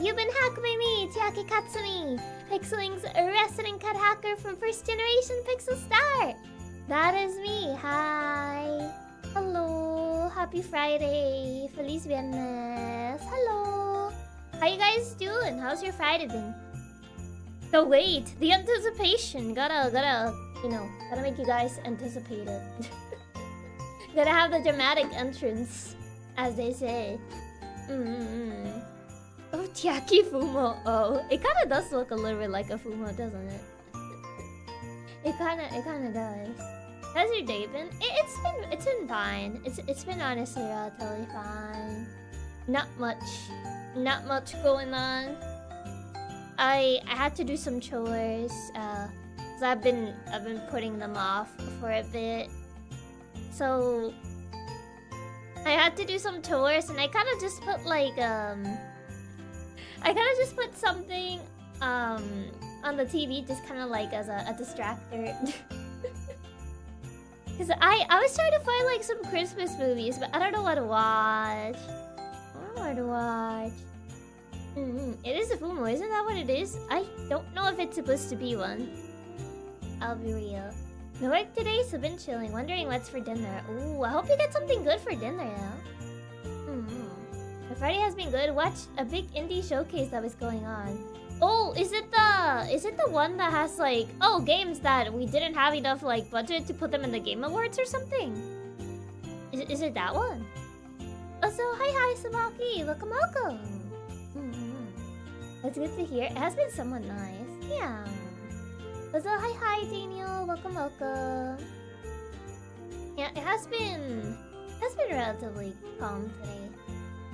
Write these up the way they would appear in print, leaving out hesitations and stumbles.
You've been hacked by me, Chiaki Katsumi, PixelLink's resident cut hacker from first generation PixelStart. That is me. Hi. Hello. Happy Friday. Feliz Viernes. Hello. How you guys doing? How's your Friday been? The wait, the anticipation. Gotta, you know, gotta make you guys anticipate it. Gotta have the dramatic entrance, as they say. Oh, Chiaki Fumo. Oh, it kind of does look a little bit like a Fumo, doesn't it? It kind of does. How's your day been? It's been fine. It's been honestly relatively fine. Not much going on. I had to do some chores. 'Cause I've been putting them off for a bit. So I had to do some chores, and I kind of just put like something on the TV, just kind of like as a distractor. Cause I was trying to find like some Christmas movies, but I don't know what to watch. It is a Fumo, isn't that what it is? I don't know if it's supposed to be one. I'll be real. No work today, so been chilling, wondering what's for dinner. Ooh, I hope you get something good for dinner now. The Friday has been good. Watched a big indie showcase that was going on. Oh, is it the one that has like games that we didn't have enough like budget to put them in the Game Awards or something? Is it that one? Also, hi Samaki, welcome. That's good to hear. It has been somewhat nice. Yeah. Also, hi Daniel, welcome. Yeah, it has been relatively calm today.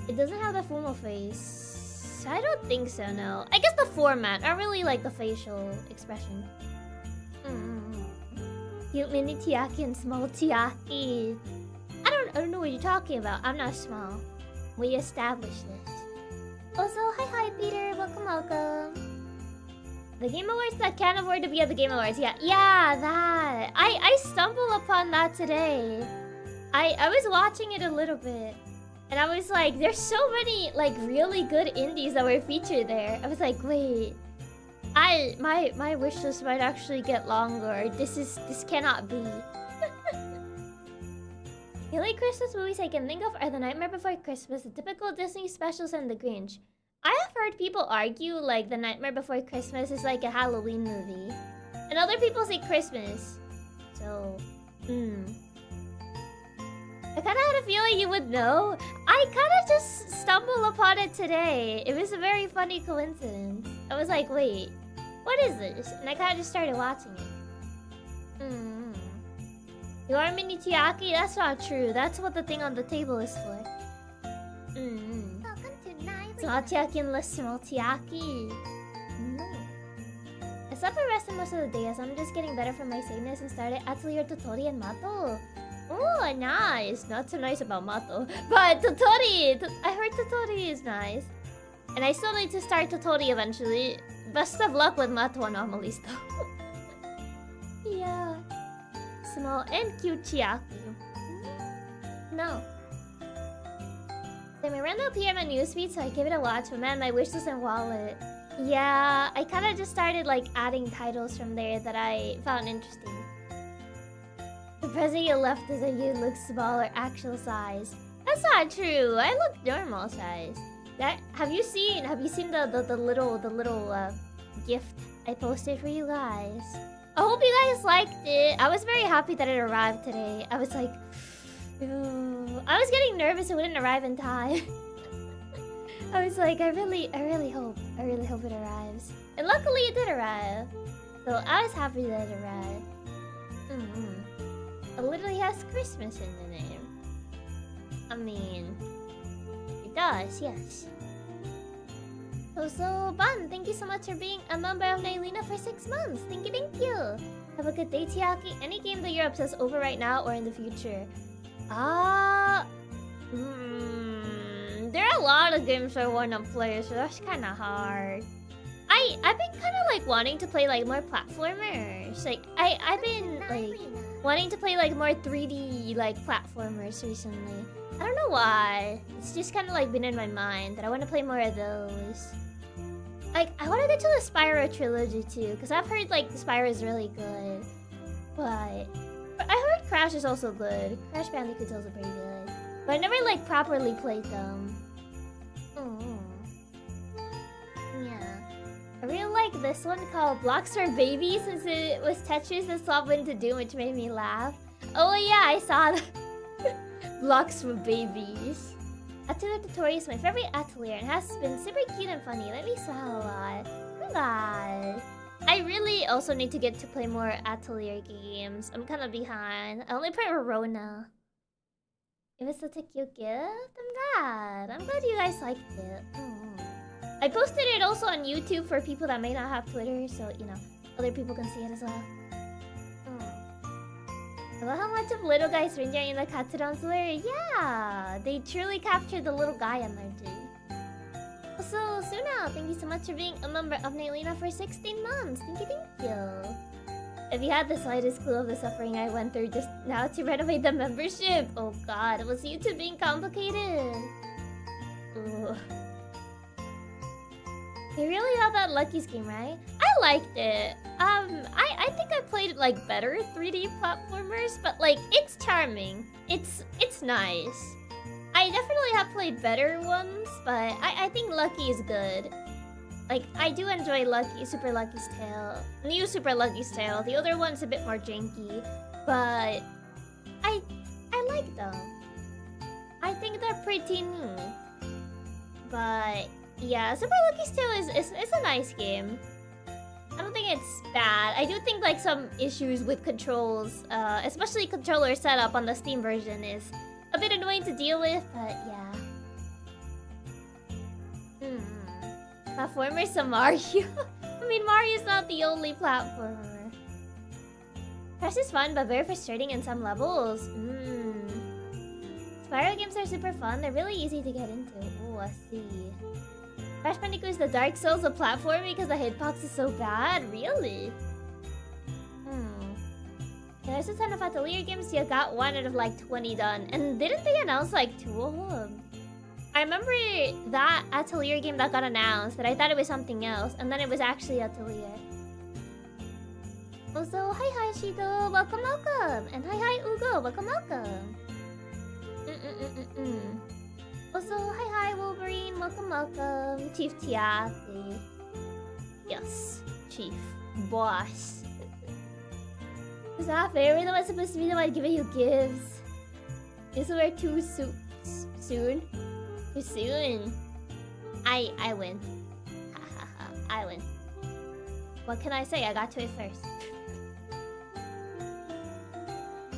It doesn't have the Fumo face. I don't think so, no. I guess the format. I really like the facial expression. Cute mini Chiaki and small Chiaki. I don't know what you're talking about. I'm not small. We established this. Also, hi Peter, welcome. The Game Awards that can't afford to be at the Game Awards. Yeah, that. I stumbled upon that today. I was watching it a little bit. And I was like, there's so many like really good indies that were featured there. I was like, wait. My wish list might actually get longer. This cannot be. The only Christmas movies I can think of are The Nightmare Before Christmas, the typical Disney specials, and The Cringe. I have heard people argue like The Nightmare Before Christmas is like a Halloween movie. And other people say Christmas. So, I kind of had a feeling you would know. I kind of just stumbled upon it today. It was a very funny coincidence. I was like, wait, what is this? And I kind of just started watching it. You are mini Chiaki? That's not true. That's what the thing on the table is for. Small Chiaki and less small Chiaki. I slept and rested most of the day as I'm just getting better from my sickness and started Atelier Totori and Mato. Oh, nice. Not so nice about Mato. But Totori! I heard Totori is nice. And I still need to start Totori eventually. Best of luck with Mato anomalies though. Yeah. Small and cute Chiaki. No. So my random appeared on my newsfeed, so I gave it a watch, but man, my wishlist and wallet. Yeah, I kind of just started like adding titles from there that I found interesting. The present you left is that you look small or actual size. That's not true. I look normal size. Have you seen the little gift I posted for you guys? I hope you guys liked it. I was very happy that it arrived today. I was like, ooh. I was getting nervous it wouldn't arrive in time. I was like, I really hope it arrives. And luckily it did arrive. So I was happy that it arrived. It literally has Christmas in the name. I mean, it does, yes. So Ban, thank you so much for being a member of Nailina for 6 months. Thank you. Have a good day, Chiaki. Any game that you're obsessed over right now or in the future? There are a lot of games I want to play, so that's kind of hard. I've been kind of like wanting to play like more platformers. Like I've been like wanting to play like more 3D like platformers recently. I don't know why. It's just kind of like been in my mind that I want to play more of those. Like, I want to get to the Spyro trilogy too, because I've heard like the Spyro is really good. But I heard Crash is also good. Crash Bandicoot's also pretty good. But I never like properly played them. Yeah. I really like this one called Blocks for Babies, since it was Tetris that swapped into Doom, which made me laugh. Oh yeah, I saw that. Blocks for Babies. Atelier Tutorial is my favorite atelier and has been super cute and funny. Let me smile a lot. Oh god. I really also need to get to play more atelier games. I'm kind of behind. I only play Rorona. It was such a cute gift. I'm glad you guys liked it. I posted it also on YouTube for people that may not have Twitter, so you know, other people can see it as well. I love how much of little guys reindeer in the Katsuran's lair. Yeah, they truly captured the little guy energy. Also, Suna, thank you so much for being a member of Nailina for 16 months. Thank you. If you had the slightest clue of the suffering I went through just now to renovate the membership. Oh god, was YouTube being complicated? Ugh. You really love that Lucky's game, right? I liked it. I think I played like better 3D platformers, but like it's charming. It's nice. I definitely have played better ones, but I think Lucky is good. Like I do enjoy Super Lucky's Tale. New Super Lucky's Tale. The other one's a bit more janky, but I like them. I think they're pretty neat. But yeah, Super Lucky's Tale is a nice game. I don't think it's bad. I do think like some issues with controls, especially controller setup on the Steam version, is a bit annoying to deal with, but yeah. Platformers to Mario. I mean, Mario's not the only platformer. Crash is fun, but very frustrating in some levels. Spyro games are super fun. They're really easy to get into. Oh, I see. Crash Bandicoot is the Dark Souls of platform because the hitbox is so bad? Really? There's a ton of Atelier games. You got 1 out of like 20 done. And didn't they announce like 2 of them? I remember that Atelier game that got announced, that I thought it was something else, and then it was actually Atelier. Also, hi Shigo, welcome. And hi Ugo, welcome. Also, hi Wolverine, welcome. Chief Chiaki. Yes, Chief. Boss. Is that fair? We're the ones supposed to be the one giving you gifts. This we're too soon. Too soon. I win. I win. What can I say? I got to it first.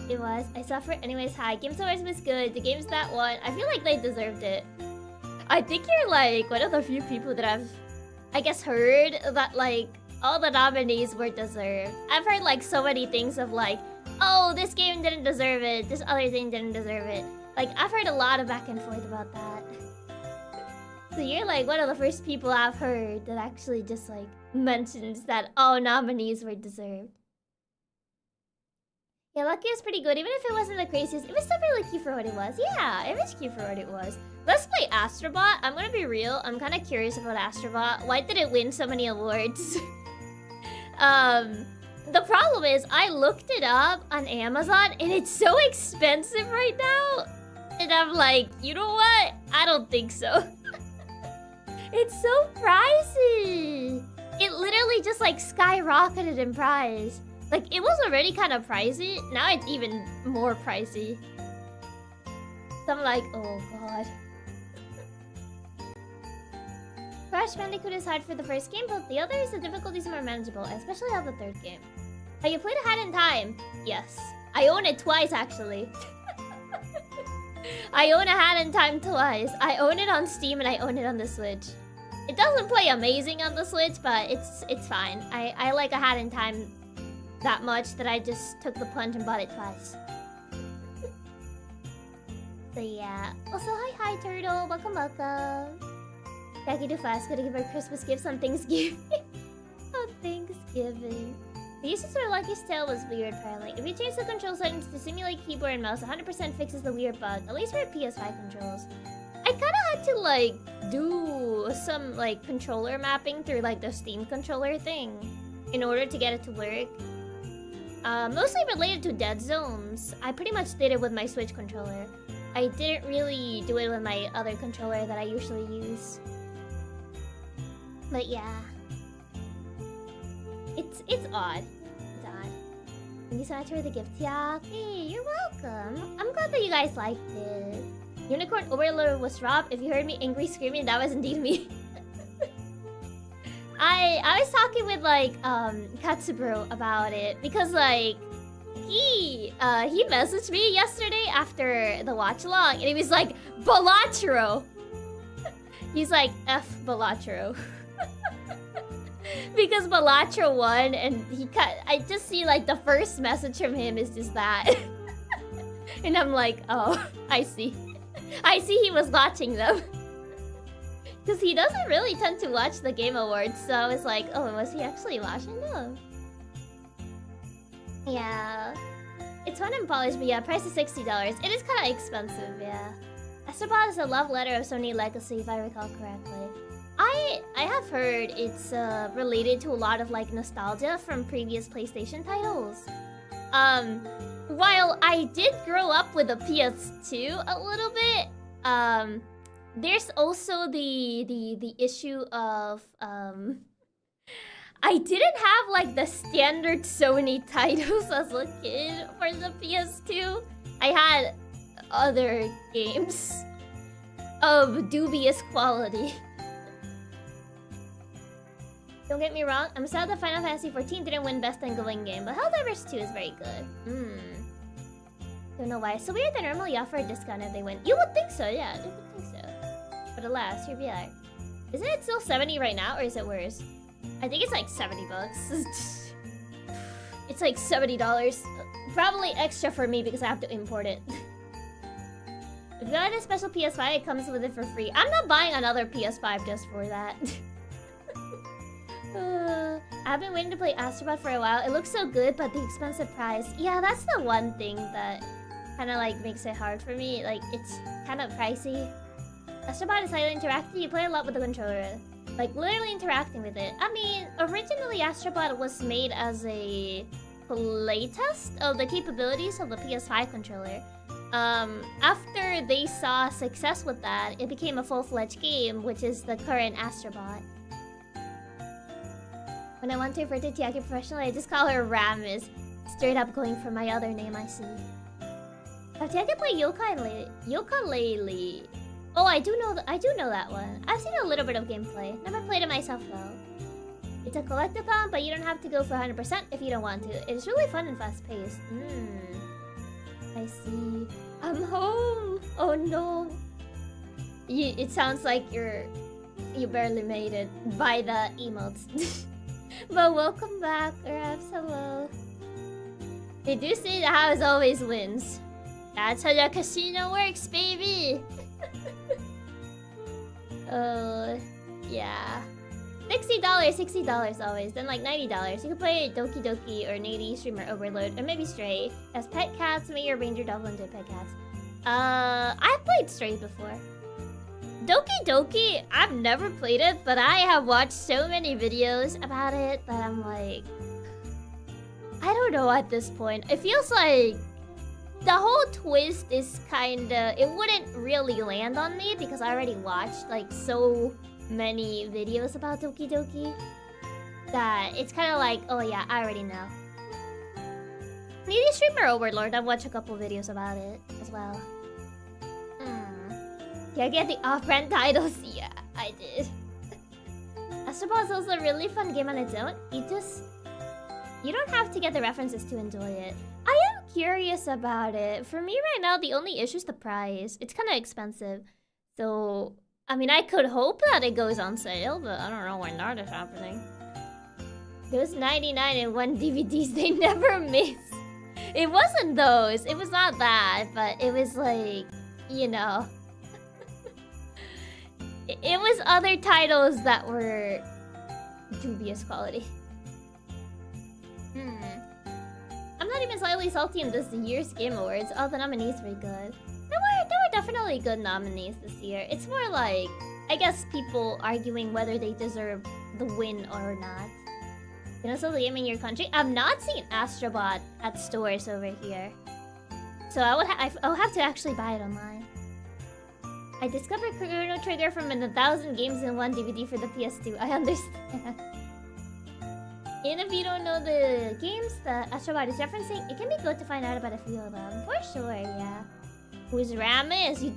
It was. I suffered anyways. Hi. Games Awards was good. The games that won, I feel like they deserved it. I think you're like one of the few people that I've, I guess, heard that like all the nominees were deserved. I've heard like so many things of like, oh, this game didn't deserve it. This other thing didn't deserve it. Like I've heard a lot of back and forth about that. So you're like one of the first people I've heard that actually just like mentions that all nominees were deserved. Yeah, Lucky was pretty good. Even if it wasn't the craziest, it was still really cute for what it was. Yeah, it was cute for what it was. Let's play Astrobot. I'm gonna be real. I'm kind of curious about Astrobot. Why did it win so many awards? The problem is I looked it up on Amazon and it's so expensive right now. And I'm like, you know what? I don't think so. It's so pricey. It literally just like skyrocketed in price. Like, it was already kind of pricey. Now it's even more pricey. So I'm like, oh god. Crash Bandicoot is hard for the first game, but the others, the difficulties are more manageable, especially on the third game. Have you played A Hat in Time? Yes. I own it twice, actually. I own A Hat in Time twice. I own it on Steam and I own it on the Switch. It doesn't play amazing on the Switch, but it's fine. I like A Hat in Time that much that I just took the plunge and bought it twice. So yeah. Also, hi Turtle. Welcome. Jackie too fast. Gotta give her Christmas gifts on Thanksgiving. On Thanksgiving. The usage for Lucky's Tale was weird, apparently. If you change the control settings to simulate keyboard and mouse, 100% fixes the weird bug. At least for PS5 controls. I kind of had to like do some like controller mapping through like the Steam controller thing in order to get it to work. Mostly related to dead zones. I pretty much did it with my Switch controller. I didn't really do it with my other controller that I usually use. But yeah. It's odd. It's odd. Thank you so much for the gift, Chiaki. You're welcome. I'm glad that you guys liked it. Unicorn Overlord was robbed. If you heard me angry screaming, that was indeed me. I was talking with like Katsuburo about it because like he messaged me yesterday after the watch along and he was like Balatro. He's like F Balatro. Because Balatro won and I just see like the first message from him is just that. And I'm like, oh, I see. I see he was watching them. Because he doesn't really tend to watch the Game Awards, so I was like, oh, was he actually watching them? Yeah. It's fun and polished, but yeah, price is $60. It is kind of expensive, yeah. Astrobot is a love letter of Sony legacy, if I recall correctly. I have heard it's related to a lot of like nostalgia from previous PlayStation titles. While I did grow up with a PS2 a little bit, there's also the issue of I didn't have like the standard Sony titles as a kid for the PS2. I had other games of dubious quality. Don't get me wrong, I'm sad that Final Fantasy XIV didn't win Best Ongoing Game, but Helldivers 2 is very good. Don't know why. It's so weird that normally you offer a discount if they win. You would think so, yeah. You would think so. But alas, here we are. Isn't it still 70 right now, or is it worse? I think it's like 70 bucks. It's like $70. Probably extra for me because I have to import it. If you got a special PS5, it comes with it for free. I'm not buying another PS5 just for that. I've been waiting to play Astrobot for a while. It looks so good, but the expensive price. Yeah, that's the one thing that kind of like makes it hard for me. Like, it's kind of pricey. Astrobot is highly interactive. You play a lot with the controller. Like, literally interacting with it. I mean, originally Astrobot was made as a playtest of the capabilities of the PS5 controller. After they saw success with that, it became a full-fledged game, which is the current Astrobot. When I want to refer to Chiaki professionally, I just call her Ramis. Straight up going for my other name, I see. Have Chiaki played Yooka-Laylee? Oh, I do know that one. I've seen a little bit of gameplay. Never played it myself though. It's a collectathon, but you don't have to go for 100% if you don't want to. It's really fun and fast-paced. I see. I'm home. Oh no. It sounds like you barely made it by the emotes. But welcome back, perhaps. Hello. They do say the house always wins. That's how the casino works, baby. Yeah. $60 always. Then like $90. You can play Doki Doki or Nady, Streamer Overload, or maybe Stray as pet cats. Maybe your Ranger Double into pet cats. I've played Stray before. Doki Doki, I've never played it, but I have watched so many videos about it that I'm like, I don't know at this point. It feels like the whole twist is kinda, it wouldn't really land on me because I already watched like so many videos about Doki Doki that it's kind of like, oh yeah, I already know. Maybe Streamer Overlord, I've watched a couple videos about it as well. Yeah, I get the off-brand titles. Yeah, I did. Astrobot is also a really fun game on its own. You don't have to get the references to enjoy it. I am curious about it. For me right now, the only issue is the price. It's kind of expensive. So, I mean, I could hope that it goes on sale, but I don't know when that is happening. Those 99 and 1 DVDs, they never miss. It wasn't those. It was not that, but it was like, you know. It was other titles that were dubious quality. I'm not even slightly salty in this year's Game Awards. All the nominees were good. There were definitely good nominees this year. It's more like, I guess, people arguing whether they deserve the win or not. You know, so the game in your country. I'm not seeing Astrobot at stores over here, so I'll have to actually buy it online. I discovered Chrono Trigger from an 1,000 games in one DVD for the PS2. I understand. And if you don't know the games that Astrobot is referencing, it can be good to find out about a few of them. For sure, yeah. Who's Ramis? You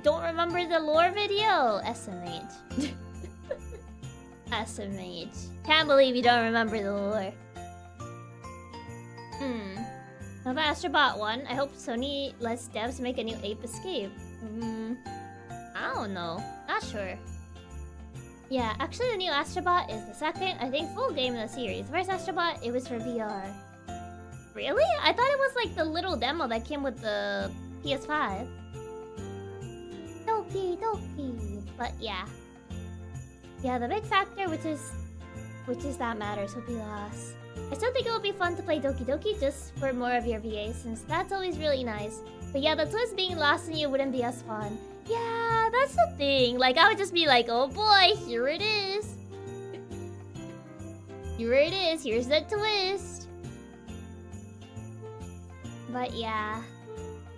don't remember the lore video? SMH. SMH. Can't believe you don't remember the lore. How about Astrobot 1? I hope Sony lets devs make a new Ape Escape. I don't know. Not sure. Yeah, actually the new Astrobot is the second, I think, full game in the series. The first Astrobot, it was for VR. Really? I thought it was like the little demo that came with the PS5. Doki. But yeah. Yeah, the big factor, which is that matters, would be loss. I still think it would be fun to play Doki Doki just for more of your VA, since that's always really nice. But yeah, the twist being lost in you wouldn't be as fun. Yeah, that's the thing. Like, I would just be like, oh boy, here it is. Here it is. Here's the twist. But yeah.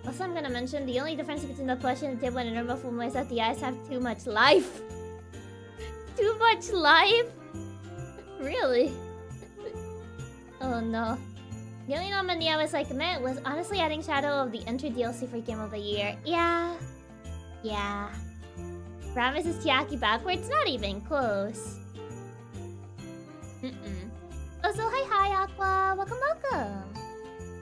Also, I'm gonna mention the only difference between the plush and the table and a normal Fumo is that the eyes have too much life. Too much life? Really? Oh no. The only nominee I was like, man, was honestly adding Shadow of the Entry DLC for Game of the Year. Yeah. Ramis is Chiaki backwards? Not even close. Also, hi, Aqua. Welcome.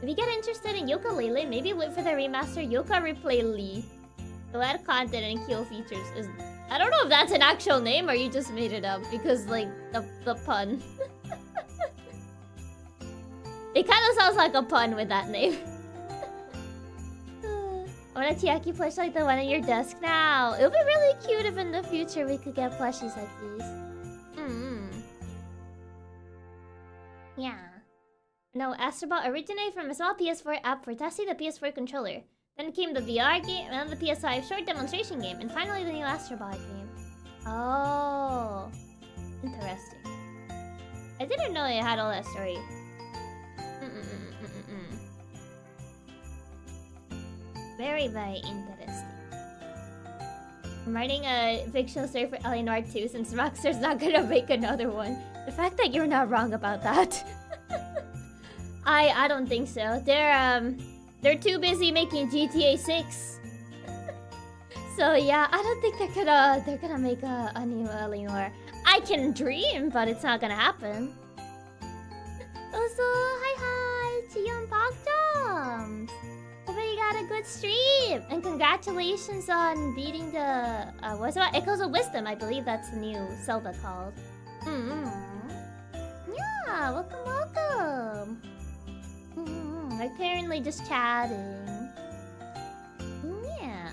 If you get interested in Yooka-Laylee, maybe wait for the remaster Yoka Replay Lee. To add content and kill features is... I don't know if that's an actual name or you just made it up because, like, the pun. It kind of sounds like a pun with that name. I want a Chiaki plush like the one on your desk now. It would be really cute if in the future we could get plushies like these. Yeah. No, Astrobot originated from a small PS4 app for testing the PS4 controller. Then came the VR game, and then the PS5 short demonstration game, and finally the new Astrobot game. Oh. Interesting. I didn't know it had all that story. Very, very interesting. I'm writing a fictional story for Noire 2 since Rockstar's not gonna make another one. The fact that you're not wrong about that. I don't think so. They're too busy making GTA 6. So yeah, I don't think they're gonna make a new Noire. I can dream, but it's not gonna happen. Also, hi, Chion Pogdoms. Hope you got a good stream, and congratulations on beating the what's it about? Echoes of Wisdom. I believe that's the new Zelda called. Yeah, welcome. We're currently just chatting. Yeah.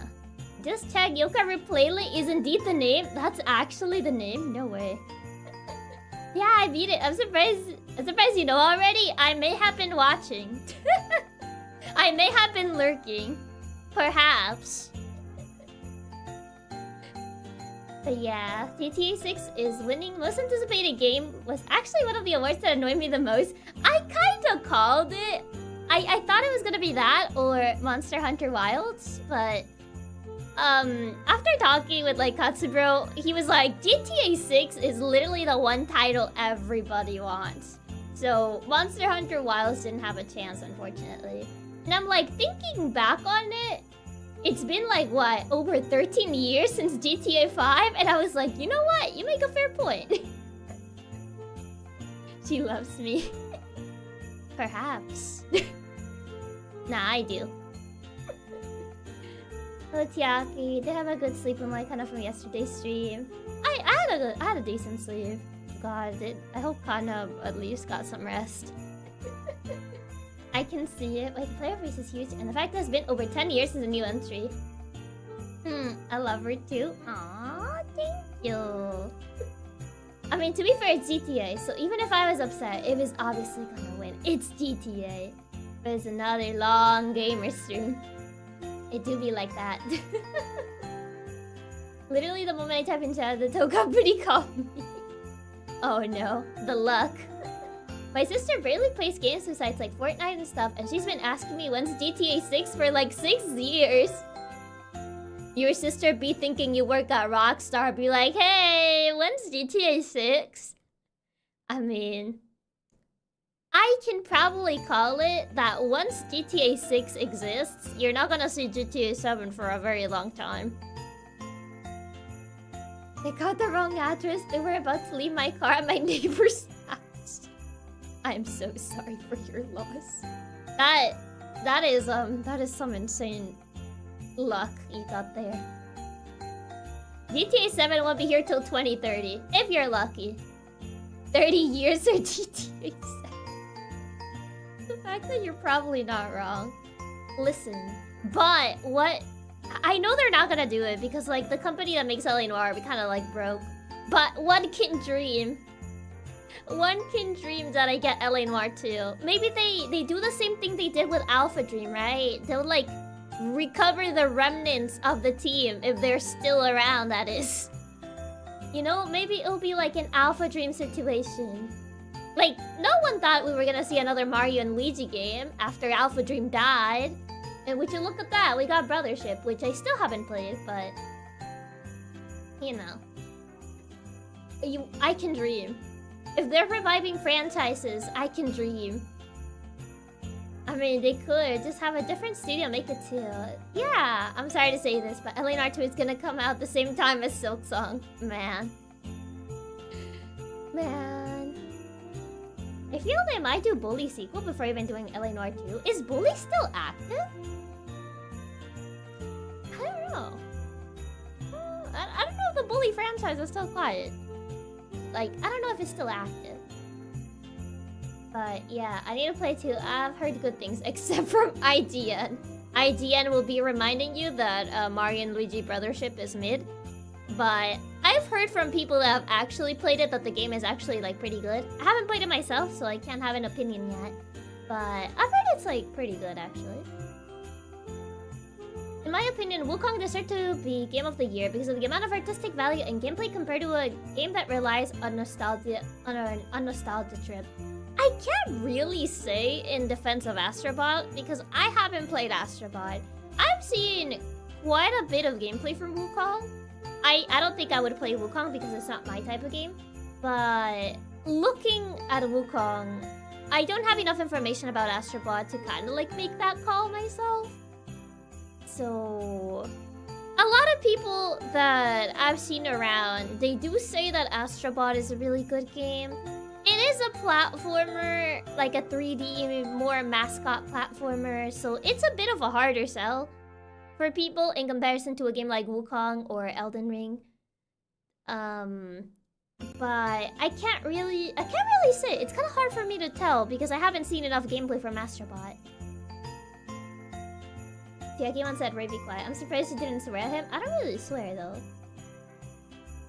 Just check, Yoka Replay is indeed the name. That's actually the name? No way. Yeah, I beat it. I'm surprised you know already. I may have been watching. I may have been lurking. Perhaps. But yeah, GTA 6 is winning. Most anticipated game was actually one of the awards that annoyed me the most. I kinda called it. I thought it was gonna be that or Monster Hunter Wilds, but after talking with like Katsubro, he was like, GTA 6 is literally the one title everybody wants. So Monster Hunter Wilds didn't have a chance, unfortunately. And I'm like, thinking back on it, it's been like, what, over 13 years since GTA 5? And I was like, you know what? You make a fair point. She loves me. Perhaps. Nah, I do. Oh, Chiaki, did have a good sleep on my Kana from yesterday's stream. I had a decent sleep. God, I hope Kana at least got some rest. I can see it. Like, player base is huge, and the fact that it's been over 10 years since a new entry. I love her too. Aww, thank you. I mean, to be fair, it's GTA, so even if I was upset, it was obviously gonna win. It's GTA. But it's another long gamer stream. It do be like that. Literally the moment I type in chat, the tow company called me. Oh no, the luck. My sister barely plays games besides like Fortnite and stuff, and she's been asking me when's GTA 6 for like 6 years. Your sister be thinking you work at Rockstar, be like, hey, when's GTA 6? I mean, I can probably call it that once GTA 6 exists, you're not gonna see GTA 7 for a very long time. They got the wrong address. They were about to leave my car at my neighbor's house. I'm so sorry for your loss. That is some insane luck you got there. GTA 7 won't be here till 2030, if you're lucky. 30 years for GTA 7. The fact that you're probably not wrong. Listen, but what... I know they're not gonna do it because like the company that makes LA Noire we kind of like broke. But one can dream. One can dream that I get LA Noire too. Maybe they do the same thing they did with Alpha Dream, right? They'll like recover the remnants of the team if they're still around, that is. You know, maybe it'll be like an Alpha Dream situation. Like, no one thought we were gonna see another Mario and Luigi game after Alpha Dream died. And would you look at that, we got Brothership, which I still haven't played, but... You know. I can dream. If they're reviving franchises, I can dream. I mean, they could just have a different studio make it too. Yeah, I'm sorry to say this, but LA Noire 2 is gonna come out the same time as Silk Song. Man. Man. I feel they might do Bully sequel before even doing LA Noire 2. Is Bully still active? I don't know. I don't know if the Bully franchise is still quiet. Like, I don't know if it's still active. But yeah, I need to play too. I've heard good things, except from IGN. IGN will be reminding you that Mario and Luigi Brothership is mid. But I've heard from people that have actually played it that the game is actually like pretty good. I haven't played it myself, so I can't have an opinion yet. But I've heard it's like pretty good actually. In my opinion, Wukong deserved to be Game of the Year because of the amount of artistic value and gameplay compared to a game that relies on nostalgia trip. I can't really say in defense of Astrobot because I haven't played Astrobot. I've seen quite a bit of gameplay from Wukong. I don't think I would play Wukong because it's not my type of game. But looking at Wukong, I don't have enough information about Astrobot to kind of like make that call myself. So, a lot of people that I've seen around, they do say that Astrobot is a really good game. It is a platformer, like a 3D, more mascot platformer, so it's a bit of a harder sell for people in comparison to a game like Wukong or Elden Ring. But I can't really say. It's kind of hard for me to tell because I haven't seen enough gameplay from Astrobot. Chiaki once said, Ray, be quiet. I'm surprised you didn't swear at him. I don't really swear, though.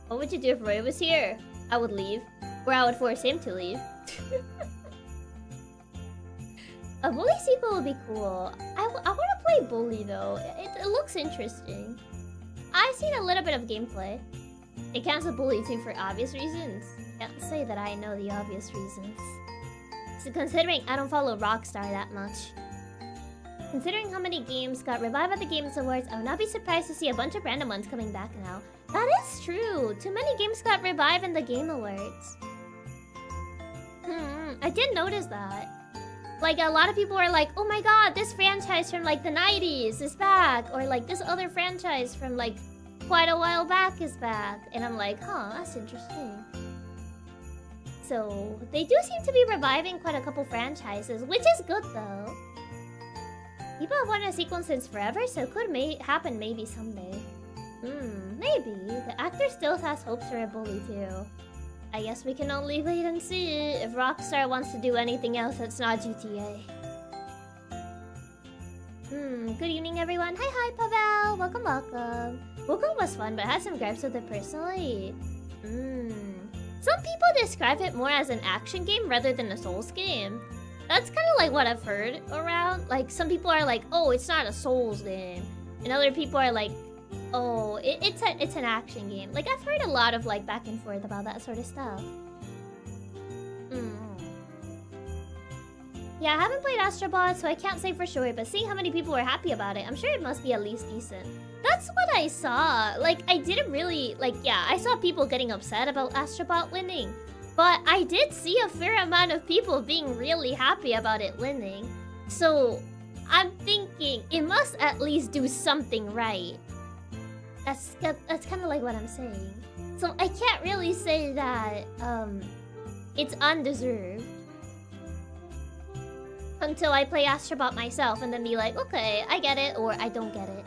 What would you do if Ray was here? I would leave. Or I would force him to leave. A Bully sequel would be cool. I want to play Bully, though. It looks interesting. I've seen a little bit of gameplay. It counts a Bully too for obvious reasons. Can't say that I know the obvious reasons. So considering I don't follow Rockstar that much. Considering how many games got revived at the Games Awards, I would not be surprised to see a bunch of random ones coming back now. That is true! Too many games got revived in the Game Awards. I did notice that. Like, a lot of people are like, oh my god, this franchise from like the 90s is back! Or like, this other franchise from like quite a while back is back. And I'm like, huh, that's interesting. So, they do seem to be reviving quite a couple franchises, which is good though. People have wanted a sequel since forever, so it could happen maybe someday. Maybe. The actor still has hopes for a Bully too. I guess we can only wait and see if Rockstar wants to do anything else that's not GTA. Good evening everyone. Hi Pavel! Welcome, welcome. Wukong was fun, but I had some gripes with it personally. Some people describe it more as an action game rather than a Souls game. That's kind of like what I've heard around. Like, some people are like, oh, it's not a Souls game. And other people are like, oh, it's an action game. Like, I've heard a lot of like back and forth about that sort of stuff. Yeah, I haven't played Astro Bot, so I can't say for sure, but seeing how many people were happy about it, I'm sure it must be at least decent. That's what I saw. Like, I didn't really... Like, yeah, I saw people getting upset about Astro Bot winning. But I did see a fair amount of people being really happy about it winning. So, I'm thinking it must at least do something right. That's kind of like what I'm saying. So, I can't really say that, it's undeserved. Until I play Astro Bot myself and then be like, okay, I get it, or I don't get it.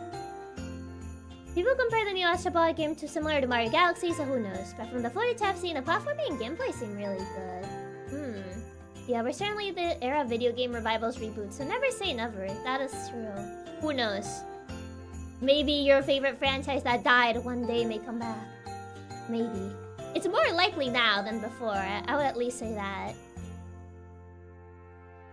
People compare the new Astro Bot game to similar to Mario Galaxy, so who knows? But from the footage I've seen, the platforming and gameplay seem really good. Yeah, we're certainly the era of video game revivals reboot, so never say never. That is true. Who knows? Maybe your favorite franchise that died one day may come back. Maybe. It's more likely now than before, I would at least say that.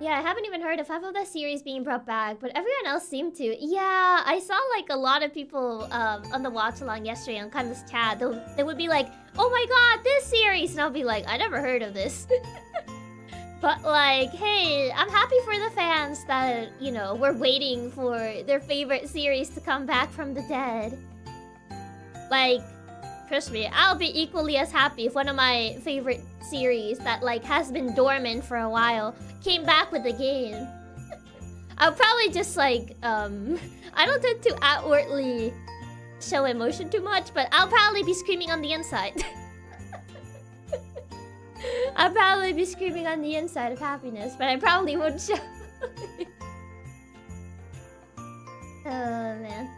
Yeah, I haven't even heard of half of the series being brought back, but everyone else seemed to. Yeah, I saw like a lot of people on the watch along yesterday on kind of this chat. They would be like, oh my god, this series! And I'll be like, I never heard of this. But like, hey, I'm happy for the fans that, you know, were waiting for their favorite series to come back from the dead. Like, trust me, I'll be equally as happy if one of my favorite series that like has been dormant for a while came back with the game. I'll probably just like, I don't tend to outwardly show emotion too much, but I'll probably be screaming on the inside. I'll probably be screaming on the inside of happiness, but I probably won't show. Oh man.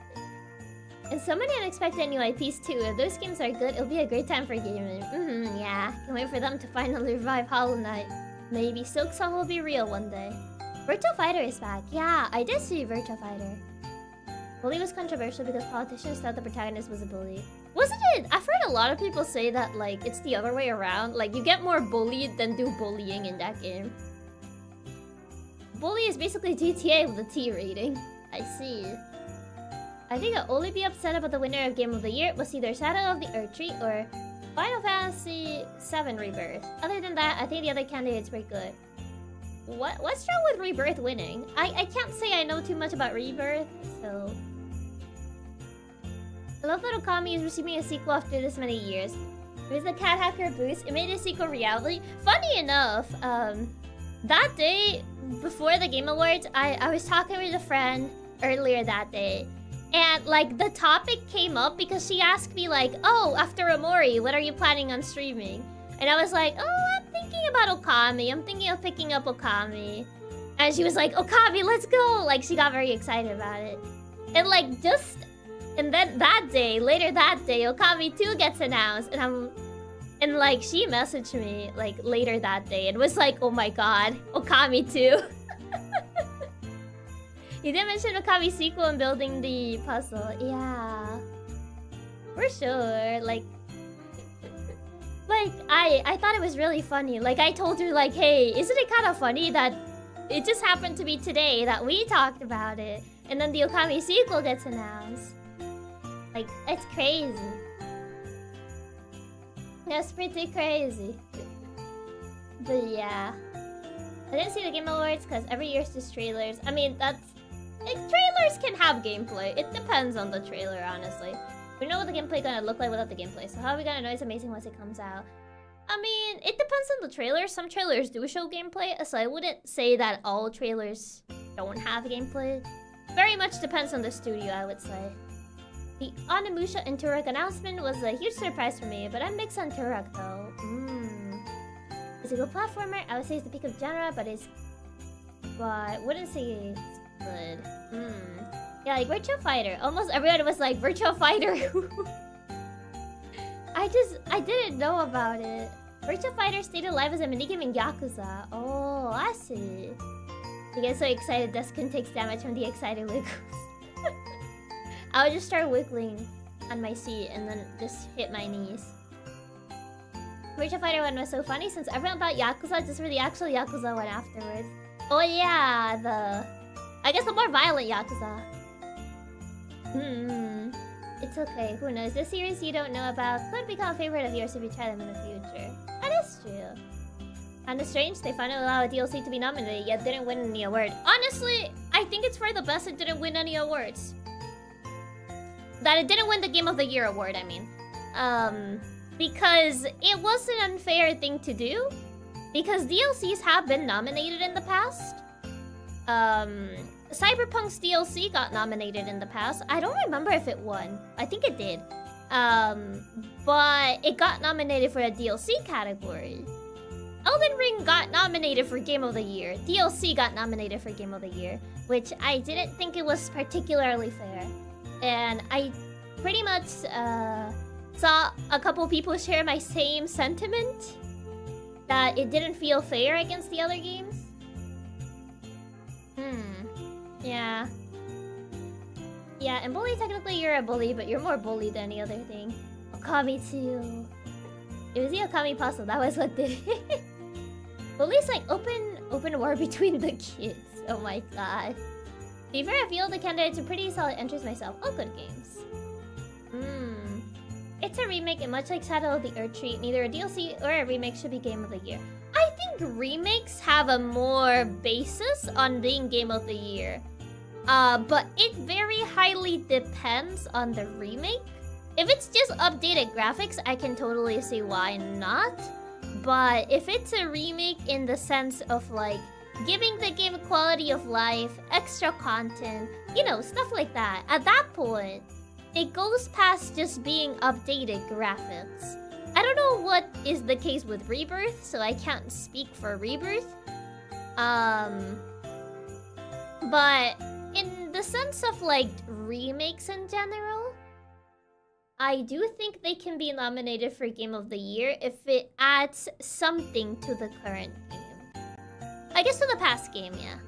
And so many unexpected new IPs too. If those games are good, it'll be a great time for gaming. Yeah. Can't wait for them to finally revive Hollow Knight. Maybe Silksong will be real one day. Virtua Fighter is back. Yeah, I did see Virtua Fighter. Bully was controversial because politicians thought the protagonist was a bully. Wasn't it? I've heard a lot of people say that like it's the other way around. Like you get more bullied than do bullying in that game. Bully is basically GTA with a T rating. I see. I think I'll only be upset about the winner of Game of the Year was either Shadow of the Erdtree or Final Fantasy VII Rebirth. Other than that, I think the other candidates were good. What's wrong with Rebirth winning? I can't say I know too much about Rebirth, so... I love that Okami is receiving a sequel after this many years. It was the Cat Hacker boost. It made the sequel reality. Funny enough, that day, before the Game Awards, I was talking with a friend earlier that day. And, like, the topic came up because she asked me, like, oh, after Omori, what are you planning on streaming? And I was like, oh, I'm thinking about Okami. I'm thinking of picking up Okami. And she was like, Okami, let's go! Like, she got very excited about it. And, like, just... And then that day, later that day, Okami 2 gets announced. And, like, she messaged me, like, later that day. And was like, oh my god, Okami 2. You did mention Okami sequel and building the puzzle. Yeah. For sure. Like, I thought it was really funny. Like, I told her, like, hey, isn't it kind of funny that it just happened to be today that we talked about it? And then the Okami sequel gets announced. Like, it's crazy. That's pretty crazy. But yeah. I didn't see the Game Awards because every year it's just trailers. I mean, that's... Like, trailers can have gameplay. It depends on the trailer, honestly. We know what the gameplay gonna look like without the gameplay, so how are we gonna know it's amazing once it comes out? I mean, it depends on the trailer. Some trailers do show gameplay, so I wouldn't say that all trailers don't have gameplay. Very much depends on the studio, I would say. The Onimusha and Turok announcement was a huge surprise for me, but I'm mixed on Turok though. It's a good platformer. I would say it's the peak of genre, but it's... But wouldn't say it's good. Yeah, like Virtua Fighter. Almost everyone was like, Virtua Fighter! I didn't know about it. Virtua Fighter stayed alive as a minigame in Yakuza. Oh, I see. You get so excited, Duskin takes damage from the excited wiggles. I would just start wiggling on my seat and then just hit my knees. Virtua Fighter 1 was so funny since everyone thought Yakuza just for the actual Yakuza one afterwards. Oh yeah, I guess the more violent Yakuza. Hmm. It's okay. Who knows? This series you don't know about could become a favorite of yours if you try them in the future. That is true. Kinda strange they finally allowed a DLC to be nominated yet didn't win any award. Honestly, I think it's for the best it didn't win any awards. That it didn't win the Game of the Year award, I mean. Because it was an unfair thing to do. Because DLCs have been nominated in the past. Cyberpunk's DLC got nominated in the past. I don't remember if it won. I think it did. But it got nominated for a DLC category. Elden Ring got nominated for Game of the Year. DLC got nominated for Game of the Year, which I didn't think it was particularly fair. And I pretty much saw a couple people share my same sentiment, that it didn't feel fair against the other games. Yeah. Yeah, and bully, technically you're a bully, but you're more bully than any other thing. Okami too. It was the Okami puzzle, that was what did it. Bully's like open war between the kids. Oh my god. To be fair, I feel the candidates are pretty solid entries myself. All good games. It's a remake, and much like Shadow of the Earthtree, neither a DLC or a remake should be Game of the Year. I think remakes have a more basis on being Game of the Year. But it very highly depends on the remake. If it's just updated graphics, I can totally see why not. But if it's a remake in the sense of like giving the game quality of life, extra content, you know, stuff like that, at that point, it goes past just being updated graphics. I don't know what is the case with Rebirth, so I can't speak for Rebirth. But in the sense of like remakes in general, I do think they can be nominated for Game of the Year if it adds something to the current game. I guess to the past game, yeah.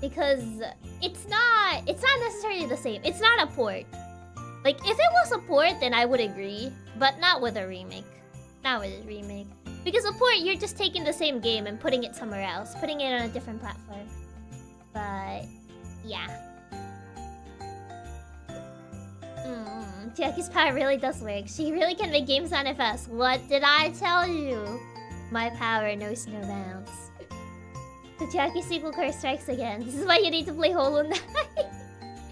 Because it's not necessarily the same. It's not a port. Like, if it was a port, then I would agree. But not with a remake. Not with a remake. Because a port, you're just taking the same game and putting it somewhere else. Putting it on a different platform. But, yeah. Chiaki's power really does work. She really can make games manifest. What did I tell you? My power knows no bounds. The Chiaki sequel curse strikes again. This is why you need to play Hollow Knight.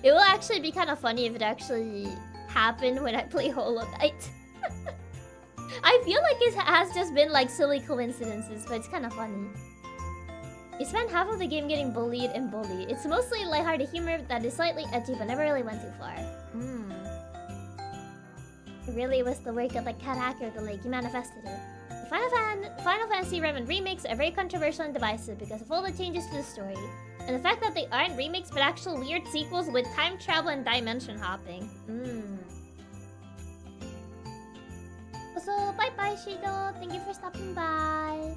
It will actually be kind of funny if it actually happened when I play Hollow Knight. I feel like it has just been like silly coincidences, but it's kind of funny. You spend half of the game getting bullied and bullied. It's mostly lighthearted humor that is slightly edgy but never really went too far. It really was the work of the cat hacker the lake. You manifested it. The Final Fantasy VII remakes are very controversial and divisive because of all the changes to the story. And the fact that they aren't remakes but actual weird sequels with time travel and dimension hopping. So, bye-bye, Shido. Thank you for stopping by.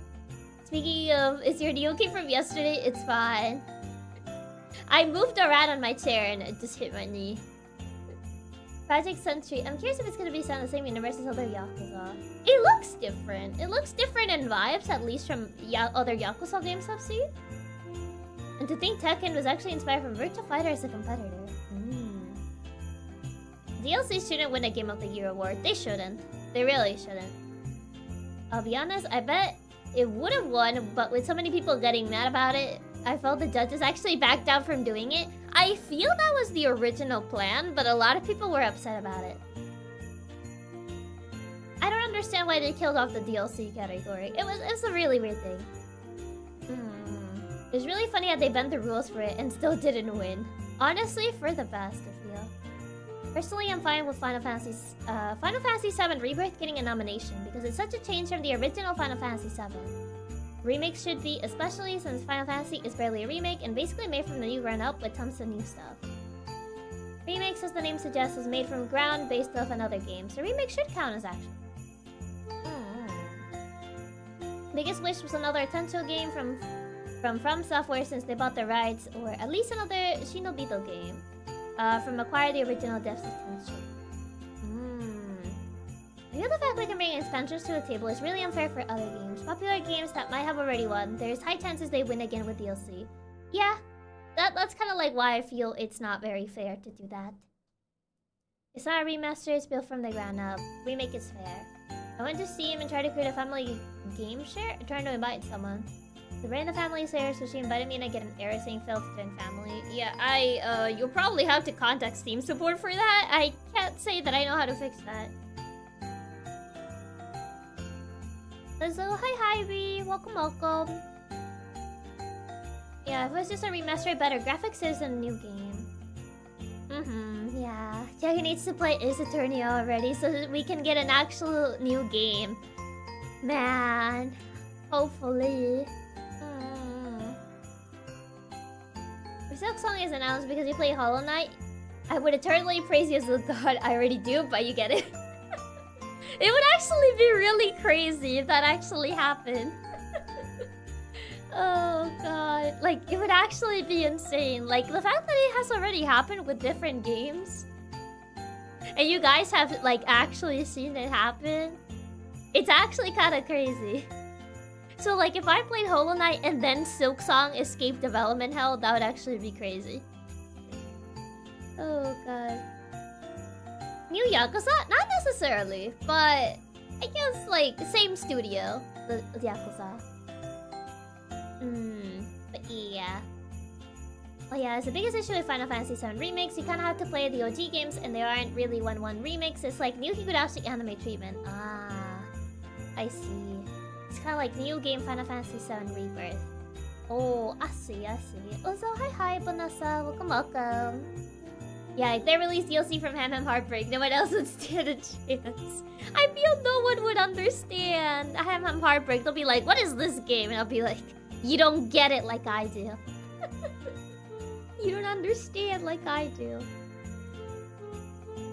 Speaking of, is your knee okay from yesterday? It's fine. I moved around on my chair and it just hit my knee. Project Sentry. I'm curious if it's gonna be set in the same universe as other Yakuza. It looks different. It looks different in vibes, at least from other Yakuza games I've seen. And to think Tekken was actually inspired from Virtua Fighter as a competitor. DLC shouldn't win a Game of the Year award. They shouldn't. They really shouldn't. I'll be honest, I bet it would have won, but with so many people getting mad about it, I felt the judges actually backed down from doing it. I feel that was the original plan, but a lot of people were upset about it. I don't understand why they killed off the DLC category. It was a really weird thing. It was really funny how they bent the rules for it and still didn't win. Honestly, for the best, I feel. Personally, I'm fine with Final Fantasy VII Rebirth getting a nomination because it's such a change from the original Final Fantasy VII. Remakes should be, especially since Final Fantasy is barely a remake and basically made from the new ground up with tons of new stuff. Remakes, as the name suggests, was made from ground based off another game, so remake should count as action. Biggest Wish was another Tensho game from Software since they bought the rights, or at least another Shinobito game from acquire the original devs of Tensho. I feel the fact we can bring expansions to the table is really unfair for other games. Popular games that might have already won, there's high chances they win again with DLC. Yeah, that's kind of like why I feel it's not very fair to do that. It's not a remaster, it's built from the ground up. Remake is fair. I went to Steam and tried to create a family game share, trying to invite someone. The brain the family is there, so she invited me and I get an error saying failed to join family. Yeah, you'll probably have to contact Steam support for that. I can't say that I know how to fix that. So, hi Hy-Vee, welcome. Yeah, if it was just a remaster, better graphics is a new game. Yeah. Chiaki needs to play Ace Attorney already so that we can get an actual new game. Man. Hopefully. If Silk Song is announced because you play Hollow Knight, I would eternally praise you as a god. I already do, but you get it. It would actually be really crazy if that actually happened. Oh god. Like, it would actually be insane. Like, the fact that it has already happened with different games. And you guys have, like, actually seen it happen. It's actually kind of crazy. So, like, if I played Hollow Knight and then Silk Song escaped development hell, that would actually be crazy. Oh god. New Yakuza? Not necessarily, but I guess, like, same studio. The Yakuza. But yeah. Oh yeah, it's the biggest issue with Final Fantasy VII remakes. You kind of have to play the OG games, and they aren't really 1-1 remakes. It's like new Higurashi anime treatment. Ah, I see. It's kind of like new game Final Fantasy VII Rebirth. Oh, I see. Also, hi, Bonasa. Welcome. Yeah, if they release DLC from Ham Heartbreak, no one else would stand a chance. I feel no one would understand Ham Heartbreak. They'll be like, what is this game? And I'll be like, you don't get it like I do. You don't understand like I do.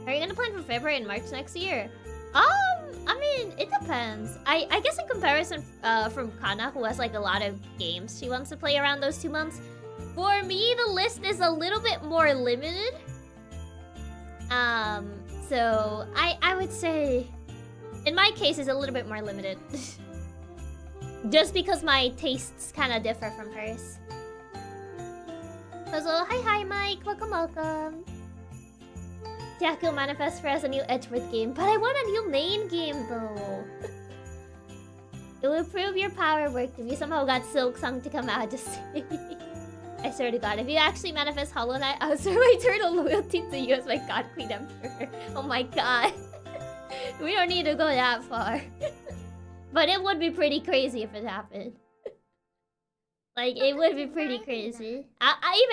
Are you gonna plan for February and March next year? I mean, it depends. I guess in comparison from Kana, who has like a lot of games she wants to play around those 2 months, for me, the list is a little bit more limited. So I would say, in my case, it's a little bit more limited. Just because my tastes kind of differ from hers. So, hi, Mike. Welcome. Jaco manifests for us a new Edgeworth game, but I want a new main game, though. It will improve your power work if you somehow got Silk Song to come out, just say. I swear to God, if you actually manifest Hollow Knight, I'll serve my eternal loyalty to you as my God Queen Emperor. Oh my God. We don't need to go that far. But it would be pretty crazy if it happened. Like, it would be pretty crazy. Even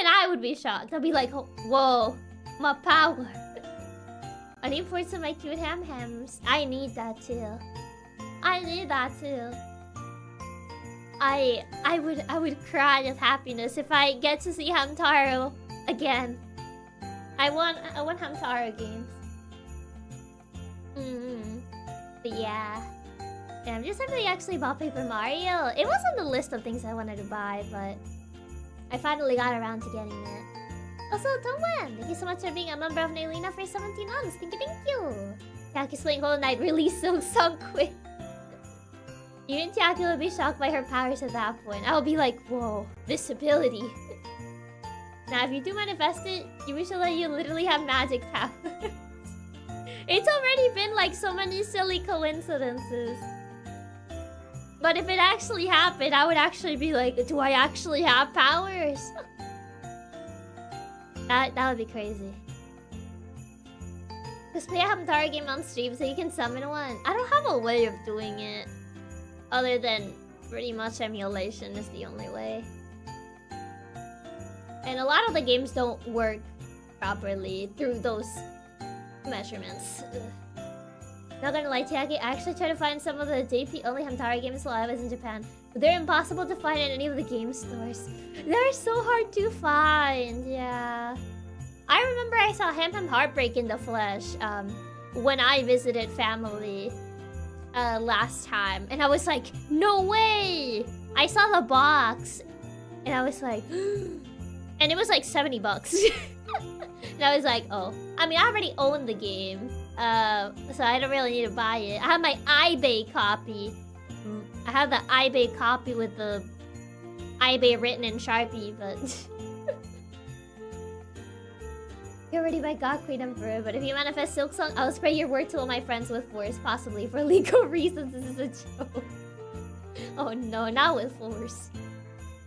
I would be shocked. I'd be like, whoa, my power. I need ports of my cute ham-hams. I need that too. I need that too. I would cry of happiness if I get to see Hamtaro again. I want Hamtaro games. But yeah. I'm just happy I actually bought Paper Mario. It was on the list of things I wanted to buy, but I finally got around to getting it. Also, Tongwen, thank you so much for being a member of Nailina for 17 months. Thank you. Chiaki's playing Hollow Knight release Silk Song quick. Even Chiaki would be shocked by her powers at that point. I'll be like, whoa, this ability. Now, if you do manifest it, you wish that you literally have magic powers. It's already been like so many silly coincidences. But if it actually happened, I would actually be like, do I actually have powers? That would be crazy. Just play a Hamtaro game on stream so you can summon one. I don't have a way of doing it. Other than pretty much emulation is the only way. And a lot of the games don't work properly through those measurements. Ugh. Not gonna lie, Chiaki, I actually tried to find some of the JP-only Hamtaro games while I was in Japan. But they're impossible to find in any of the game stores. They're so hard to find, yeah. I remember I saw Ham Heartbreak in the flesh when I visited family last time. And I was like, no way! I saw the box. And I was like... and it was like 70 bucks. And I was like, oh. I mean, I already own the game. So I don't really need to buy it. I have my eBay copy. I have the eBay copy with the eBay written in Sharpie, but... You're already my god queen emperor, but if you manifest Silksong, I'll spray your word to all my friends with force, possibly for legal reasons. This is a joke. Oh no, not with force.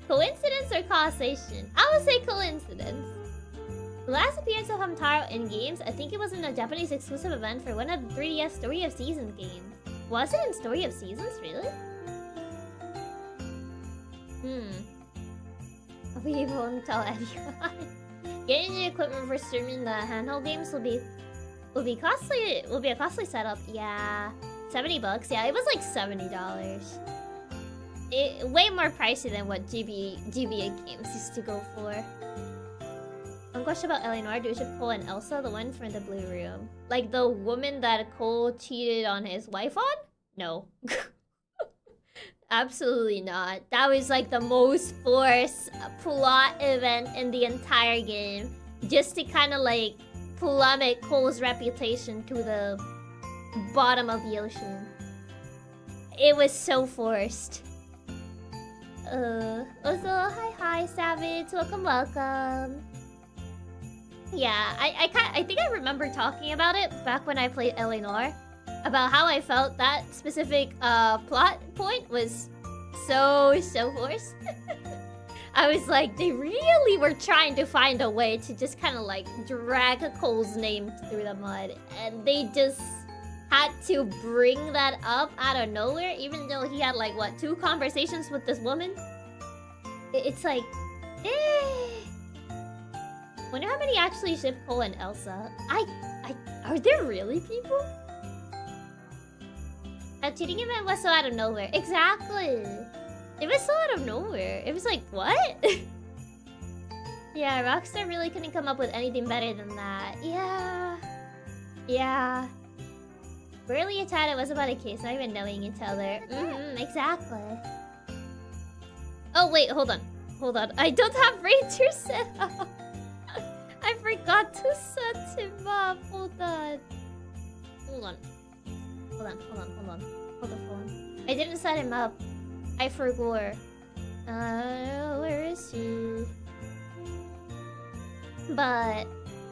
Coincidence or causation? I would say coincidence. The last appearance of Hamtaro in games, I think it was in a Japanese exclusive event for one of the 3DS Story of Seasons games. Was it in Story of Seasons, really? We won't tell anyone. Getting the equipment for streaming the handheld games will be costly. Will be a costly setup. Yeah, $70. Yeah, it was like $70. Way more pricey than what GBA games used to go for. One question about Noire. Do you ship Cole and Elsa, the one from the Blue Room? Like the woman that Cole cheated on his wife on? No. Absolutely not. That was like the most forced plot event in the entire game. Just to kind of like plummet Cole's reputation to the bottom of the ocean. It was so forced. Also, hi, Savage. Welcome. Yeah, I think I remember talking about it back when I played Noire. About how I felt that specific plot point was so forced. I was like, they really were trying to find a way to just kind of like drag Cole's name through the mud. And they just had to bring that up out of nowhere, even though he had like, what, 2 conversations with this woman? It's like, wonder how many actually ship Cole and Elsa. Are there really people? That cheating event was so out of nowhere. Exactly. It was so out of nowhere. It was like, what? Yeah, Rockstar really couldn't come up with anything better than that. Yeah. Barely a chat, it was about a case, not even knowing each other. Exactly. Oh, wait, hold on. I don't have Ranger set up. I forgot to set him up. Hold on. Hold the phone. I didn't set him up. I forgot. Where is he? But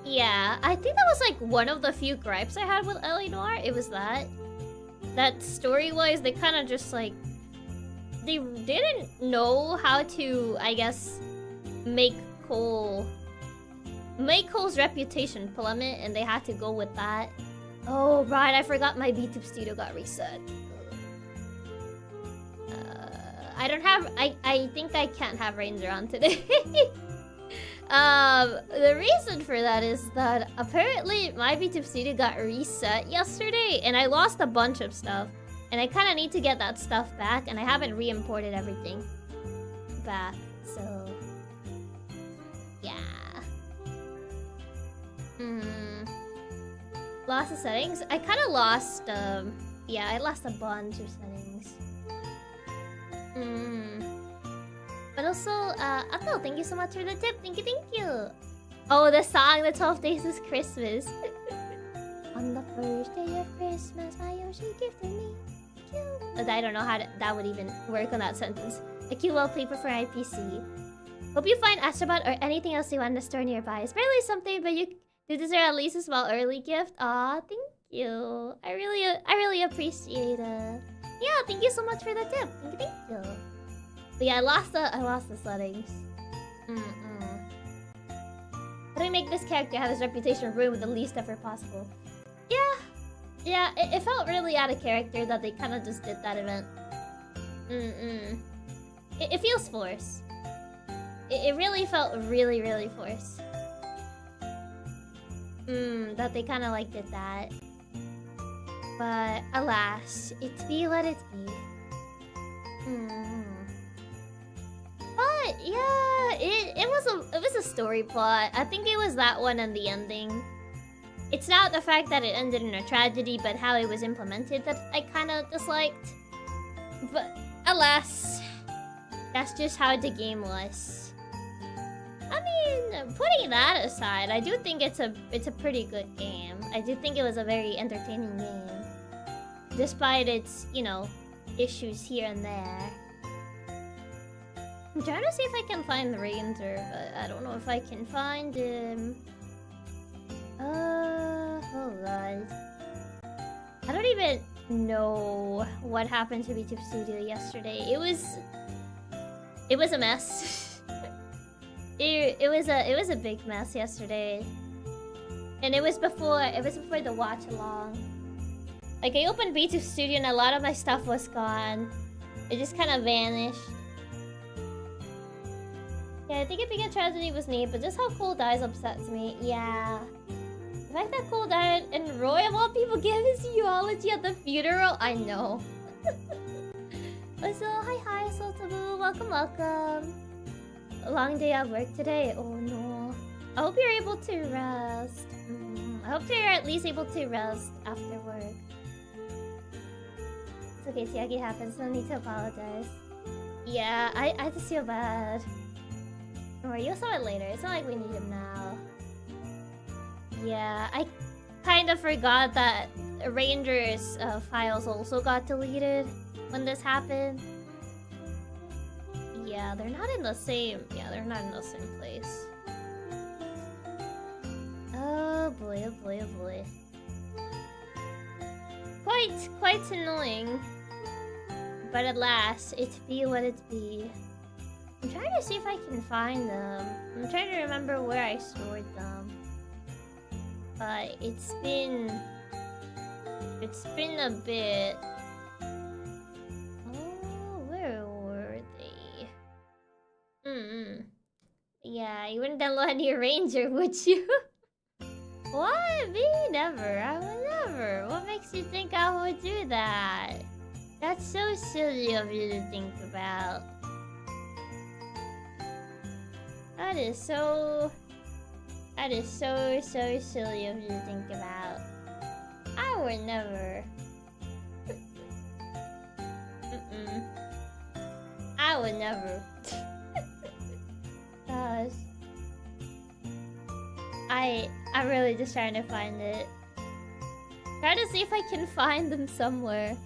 yeah, I think that was like one of the few gripes I had with Noire. It was that story-wise, they kind of just like they didn't know how to, I guess, make Cole's reputation plummet, and they had to go with that. Oh right, I forgot my VTube studio got reset. I don't have. I think I can't have Ranger on today. The reason for that is that apparently my VTube studio got reset yesterday, and I lost a bunch of stuff, and I kind of need to get that stuff back, and I haven't re-imported everything back, so yeah. Lost the settings. I kind of lost. Yeah, I lost a bunch of settings. But also, Ato, thank you so much for the tip. Thank you. Oh, the song, The 12 Days is Christmas. On the first day of Christmas, my Yoshi gifted me cute. I don't know how that would even work on that sentence. A cute wallpaper for IPC. Hope you find Astrobot or anything else you want in the store nearby. It's barely something, but you deserve at least a small early gift. Aw, thank you. I really appreciate it. Yeah, thank you so much for the tip. Thank you. But yeah, I lost the settings. How do I make this character have his reputation ruined with the least effort possible? Yeah, it felt really out of character that they kind of just did that event. It feels forced. It really felt really forced. That they kind of like did that. But alas, it be what it be. But yeah, it was a story plot. I think it was that one and the ending. It's not the fact that it ended in a tragedy, but how it was implemented that I kind of disliked. But alas, that's just how the game was. I mean, putting that aside, I do think it's a pretty good game. I do think it was a very entertaining game, despite its, you know, issues here and there. I'm trying to see if I can find the Ranger, but I don't know if I can find him. Hold on. I don't even know what happened to VTube Studio yesterday. It was a mess. it was a big mess yesterday. And it was before the watch along. Like, I opened VTube Studio and a lot of my stuff was gone. It just kind of vanished. Yeah, I think a big tragedy was neat, but just how Cole dies upsets me. Yeah. The fact that Cole died and Roy, of all people, gave his eulogy at the funeral. I know. Also, hi, Sotabu. Welcome. A long day at work today. Oh no. I hope you're able to rest. I hope you're at least able to rest after work. It's okay, Chiaki happens. No need to apologize. Yeah, I just feel bad. Don't worry, you'll saw it later. It's not like we need him now. Yeah, I kind of forgot that Ranger's files also got deleted when this happened. Yeah, they're not in the same... Yeah, they're not in the same place. Oh boy, oh boy, oh boy. Quite annoying. But at last, it be what it be. I'm trying to see if I can find them. I'm trying to remember where I stored them. But it's been a bit. Oh, where were they? Yeah, you wouldn't download any Ranger, would you? What? Me? Never. I would never. What makes you think I would do that? That's so silly of you to think about. That is so silly of you to think about. I would never. I would never. Gosh. I'm really just trying to find it. Try to see if I can find them somewhere.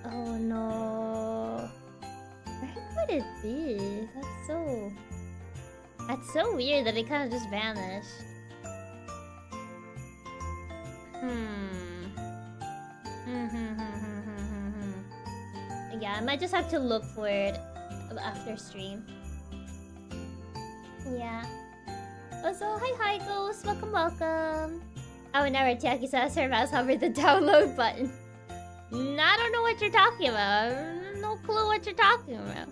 Oh no. Where could it be? That's so weird that it kind of just vanished. Yeah, I might just have to look for it after stream. Yeah. Also, hi Ghost, welcome. I would never Chiaki says her mouse hover the download button. I don't know what you're talking about. No clue what you're talking about.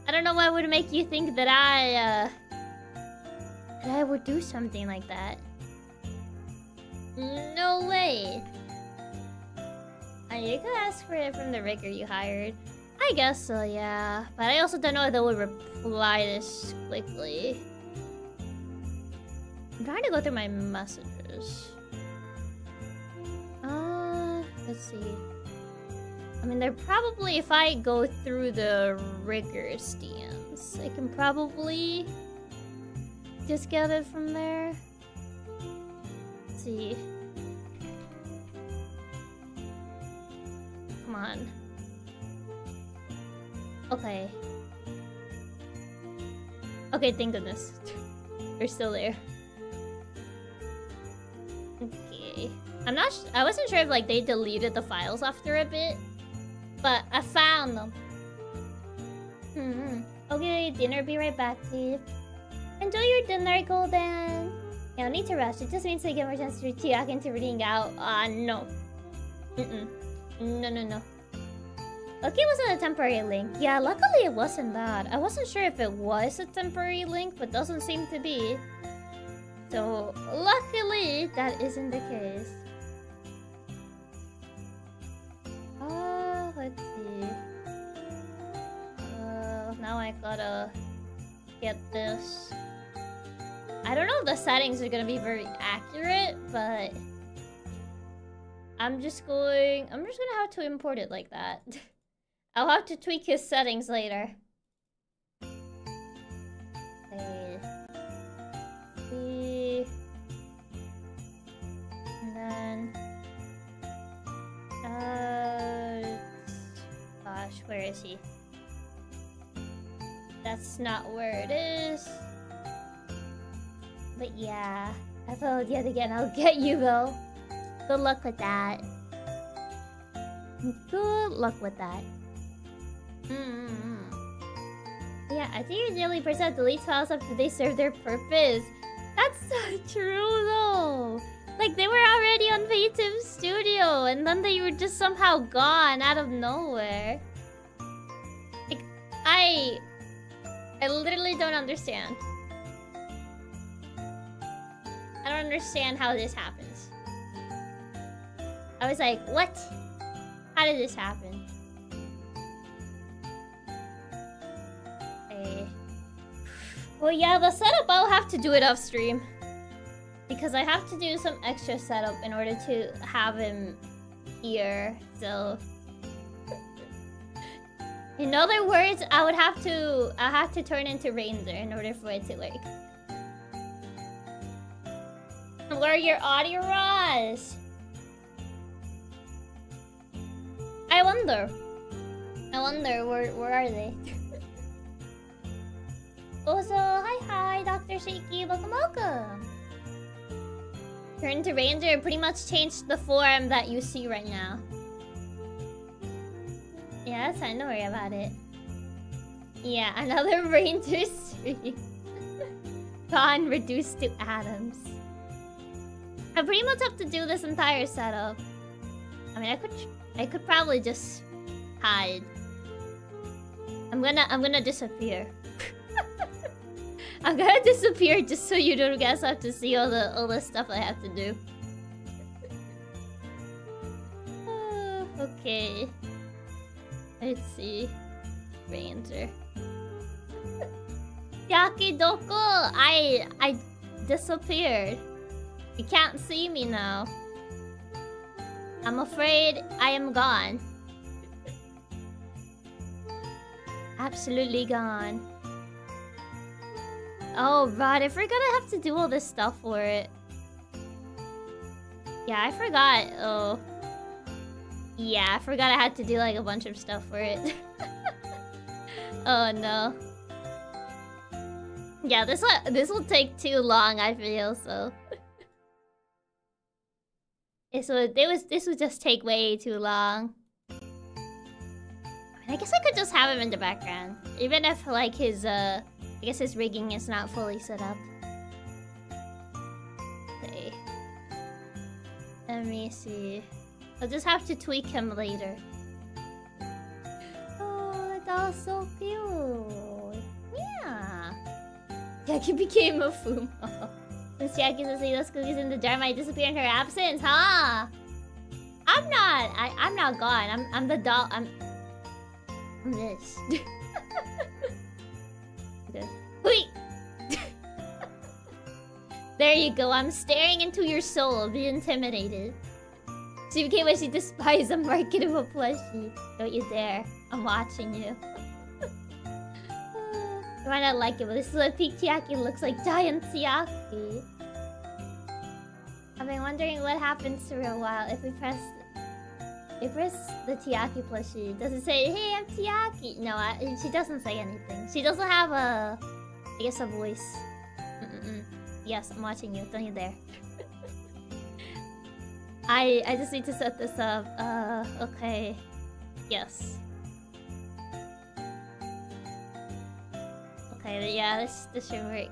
I don't know what would make you think that I would do something like that. No way. You could ask for it from the rigger you hired. I guess so, yeah. But I also don't know if they would reply this quickly. I'm trying to go through my messages. Let's see. I mean, they're probably, if I go through the rigger's DMs, I can probably just get it from there. Let's see. Come on. Okay. Okay, thank goodness. They're still there. Okay. I wasn't sure if like they deleted the files after a bit, but I found them. Okay, dinner, be right back, please. Enjoy your dinner, Golden. You don't need to rush. It just means they get more chance to Chiaki into reading out. No. No. Okay, it wasn't a temporary link. Yeah, luckily it wasn't that. I wasn't sure if it was a temporary link, but doesn't seem to be. So, luckily, that isn't the case. Let's see. Now I gotta get this. I don't know if the settings are gonna be very accurate, but I'm just gonna have to import it like that. I'll have to tweak his settings later. Okay. And then gosh, where is he? That's not where it is. But yeah. I failed yet again. I'll get you though. Good luck with that. Good luck with that. Yeah, I think nearly percent delete files after they serve their purpose. That's so true though. Like they were already on VTube Studio and then they were just somehow gone out of nowhere. Like I literally don't understand. I don't understand how this happens. I was like, what? How did this happen? Okay. Well, yeah, the setup, I'll have to do it off stream. Because I have to do some extra setup in order to have him here, so... In other words, I have to turn into Ranger in order for it to work. Where are your audio raws? I wonder where are they? Also, hi, Dr. Shaky, welcome. Turn to Ranger pretty much changed the form that you see right now. Yeah, that's fine, don't worry about it. Yeah, another Ranger stream. Gone, reduced to atoms. I pretty much have to do this entire setup. I mean, I could probably just hide. I'm gonna disappear. I'm gonna disappear just so you don't guys have to see all the stuff I have to do. Okay. Let's see. Ranger. Chiaki Doko! I disappeared. You can't see me now. I'm afraid I am gone. Absolutely gone. Oh, right. I forgot I have to do all this stuff for it. Yeah, I forgot. Oh. Yeah, I forgot I had to do like a bunch of stuff for it. Oh no. Yeah, this will take too long, I feel, so. This would just take way too long. I mean, I guess I could just have him in the background. Even if like his I guess his rigging is not fully set up. Okay. Let me see. I'll just have to tweak him later. Oh, that's so cute. Yeah. Chiaki became a Fumo. Since Chiaki's to see those cookies in the jar might disappear in her absence, huh? I'm not gone. I'm the doll. I'm this. Okay. Wait. There you go. I'm staring into your soul. Be intimidated. She became what she despised, a market of a plushie. Don't you dare. I'm watching you. You might not like it, but this is what peak Chiaki looks like. Giant Chiaki. I've been wondering what happens for a while if we press the Chiaki plushie. Does it say, hey, I'm Chiaki? No, she doesn't say anything. She doesn't have I guess a voice. Yes, I'm watching you. Don't you dare. I just need to set this up. Okay. Yes. Okay, yeah, this should work.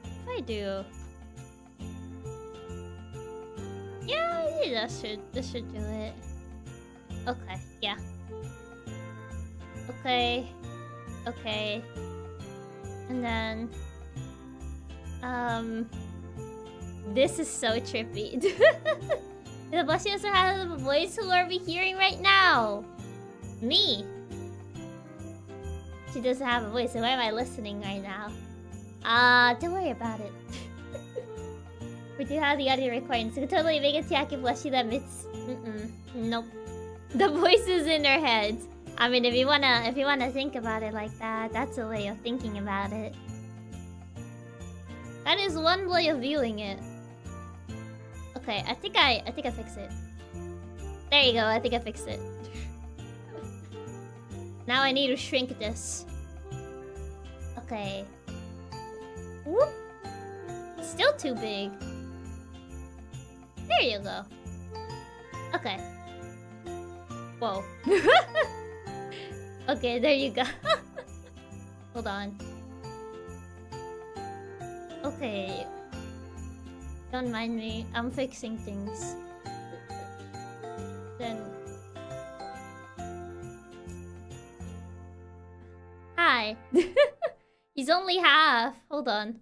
If I do... Yeah, this should do it. Okay, yeah. Okay. Okay. And then... This is so trippy. The plushie also has a voice. Who are we hearing right now? Me. She doesn't have a voice, so why am I listening right now? Don't worry about it. We do have the audio recording, so we can totally make a Chiaki plushie that emits... Nope. The voice is in her head. I mean, if you wanna think about it like that, that's a way of thinking about it. That is one way of viewing it. Okay, I think I fixed it. There you go, I think I fixed it. Now I need to shrink this. Okay. Whoop. Still too big. There you go. Okay. Whoa. Okay, there you go. Hold on. Okay. Don't mind me. I'm fixing things. Then... Hi. He's only half. Hold on.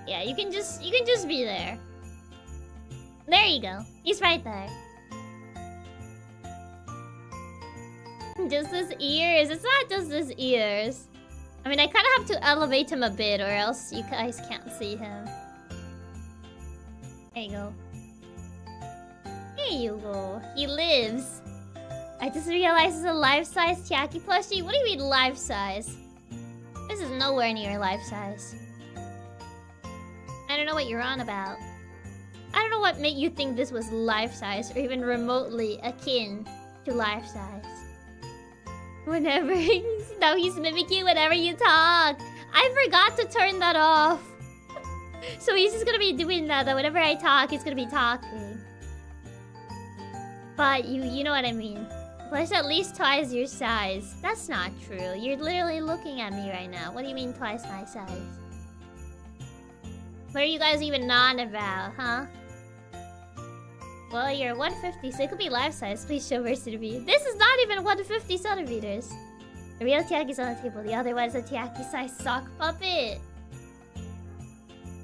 Yeah, you can just be there. There you go. He's right there. Just his ears. It's not just his ears. I mean, I kind of have to elevate him a bit or else you guys can't see him. There you go. There you go. He lives. I just realized it's a life-size Chiaki plushie. What do you mean life-size? This is nowhere near life-size. I don't know what you're on about. I don't know what made you think this was life-size or even remotely akin to life-size. Whenever now he's mimicking whenever you talk. I forgot to turn that off. So he's just gonna be doing that whenever I talk, he's gonna be talking. But you know what I mean. Plus at least twice your size. That's not true. You're literally looking at me right now. What do you mean twice my size? What are you guys even on about, huh? Well, you're 150, so it could be life size. Please show versus to me. This is not even 150 centimeters. The real Chiaki's on the table. The other one is a Chiaki-sized sock puppet.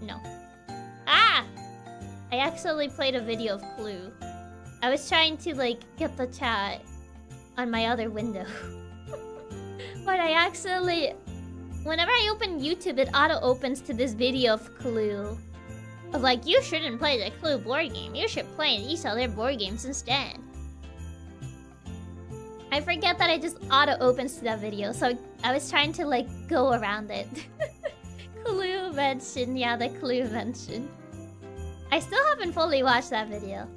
No. Ah! I accidentally played a video of Clue. I was trying to, like, get the chat on my other window. But I accidentally... Whenever I open YouTube, it auto-opens to this video of Clue. Of like, you shouldn't play the Clue board game. You should play these other board games instead. I forget that it just auto-opens to that video, so I was trying to, like, go around it. Clue mention, yeah, the Clue mention. I still haven't fully watched that video.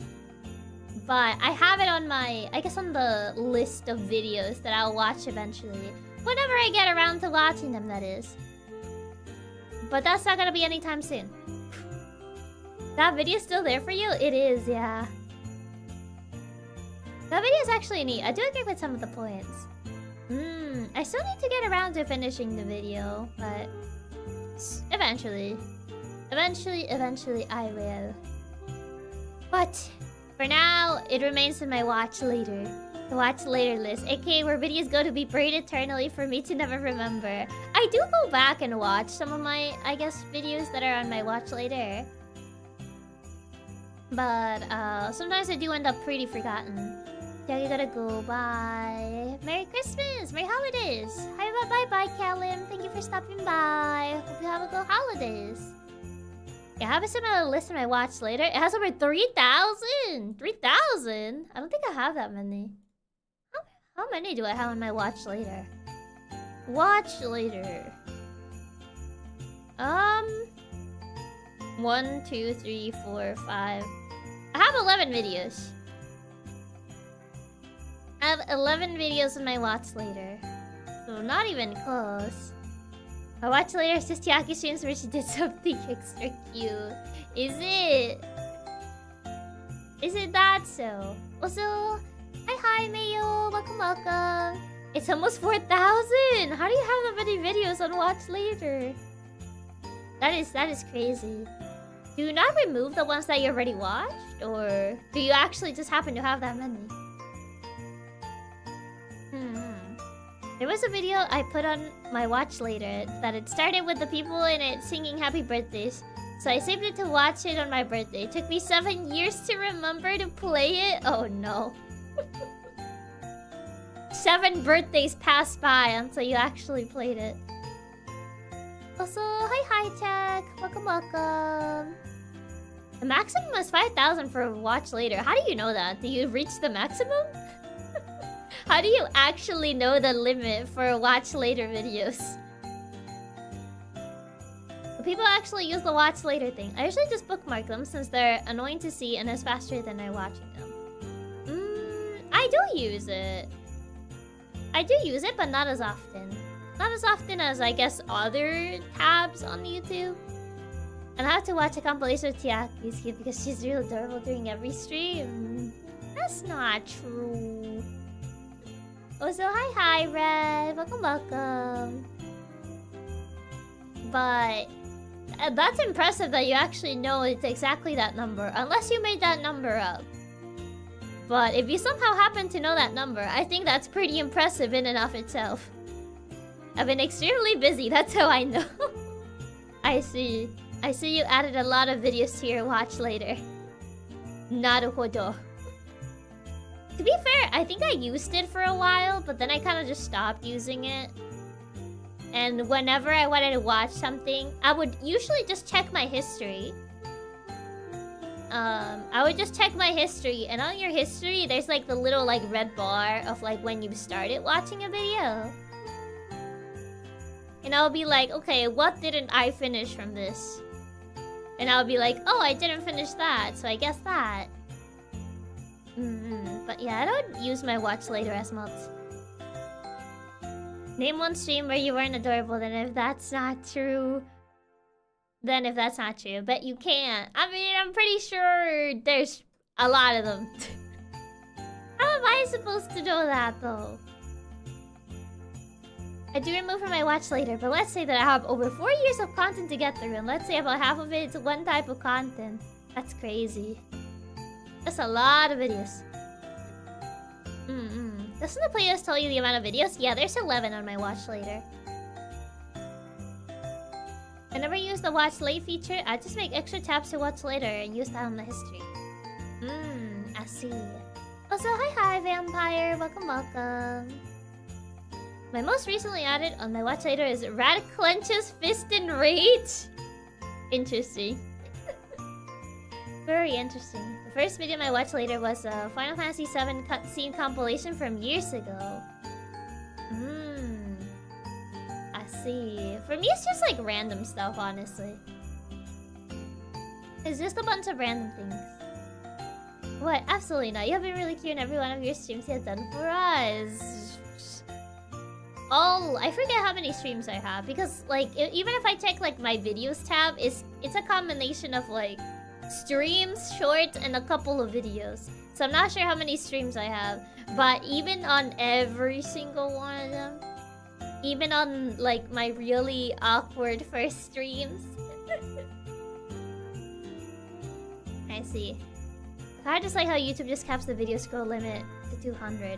But I have it on my, I guess on the list of videos that I'll watch eventually. Whenever I get around to watching them, that is. But that's not gonna be anytime soon. That video's still there for you? It is, yeah. That video is actually neat. I do agree with some of the points. I still need to get around to finishing the video, but... Eventually. Eventually I will. But, for now, it remains in my watch later. The watch later list, aka where videos go to be buried eternally for me to never remember. I do go back and watch some of my, I guess, videos that are on my watch later. But, sometimes I do end up pretty forgotten. Yeah, you gotta go. Bye. Merry Christmas! Merry Holidays! Hi, bye-bye, Callum. Thank you for stopping by. Hope you have a good holidays. Yeah, I have a similar list in my watch later. It has over 3,000! 3,000? I don't think I have that many. How many do I have on my watch later? Watch later. 1, 2, 3, 4, 5. I have 11 videos. I have 11 videos in my watch later. So not even close. My watch later is just Chiaki streams where she did something extra cute. Is it? Is it that so? Also, hi Mayo, welcome. It's almost 4,000! How do you have that many videos on watch later? That is crazy. Do you not remove the ones that you already watched? Or do you actually just happen to have that many? There was a video I put on my watch later that it started with the people in it singing happy birthdays. So I saved it to watch it on my birthday. It took me 7 years to remember to play it. Oh no. 7 birthdays passed by until you actually played it. Also, hi Tech. Welcome. The maximum is 5,000 for watch later. How do you know that? Do you reach the maximum? How do you actually know the limit for watch later videos? People actually use the watch later thing. I usually just bookmark them since they're annoying to see and it's faster than I watching them. I do use it. I do use it, but not as often. Not as often as, I guess, other tabs on YouTube. And I have to watch a compilation of Chiaki's kid because she's real adorable during every stream. That's not true. Oh, so hi, Red. Welcome. But that's impressive that you actually know it's exactly that number, unless you made that number up. But if you somehow happen to know that number, I think that's pretty impressive in and of itself. I've been extremely busy, that's how I know. I see you added a lot of videos to your watch later. Naruhodo. To be fair, I think I used it for a while, but then I kind of just stopped using it. And whenever I wanted to watch something, I would usually just check my history. I would just check my history, and on your history, there's like the little like red bar of like when you started watching a video. And I'll be like, okay, what didn't I finish from this? And I'll be like, oh, I didn't finish that, so I guess that. But yeah, I don't use my watch later as much. Name one stream where you weren't adorable, then if that's not true... Then if that's not true, but you can't. I mean, I'm pretty sure there's a lot of them. How am I supposed to know that, though? I do remove from my watch later, but let's say that I have over 4 years of content to get through, and let's say about half of it is one type of content. That's crazy. That's a lot of videos. Doesn't the playlist tell you the amount of videos? Yeah, there's 11 on my watch later. I never use the watch late feature. I just make extra tabs to watch later and use that on the history. I see. Also, hi, Vampire. Welcome. My most recently added on my watch later is Rad clenches fist in rage. Interesting. Very interesting. The first video my watch later was a Final Fantasy VII cutscene compilation from years ago. I see. For me, it's just like random stuff, honestly. It's just a bunch of random things. What? Absolutely not. You have been really cute in every one of your streams you have done for us. Oh, I forget how many streams I have because, like, even if I check like my videos tab, it's a combination of like streams, shorts, and a couple of videos. So I'm not sure how many streams I have, but even on every single one of them, even on like my really awkward first streams. I see. I just like how YouTube just caps the video scroll limit to 200.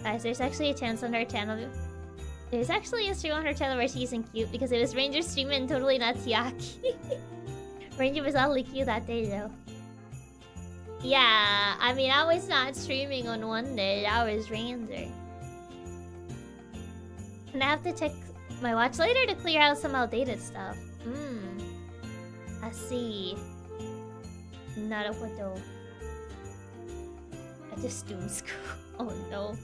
Guys, there's actually a chance on her channel. There's actually a stream on her channel where she isn't cute because it was Ranger streaming and totally not Chiaki. Ranger was oddly cute that day though. Yeah, I mean, I was not streaming on one day. I was Ranger. And I have to check my watch later to clear out some outdated stuff. I see. Naruhodo. I just doomed school. Oh no.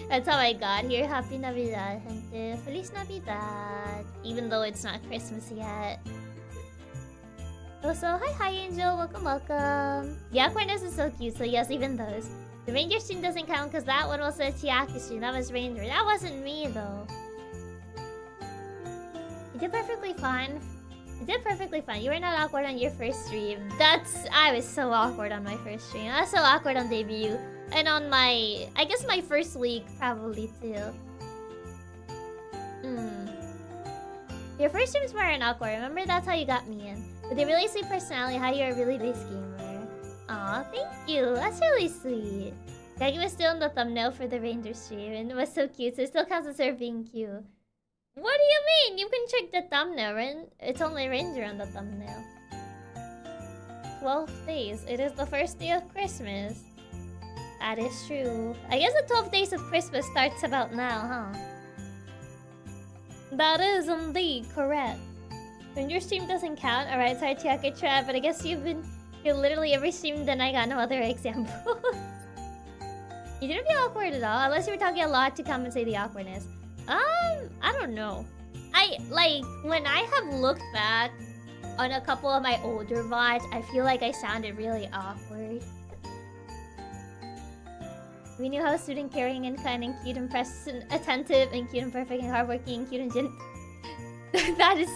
That's how I got here. Happy Navidad, gente. Feliz Navidad. Even though it's not Christmas yet. Also, hi Angel. Welcome. The awkwardness is so cute, so yes, even those. The Ranger stream doesn't count because that one was a Chiaki stream. That was Ranger. That wasn't me, though. You did perfectly fine. You did perfectly fine. You were not awkward on your first stream. I was so awkward on my first stream. I was so awkward on debut. And on my... I guess my first week, probably, too. Your first streams weren't awkward. Remember, that's how you got me in. With your really sweet personality, how you're a really base gamer. Aw, thank you. That's really sweet. Gagi was still in the thumbnail for the Ranger stream, and it was so cute, so it still counts as her being cute. What do you mean? You can check the thumbnail, and it's only Ranger on the thumbnail. 12 days. It is the first day of Christmas. That is true. I guess the 12 days of Christmas starts about now, huh? That is indeed correct. When your stream doesn't count, alright, sorry Chiaki Trap, but I guess you're literally every stream, then I got no other examples. You didn't feel awkward at all, unless you were talking a lot to compensate the awkwardness. I don't know. When I have looked back on a couple of my older VODs, I feel like I sounded really awkward. We knew how student caring and kind and cute and attentive and cute and perfect and hardworking and cute and that is...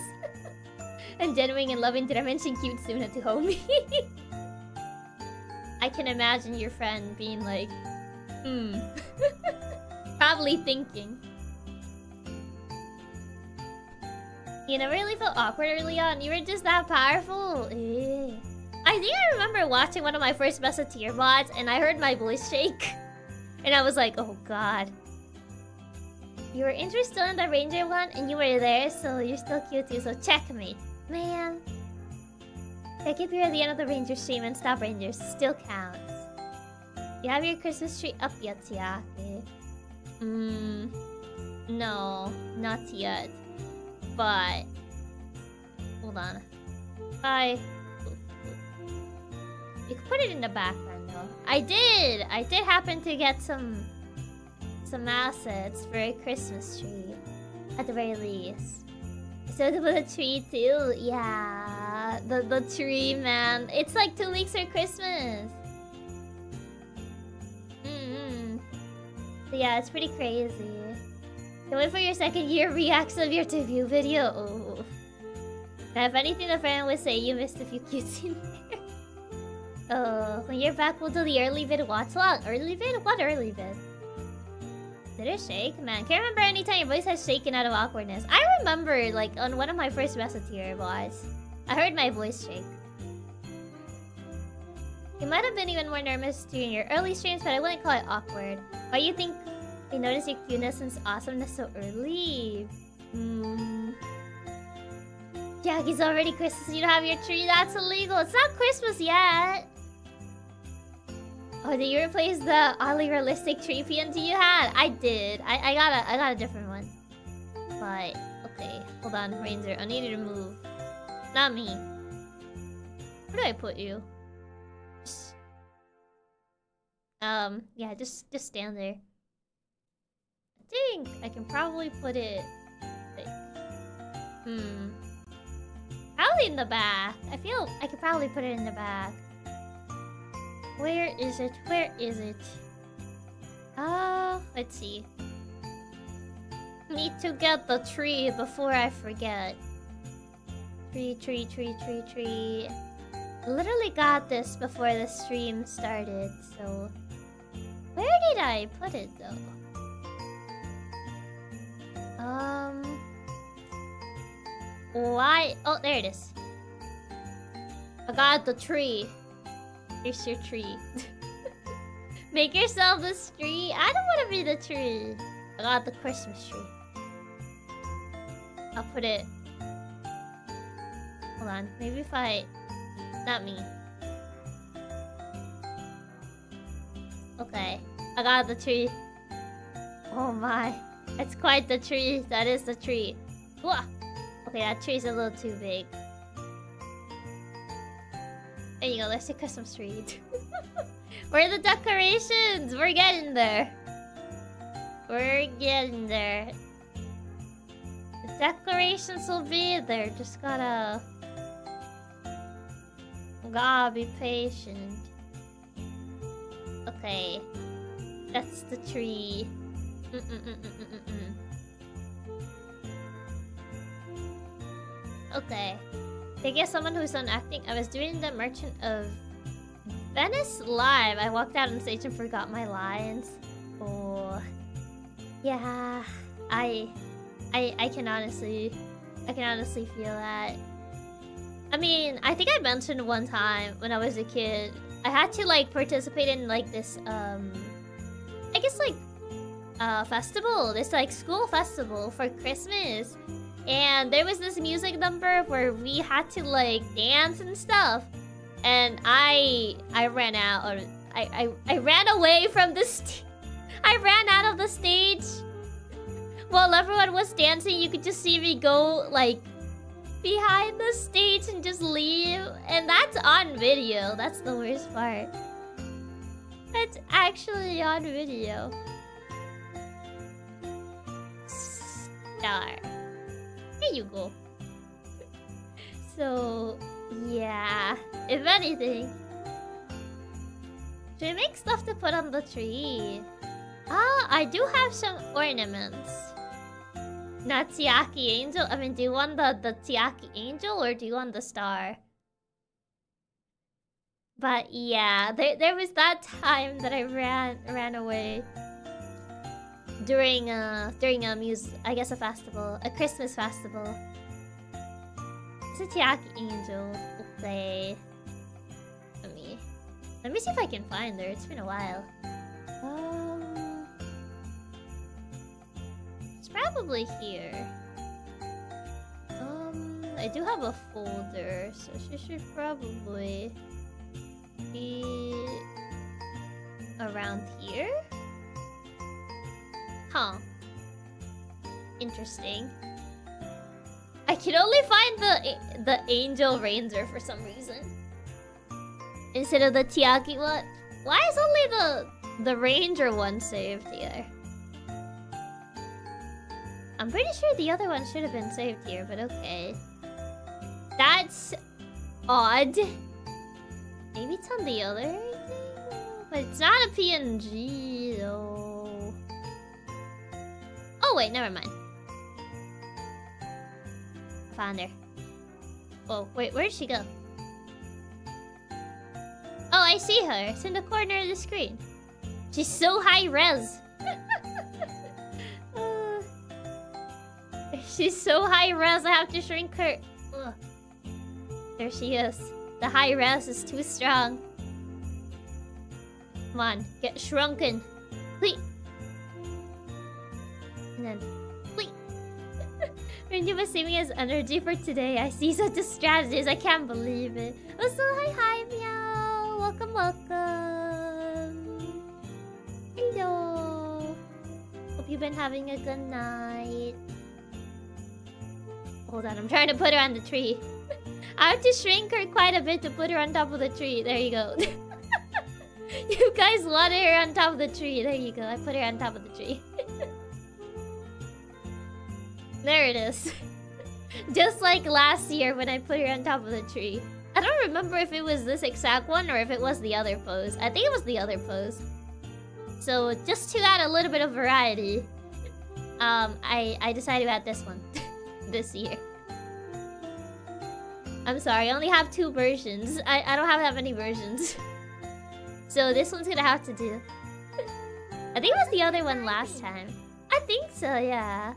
and genuine and loving. Did I mention cute Suna to homie? I can imagine your friend being like, probably thinking. You never really felt awkward early on. You were just that powerful. I think I remember watching one of my first best of tier bots and I heard my voice shake. And I was like, oh god. You were interested in the ranger one and you were there, so you're still cute too, so checkmate. Man. Check if you're at the end of the ranger stream and stop rangers. Still counts. You have your Christmas tree up yet, Chiaki? No, not yet. But... hold on. You could put it in the background though. I did happen to get some assets for a Christmas tree. At the very least. So to put a tree too. Yeah. The tree, man. It's like 2 weeks for Christmas. So yeah, it's pretty crazy. Can't wait for your second year reaction of your debut video. Oh. Now, if anything, the friend would say you missed a few cutes in there. Oh, when you're back, we'll do the early vid watch log. Early vid? What early vid? Did it shake? Man, can't remember any time your voice has shaken out of awkwardness. I remember, like, on one of my first Messenger bots, I heard my voice shake. You might have been even more nervous during your early streams, but I wouldn't call it awkward. Why you think they notice your cuteness and awesomeness so early? Jackie's already Christmas. You don't have your tree. That's illegal. It's not Christmas yet. Oh, did you replace the oddly realistic tree PNG you had? I did. I got a different one. But okay, hold on, Ranger. I need you to move. Not me. Where do I put you? Yeah, just stand there. I think I can probably put it like, probably in the back. I feel I could probably put it in the back. Where is it? Where is it? Let's see. Need to get the tree before I forget. Tree. Literally got this before the stream started, so... where did I put it, though? Why? Oh, there it is. I got the tree. Here's your tree. Make yourself this tree. I don't want to be the tree. I got the Christmas tree. I'll put it... hold on. Maybe if I... not me. Okay. I got the tree. Oh my. It's quite the tree. That is the tree. Whoa. Okay, that tree's a little too big. There you go. There's your Christmas tree. Where are the decorations? We're getting there. We're getting there. The decorations will be there. Just gotta be patient. Okay. That's the tree. Okay. I guess someone who's on acting. I was doing the Merchant of Venice live. I walked out on stage and forgot my lines. Oh. Yeah. I can honestly feel that. I mean, I think I mentioned one time when I was a kid, I had to like participate in like this I guess like festival, this like school festival for Christmas. And there was this music number where we had to like dance and stuff. And I ran out, or I ran away from this. I ran out of the stage. While everyone was dancing, you could just see me go like behind the stage and just leave. And that's on video. That's the worst part. That's actually on video. Star. There you go. So, yeah. If anything, Should we make stuff to put on the tree? Ah, I do have some ornaments. Not Chiaki Angel? I mean, do you want the Chiaki Angel or do you want the star? But yeah, there was that time that I ran away during a I guess a festival, a Christmas festival. It's a Chiaki Angel. Okay. Let me see if I can find her. It's been a while. It's probably here. I do have a folder, so she should probably be around here. Huh. Interesting. I can only find the Angel Ranger for some reason. Instead of the Chiaki one. Why is only the Ranger one saved here? I'm pretty sure the other one should have been saved here, but okay. That's odd. Maybe it's on the other thing? But it's not a PNG though. Oh wait, never mind. Found her. Oh, wait, where'd she go? Oh, I see her. It's in the corner of the screen. She's so high res. She's so high res, I have to shrink her. Ugh. There she is. The high res is too strong. Come on, get shrunken. Please. And then, please. Rinju was saving his energy for today. I see such a strategist. I can't believe it. Oh, so hi, meow. Welcome, welcome. Hello. Hope you've been having a good night. Hold on, I'm trying to put her on the tree. I have to shrink her quite a bit to put her on top of the tree. There you go. You guys wanted her on top of the tree. There you go. I put her on top of the tree. There it is. Just like last year when I put her on top of the tree. I don't remember if it was this exact one or if it was the other pose. I think it was the other pose. So just to add a little bit of variety, I decided to add this one this year. I'm sorry, I only have 2 versions. I don't have that many versions. So this one's gonna have to do. I think it was the other one last time. I think so, yeah.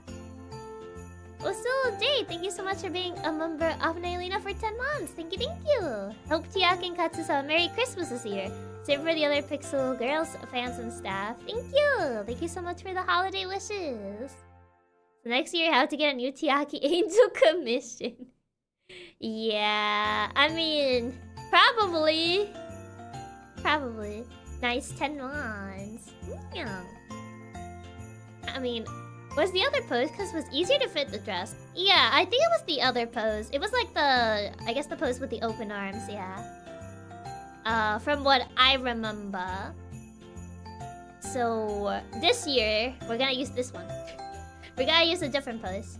Well, so Jay, thank you so much for being a member of Nailina for 10 months. Thank you, thank you. Hope Chiaki and Katsu saw Merry Christmas this year. Same for the other Pixel Girls fans and staff. Thank you. Thank you so much for the holiday wishes. So next year, I have to get a new Chiaki Angel commission. Yeah, I mean, probably. Probably. Nice 10 months. Yeah. I mean, was the other pose because it was easier to fit the dress? Yeah, I think it was the other pose. It was like I guess the pose with the open arms, yeah. From what I remember. So, this year, we're gonna use this one. We're gonna use a different pose.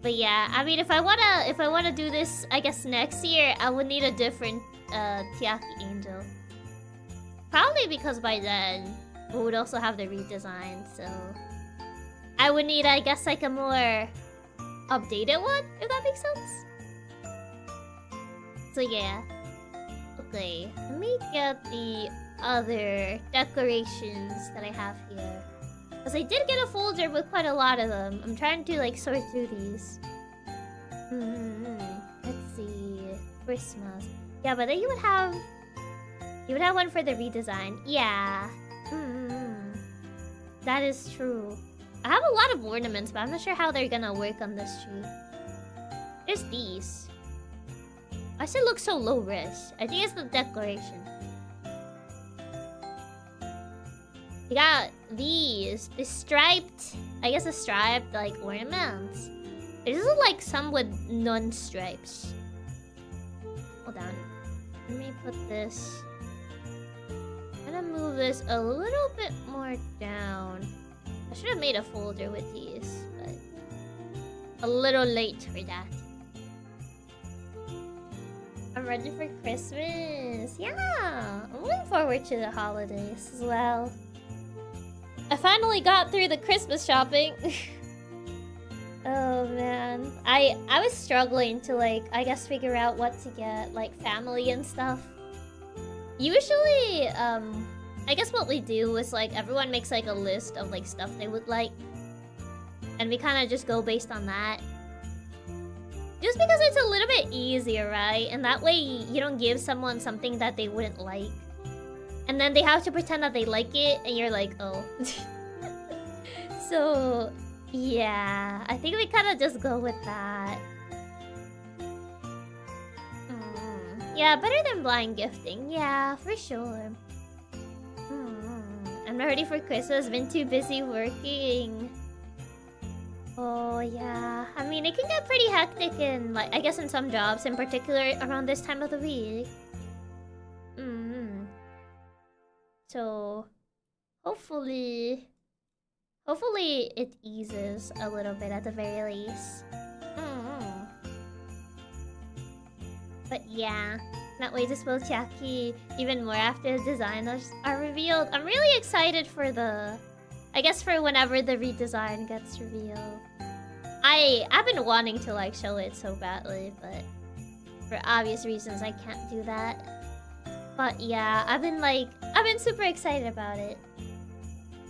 But yeah, I mean, if I wanna do this, I guess next year, I would need a different Chiaki Angel. Probably because by then, we would also have the redesign, so I would need, I guess, like a more updated one, if that makes sense. So yeah. Okay, let me get the other decorations that I have here. Because I did get a folder with quite a lot of them. I'm trying to like sort through these. Let's see. Christmas. Yeah, but then you would have one for the redesign. Yeah. That is true. I have a lot of ornaments, but I'm not sure how they're gonna work on this tree. There's these. Why does it look so low res? I think it's the decoration. You got these. The striped, I guess a striped like ornaments. This is like some with non-stripes. Hold on. Let me put this. I'm gonna move this a little bit more down. I should have made a folder with these, but a little late for that. I'm ready for Christmas. Yeah, I'm looking forward to the holidays as well. I finally got through the Christmas shopping. Oh man, I was struggling to like, I guess, figure out what to get, like family and stuff. Usually, I guess what we do is like everyone makes like a list of like stuff they would like, and we kind of just go based on that. Just because it's a little bit easier, right? And that way you don't give someone something that they wouldn't like, and then they have to pretend that they like it, and you're like, oh. So yeah, I think we kind of just go with that. Yeah, better than blind gifting. Yeah, for sure. I'm not ready for Christmas. Been too busy working. Oh yeah. I mean, it can get pretty hectic in, like, I guess in some jobs, in particular around this time of the week. So, hopefully it eases a little bit at the very least. But yeah, not wait to spoil Chiaki even more after the designs are revealed. I'm really excited for I guess for whenever the redesign gets revealed. I've been wanting to like show it so badly, but for obvious reasons I can't do that. But yeah, I've been super excited about it.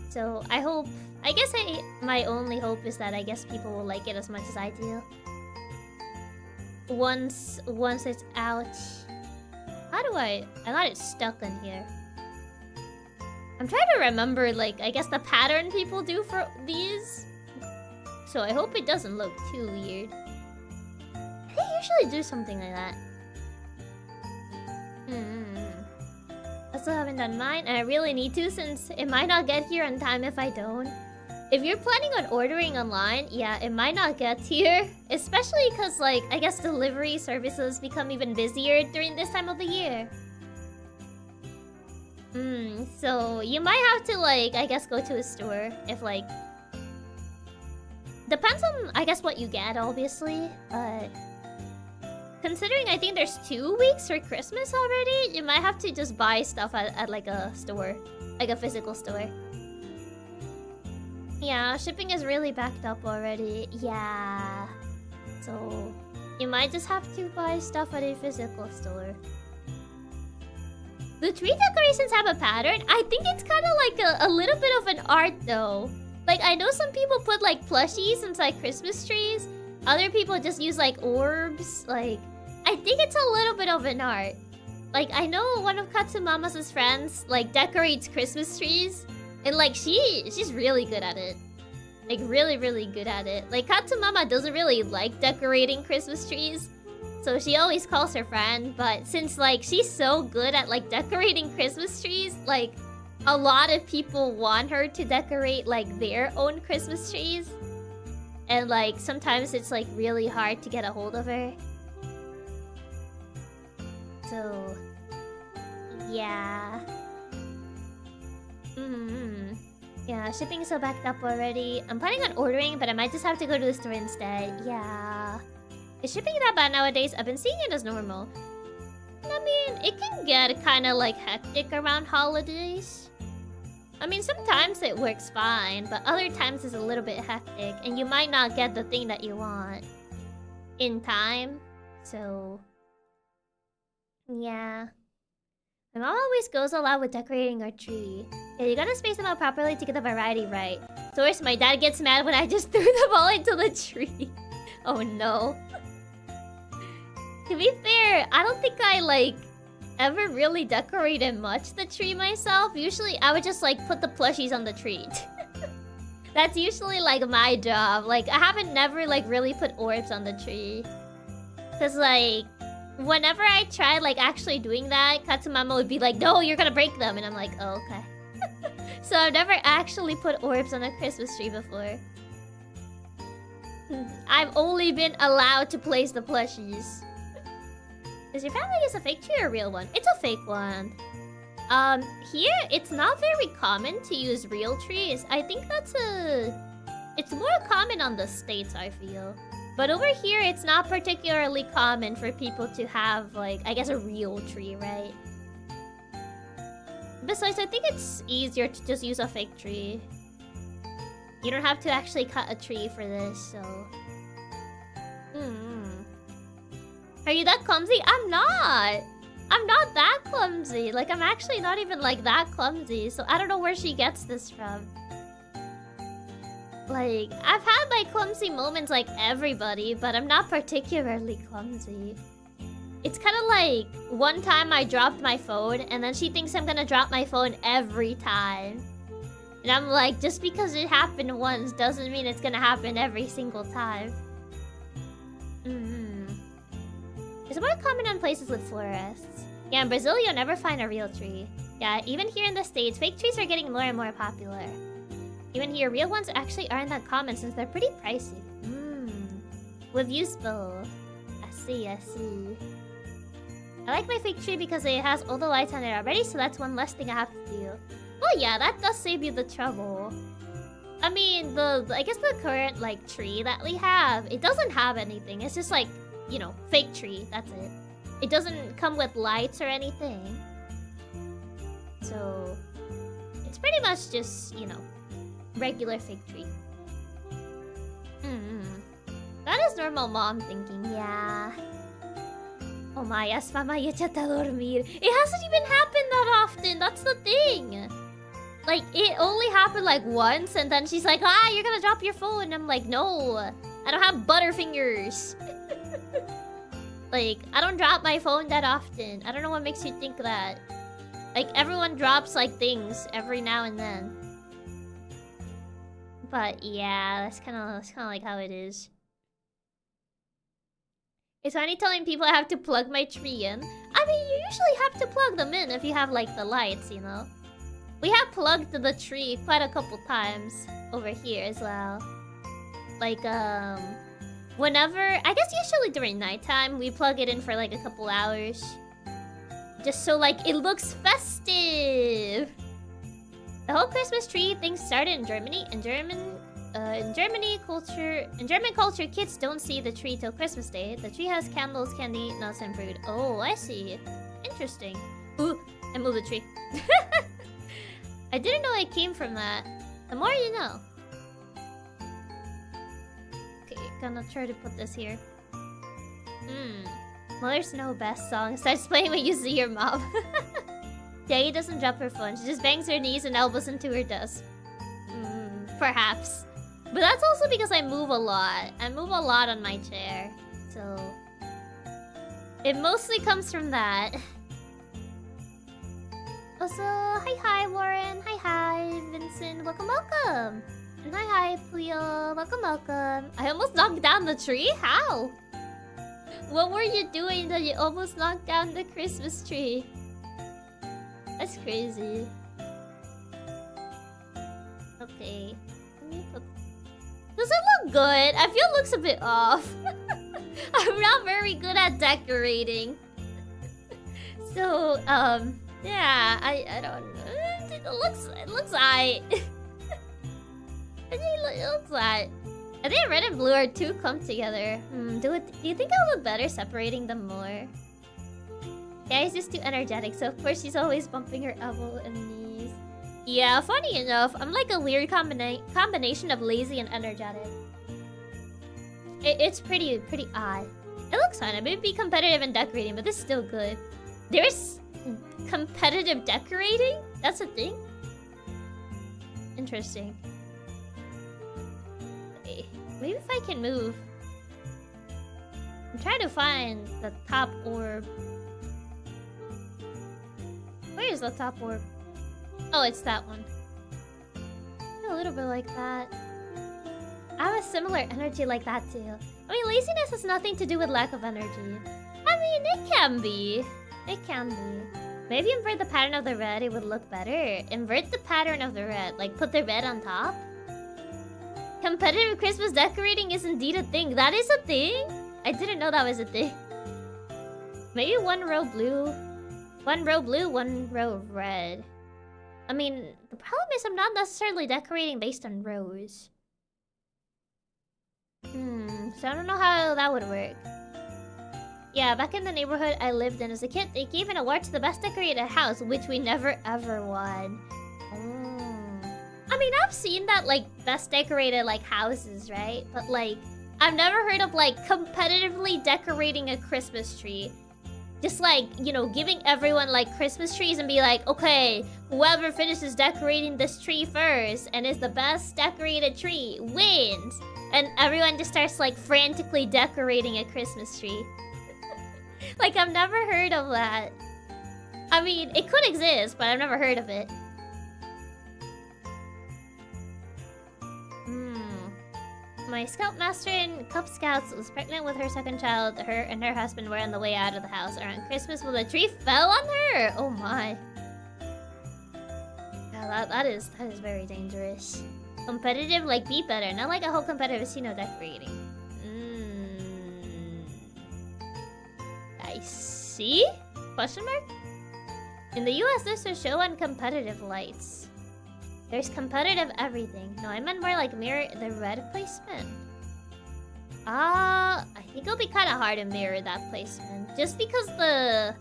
So my only hope is that I guess people will like it as much as I do. Once it's out. How do I got it stuck in here. I'm trying to remember, like, I guess the pattern people do for these. So I hope it doesn't look too weird. They usually do something like that. I still haven't done mine, and I really need to since it might not get here on time if I don't. If you're planning on ordering online, yeah, it might not get here. Especially because, like, I guess delivery services become even busier during this time of the year. So you might have to, like, I guess go to a store if, like... Depends on, I guess, what you get, obviously, but... Considering I think there's 2 weeks for Christmas already, you might have to just buy stuff at like a store. Like a physical store. Yeah, shipping is really backed up already. Yeah. So, you might just have to buy stuff at a physical store. The tree decorations have a pattern. I think it's kind of like a little bit of an art though. Like, I know some people put like plushies inside Christmas trees. Other people just use like orbs. Like, I think it's a little bit of an art. Like, I know one of Katsumama's friends like decorates Christmas trees. And like, she's really good at it. Like, really, really good at it. Like, Katsumama doesn't really like decorating Christmas trees. So she always calls her friend. But since like, she's so good at like decorating Christmas trees, like, a lot of people want her to decorate like their own Christmas trees. And like, sometimes it's like really hard to get a hold of her. So, yeah. Yeah, shipping is so backed up already. I'm planning on ordering, but I might just have to go to the store instead. Yeah. Is shipping that bad nowadays? I've been seeing it as normal. I mean, it can get kind of like hectic around holidays. I mean, sometimes it works fine, but other times it's a little bit hectic, and you might not get the thing that you want in time. So, yeah. My mom always goes all out with decorating our tree. Yeah, you gotta space them out properly to get the variety right. So where's my dad gets mad when I just threw them all into the tree. Oh no. To be fair, I don't think I like ever really decorated much the tree myself. Usually I would just like put the plushies on the tree. That's usually like my job. Like, I haven't never like really put orbs on the tree. Cause like, whenever I tried like actually doing that, Katsumama would be like, no, you're gonna break them. And I'm like, oh, okay. So I've never actually put orbs on a Christmas tree before. I've only been allowed to place the plushies. Does your family use a fake tree or a real one? It's a fake one. Here, it's not very common to use real trees. I think it's more common on the States, I feel. But over here, it's not particularly common for people to have, like, I guess a real tree, right? Besides, I think it's easier to just use a fake tree. You don't have to actually cut a tree for this, so... Are you that clumsy? I'm not! I'm not that clumsy. Like, I'm actually not even, like, that clumsy. So I don't know where she gets this from. Like, I've had my clumsy moments like everybody, but I'm not particularly clumsy. It's kind of like, one time I dropped my phone, and then she thinks I'm gonna drop my phone every time. And I'm like, just because it happened once doesn't mean it's gonna happen every single time. It's more common on places with forests. Yeah, in Brazil, you'll never find a real tree. Yeah, even here in the States, fake trees are getting more and more popular. Even here, real ones actually aren't that common since they're pretty pricey. With useful. I see, I see. I like my fake tree because it has all the lights on it already, so that's one less thing I have to do. Well, yeah, that does save you the trouble. I mean, I guess the current, like, tree that we have, it doesn't have anything. It's just like, you know, fake tree, that's it. It doesn't come with lights or anything. So, it's pretty much just, you know, regular fake tree. That is normal mom thinking, yeah. Oh my, yes, mama, yechata dormir. It hasn't even happened that often, that's the thing. Like, it only happened like once, and then she's like, ah, you're gonna drop your phone. And I'm like, no, I don't have butterfingers. Like, I don't drop my phone that often. I don't know what makes you think that. Like, everyone drops, like, things every now and then. But, yeah, that's kind of like how it is. It's funny telling people I have to plug my tree in. I mean, you usually have to plug them in if you have, like, the lights, you know? We have plugged the tree quite a couple times over here as well. Like, whenever... I guess usually during nighttime, we plug it in for, like, a couple hours. Just so, like, it looks festive! The whole Christmas tree thing started in Germany. In German culture, kids don't see the tree till Christmas Day. The tree has candles, candy, nuts, and fruit. Oh, I see. Interesting. Ooh, I moved the tree. I didn't know it came from that. The more you know. Okay, gonna try to put this here. Mother's No Best song starts playing when you see your mom. Jaggy doesn't drop her phone. She just bangs her knees and elbows into her desk. Perhaps. But that's also because I move a lot. I move a lot on my chair. So... it mostly comes from that. Also, hi Warren. Hi Vincent. Welcome. And hi Puyo. Welcome. I almost knocked down the tree? How? What were you doing that you almost knocked down the Christmas tree? That's crazy. Okay. Does it look good? I feel it looks a bit off. I'm not very good at decorating. So, yeah, I don't know. It looks alright. I think it looks alright. I think red and blue are too clumped together. Do you think I'll look better separating them more? Yeah, he's just too energetic, so of course she's always bumping her elbow and knees. Yeah, funny enough, I'm like a weird combination of lazy and energetic. It's pretty odd. It looks fun. I may be competitive in decorating, but this is still good. There's competitive decorating? That's a thing? Interesting. Okay. Maybe if I can move. I'm trying to find the top orb. Where is the top orb? Oh, it's that one. A little bit like that. I have a similar energy like that too. I mean, laziness has nothing to do with lack of energy. I mean, it can be. It can be. Maybe invert the pattern of the red, it would look better. Invert the pattern of the red, like put the red on top. Competitive Christmas decorating is indeed a thing. That is a thing? I didn't know that was a thing. Maybe one row blue. One row blue, one row red. I mean, the problem is I'm not necessarily decorating based on rows. So I don't know how that would work. Yeah, back in the neighborhood I lived in as a kid, they gave an award to the best decorated house, which we never ever won. I mean, I've seen that, like, best decorated, like, houses, right? But, like, I've never heard of, like, competitively decorating a Christmas tree. Just, like, you know, giving everyone, like, Christmas trees and be like, okay, whoever finishes decorating this tree first and is the best decorated tree wins. And everyone just starts, like, frantically decorating a Christmas tree. Like, I've never heard of that. I mean, it could exist, but I've never heard of it. My scoutmaster in Cub Scouts was pregnant with her second child. Her and her husband were on the way out of the house around Christmas when the tree fell on her. Oh my. Yeah, that is very dangerous. Competitive, like, be better. Not like a whole competitive casino decorating. I see? Question mark? In the US, there's a show on competitive lights. There's competitive everything. No, I meant more like mirror the red placement. I think it'll be kind of hard to mirror that placement. Just because the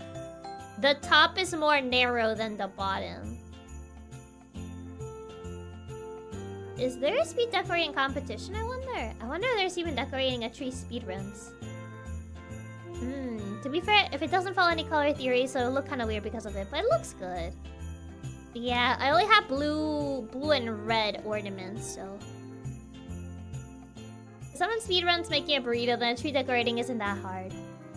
top is more narrow than the bottom. Is there a speed decorating competition, I wonder? I wonder if there's even decorating a tree speedruns. To be fair, if it doesn't follow any color theory, so it'll look kind of weird because of it, but it looks good. Yeah, I only have blue and red ornaments, so... If someone speedruns making a burrito, then tree decorating isn't that hard.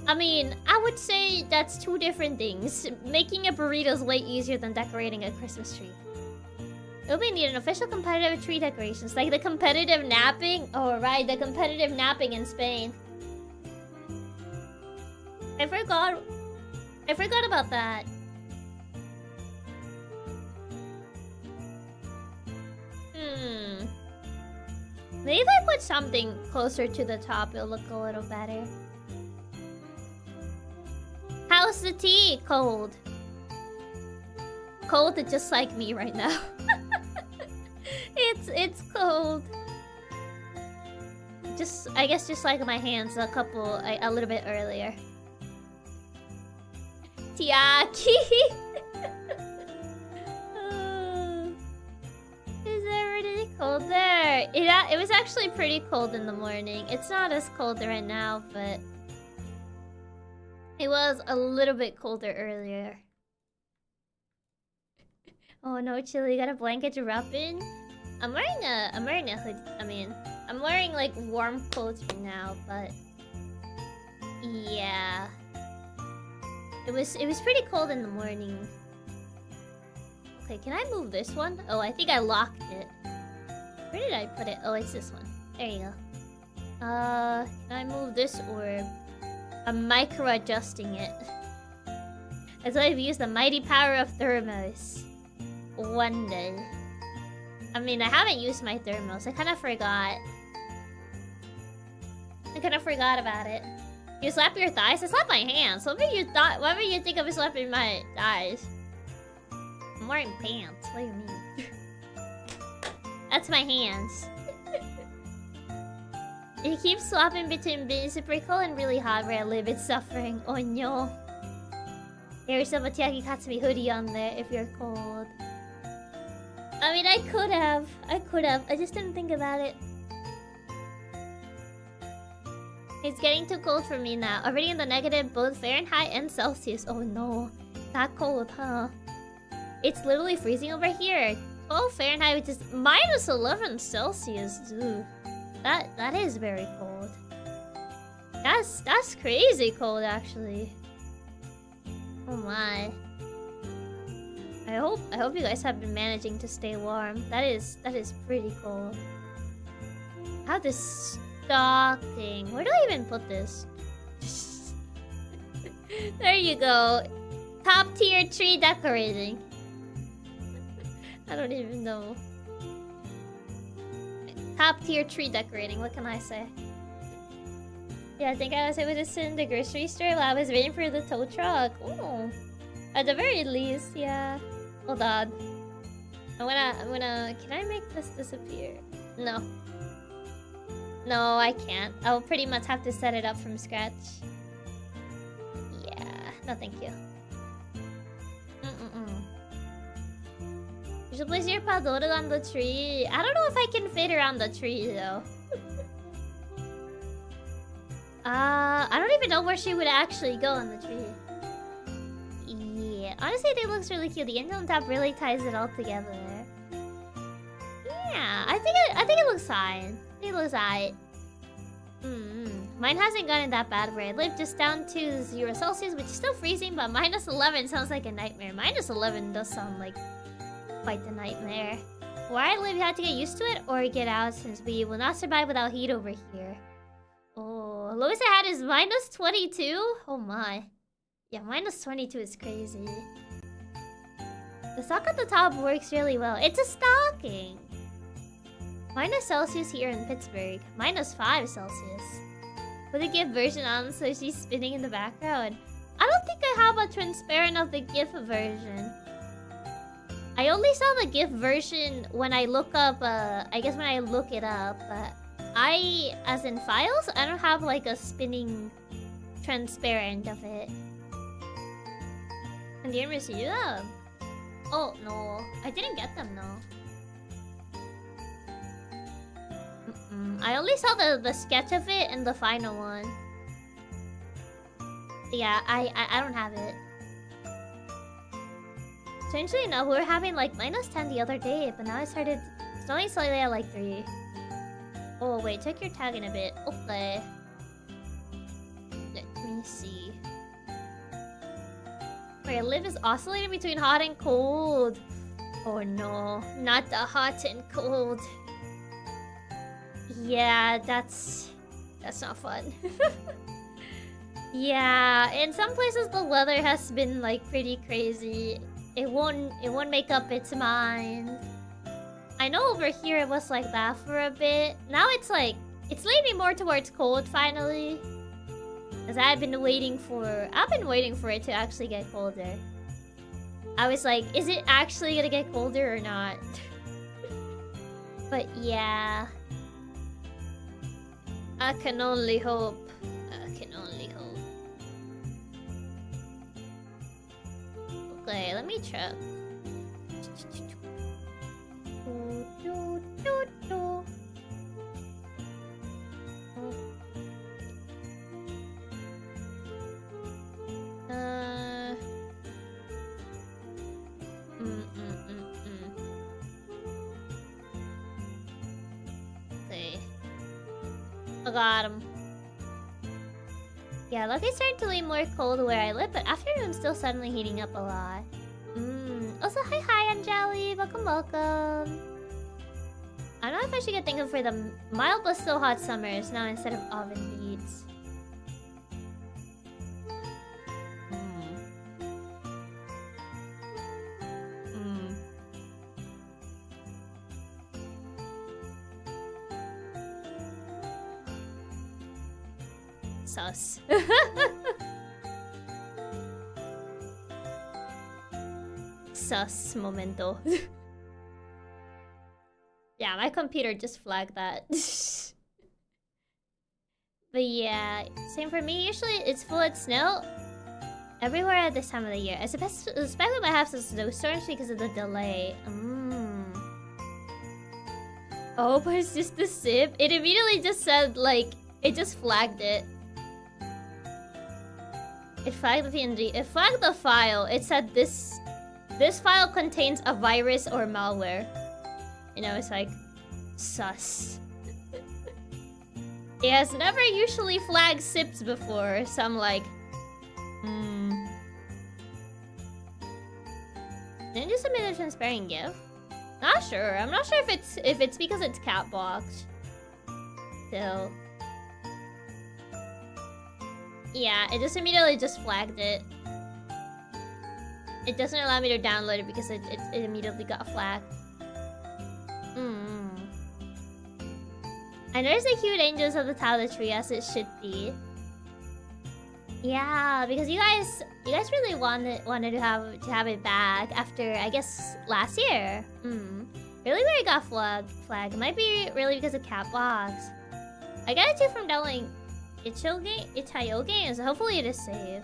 I mean, I would say that's two different things. Making a burrito is way easier than decorating a Christmas tree. It would need an official competitive tree decorations, like the competitive napping. Oh, right, the competitive napping in Spain. I forgot about that. Maybe if I put something closer to the top, it'll look a little better. How's the tea? Cold. Cold, just like me right now. It's cold. I guess just like my hands a little bit earlier. Chiaki! Is it really cold there? It was actually pretty cold in the morning. It's not as cold right now, but it was a little bit colder earlier. Oh no, Chili, you got a blanket to wrap in? I'm wearing a hood. I mean, I'm wearing like warm clothes right now, but yeah. It was pretty cold in the morning. Okay, can I move this one? Oh, I think I locked it. Where did I put it? Oh, it's this one. There you go. Can I move this orb? I'm micro-adjusting it. That's why I've used the mighty power of thermos. One day. I mean, I haven't used my thermos. I kind of forgot. About it. You slap your thighs? I slap my hands. Whatever you think of slapping my thighs. I'm wearing pants. What do you mean? That's my hands. You keep swapping between being super cold and really hot where I live. It's suffering. Oh no. There's a Chiaki Katsumi hoodie on there if you're cold. I mean, I could have. I just didn't think about it. It's getting too cold for me now. Already in the negative, both Fahrenheit and Celsius. Oh no. That cold, huh? It's literally freezing over here. 12 Fahrenheit, which is minus 11 Celsius. Ooh. That is very cold. That's crazy cold, actually. Oh my. I hope you guys have been managing to stay warm. That is pretty cold. How this stocking. Where do I even put this? There you go. Top tier tree decorating. I don't even know. Top tier tree decorating, what can I say? Yeah, I think I was able to sit in the grocery store while I was waiting for the tow truck. Oh. At the very least, yeah. Hold on. I'm gonna... Can I make this disappear? No. No, I can't. I will pretty much have to set it up from scratch. Yeah, no thank you. You should place your pagoda on the tree. I don't know if I can fit around the tree though. I don't even know where she would actually go on the tree. Yeah, honestly, I think it looks really cute. The angel on top really ties it all together. Yeah, I think it looks fine. I think it looks alright. Mine hasn't gotten that bad where I live just down to 0 Celsius, which is still freezing, but minus 11 sounds like a nightmare. Minus 11 does sound like quite the nightmare. Where I live, you have to get used to it or get out since we will not survive without heat over here. Oh, lowest I had is minus 22? Oh my. Yeah, minus 22 is crazy. The sock at the top works really well. It's a stocking! Minus Celsius here in Pittsburgh. Minus 5 Celsius. With a GIF version on so she's spinning in the background. I don't think I have a transparent of the GIF version. I only saw the GIF version when I look up, I guess when I look it up. But as in files, I don't have like a spinning transparent of it. And you didn't receive them? Oh, no. I didn't get them, no. I only saw the sketch of it and the final one. Yeah, I don't have it. Strangely enough, we were having like minus 10 the other day, but now I started snowing slightly at like 3. Oh wait, check your tag in a bit. Okay. Let me see. Where I live is oscillating between hot and cold. Oh no, not the hot and cold. Yeah, that's not fun. Yeah, in some places the weather has been like pretty crazy. It won't make up its mind. I know over here it was like that for a bit. Now it's like it's leaning more towards cold finally. Cause I've been waiting for it to actually get colder. I was like, is it actually gonna get colder or not? But yeah. I can only hope. I can only hope. Okay, let me check. Okay. I got him. Yeah, luck is starting to lean more cold where I live, but afternoon's still suddenly heating up a lot. Also, hi, Anjali. Welcome, welcome. I don't know if I should get thinking for the mild but still hot summers now instead of oven heats. Sus. Sus momento. Yeah, my computer just flagged that. But yeah, same for me. Usually it's full of snow everywhere at this time of the year. Especially when I have some snowstorms because of the delay. Oh, but it's just the zip. It immediately just said like, it just flagged it. It flagged the PNG. It flagged the file. It said this file contains a virus or malware. You know, it's like sus. It has never usually flagged zips before, so I'm like, Didn't you submit a transparent GIF? Not sure. I'm not sure if it's because it's cat boxed. So yeah, it just immediately just flagged it. It doesn't allow me to download it because it immediately got flagged. I noticed the cute angels at the top of the tree as it should be. Yeah, because you guys really wanted to have it back after I guess last year. Really where it got flagged. It might be really because of cat box. I got it too from downloading Itch.io games. Hopefully it is safe.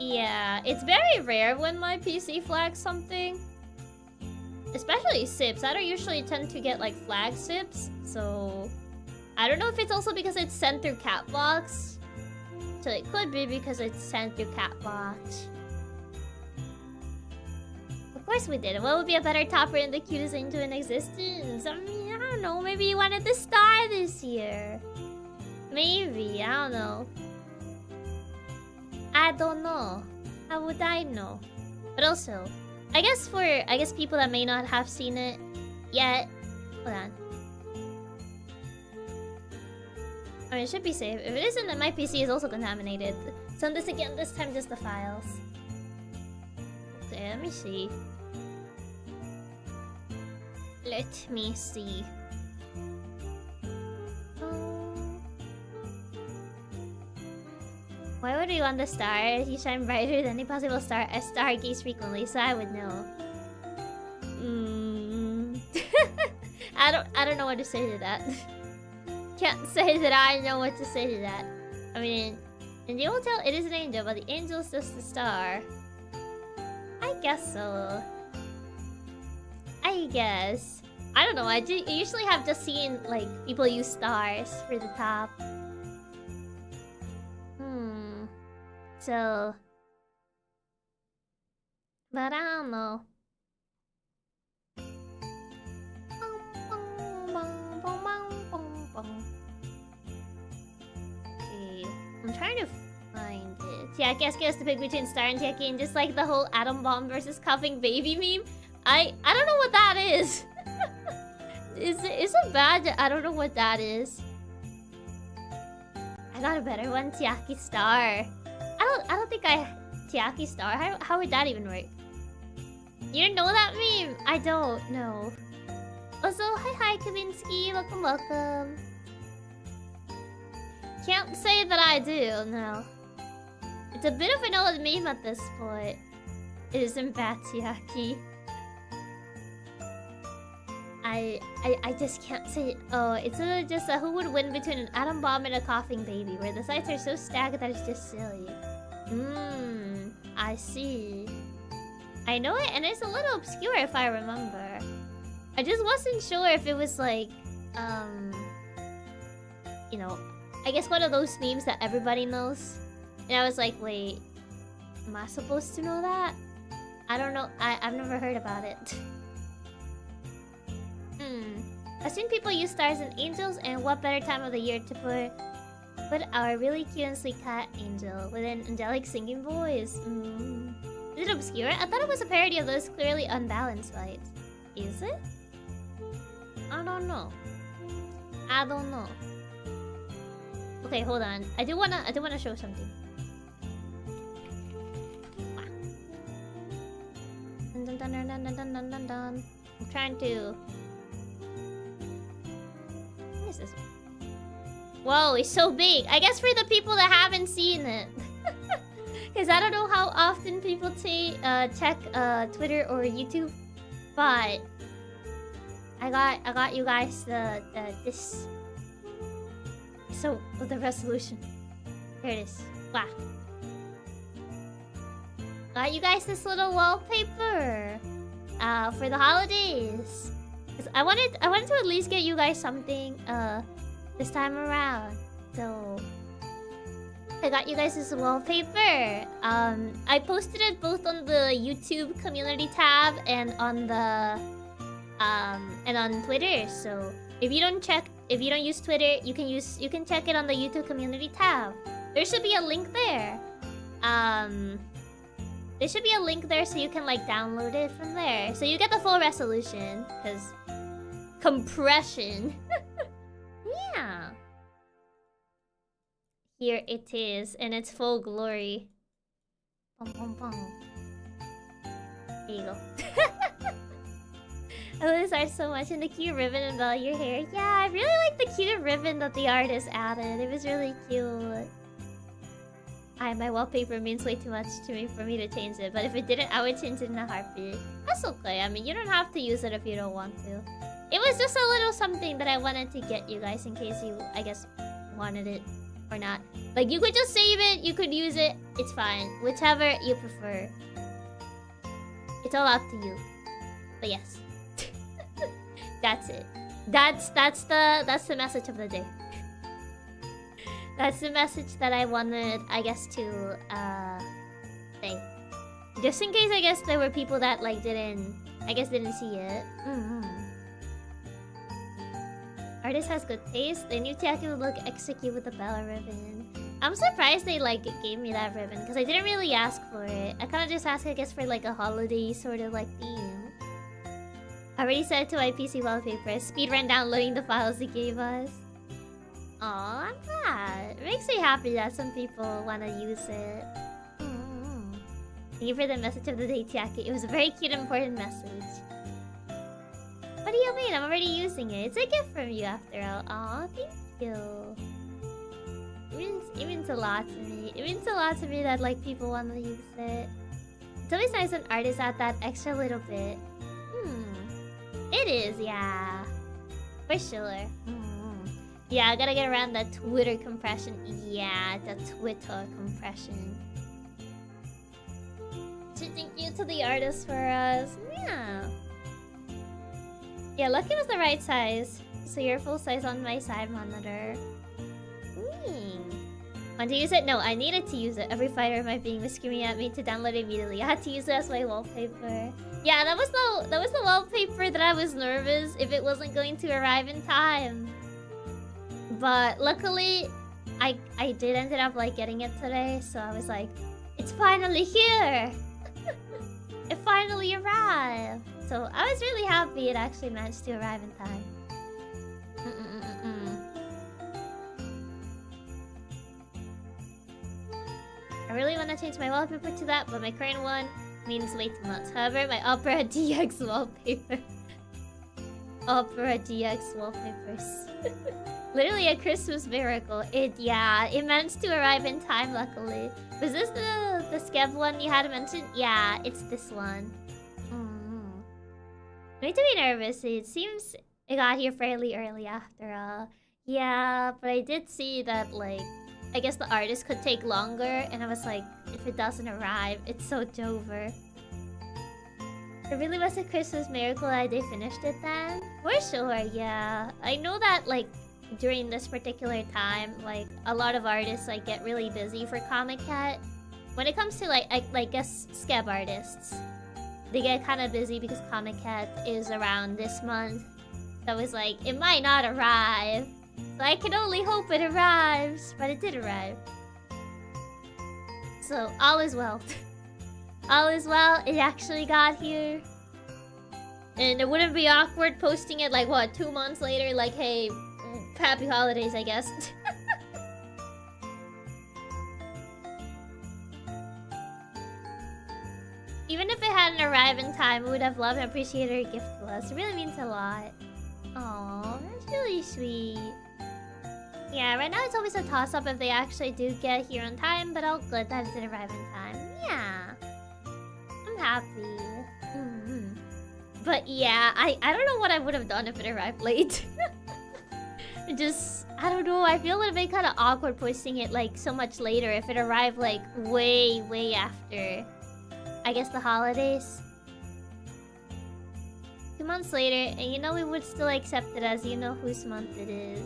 Yeah, it's very rare when my PC flags something. Especially sips. I don't usually tend to get like flag sips, so I don't know if it's also because it's sent through Catbox. So it could be because it's sent through Catbox. Of course we did. What would be a better topper than the cutest angel in existence? I mean, I don't know. Maybe you wanted the star this year. Maybe. I don't know. I don't know. How would I know? But also, I guess people that may not have seen it yet. Hold on. I mean, it should be safe. If it isn't, then my PC is also contaminated. Send this again. This time, just the files. Okay, let me see. Let me see. Why would we want the star? You shine brighter than any possible star. I stargaze frequently, so I would know. I don't know what to say to that. Can't say that I know what to say to that. I mean, in the old tale, it is an angel, but the angel is just a star. I guess so. I guess. I don't know. I usually have just seen like people use stars for the top. So, but I don't know. Okay, I'm trying to find it. Chiaki asking us to pick between Star and Chiaki, and just like the whole atom bomb versus coughing baby meme. I don't know what that is. Is it bad? I don't know what that is. I got a better one, Chiaki Star. I don't think I Chiaki Star. How would that even work? You didn't know that meme? I don't know. Also, hi Kavinsky, welcome. Can't say that I do, no. It's a bit of an old meme at this point. It isn't bad, Chiaki. I just can't say it. Oh, it's just a who would win between an atom bomb and a coughing baby, where the sides are so stacked that it's just silly. I see. I know it, and it's a little obscure if I remember. I just wasn't sure if it was like, you know, I guess one of those memes that everybody knows. And I was like, wait, am I supposed to know that? I don't know. I've never heard about it. I've seen people use stars and angels, and what better time of the year to put our really cute and sweet cat angel with an angelic singing voice. Is it obscure? I thought it was a parody of those clearly unbalanced lights. Is it? I don't know. I don't know. Okay, hold on. I do wanna show something. Dun, dun, dun, dun, dun, dun, dun, dun, dun. I'm trying to. What is this? Whoa, it's so big. I guess for the people that haven't seen it. Because I don't know how often people check Twitter or YouTube. But I got you guys this. So the resolution. There it is. Wow. Got you guys this little wallpaper for the holidays. 'Cause I wanted to at least get you guys something this time around. So I got you guys this wallpaper. I posted it both on the YouTube community tab and on the and on Twitter. So if you don't use Twitter, you can check it on the YouTube community tab. There should be a link there. There should be a link there so you can like download it from there. So you get the full resolution, because compression. Yeah. Here it is in its full glory. Bum, bum, bum. There you go. I love this art so much, and the cute ribbon and all your hair. Yeah, I really like the cute ribbon that the artist added. It was really cute. My wallpaper means way too much to me for me to change it, but if it didn't, I would change it in a heartbeat. That's okay. I mean, you don't have to use it if you don't want to. It was just a little something that I wanted to get you guys in case you, I guess, wanted it or not. Like, you could just save it, you could use it, it's fine. Whichever you prefer. It's all up to you. But yes. That's it. That's the message of the day. That's the message that I wanted, I guess, to say. Just in case, I guess, there were people that, like, didn't see it. Artist has good taste. They knew Chiaki would look extra cute with the Bella ribbon. I'm surprised they, like, gave me that ribbon, because I didn't really ask for it. I kind of just asked, I guess, for, like, a holiday sort of, like, theme. I already said to my PC wallpaper, speedrun downloading the files they gave us. Aw, I'm glad. It makes me happy that some people want to use it. Thank you for the message of the day, Chiaki. It was a very cute and important message. What do you mean? I'm already using it. It's a gift from you after all. Aw, thank you. It means a lot to me. It means a lot to me that, like, people want to use it. It's always nice when artists add that extra little bit. It is, yeah. For sure. Yeah, I gotta get around that Twitter compression. Yeah, the Twitter compression. Thank you to the artist for us. Yeah. Yeah, lucky was the right size. So you're full size on my side monitor. Want to use it? No, I needed to use it. Every fighter of my being was screaming at me to download it immediately. I had to use it as my wallpaper. Yeah, that was the wallpaper that I was nervous if it wasn't going to arrive in time. But luckily, I did ended up, like, getting it today. So I was like, it's finally here. It finally arrived. So I was really happy it actually managed to arrive in time. I really want to change my wallpaper to that, but my current one means way too much. However, my Opera DX wallpaper. Opera DX wallpapers. Literally a Christmas miracle. It managed to arrive in time, luckily. Was this the Skev one you had mentioned? Yeah, it's this one. No need to be nervous. It seems it got here fairly early after all. Yeah, but I did see that, like, I guess the artist could take longer, and I was like, if it doesn't arrive, it's so Jover. It really was a Christmas miracle that they finished it then. For sure, yeah. I know that, like, during this particular time, like, a lot of artists, like, get really busy for Comic Cat. When it comes to, like, I guess, Skeb artists, they get kind of busy because Comic Cat is around this month. So it's like, it might not arrive. So I can only hope it arrives, but it did arrive. So, all is well. All is well, it actually got here. And it wouldn't be awkward posting it, like, what, 2 months later? Like, hey, happy holidays, I guess. Even if it hadn't arrived in time, we would have loved and appreciated her gift to us. It really means a lot. Aww, that's really sweet. Yeah, right now it's always a toss-up if they actually do get here on time, but all good that it did arrive in time. Yeah. I'm happy. But yeah, I don't know what I would have done if it arrived late. I don't know, I feel it would have been kind of awkward posting it, like, so much later if it arrived, like, way after, I guess, the holidays. 2 months later, and you know we would still accept it as you know whose month it is.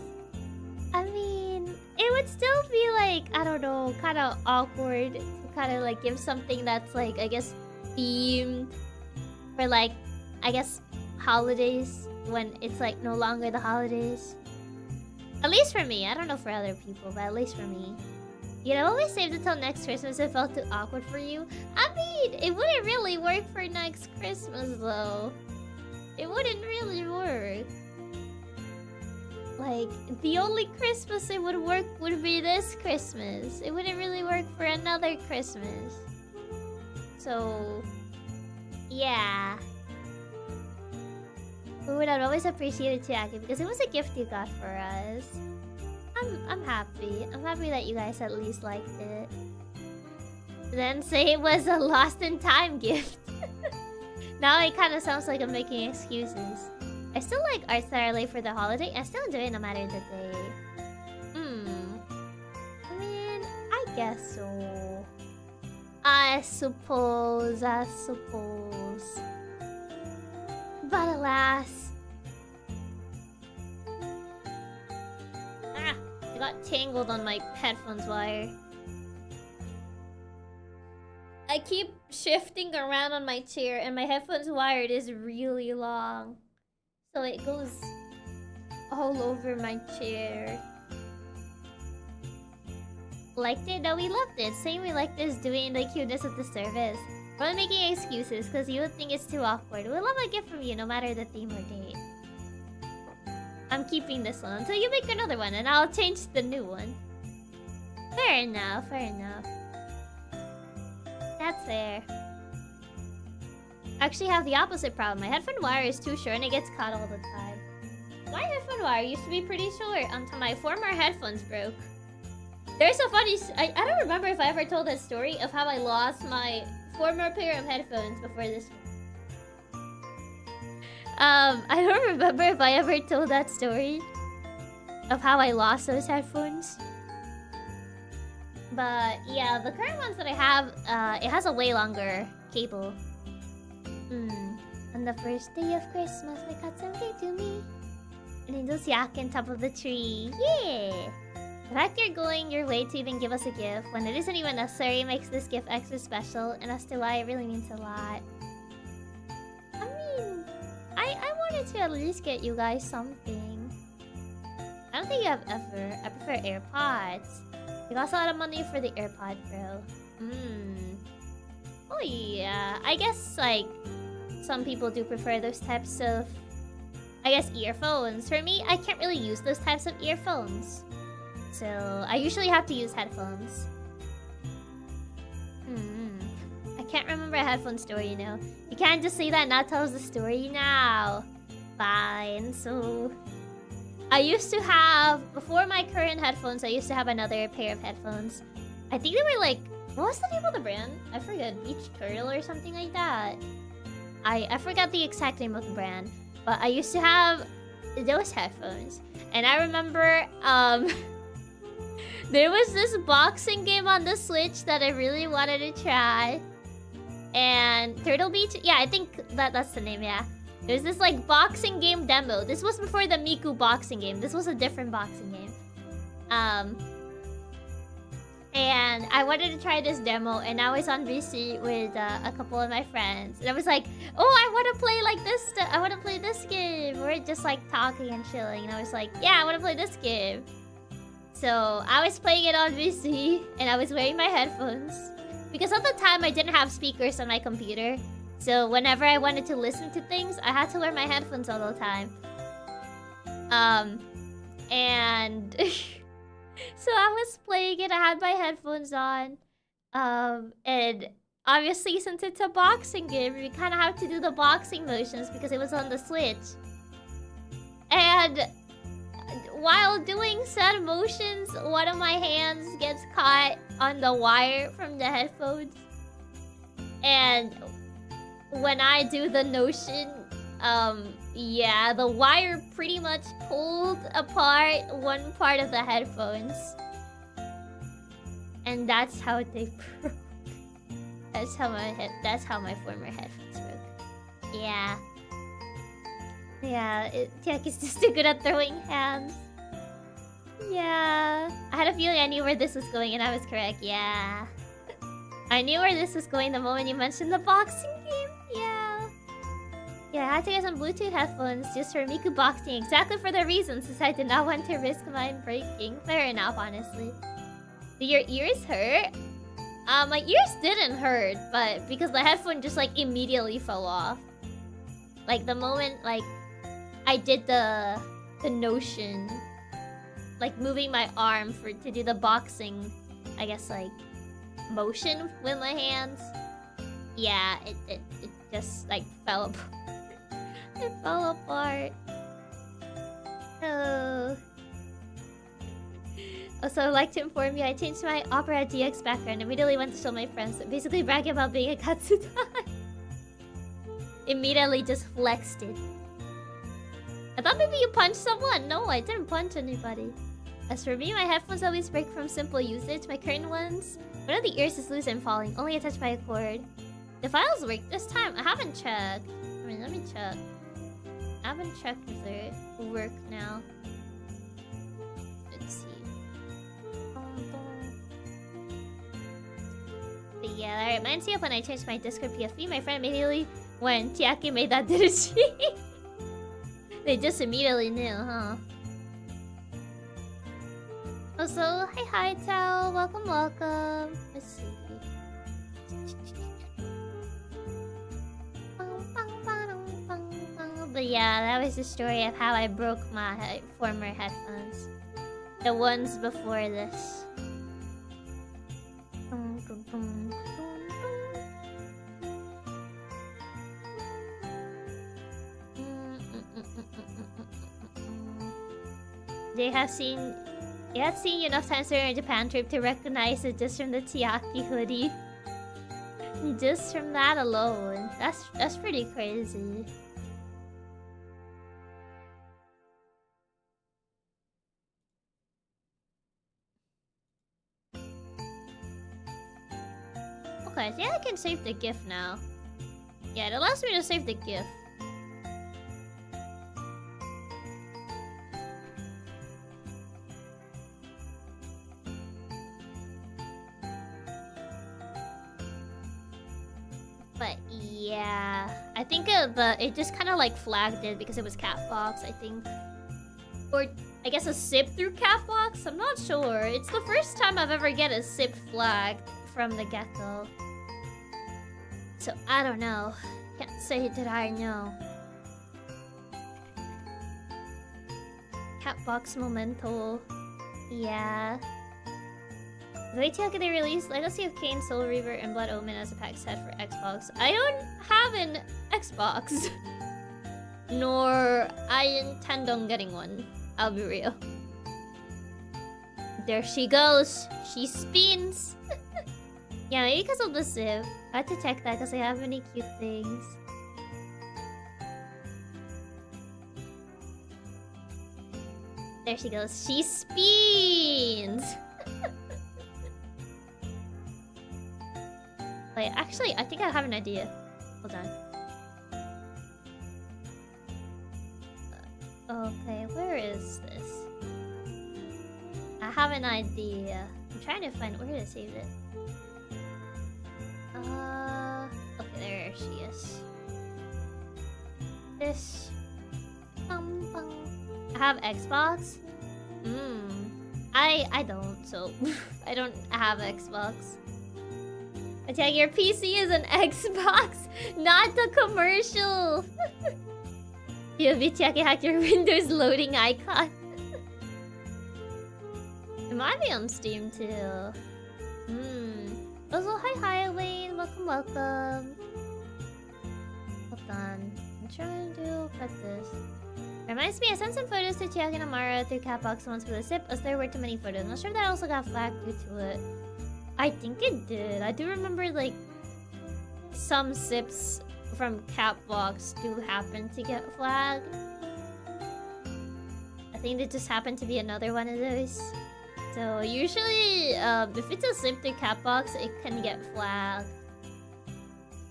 I mean, it would still be, like, I don't know, kind of awkward to kind of, like, give something that's, like, I guess, themed for, like, I guess, holidays when it's, like, no longer the holidays. At least for me. I don't know for other people, but at least for me. You know, always saved it till next Christmas. It felt too awkward for you. I mean, it wouldn't really work for next Christmas, though. It wouldn't really work. Like, the only Christmas it would work would be this Christmas. It wouldn't really work for another Christmas. So, yeah. We would have always appreciated Chiaki because it was a gift you got for us. I'm happy. I'm happy that you guys at least liked it. Then say it was a lost in time gift. Now it kind of sounds like I'm making excuses. I still like arts that are late for the holiday. I still enjoy it no matter the day. I mean, I guess so. I suppose. But alas. Ah, I got tangled on my headphones wire. I keep shifting around on my chair and my headphones wired is really long. So it goes all over my chair. Liked it? No, we loved it. Saying we liked this doing the cuteness of the service. We're only making excuses because you would think it's too awkward. We love a gift from you no matter the theme or date. I'm keeping this one until you make another one and I'll change the new one. Fair enough, fair enough. That's fair. I actually have the opposite problem. My headphone wire is too short and it gets caught all the time. My headphone wire used to be pretty short until my former headphones broke. There's a funny... I don't remember if I ever told that story of how I lost my former pair of headphones before this one. I don't remember if I ever told that story of how I lost those headphones. But yeah, the current ones that I have, it has a way longer cable. On the first day of Christmas, my Katsumi gave to me an angel's yak on top of the tree. Yeah! The fact you're going your way to even give us a gift when it isn't even necessary makes this gift extra special, and as to why it really means a lot. I mean, I wanted to at least get you guys something. I don't think you have ever. I prefer AirPods. You cost a lot of money for the AirPod Pro. Oh yeah, I guess like some people do prefer those types of, I guess, earphones. For me, I can't really use those types of earphones. So I usually have to use headphones. I can't remember a headphone story, you know. You can't just say that and not tell us the story now. Fine, so... I used to have, before my current headphones, I used to have another pair of headphones. I think they were like, what was the name of the brand? I forgot, Beach Turtle or something like that. I forgot the exact name of the brand. But I used to have those headphones. And I remember, there was this boxing game on the Switch that I really wanted to try. And Turtle Beach, yeah, I think that's the name, yeah. There's this like boxing game demo. This was before the Miku boxing game. This was a different boxing game. And I wanted to try this demo, and I was on VC with a couple of my friends. And I was like, oh, I want to play like this. I want to play this game. We're just like talking and chilling. And I was like, yeah, I want to play this game. So I was playing it on VC, and I was wearing my headphones. Because at the time, I didn't have speakers on my computer. So whenever I wanted to listen to things, I had to wear my headphones all the time. And so I was playing it, I had my headphones on. And obviously since it's a boxing game, we kind of have to do the boxing motions because it was on the Switch. And while doing said motions, one of my hands gets caught on the wire from the headphones. And when I do the notion, yeah, the wire pretty much pulled apart one part of the headphones. And that's how they broke. That's how my former headphones broke. Yeah. Yeah, Chiaki's just too good at throwing hands. Yeah. I had a feeling I knew where this was going and I was correct, yeah. I knew where this was going the moment you mentioned the boxing game. Yeah. Yeah, I had to get some Bluetooth headphones just for Miku boxing, exactly for the reason, since I did not want to risk mine breaking. Fair enough, honestly. Do your ears hurt? My ears didn't hurt, but because the headphone just like immediately fell off. Like the moment like I did the notion, like moving my arm to do the boxing, I guess like motion with my hands. Yeah, it just like fell apart. It fell apart. Oh. Also, I'd like to inform you, I changed my Opera GX background. Immediately went to show my friends, basically bragging about being a Katsutai. Immediately just flexed it. thought maybe you punched someone. No, I didn't punch anybody. As for me, my headphones always break from simple usage. My current ones, one of the ears is loose and falling, only attached by a cord. The files work this time. I haven't checked. I mean, let me check. I haven't checked if they work now. Let's see. But yeah, that reminds me of when I changed my Discord PFP. My friend immediately, when Chiaki made that, didn't she? They just immediately knew, huh? Also, hi Tao, welcome. Let's see. But yeah, that was the story of how I broke my former headphones. The ones before this. They had seen you enough times during a Japan trip to recognize it just from the Chiaki hoodie. Just from that alone. That's pretty crazy. Okay, I think I can save the GIF now. Yeah, it allows me to save the GIF. But yeah, I think it just kind of like flagged it because it was Catbox, I think. Or I guess a SIP through Catbox? I'm not sure. It's the first time I've ever get a SIP flagged from the get-go. So I don't know. Can't say that I know. Catbox Memento. Yeah. Wait till they release Legacy of Kain, Soul Reaver, and Blood Omen as a pack set for Xbox. I don't have an Xbox. Nor I intend on getting one. I'll be real. There she goes. She spins. Yeah, maybe because of the Civ. I had to check that because I have many cute things. There she goes. She spins! Wait, actually, I think I have an idea. Hold on. Okay, where is this? I have an idea. I'm trying to find where to save it. Okay, there she is. This. I have Xbox. I don't, so I don't have Xbox. Attack, your PC is an Xbox, not the commercial. You'll be checking out your Windows loading icon. It might be on Steam too. Also, hi Wayne, welcome. Hold on, I'm trying to cut this. Reminds me, I sent some photos to Chiaki and Amara through Catbox once for the SIP, as there were too many photos. I'm not sure if that also got flagged due to it. I think it did. I do remember, like, some SIPs from Catbox do happen to get flagged. I think it just happened to be another one of those. So usually, if it's a SIP through Catbox, it can get flagged.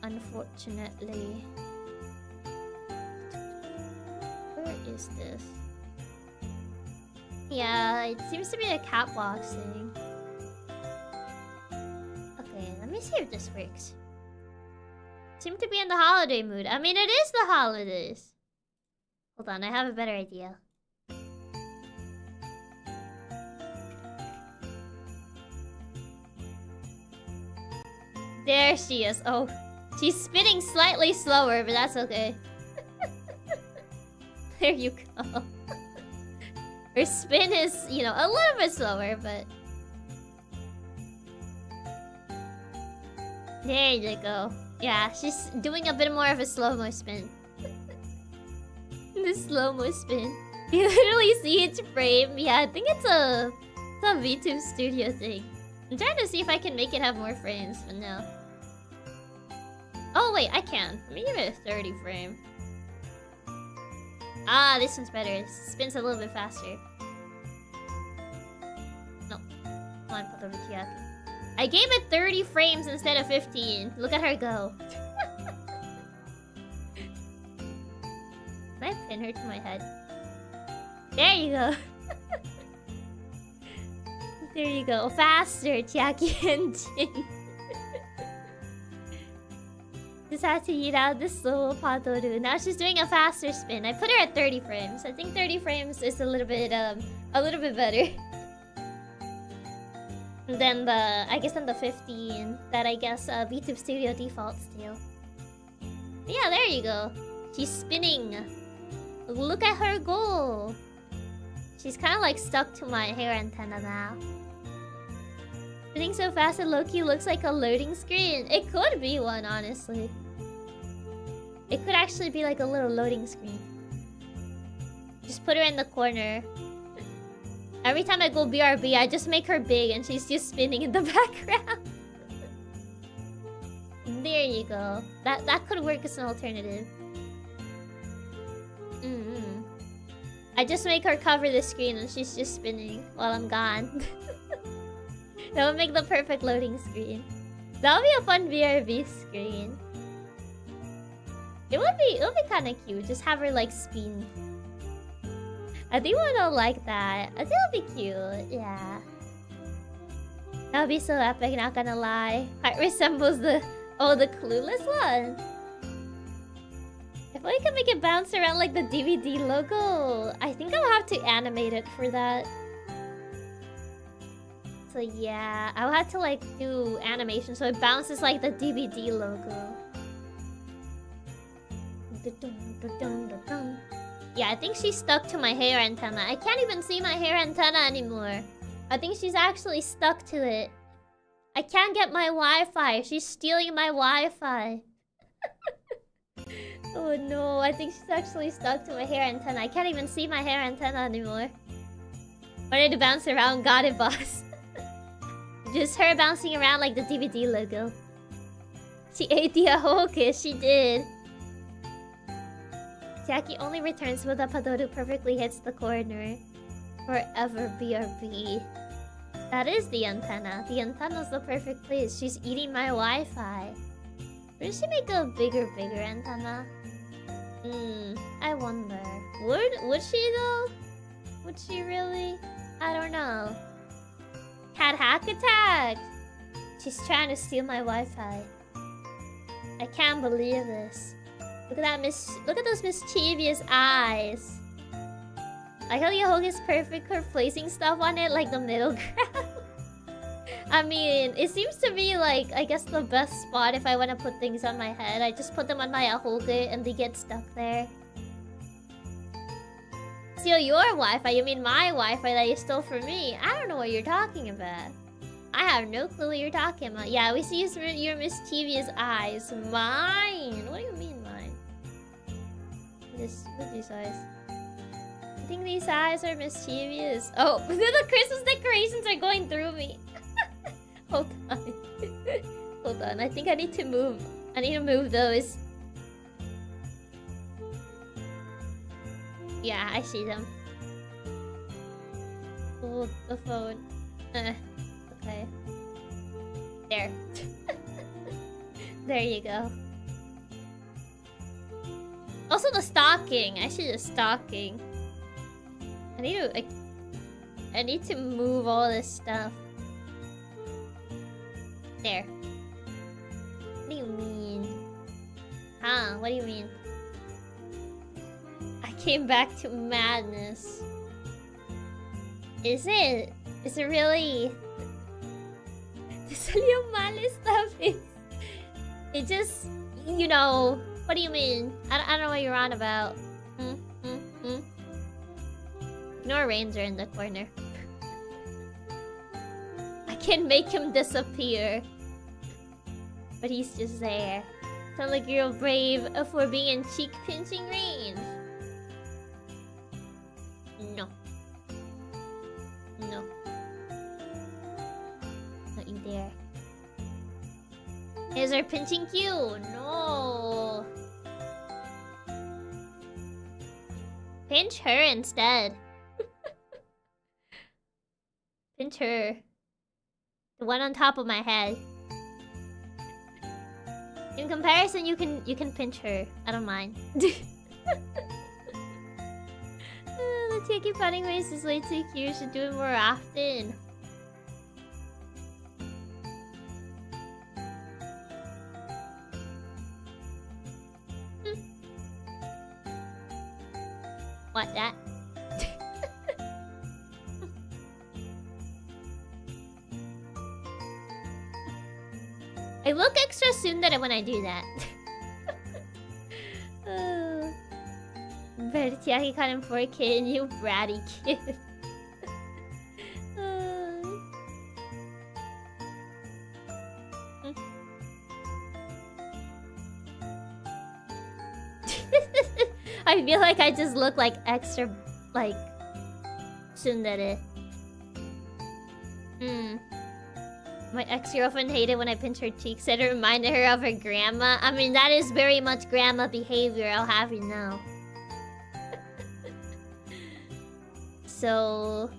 Unfortunately. Where is this? Yeah, it seems to be a Catbox thing. Okay, let me see if this works. Seem to be in the holiday mood. I mean, it is the holidays. Hold on, I have a better idea. There she is. Oh, she's spinning slightly slower, but that's okay. There you go. Her spin is, you know, a little bit slower, but... There you go. Yeah, she's doing a bit more of a slow-mo spin. The slow-mo spin. You literally see each frame. Yeah, I think it's a VTube Studio thing. I'm trying to see if I can make it have more frames, but no. Oh wait, I can. Let me give it a 30 frame. Ah, this one's better. It spins a little bit faster. No. Come on, Padoru Chiaki. I gave it 30 frames instead of 15. Look at her go. Can I pin her to my head? There you go. There you go. Faster, Chiaki engine. Just had to eat out the soul, Padoru. Now she's doing a faster spin. I put her at 30 frames. I think 30 frames is a little bit better than the 15 that I guess VTube Studio defaults to. Yeah, there you go. She's spinning. Look at her go. She's kind of like stuck to my hair antenna now. Spinning so fast that Loki looks like a loading screen. It could be one, honestly. It could actually be like a little loading screen. Just put her in the corner. Every time I go BRB, I just make her big and she's just spinning in the background. There you go. That could work as an alternative. I just make her cover the screen and she's just spinning while I'm gone. That would make the perfect loading screen. That would be a fun BRB screen. It would be kind of cute. Just have her like spin. I think we'll like that. I think it'll be cute. Yeah. That would be so epic, not gonna lie. Heart resembles the clueless one. If I can make it bounce around like the DVD logo, I think I'll have to animate it for that. So yeah, I'll have to like do animation so it bounces like the DVD logo. Yeah, I think she's stuck to my hair antenna. I can't even see my hair antenna anymore. I think she's actually stuck to it. I can't get my Wi-Fi. She's stealing my Wi-Fi. Oh no, I think she's actually stuck to my hair antenna. I can't even see my hair antenna anymore. Wanted to bounce around, got it, boss. Just her bouncing around like the DVD logo. She ate the Ahoke, she did. Chiaki only returns when the Padoru perfectly hits the corner. Forever BRB. That is the antenna. The antenna's the perfect place. She's eating my Wi-Fi. Would she make a bigger antenna? I wonder. Would she though? Would she really? I don't know. Cat hack attack! She's trying to steal my Wi-Fi. I can't believe this. Look at that look at those mischievous eyes. I feel Yahoga is perfect for placing stuff on it like the middle ground. I mean, it seems to be like, I guess the best spot if I want to put things on my head. I just put them on my Ahoge and they get stuck there. Steal your Wi-Fi? You mean my Wi-Fi that you stole from me? I don't know what you're talking about. I have no clue what you're talking about. Yeah, we see your mischievous eyes. Mine? What do you mean mine? What are these eyes? I think these eyes are mischievous. Oh, the Christmas decorations are going through me. Hold on. Hold on. I think I need to move. I need to move those. Yeah, I see them. Oh, the phone. Okay. There. There you go. Also the stocking. I see the stocking. I need to move all this stuff. There. What do you mean? Huh? What do you mean? I came back to madness. Is it? Is it really? Te salió mal esta vez. It just, you know. What do you mean? I don't know what you're on about. Ignore Ranger in the corner. I can make him disappear. But he's just there. Sound like you're brave for being in cheek pinching range. No. No. Not you dare. Is our pinching cue? No. pinch her instead. Pinch her. The one on top of my head. In comparison, you can pinch her. I don't mind. The Chiaki funny face is way too cute. You should do it more often. What that? I look extra tsundere when I do that. But Chiaki caught him 4K and you bratty kid. I feel like I just look like extra, like, tsundere. My ex-girlfriend hated when I pinched her cheeks, said it reminded her of her grandma. I mean, that is very much grandma behavior, I'll have you know. So,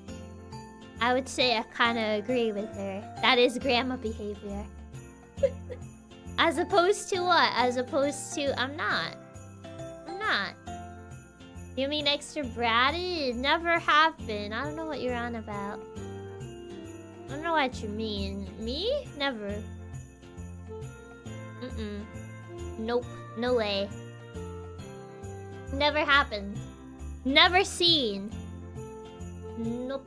I would say I kind of agree with her. That is grandma behavior. As opposed to what? As opposed to, I'm not. You mean extra bratty? Never have been. I don't know what you're on about. I don't know what you mean. Me? Never. Nope. No way. Never happened. Never seen. Nope.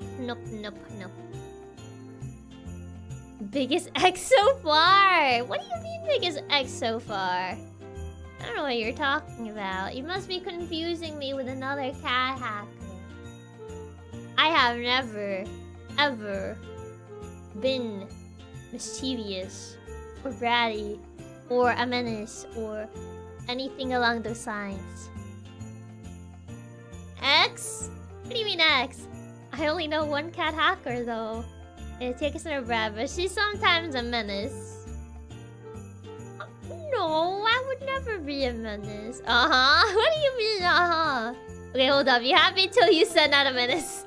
Biggest X so far? What do you mean biggest X so far? I don't know what you're talking about. You must be confusing me with another cat hacker. I have never, ever been mischievous or bratty or a menace or anything along those lines. X? What do you mean X? I only know one cat hacker though. It takes her brat, but she's sometimes a menace. No, I would never be a menace. What do you mean, Okay, hold up. You had me till you said not a menace.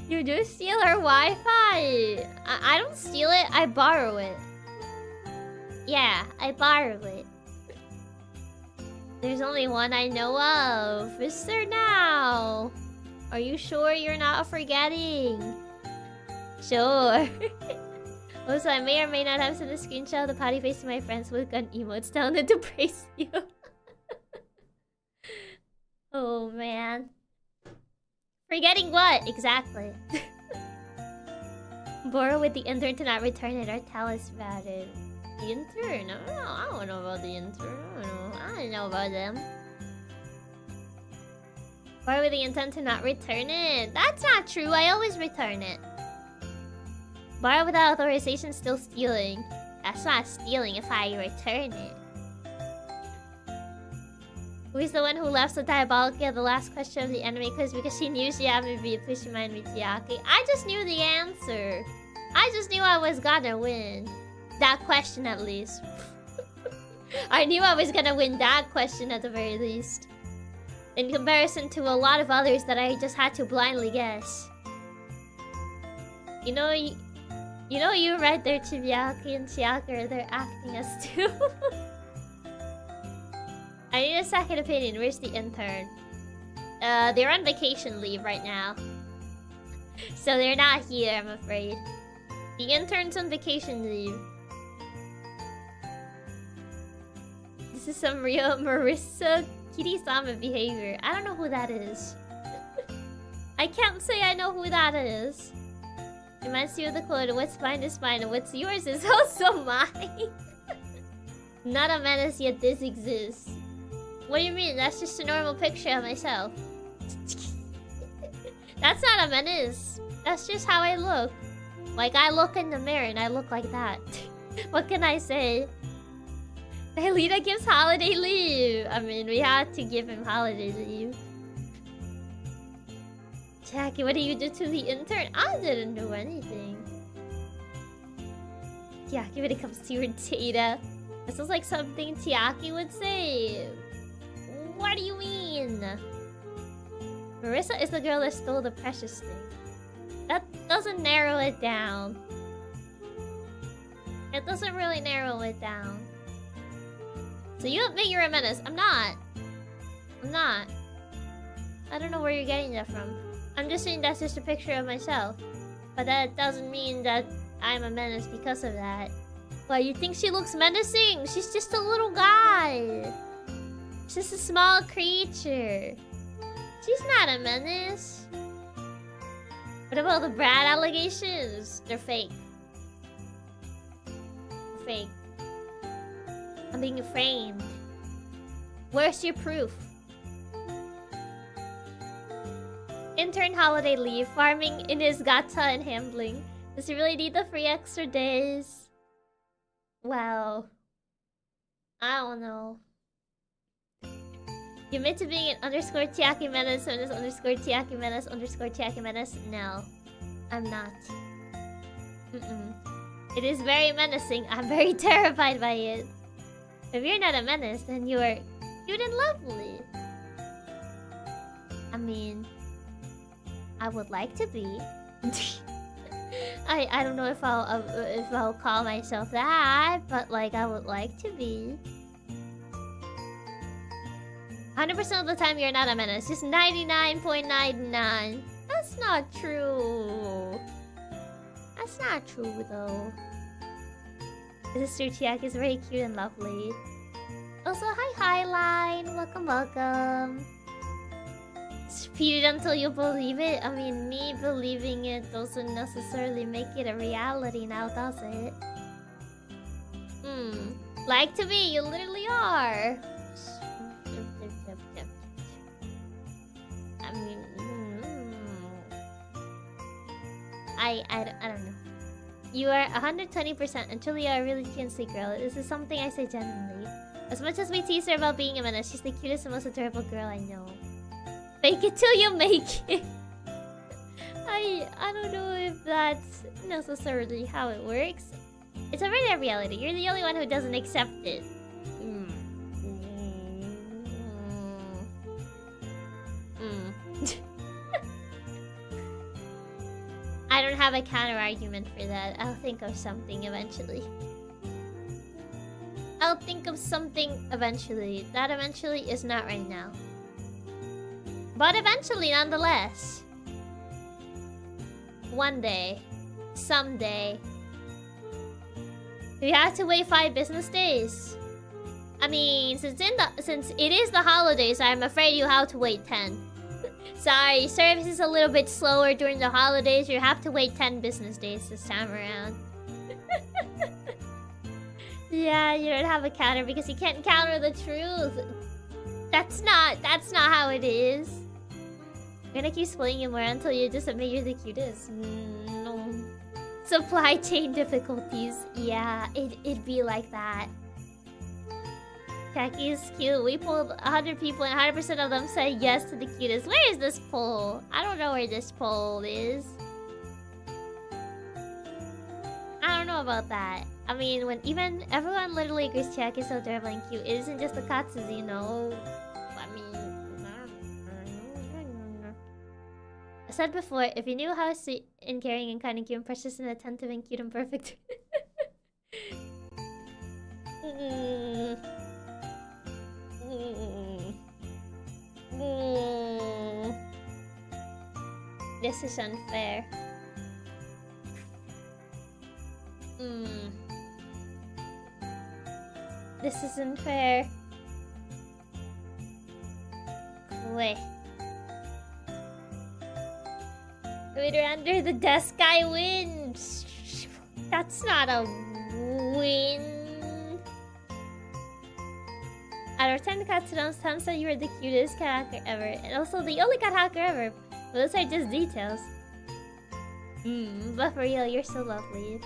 You do steal our Wi-Fi. I don't steal it, I borrow it. Yeah, I borrow it. There's only one I know of. Is there now? Are you sure you're not forgetting? Sure. Also, I may or may not have sent a screenshot of the potty face to my friends with gun emotes telling them to praise you. Oh, man. Forgetting what? Exactly. Borrow with the intern to not return it or tell us about it. The intern? I don't know about the intern. I don't know about them. Borrow with the intent to not return it. That's not true. I always return it. Borrow without authorization, still stealing. That's not stealing if I return it. Who is the one who left so diabolically at the last question of the anime quiz because she knew she had me beat? Please remind me, Chiaki. I just knew the answer. I just knew I was gonna win. That question at least. I knew I was gonna win that question at the very least. In comparison to a lot of others that I just had to blindly guess. You know you're right there, Chiaki and Chiaki, they're acting us too. I need a second opinion. Where's the intern? They're on vacation leave right now. So they're not here, I'm afraid. The intern's on vacation leave. This is some real Marissa Kirisama behavior. I don't know who that is. I can't say I know who that is. Reminds you of the quote, what's mine is mine and what's yours is also mine. Not a menace, yet this exists. What do you mean? That's just a normal picture of myself. That's not a menace. That's just how I look. Like, I look in the mirror and I look like that. What can I say? Lita gives holiday leave. I mean, we had to give him holiday leave. Chiaki, what did you do to the intern? I didn't do anything. Chiaki, when it comes to your data. This is like something Chiaki would say. What do you mean? Marissa is the girl that stole the precious thing. That doesn't narrow it down. It doesn't really narrow it down. So you admit you're a menace. I'm not. I'm not. I don't know where you're getting that from. I'm just saying that's just a picture of myself. But that doesn't mean that I'm a menace because of that. Why, you think she looks menacing? She's just a little guy. She's just a small creature. She's not a menace. What about the Brad allegations? They're fake. They're fake. I'm being framed. Where's your proof? Intern holiday leave, farming in his gata and handling. Does he really need the free extra days? Well, I don't know. You admit to being an underscore Chiaki menace and this underscore Chiaki menace underscore Chiaki menace? No, I'm not. It is very menacing. I'm very terrified by it. If you're not a menace, then you are cute and lovely. I mean, I would like to be. I don't know if I'll call myself that, but like I would like to be. 100% of the time you're not a menace, just 99.99. That's not true. That's not true though. This is true. Chiaki is very cute and lovely. Also, hi Line, welcome. Repeat it until you believe it. I mean, me believing it doesn't necessarily make it a reality now, does it? Like to be, you literally are. I mean, I don't know. You are 120% and truly are a really cute and sweet girl. This is something I say genuinely. As much as we tease her about being a menace, she's the cutest and most adorable girl I know. Fake it till you make it. I don't know if that's necessarily how it works. It's already a reality. You're the only one who doesn't accept it. I don't have a counter argument for that. I'll think of something eventually. I'll think of something eventually. That eventually is not right now. But eventually, nonetheless. One day. Someday. We have to wait 5 business days. I mean, since it is the holidays, I'm afraid you have to wait 10. Sorry, service is a little bit slower during the holidays. You have to wait 10 business days this time around. Yeah, you don't have a counter because you can't counter the truth. That's not how it is. I'm gonna keep splitting you more until you just admit you're the cutest. No. Supply chain difficulties. Yeah, it'd be like that. Chiaki is cute. We pulled 100 people and 100% of them said yes to the cutest. Where is this poll? I don't know where this poll is. I don't know about that. I mean, when even everyone literally agrees Chiaki is so adorable and cute. It isn't just the Katsus, you know. I mean, I said before, if you knew how sweet and caring and kind and cute and precious and attentive and cute and perfect. This is unfair. This isn't fair. Wait. Waiter under the desk, I win. That's not a win. Out of 10 Katsudons, Tom said you were the cutest cat hacker ever. And also the only cat hacker ever. But those are just details. But for real, you're so lovely.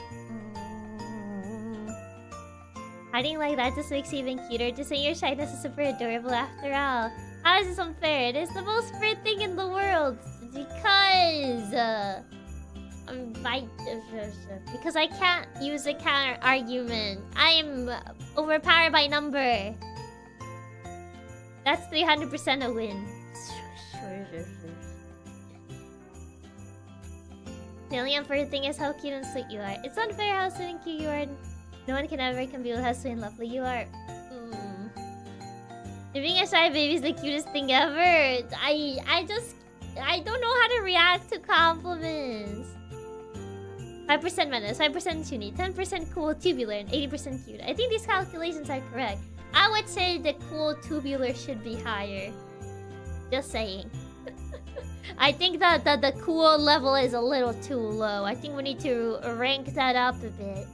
Hiding like that just makes you even cuter. Just saying your shyness is super adorable after all. How is this unfair? It is the most fair thing in the world. Because... because I can't use a counter argument. I am overpowered by number. That's 300% a win. The only unfair thing is how cute and sweet you are. It's unfair how sweet and cute you are. No one can ever compete with how sweet and lovely you are. Being a shy baby is the cutest thing ever. I don't know how to react to compliments. 5% menace, 5% toony, 10% cool tubular, and 80% cute. I think these calculations are correct. I would say the cool tubular should be higher. Just saying. I think that the cool level is a little too low. I think we need to rank that up a bit.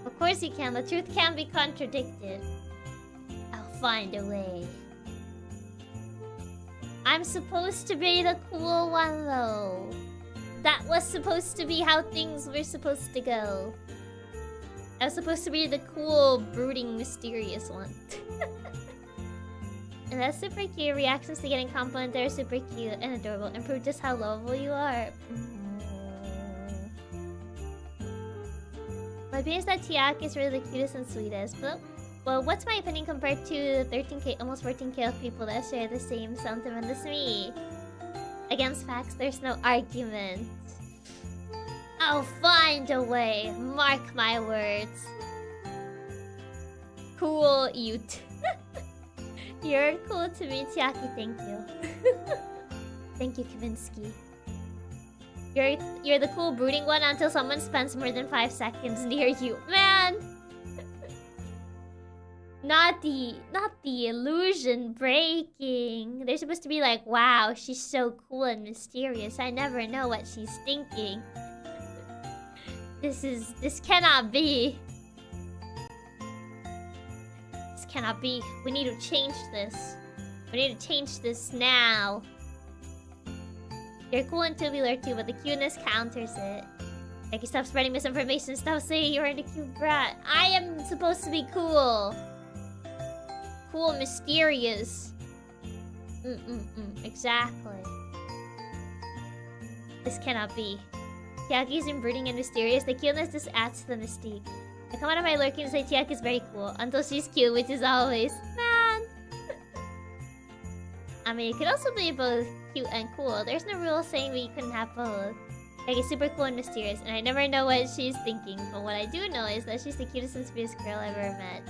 Of course you can. The truth can't be contradicted. I'll find a way. I'm supposed to be the cool one though. That was supposed to be how things were supposed to go. I was supposed to be the cool, brooding, mysterious one. And that's super cute. Reactions to getting compliments are super cute and adorable. And prove just how lovable you are. My opinion is that Chiaki is really the cutest and sweetest. But, well, what's my opinion compared to 13k, almost 14k of people that share the same sentiment as me? Against facts, there's no argument. I'll find a way. Mark my words. Cool Ute. You're cool to me, Chiaki. Thank you. Thank you, Kavinsky. You're the cool brooding one until someone spends more than 5 seconds near you. Man! Not the illusion breaking. They're supposed to be like, wow, she's so cool and mysterious. I never know what she's thinking. This cannot be. This cannot be. We need to change this. We need to change this now. You're cool and tubular too, but the cuteness counters it. Like, you stop spreading misinformation, stop saying you're a cute brat. I am supposed to be cool. Cool, mysterious. Exactly. This cannot be. Chiaki's brooding and mysterious. The cuteness just adds to the mystique. I come out of my lurking to say Chiaki's very cool. Until she's cute, which is always. Man! I mean, it could also be both cute and cool. There's no rule saying we couldn't have both. Chiaki's super cool and mysterious, and I never know what she's thinking. But what I do know is that she's the cutest and sweetest girl I've ever met.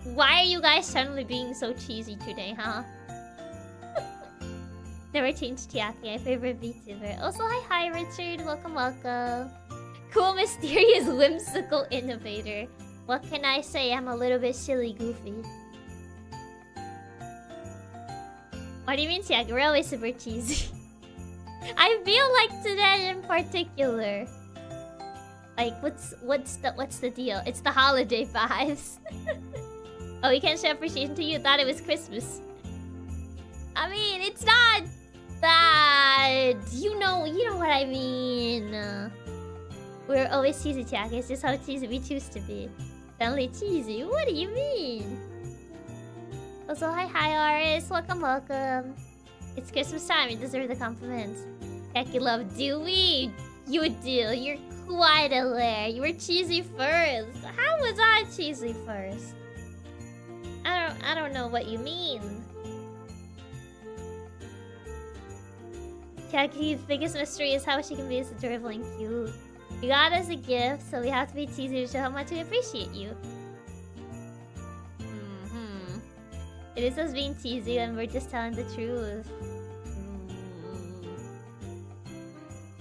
Why are you guys suddenly being so cheesy today, huh? Never changed Chiaki, my favorite VTuber. Also, hi Richard, welcome. Cool, mysterious, whimsical innovator. What can I say? I'm a little bit silly, goofy. What do you mean, Chiaki? We're always super cheesy. I feel like today in particular. Like, what's the deal? It's the holiday vibes. Oh, we can't show appreciation to you. Thought it was Christmas. I mean, it's not that. You know what I mean. We're always cheesy, Chiaki. It's just how cheesy we choose to be. Suddenly cheesy. What do you mean? Also, hi, Aris. Welcome. It's Christmas time. You deserve the compliments. Chiaki love Dewey. You do. You're quite a lair. You were cheesy first. How was I cheesy first? I don't know what you mean. Chiaki's biggest mystery is how she can be so adorable and cute. You got us a gift, so we have to be cheesy to show how much we appreciate you. It is us being cheesy when we're just telling the truth.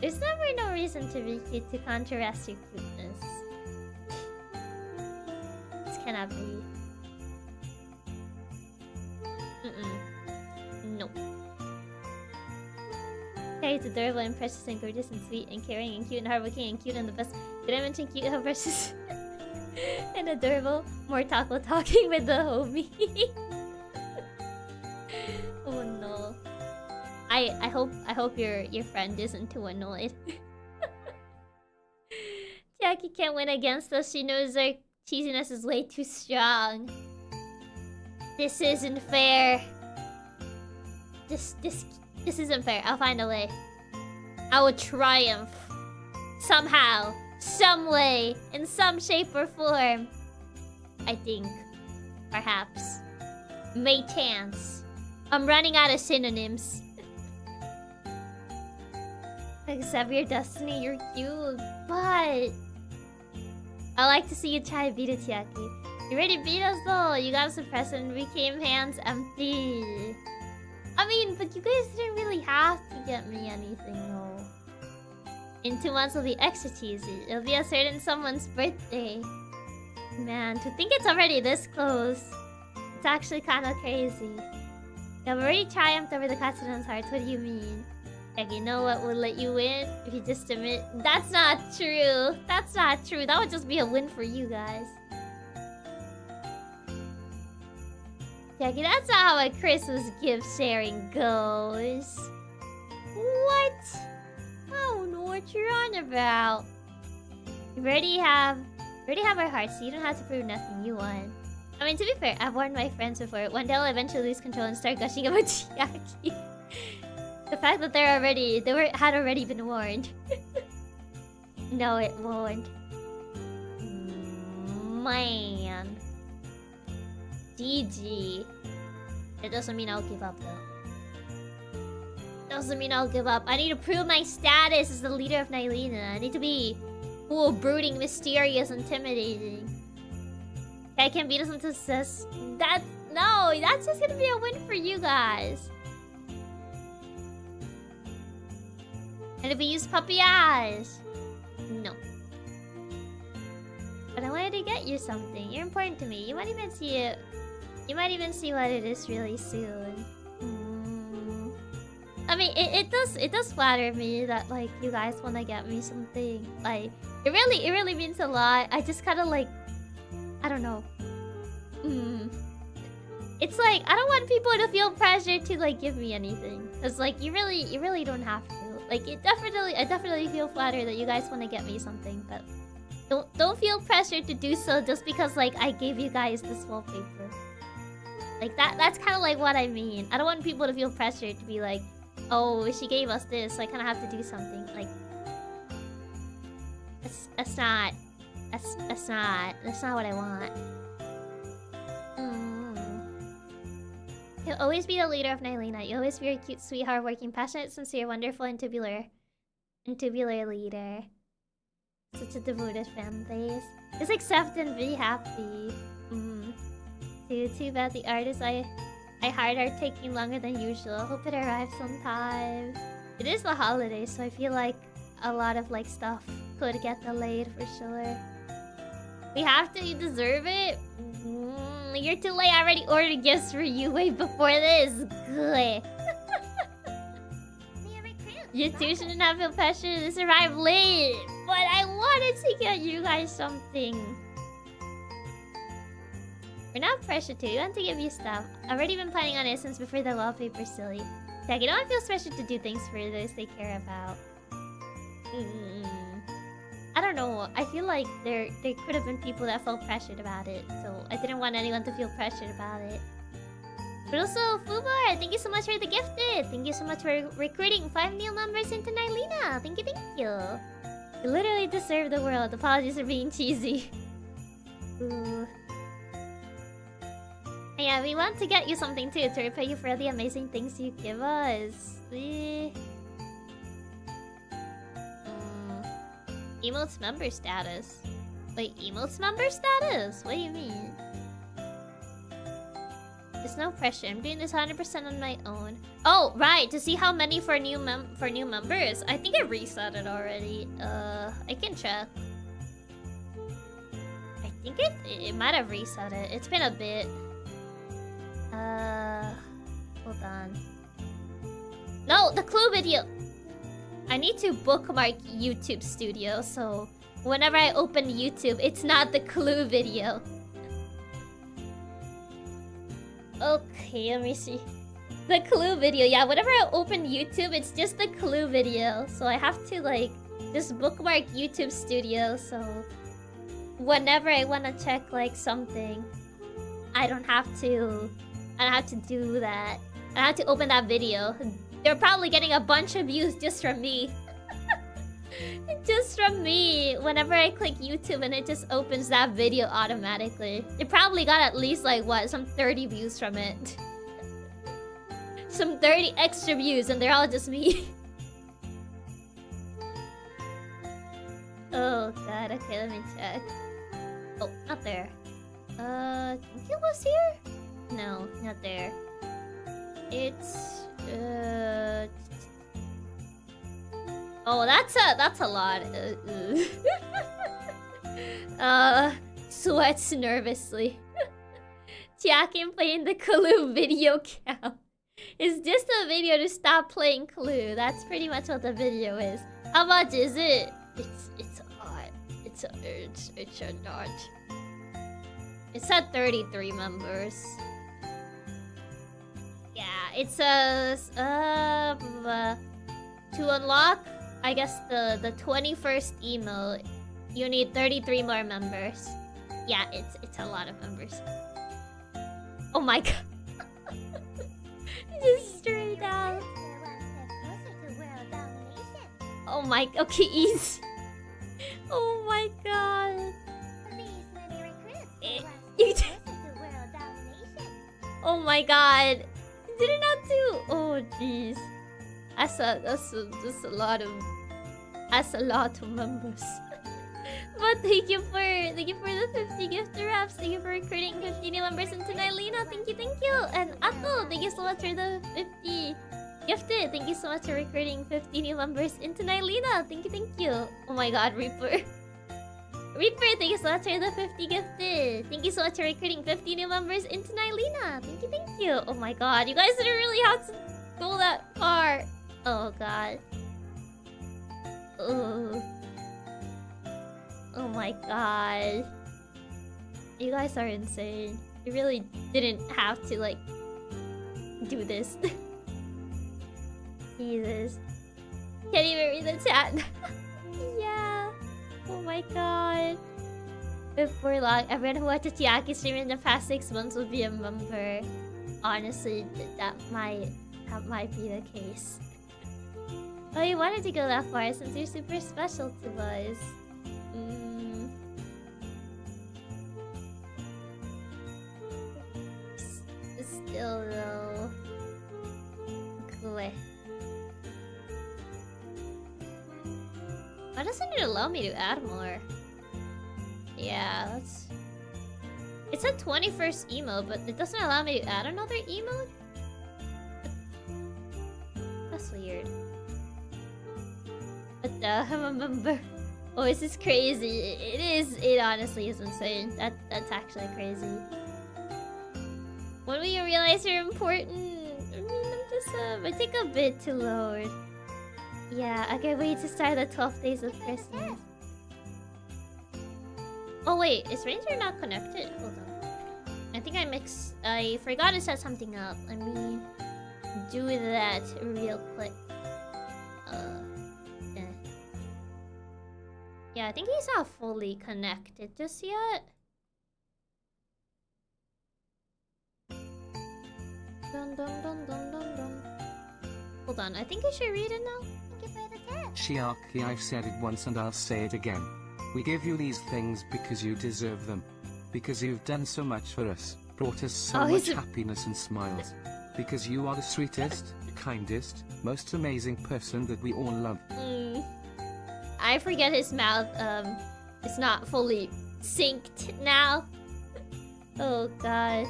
There's never no reason to be cute to contrast your cuteness. This cannot be. Nope. Carrie's adorable and precious and gorgeous and sweet and caring and cute and hardworking and cute and the best. Did I mention cute, how precious and adorable? More taco talking with the homie. Oh no. I hope your friend isn't too annoyed. Chiaki can't win against us. She knows our cheesiness is way too strong. This isn't fair. This isn't fair. I'll find a way. I will triumph. Somehow. Some way. In some shape or form. I think. Perhaps. May chance. I'm running out of synonyms. Accept your destiny, you're cute. But I like to see you try to beat it, Chiaki. You already beat us though. You got suppressed and became hands empty. I mean, but you guys didn't really have to get me anything though. In 2 months will be extra cheesy. It'll be a certain someone's birthday. Man, to think it's already this close. It's actually kind of crazy. I've already triumphed over the Katsunon's hearts. What do you mean? Like, you know what will let you win? If you just admit... That's not true. That's not true. That would just be a win for you guys. Jackie, that's not how a Christmas gift sharing goes. What? I don't know what you're on about. You already have our hearts, so you don't have to prove nothing. You won. I mean, to be fair, I've warned my friends before. One day I'll eventually lose control and start gushing about Chiaki. The fact that had already been warned. No, it won't. Man. GG. It doesn't mean I'll give up though. Doesn't mean I'll give up. I need to prove my status as the leader of Nylina. I need to be cool, brooding, mysterious, intimidating. I can beat us into success. No, that's just gonna be a win for you guys. And if we use puppy eyes, no. But I wanted to get you something. You're important to me. You might even see it. You might even see what it is really soon. I mean, it does flatter me that like you guys want to get me something. Like it really means a lot. I just kind of like, I don't know. It's like I don't want people to feel pressure to like give me anything. Cause like you really don't have to. Like I definitely feel flattered that you guys want to get me something, but don't feel pressured to do so just because like I gave you guys this wallpaper. Like that's kind of like what I mean. I don't want people to feel pressured to be like, oh, she gave us this, so I kind of have to do something. Like that's not what I want. You'll always be the leader of Nylina. You'll always be a cute, sweet, hardworking, passionate, sincere, wonderful, and tubular leader. Such a devoted fan base. Just accept and be happy. Too bad the artists I hired are taking longer than usual. Hope it arrives sometime. It is the holidays, so I feel like a lot of like stuff could get delayed for sure. We have to. You deserve it. You're too late. I already ordered gifts for you way before this. Good. You two shouldn't have feel pressure. This arrived late, but I wanted to get you guys something. We're not pressured to. We want to give you stuff. I've already been planning on it since before the wallpaper, silly. Like, you don't feel pressured to do things for those they care about. I don't know. I feel like there could have been people that felt pressured about it, so I didn't want anyone to feel pressured about it. But also, Fubar, thank you so much for the gifted. Thank you so much for recruiting 5 new members into Nylina. Thank you, thank you. You literally deserve the world. Apologies for being cheesy. Ooh. Yeah, we want to get you something too to repay you for all the amazing things you give us. Emote's member status. Wait, Emote's member status? What do you mean? There's no pressure. I'm doing this 100% on my own. Oh, right. To see how many for new members. I think I reset it already. I can check. I think it might have reset it. It's been a bit. Hold on. No, the clue video. I need to bookmark YouTube Studio, so whenever I open YouTube, it's not the clue video. Okay, let me see. The clue video, yeah, whenever I open YouTube, it's just the clue video. So I have to, like, just bookmark YouTube Studio, so whenever I want to check, like, something, I don't have to do that. I have to open that video. They're probably getting a bunch of views just from me. Just from me, whenever I click YouTube and it just opens that video automatically. It probably got at least like what, some 30 views from it. Some 30 extra views and they're all just me. Oh god, okay, let me check. Oh, not there. Think it was here? No, not there. It's oh, that's a lot. Sweats nervously. Chiaki playing the Clue video count. Is this the video to stop playing Clue? That's pretty much what the video is. How much is it? It's a lot. It's a lot. It's at 33 members. Yeah, it says to unlock, I guess the 21st emote, you need 33 more members. Yeah, it's a lot of members. Oh my god. Just straight out. Oh my, okay, easy. Oh my god. Oh my god. Did it not do? Oh jeez. That's a lot of members. But thank you for the 50 gifter wraps. Thank you for recruiting 50 new members into Nylena. Thank you. And Atto, thank you so much for the 50 gifted. Thank you so much for recruiting 50 new members into Nylena. Thank you. Oh my god, Reaper. Reaper, thank you so much for the 50 gifted. Thank you so much for recruiting 50 new members into Nylena. Thank you. Oh my god, you guys didn't really have to go that far. Oh god. Oh my god. You guys are insane. You really didn't have to, like, do this. Jesus. Can't even read the chat. Yeah. Oh my god. Before long, everyone who watched Chiaki stream in the past 6 months will be a member. Honestly, that might be the case. Oh, you wanted to go that far since you're super special to us. Still though. Cool. Why doesn't it allow me to add more? Yeah, let's... It's a 21st emote, but it doesn't allow me to add another emote? That's weird. But I'm a member. Oh, this is crazy. It honestly is insane. That's actually crazy. When will you realize you're important? I mean, I'm just I take a bit to load. Yeah, I can't wait to start the 12 days of Christmas. Oh wait, is Ranger not connected? Hold on. I think I forgot to set something up. Let me do that real quick. Yeah, I think he's not fully connected just yet. Dun, dun, dun, dun, dun, dun. Hold on, I think I should read it now. Thank you for the tip. Chiaki, I've said it once and I'll say it again. We give you these things because you deserve them. Because you've done so much for us, brought us so much happiness and smiles. Because you are the sweetest, kindest, most amazing person that we all love. I forget his mouth, it's not fully synced now. Oh god.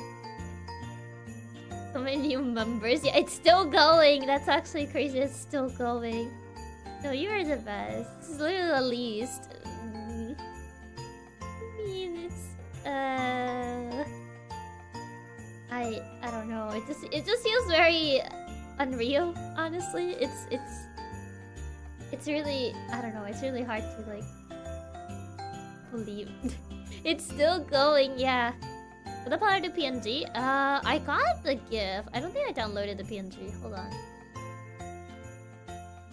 So many new members. Yeah, it's still going. That's actually crazy. It's still going. No, you are the best. This is literally the least. I mean, it's I don't know. It just feels very unreal. Honestly, it's really, I don't know. It's really hard to like believe. It's still going. Yeah. What about the PNG? I got the GIF. I don't think I downloaded the PNG. Hold on.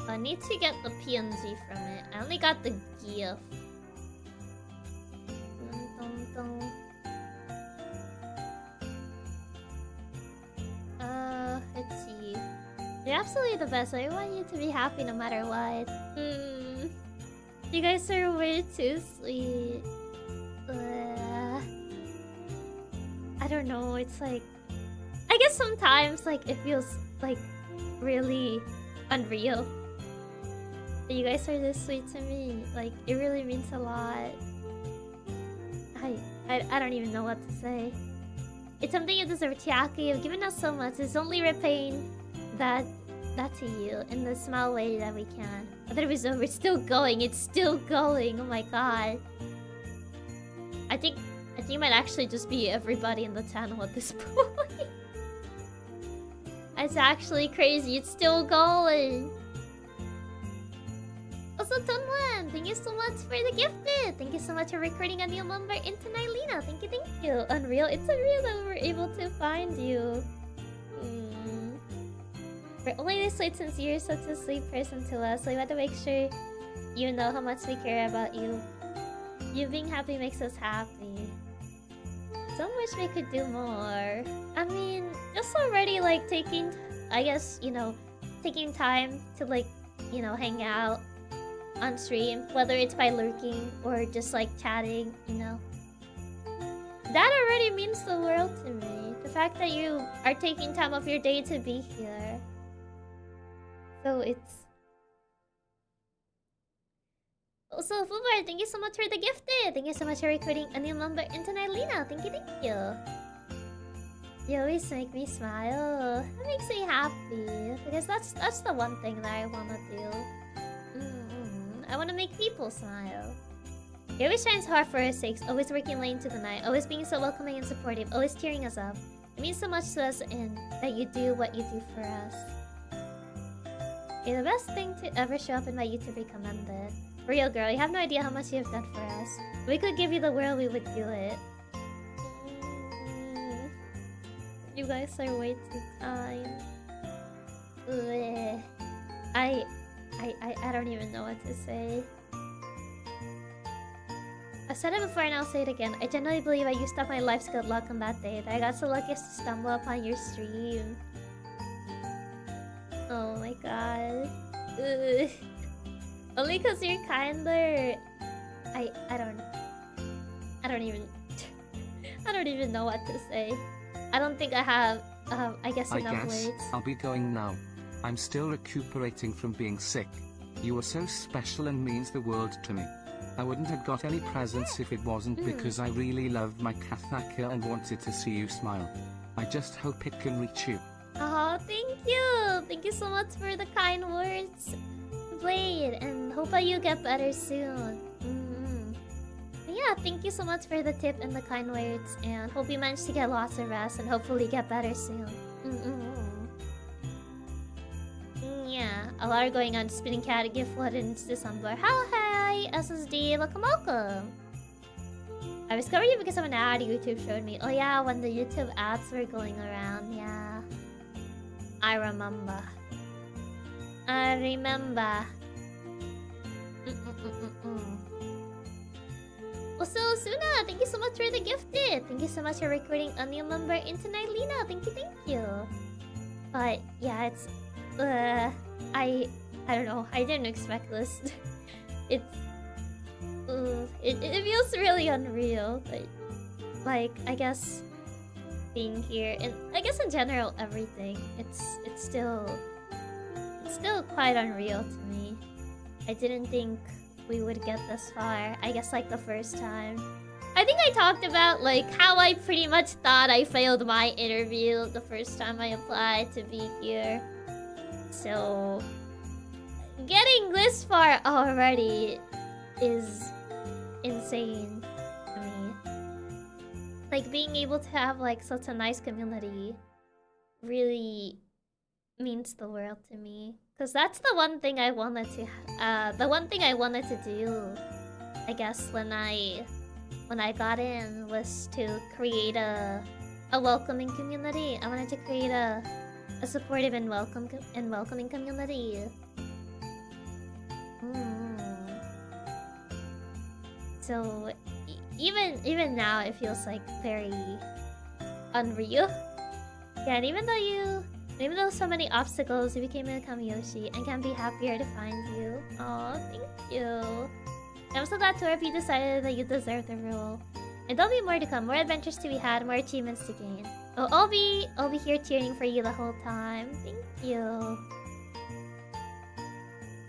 I need to get the PNG from it. I only got the GIF. Let's see. You're absolutely the best. I want you to be happy no matter what. You guys are way too sweet. I don't know, it's like... I guess sometimes, like, it feels, like, really unreal. But you guys are this sweet to me. Like, it really means a lot. I don't even know what to say. It's something you deserve, Chiaki. You've given us so much. It's only repaying that to you in the small way that we can. I thought it was over. It's still going. It's still going. Oh my god. I think it might actually just be everybody in the channel at this point. It's actually crazy. It's still going. Also, Tunwan, thank you so much for the gifted. Thank you so much for recording a new member into Nylina. Thank you, thank you. Unreal. It's unreal that we were able to find you. We're only this late since you're such a sweet person to us, so we want to make sure you know how much we care about you. You being happy makes us happy. So wish we could do more. I mean, just already like taking, I guess, you know, taking time to like, you know, hang out on stream, whether it's by lurking or just like chatting, you know. That already means the world to me. The fact that you are taking time of your day to be here. So it's... Also, Fubar, thank you so much for the gifted! Thank you so much for recording a new member into Nylina. Thank you, thank you. You always make me smile. That makes me happy. Because that's the one thing that I wanna do. I wanna make people smile. He always shines hard for our sakes, always working late into the night, always being so welcoming and supportive, always cheering us up. It means so much to us in that you do what you do for us. You're the best thing to ever show up in my YouTube recommended. For real, girl, you have no idea how much you have done for us. If we could give you the world, we would do it. You guys are way too kind. I don't even know what to say. I've said it before and I'll say it again. I genuinely believe I used up my life's good luck on that day. That I got so lucky as to stumble upon your stream. Oh my god. Only cause you're kinder. I don't even know what to say. I don't think I have I guess enough words. I'll be going now. I'm still recuperating from being sick. You are so special and means the world to me. I wouldn't have got any presents if it wasn't because I really loved my Kathaka and wanted to see you smile. I just hope it can reach you. Oh, thank you! Thank you so much for the kind words, Blade, and hope that you get better soon. Yeah, thank you so much for the tip and the kind words, and hope you manage to get lots of rest and hopefully get better soon. Yeah, a lot are going on. Spinning Cat gift flooded into December. Hi, SSD, welcome. I discovered you because of an ad YouTube showed me. Oh yeah, when the YouTube ads were going around, yeah. I remember. Also, Suna, thank you so much for the gifted. Thank you so much for recording a new member into Nylina. Thank you. But yeah, it's I don't know. I didn't expect this. It feels really unreal. But like, I guess being here and I guess in general everything, it's still quite unreal to me. I didn't think we would get this far. I guess like the first time. I think I talked about like how I pretty much thought I failed my interview the first time I applied to be here. So getting this far already is insane to me. Like being able to have like such a nice community really means the world to me. Cause that's the one thing I wanted to do, I guess when I got in was to create a welcoming community. I wanted to create a supportive and welcoming community. So even now it feels like very unreal. Yeah, and even though so many obstacles, you became a Kamiyoshi and can be happier to find you. Oh, thank you. I'm so glad Torp you decided that you deserve the role. And there'll be more to come, more adventures to be had, more achievements to gain. Oh, I'll be here cheering for you the whole time. Thank you.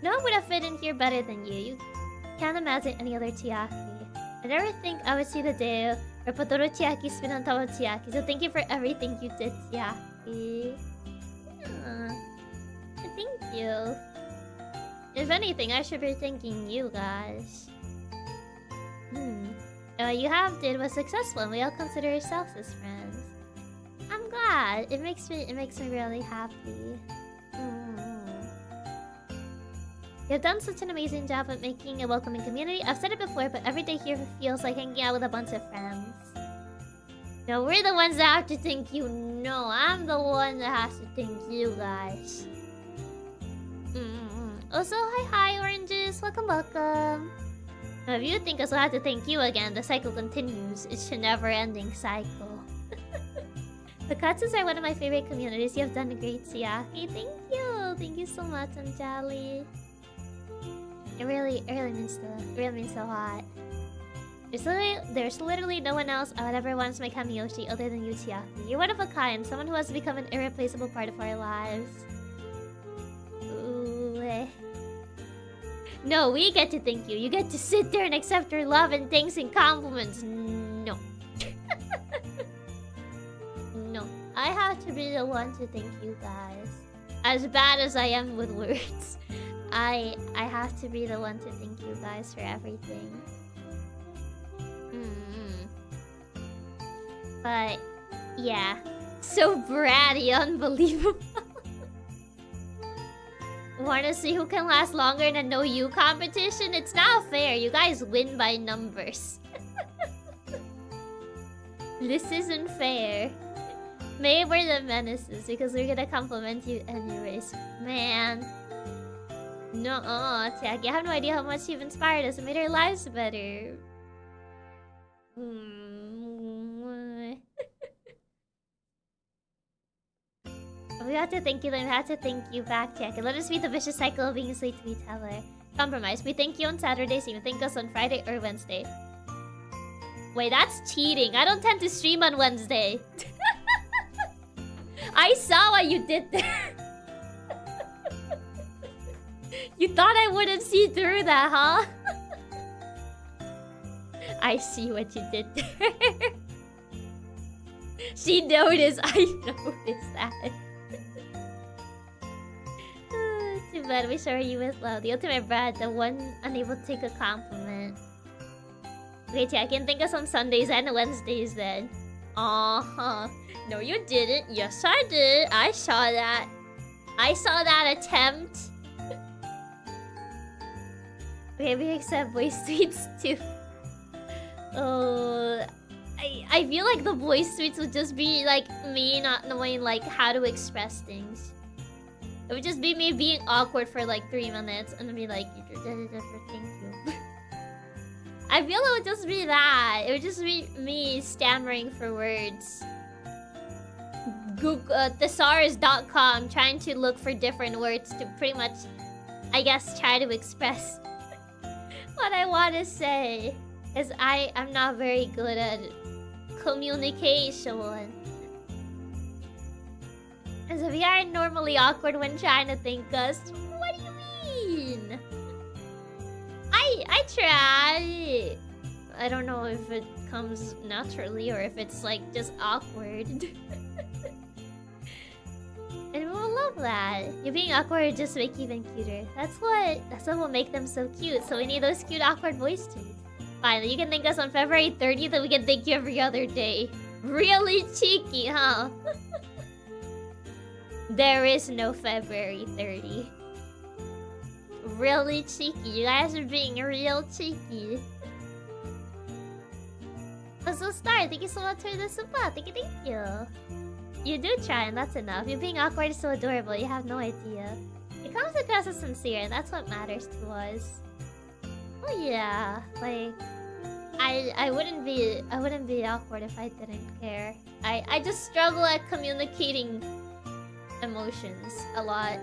No one would have fit in here better than you. You can't imagine any other Chiaki. I never think I would see the day where Potoro Chiaki spin on top of Chiaki. So thank you for everything you did, Chiaki. Thank you. If anything, I should be thanking you guys. You did was successful, and we all consider ourselves as friends. I'm glad. It makes me really happy. You've done such an amazing job at making a welcoming community. I've said it before, but every day here feels like hanging out with a bunch of friends. No, we're the ones that have to thank you. No, I'm the one that has to thank you guys. Also, hi, oranges. Welcome. Now, if you think us will have to thank you again, the cycle continues. It's a never-ending cycle. The Katsus are one of my favorite communities. You have done a great Chiaki. Thank you. Thank you so much, Anjali. It really means a lot. There's literally no one else I would ever want as my Kamiyoshi other than you, Chiaki. You're one of a kind, someone who has become an irreplaceable part of our lives. No, we get to thank you. You get to sit there and accept our love and thanks and compliments. No. No. I have to be the one to thank you guys. As bad as I am with words, I have to be the one to thank you guys for everything. But, yeah. So bratty, unbelievable. Wanna see who can last longer in a no you competition? It's not fair. You guys win by numbers. This isn't fair. Maybe we're the menaces because we're gonna compliment you anyways. Man. No, Chiaki, I have no idea how much you've inspired us and made our lives better. We have to thank you, then we have to thank you back, Chiaki. Let us beat the vicious cycle of being asleep to each other. Compromise. We thank you on Saturdays, you thank us on Friday or Wednesday. Wait, that's cheating. I don't tend to stream on Wednesday. I saw what you did there. You thought I wouldn't see through that, huh? I see what you did there. She noticed. I noticed that. Too bad we shower you with love. The ultimate brat, the one unable to take a compliment. Okay, I can think of some Sundays and Wednesdays then. No, you didn't. Yes, I did. I saw that. I saw that attempt. Okay, we accept voice tweets too. I feel like the voice tweets would just be like me not knowing like how to express things. It would just be me being awkward for like 3 minutes and then be like, thank you. I feel it would just be that. It would just be me stammering for words. Google thesaurus.com trying to look for different words to pretty much, I guess, try to express what I want to say. Because I'm not very good at communication. And so we are normally awkward when trying to think us. What do you mean? I try. I don't know if it comes naturally or if it's like just awkward. And we'll love that. You being awkward just make you even cuter. That's what will make them so cute. So we need those cute awkward voice tweets. Fine, you can thank us on February 30th and we can thank you every other day. Really cheeky, huh? There is no February 30. Really cheeky. You guys are being real cheeky. PixelStart, thank you so much for the support. Thank you. You do try and that's enough. You being awkward is so adorable, you have no idea. It comes across as sincere and that's what matters to us. Oh yeah, like I wouldn't be awkward if I didn't care. I just struggle at communicating emotions a lot.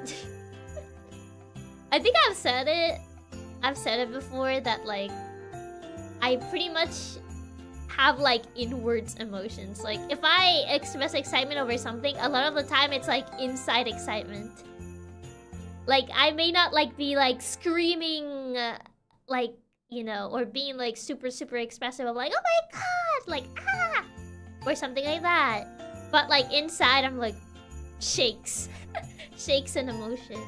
I think I've said it before that like I pretty much have like inwards emotions. Like if I express excitement over something, a lot of the time it's like inside excitement. Like I may not like be like screaming like, you know, or being like super expressive of like, oh my god, like ah, or something like that. But like inside I'm like shakes. Shakes in emotion.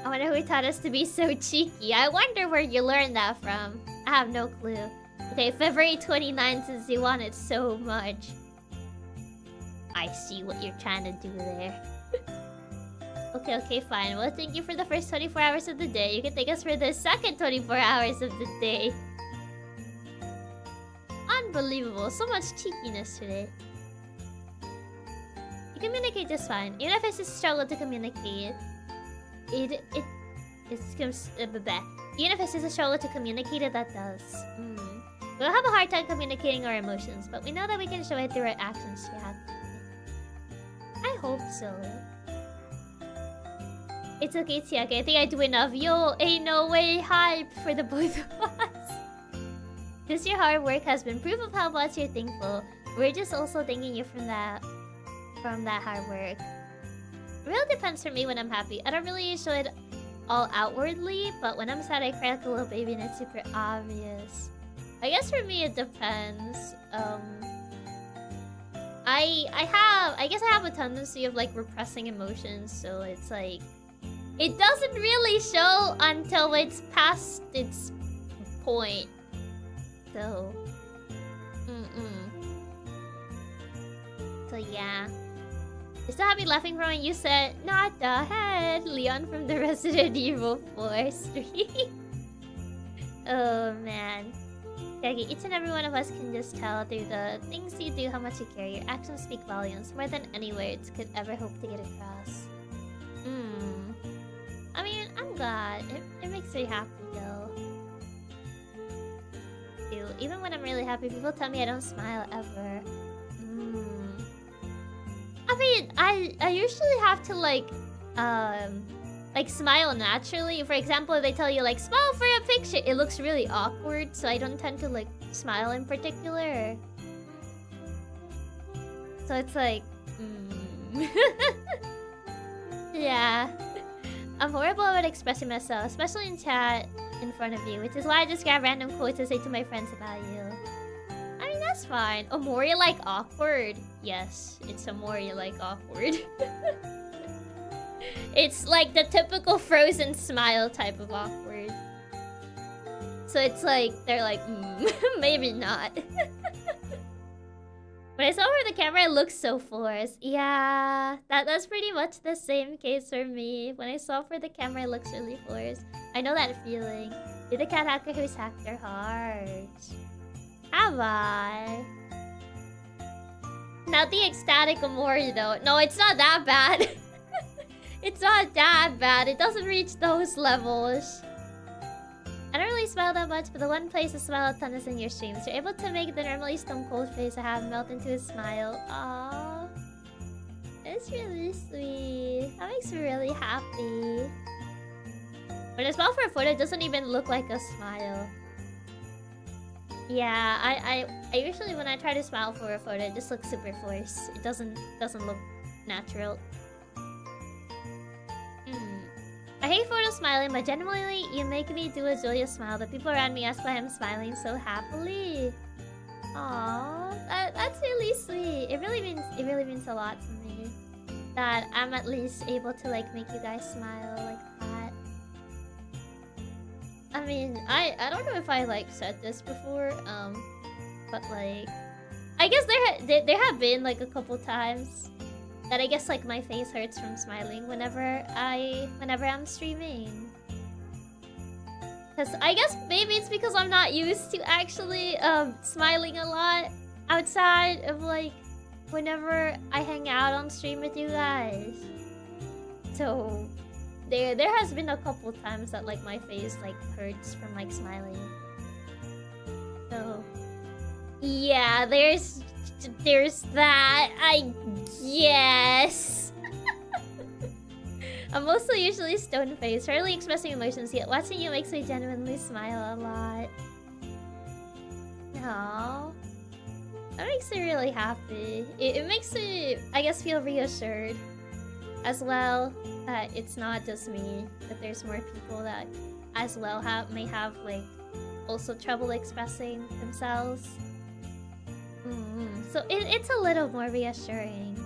I wonder who taught us to be so cheeky. I wonder where you learned that from. I have no clue. Okay, February 29th since you want it so much. I see what you're trying to do there. Okay, fine. Well, thank you for the first 24 hours of the day. You can thank us for the second 24 hours of the day. Unbelievable. So much cheekiness today. You communicate just fine. Even if it's a struggle to communicate, even if it's just a struggle to communicate it, that does. We'll have a hard time communicating our emotions, but we know that we can show it through our actions. Yeah. I hope so. It's okay, Chiaki. I think I do enough. Yo, ain't no way hype for the both of us. Because your hard work has been proof of how much you're thankful. We're just also thanking you from that hard work. It really depends for me when I'm happy. I don't really show it all outwardly, but when I'm sad I cry like a little baby and it's super obvious. I guess for me it depends. I guess I have a tendency of like repressing emotions, so it's like it doesn't really show until it's past its point. So So yeah. I still have me laughing from when you said, not the head, Leon from the Resident Evil 4 stream. Oh man. Okay, each and every one of us can just tell through the things you do how much you care. Your actions speak volumes more than any words could ever hope to get across. I mean, I'm glad. It makes me happy though. Ew, even when I'm really happy, people tell me I don't smile ever. I mean, I usually have to like smile naturally. For example, if they tell you like smile for a picture, it looks really awkward, so I don't tend to like smile in particular. So it's like, yeah. I'm horrible at expressing myself, especially in chat in front of you, which is why I just grab random quotes to say to my friends about you. I mean, that's fine. Omori like awkward. Yes, it's Omori like awkward. It's like the typical Frozen smile type of awkward. So it's like, they're like, maybe not. When I saw where the camera, it looks so forced. Yeah, that's pretty much the same case for me. When I saw for the camera, it looks really forced. I know that feeling. You're the cat hacker who's hacked their hearts. Have I? Not the ecstatic Omori though. No, it's not that bad. It's not that bad. It doesn't reach those levels. I don't really smile that much, but the one place I smile a ton is in your streams. You're able to make the normally stone cold face I have melt into a smile. Aww. It's really sweet. That makes me really happy. When I smile for a photo, it doesn't even look like a smile. Yeah, I usually when I try to smile for a photo, it just looks super forced. It doesn't look natural. I hate photo smiling, but genuinely, you make me do a joyous smile. The people around me ask why I'm smiling so happily. Aww, that's really sweet. It really means a lot to me that I'm at least able to like make you guys smile like that. I mean, I don't know if I like said this before, but like, I guess there have been like a couple times that I guess like my face hurts from smiling whenever I'm streaming. Cause I guess maybe it's because I'm not used to actually smiling a lot outside of like whenever I hang out on stream with you guys. So there has been a couple times that like my face like hurts from like smiling. So yeah, there's that, I guess. I'm also usually stone-faced, rarely expressing emotions, yet watching you makes me genuinely smile a lot. Aww. That makes me really happy. It makes me, I guess, feel reassured. As well, that it's not just me, that there's more people that as well may have, like, also trouble expressing themselves. So it's a little more reassuring.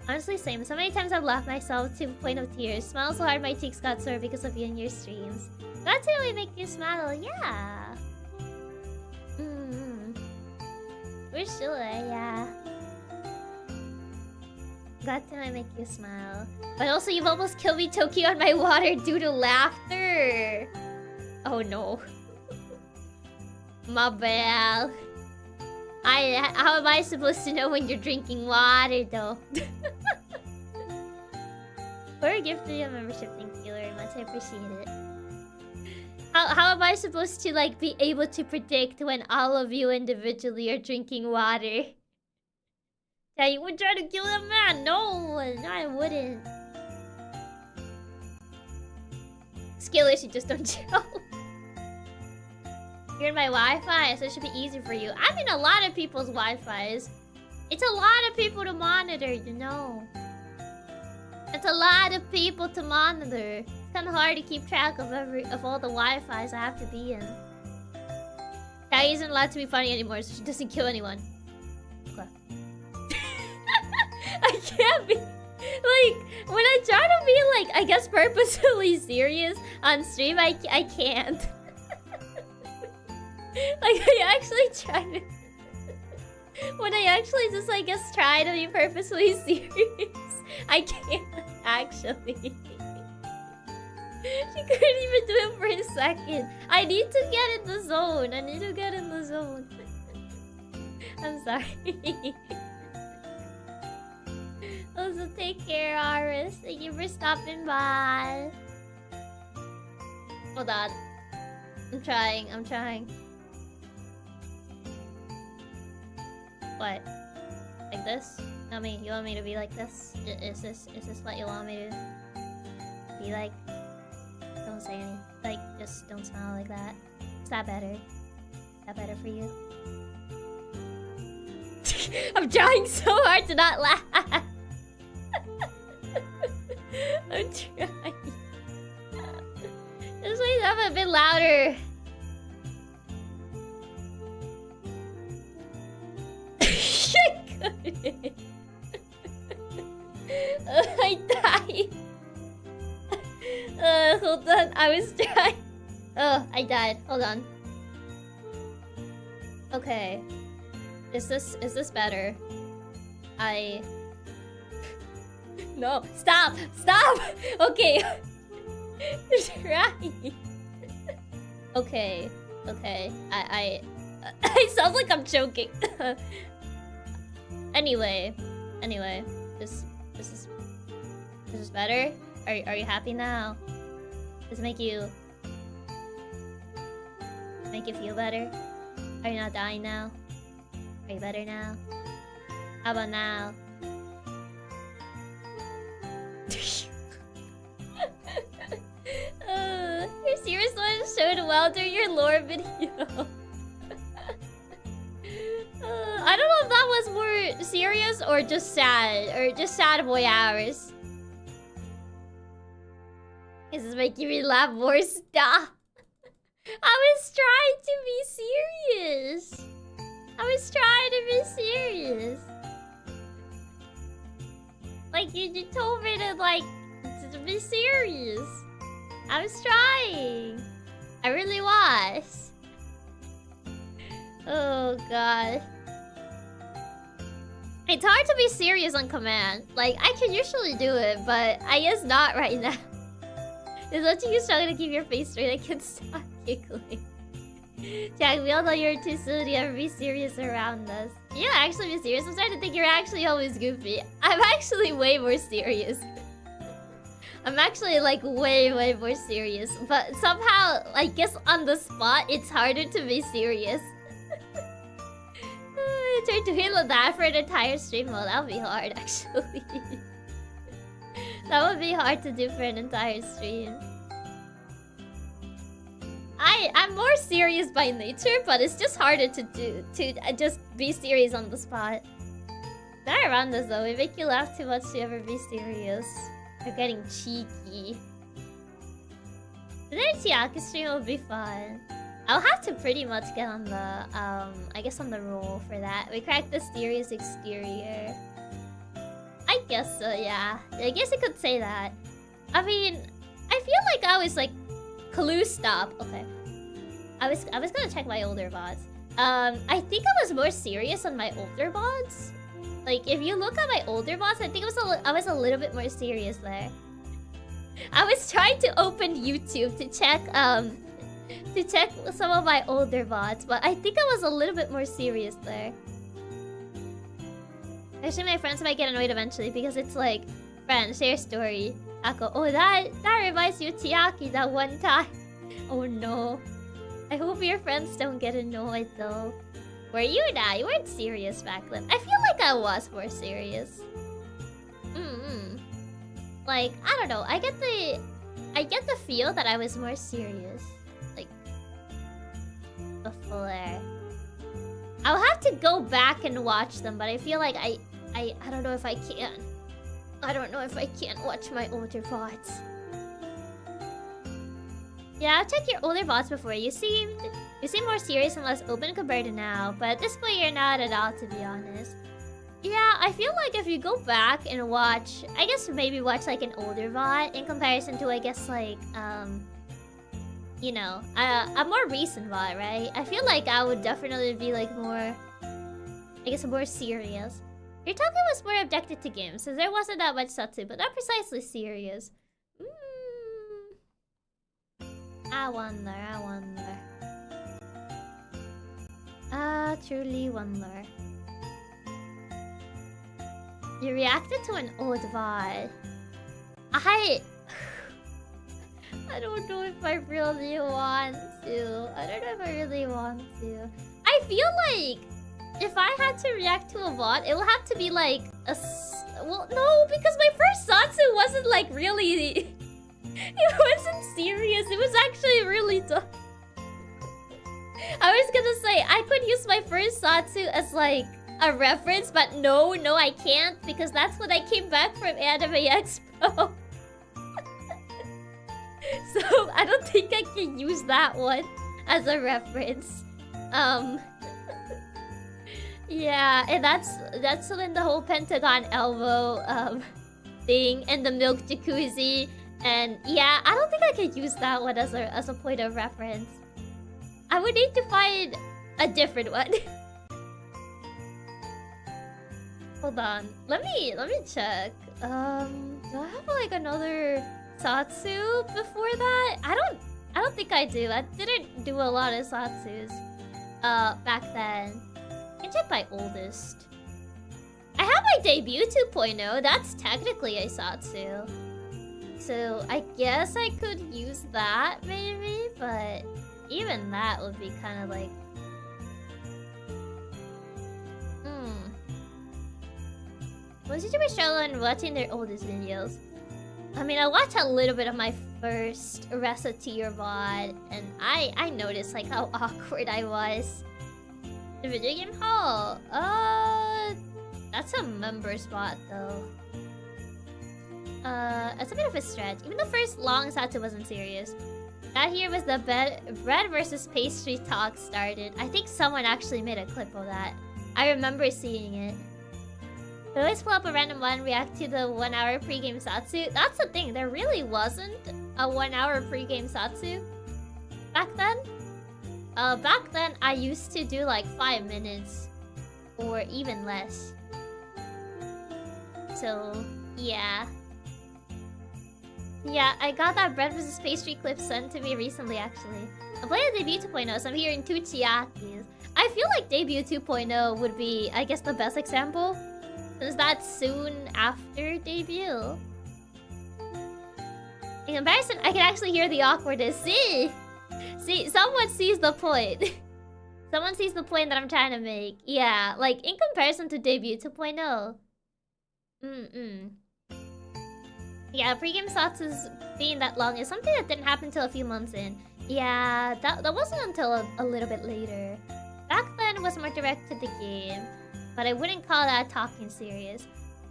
Honestly, same. So many times I've laughed myself to the point of tears. Smile so hard my cheeks got sore because of you and your streams. Glad to really make you smile, yeah. For sure, yeah. Glad to make you smile. But also, you've almost killed me choking on my water due to laughter. Oh no. My bad. How am I supposed to know when you're drinking water, though? For a gift for your membership, thank you very much. I appreciate it. How am I supposed to, like, be able to predict when all of you individually are drinking water? Yeah, you would try to kill that man. No, I wouldn't. Skill issue, just don't chill. You're in my Wi-Fi, so it should be easy for you. I'm in a lot of people's Wi-Fis. It's a lot of people to monitor, you know. It's a lot of people to monitor. It's kind of hard to keep track of all the Wi-Fis I have to be in. That isn't allowed to be funny anymore, so she doesn't kill anyone. Okay. I can't be... Like, when I try to be, like, I guess purposefully serious on stream, I can't. Like, I actually try to... When I actually just, I guess, try to be purposefully serious, I can't, actually. She couldn't even do it for a second. I need to get in the zone. I need to get in the zone. I'm sorry. Also, take care, Aris. Thank you for stopping by. Hold on. I'm trying. What? Like this? You want me to be like this? Is this what you want me to be like? Don't say anything. Like, just don't smile like that. Is that better? Is that better for you? I'm trying so hard to not laugh. I'm trying. Just make them a bit louder. I couldn't. I died. Hold on. I was trying. Oh, I died. Hold on. Okay. Is this better? No. Stop! Okay. Try. Okay. I sound like I'm choking. Anyway. This is better? Are you happy now? Does it make you feel better? Are you not dying now? Are you better now? How about now? Your serious one showed well during your lore video. I don't know if that was more serious or just sad. Or just sad boy hours. This is making me laugh more. Stop. I was trying to be serious. Like, you told me to be serious. I was trying. I really was. Oh, God. It's hard to be serious on command. Like, I can usually do it, but I guess not right now. It's watching you struggle to keep your face straight. I can't stop giggling. Jack, we all know you're too silly to ever be serious around us. Yeah, actually be serious. I'm starting to think you're actually always goofy. I'm actually way more serious. I'm actually, like, way more serious. But somehow, I guess on the spot, it's harder to be serious. Try to handle that for an entire stream. Well, that would be hard, actually. That would be hard to do for an entire stream. I'm more serious by nature, but it's just harder to do, to just be serious on the spot. They're around us though, we make you laugh too much to ever be serious. You're getting cheeky. Today Chiaki stream will be fun. I'll have to pretty much get on the, I guess on the roll for that. We cracked the serious exterior. I guess so, yeah. I guess I could say that. I mean, I feel like I was like, clue stop. Okay. I was gonna check my older VODs. I think I was more serious on my older VODs. Like, if you look at my older VODs, I think I was a little bit more serious there. I was trying to open YouTube to check some of my older VODs, but I think I was a little bit more serious there. Actually, my friends might get annoyed eventually because it's like, friend, share story. Ako, oh, that reminds you of Chiaki that one time. Oh no. I hope your friends don't get annoyed though. Were you not? You weren't serious back then. I feel like I was more serious. Like, I don't know. I get the feel that I was more serious. Like, before. I'll have to go back and watch them, but I feel like I don't know if I can. I don't know if I can watch my older VODs. Yeah, I'll check your older VODs before. You seem more serious and less open compared to now, but at this point you're not at all, to be honest. Yeah, I feel like if you go back and watch, I guess maybe watch like an older VOD in comparison to, I guess, like, you know, a more recent VOD, right? I feel like I would definitely be like more, I guess, more serious. Your talking was more objective to games, so there wasn't that much satsu, but not precisely serious. I wonder. Truly wonder. You reacted to an old VOD. I don't know if I really want to. I feel like if I had to react to a VOD, it will have to be like a... Well, no, because my first satsu wasn't like really... It wasn't serious. It was actually really dumb. I was gonna say, I could use my first satsu as like a reference, but no, I can't, because that's when I came back from Anime Expo. So I don't think I can use that one as a reference. Yeah, and that's when the whole Pentagon elbow thing and the milk jacuzzi. And yeah, I don't think I could use that one as a point of reference. I would need to find a different one. Hold on. Let me check. Do I have like another satsu before that? I don't think I do. I didn't do a lot of satsus back then. I can check my oldest. I have my debut 2.0. That's technically a satsu. So I guess I could use that maybe, but even that would be kind of like... Most YouTubers struggle in watching their oldest videos. I mean, I watched a little bit of my first Reciteer VOD, and I noticed like how awkward I was. The video game hall? That's a member spot though. It's a bit of a stretch. Even the first long satsu wasn't serious. That here was the bread versus pastry talk started. I think someone actually made a clip of that. I remember seeing it. I always pull up a random one, react to the 1 hour pregame satsu. That's the thing, there really wasn't a 1 hour pregame satsu back then. Back then I used to do like 5 minutes or even less. So yeah. Yeah, I got that bread versus pastry clip sent to me recently actually. I played a debut 2.0, so I'm hearing 2 Chiakis. I feel like debut 2.0 would be, I guess, the best example. Since that's soon after debut. In comparison, I can actually hear the awkwardness. See, someone sees the point. Someone sees the point that I'm trying to make. Yeah, like in comparison to debut 2.0. In Yeah, pregame slots is being that long is something that didn't happen until a few months in. Yeah, that wasn't until a little bit later. Back then it was more direct to the game, but I wouldn't call that talking serious.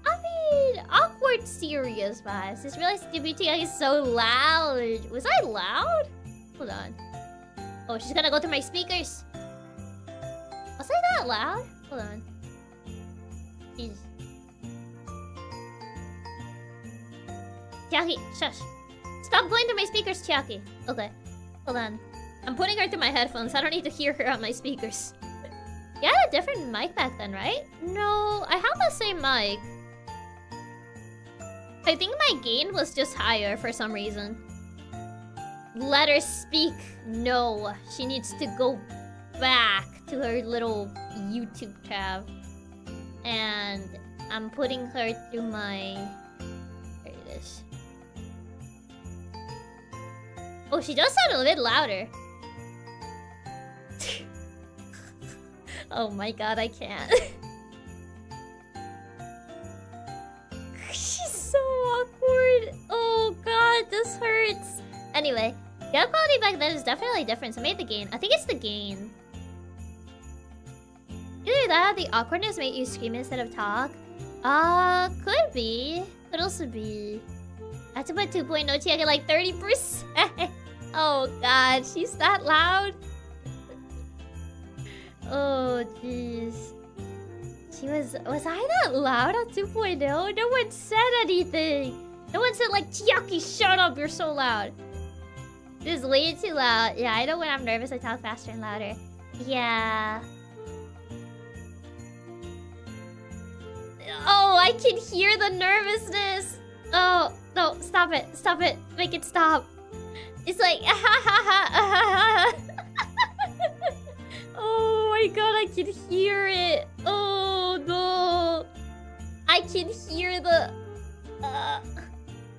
I mean, awkward serious vibes. Just realized WTI is so loud. Was I loud? Hold on. Oh, she's gonna go to my speakers. Was I that loud? Hold on. Jeez. Chiaki, shush. Stop going through my speakers, Chiaki. Okay. Hold on. I'm putting her through my headphones. I don't need to hear her on my speakers. You had a different mic back then, right? No, I have the same mic. I think my gain was just higher for some reason. Let her speak. No, she needs to go back to her little YouTube tab. And I'm putting her through my... There it is. Oh, she does sound a bit louder. Oh my god, I can't. She's so awkward. Oh god, this hurts. Anyway, the audio quality back then is definitely different, so I made the gain. I think it's the gain. Either that or the awkwardness made you scream instead of talk. Could be. Could also be. I have to put 2.0 Chiaki like 30%. Oh god, she's that loud. Oh jeez. She was I that loud at 2.0? No one said anything. No one said like, Chiaki, shut up, you're so loud. This is way too loud. Yeah, I know when I'm nervous I talk faster and louder. Yeah. Oh, I can hear the nervousness. Oh, no, stop it. Stop it. Make it stop. It's like, oh my god, I can hear it. Oh no. I can hear the...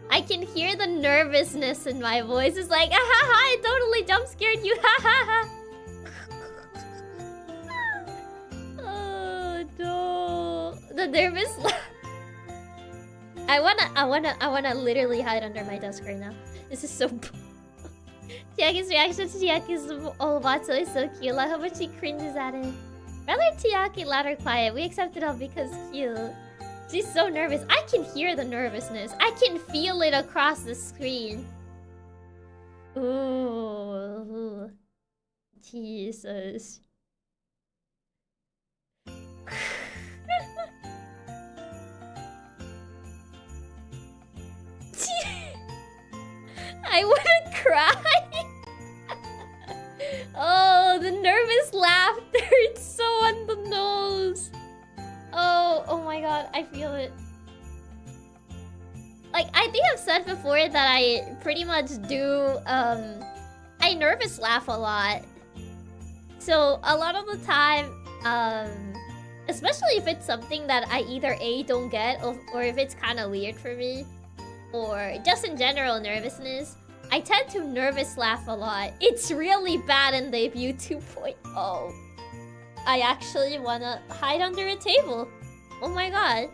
I can hear the nervousness in my voice. It's like, I totally jump scared you. Oh no. The nervous I wanna literally hide under my desk right now. This is so Chiaki's reaction to Chiaki's Olvatsu is so cute. Like how much she cringes at it. Rather Chiaki loud or quiet. We accept it all because cute. She's so nervous. I can hear the nervousness. I can feel it across the screen. Ooh. Jesus. I wanna cry. Oh, the nervous laughter. It's so on the nose. Oh my god, I feel it. Like, I think I've said before that I pretty much do, I nervous laugh a lot. So, a lot of the time, especially if it's something that I either A, don't get, or if it's kind of weird for me, or just in general nervousness, I tend to nervous laugh a lot. It's really bad in debut 2.0. I actually wanna hide under a table. Oh my god.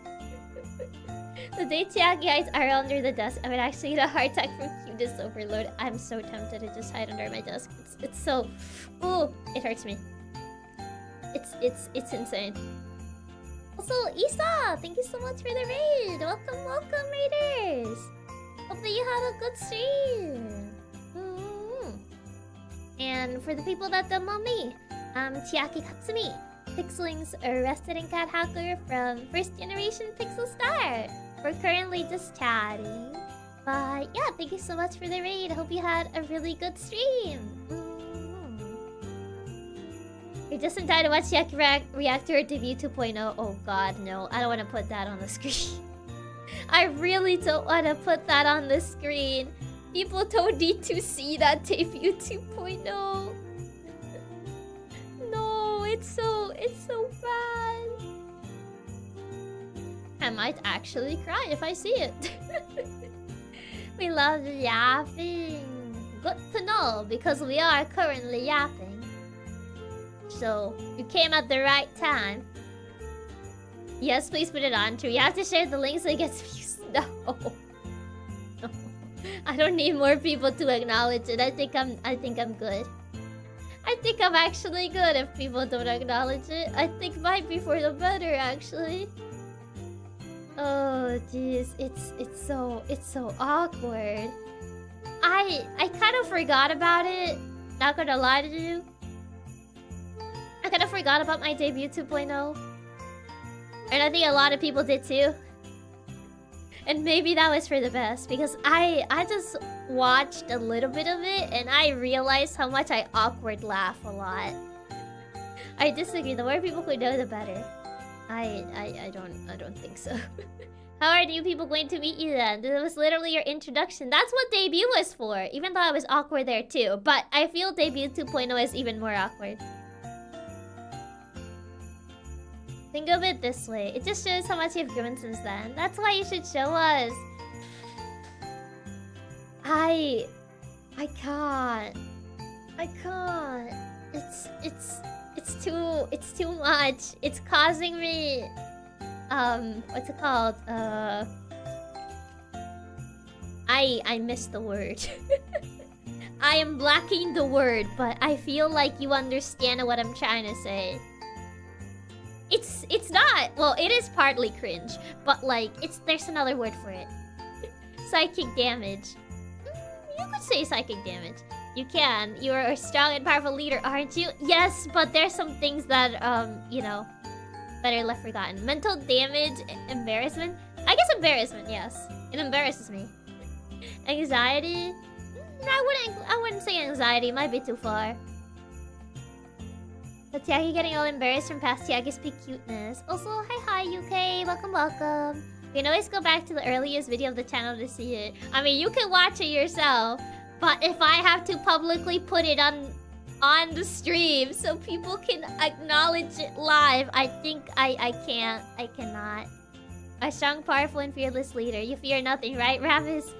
The day Chiaki hides are under the desk, I would actually get a heart attack from cuteness overload. I'm so tempted to just hide under my desk. It's so... Ooh, it hurts me. It's insane. Also, Isa, thank you so much for the raid. Welcome, welcome, raiders. Hope that you had a good stream. And for the people that don't know me, I'm Chiaki Katsumi, PixelLink's resident cat hacker from first generation PixelStart. We're currently just chatting. But yeah, thank you so much for the raid. I hope you had a really good stream. You're just in time to watch Chiaki react to her debut 2.0. Oh god, no. I don't want to put that on the screen. I really don't want to put that on the screen. People don't need to see that debut 2.0. No, it's so bad. I might actually cry if I see it. We love yapping. Good to know, because we are currently yapping. So, you came at the right time. Yes, please put it on. True, you have to share the link so it gets views. No. I don't need more people to acknowledge it. I think I'm good. I think I'm actually good if people don't acknowledge it. I think might be for the better actually. Oh jeez, it's so awkward. I kind of forgot about it. Not gonna lie to you. I kind of forgot about my debut 2.0. And I think a lot of people did too. And maybe that was for the best because I just watched a little bit of it and I realized how much I awkward laugh a lot. I disagree. The more people who know, the better. I don't think so. How are new people going to meet you then? This was literally your introduction. That's what debut was for. Even though I was awkward there too. But I feel debut 2.0 is even more awkward. Think of it this way. It just shows how much you've grown since then. That's why you should show us. I can't. I can't. It's too much. It's causing me what's it called? I missed the word. I am blacking the word, but I feel like you understand what I'm trying to say. It's not. Well, it is partly cringe, but like there's another word for it. Psychic damage. You could say psychic damage. You can. You're a strong and powerful leader, aren't you? Yes, but there's some things that you know, better left forgotten. Mental damage, embarrassment. I guess embarrassment. Yes, it embarrasses me. Anxiety. I wouldn't say anxiety. It might be too far. But Chiaki getting all embarrassed from past Chiaki's peak cuteness. Also, hi UK, welcome. You can always go back to the earliest video of the channel to see it. I mean, you can watch it yourself, but if I have to publicly put it on the stream so people can acknowledge it live, I think I can't. I cannot. A strong, powerful, and fearless leader. You fear nothing, right, Ravis?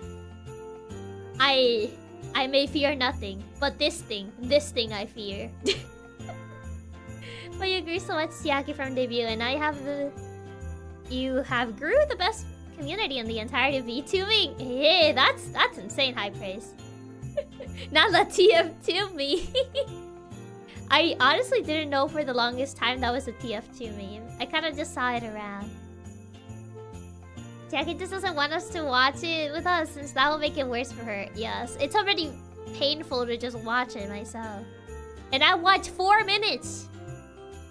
I may fear nothing, but this thing I fear. But you grew so much, Chiaki, from debut, and you have grew the best community in the entirety of VTubing. Hey, that's insane high praise. Not the TF2 me. I honestly didn't know for the longest time that was a TF2 meme. I kind of just saw it around. Chiaki just doesn't want us to watch it with us since that will make it worse for her. Yes, it's already painful to just watch it myself. And I watched 4 minutes.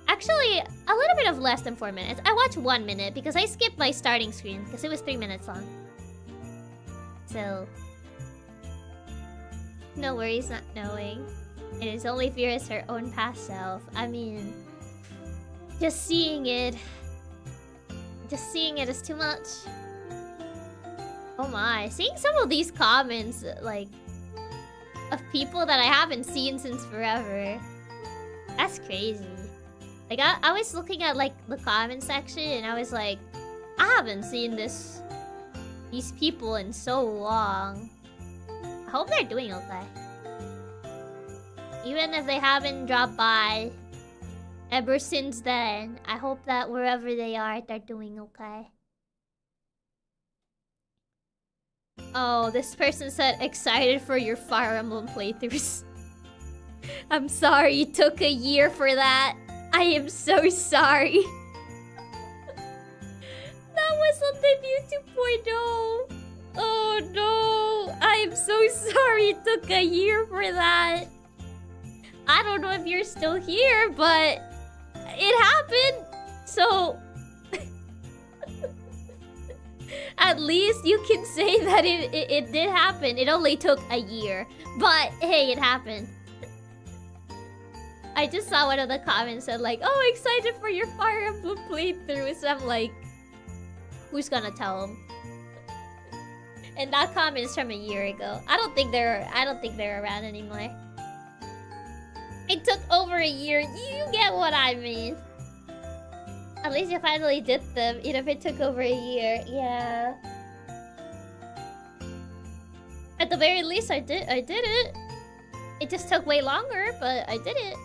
Actually, a little bit of less than 4 minutes. I watched 1 minute because I skipped my starting screen because it was 3 minutes long. So, no worries not knowing. It is only fear as her own past self. I mean, just seeing it is too much. Oh my, seeing some of these comments, like, of people that I haven't seen since forever. That's crazy. Like, I was looking at, like, the comment section, and I was like, I haven't seen these people in so long. I hope they're doing okay. Even if they haven't dropped by ever since then, I hope that wherever they are, they're doing okay. Oh, this person said, excited for your Fire Emblem playthroughs. I'm sorry it took a year for that. I am so sorry. That was on debut 2.0. Oh no. I am so sorry it took a year for that. I don't know if you're still here, but it happened. So at least you can say that it did happen. It only took a year. But hey, it happened. I just saw one of the comments said like, oh, excited for your Fire Emblem playthrough. So I'm like, who's gonna tell him? And that comment is from a year ago. I don't think they're around anymore. It took over a year. You get what I mean. At least you finally did them, even if it took over a year. Yeah. At the very least, I did it. It just took way longer, but I did it.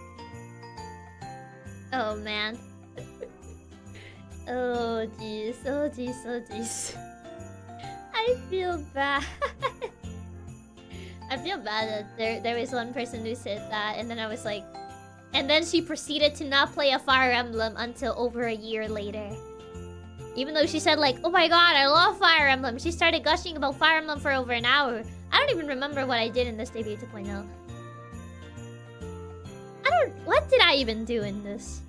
Oh man. Oh jeez, oh jeez, oh jeez. I feel bad. I feel bad that there was one person who said that, and then I was like... And then she proceeded to not play a Fire Emblem until over a year later. Even though she said like, oh my god, I love Fire Emblem. She started gushing about Fire Emblem for over an hour. I don't even remember what I did in this debut 2.0. What did I even do in this?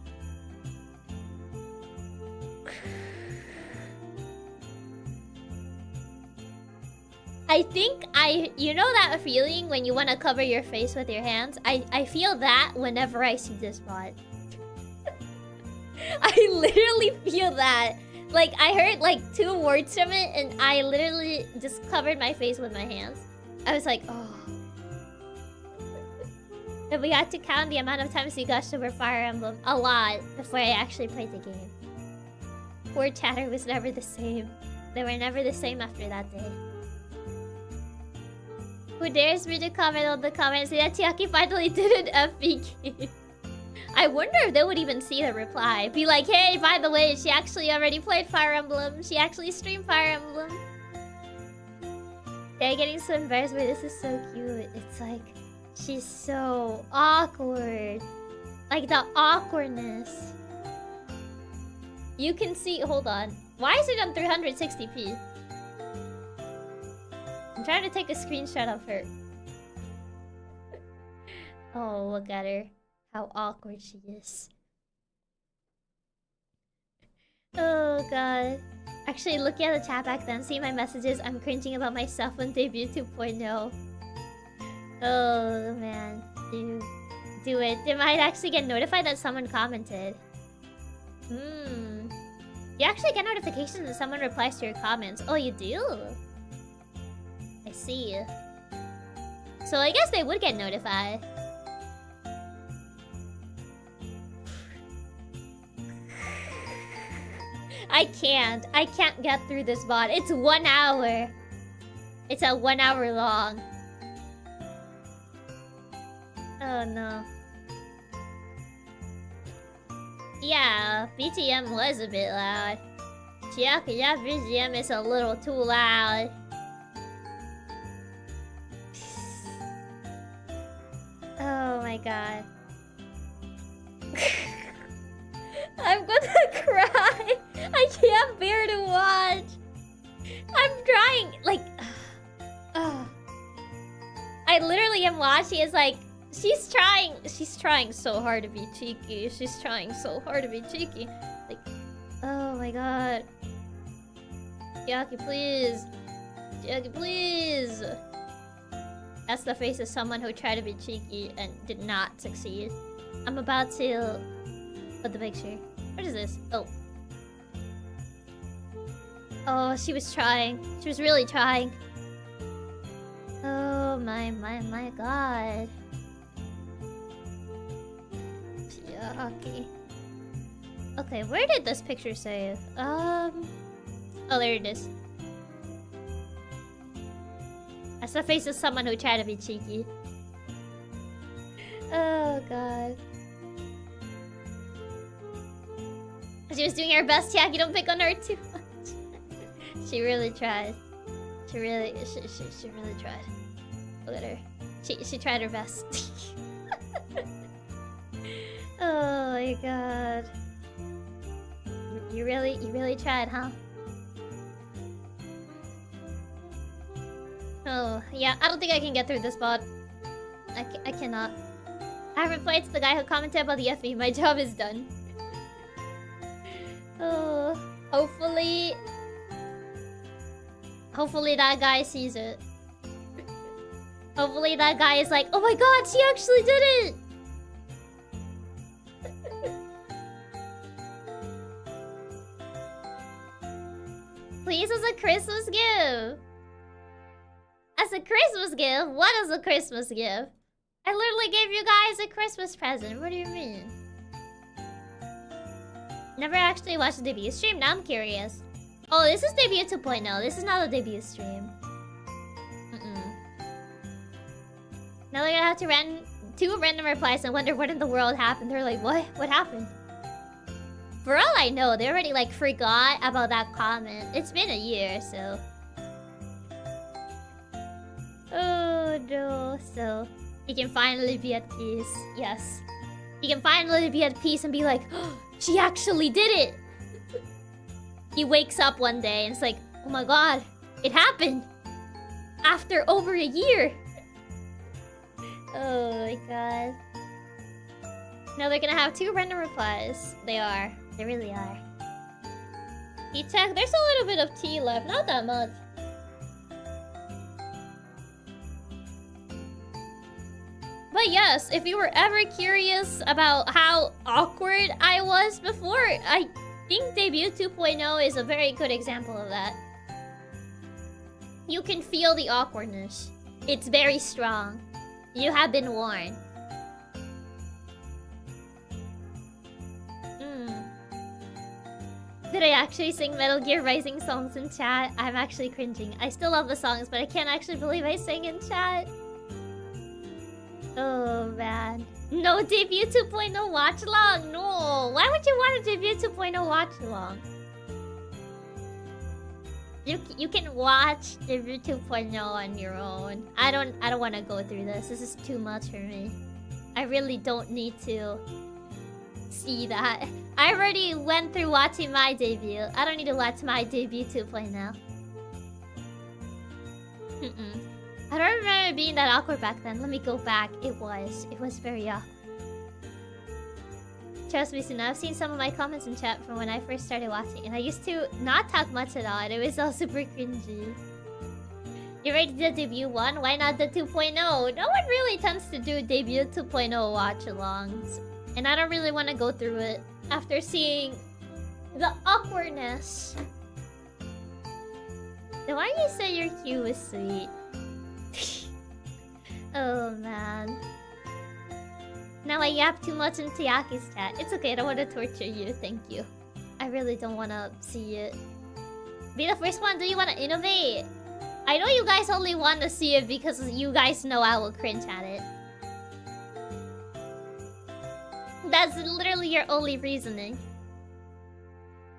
I think you know that feeling when you want to cover your face with your hands? I feel that whenever I see this bot. I literally feel that. Like, I heard like 2 words from it and I literally just covered my face with my hands. I was like, oh. If we had to count the amount of times we gushed over Fire Emblem, a lot before I actually played the game. Poor chatter was never the same. They were never the same after that day. Who dares me to comment on the comments that Chiaki finally did an FBK? I wonder if they would even see the reply. Be like, hey, by the way, she actually already played Fire Emblem. She actually streamed Fire Emblem. They're getting so embarrassed, but this is so cute. It's like, she's so awkward. Like the awkwardness. You can see, hold on. Why is it on 360p? I'm trying to take a screenshot of her. Oh, look at her. How awkward she is. Oh god. Actually, looking at the chat back then, see my messages, I'm cringing about myself on debut 2.0. Oh man. Do it. They might actually get notified that someone commented. You actually get notifications when someone replies to your comments. Oh, you do? I see. So I guess they would get notified. I can't get through this bot. It's 1 hour. It's a 1 hour long. Oh no. Yeah, BGM was a bit loud. Chiaki, that BGM is a little too loud. Oh my god. I'm gonna cry. I can't bear to watch. I'm trying, like... I literally am watching. It's like, she's trying so hard to be cheeky. She's trying so hard to be cheeky. Like, oh my god. Chiaki, please. Chiaki, please. That's the face of someone who tried to be cheeky and did not succeed. I'm about to put the picture. What is this? Oh. Oh, she was trying. She was really trying. Oh my god. Chiaki. Okay, where did this picture save? Oh, there it is. That's the face of someone who tried to be cheeky. Oh god. She was doing her best, Chiaki. Don't pick on her too much. She really tried. She really tried. Look at her. She tried her best. Oh my god. You really tried, huh? Oh, yeah, I don't think I can get through this bot. I cannot. I replied to the guy who commented about the FE. My job is done. Oh, hopefully that guy sees it. Hopefully that guy is like, oh my god, she actually did it! Please, as a Christmas gift. As a Christmas gift? What is a Christmas gift? I literally gave you guys a Christmas present. What do you mean? Never actually watched the debut stream. Now I'm curious. Oh, this is debut 2.0. This is not a debut stream. Now they're gonna have to two random replies and wonder what in the world happened. They're like, what? What happened? For all I know, they already like forgot about that comment. It's been a year, so... Oh Oh no. So he can finally be at peace. Yes. He can finally be at peace and be like, oh, she actually did it! He wakes up one day and it's like, oh my god, it happened! After over a year! Oh my god. Now they're gonna have 2 random replies. They are. They really are. You check. There's a little bit of tea left. Not that much. But yes, if you were ever curious about how awkward I was before, I think Debut 2.0 is a very good example of that. You can feel the awkwardness. It's very strong. You have been warned. Did I actually sing Metal Gear Rising songs in chat? I'm actually cringing. I still love the songs, but I can't actually believe I sang in chat. Oh, man. No Debut 2.0 watch along. No. Why would you want a Debut 2.0 watch along? You can watch Debut 2.0 on your own. I don't want to go through this. This is too much for me. I really don't need to see that. I already went through watching my debut. I don't need to watch my debut 2.0. I don't remember being that awkward back then. Let me go back. It was very awkward. Trust me, soon. I've seen some of my comments in chat from when I first started watching, and I used to not talk much at all, and it was all super cringy. You ready to debut 1? Why not the 2.0? No one really tends to do debut 2.0 watch-alongs. And I don't really want to go through it after seeing the awkwardness. Then why do you say your cue was sweet? Oh man. Now I yap too much in Chiaki's chat. It's okay, I don't want to torture you, thank you. I really don't want to see it. Be the first one, do you want to innovate? I know you guys only want to see it because you guys know I will cringe at it. That's literally your only reasoning.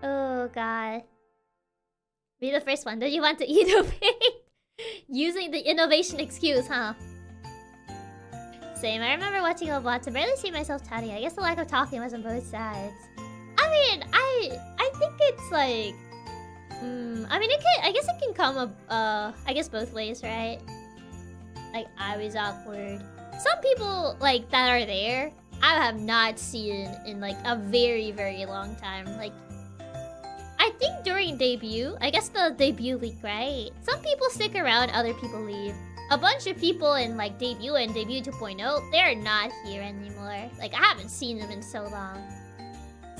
Oh god. Be the first one. Do you want to innovate? Using the innovation excuse, huh? Same. I remember watching a lot to barely see myself chatting. I guess the lack of talking was on both sides. I mean, I think it's like... I mean, I guess it can come up, I guess both ways, right? Like, I was awkward. Some people, like, that are there, I have not seen in like a very, very long time. Like, I think during debut, I guess the debut week, right? Some people stick around, other people leave. A bunch of people in like debut and debut 2.0, they're not here anymore. Like, I haven't seen them in so long.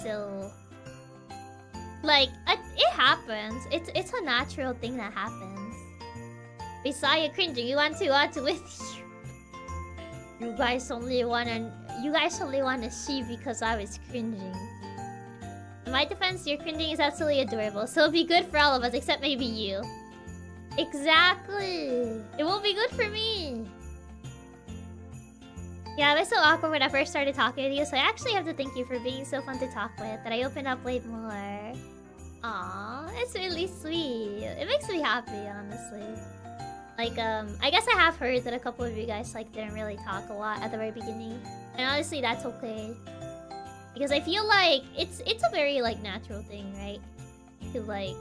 So, like, it happens. It's a natural thing that happens. We saw you cringing. You want to watch with you. You guys only wanna see because I was cringing. In my defense, your cringing is absolutely adorable, so it'll be good for all of us, except maybe you. Exactly! It won't be good for me! Yeah, I was so awkward when I first started talking to you, so I actually have to thank you for being so fun to talk with, that I opened up way more. Aww, it's really sweet. It makes me happy, honestly. Like, I guess I have heard that a couple of you guys, like, didn't really talk a lot at the very beginning. And honestly, that's okay. Because I feel like it's a very, like, natural thing, right? To, like,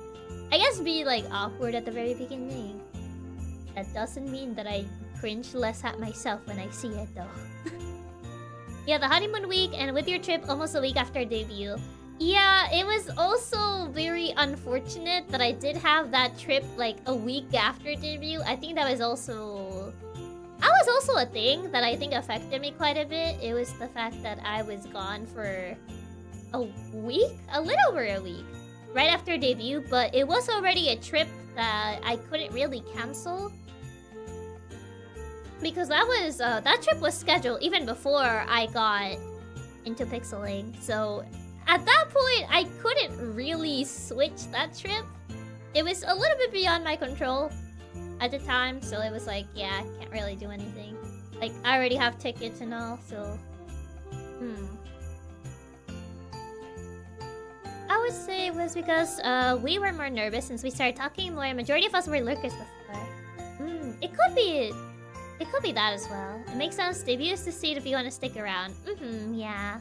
I guess be, like, awkward at the very beginning. That doesn't mean that I cringe less at myself when I see it, though. Yeah, the honeymoon week, and with your trip almost a week after debut. Yeah, it was also very unfortunate that I did have that trip like a week after debut. I think that was also a thing that I think affected me quite a bit. It was the fact that I was gone for a week? A little over a week. Right after debut, but it was already a trip that I couldn't really cancel. Because that trip was scheduled even before I got into PixelLink. So at that point, I couldn't really switch that trip. It was a little bit beyond my control at the time, so it was like, yeah, I can't really do anything. Like, I already have tickets and all, so... I would say it was because we were more nervous since we started talking more. Majority of us were lurkers before. It could be it. It could be that as well. It makes sense. Debuts to see if you want to stick around. Yeah.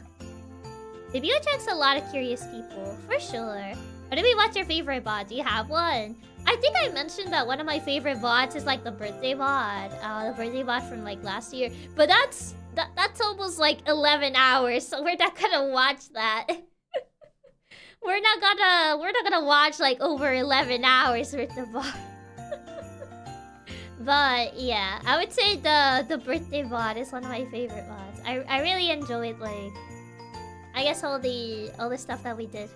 Debut attracts a lot of curious people, for sure. But what's your favorite bot? Do you have one? I think I mentioned that one of my favorite bots is like the birthday bot. The birthday bot from like last year. But that's almost like 11 hours, so we're not gonna watch that. we're not gonna watch like over 11 hours worth of bot. But yeah, I would say the birthday bot is one of my favorite bots. I really enjoyed, like, I guess all the stuff that we did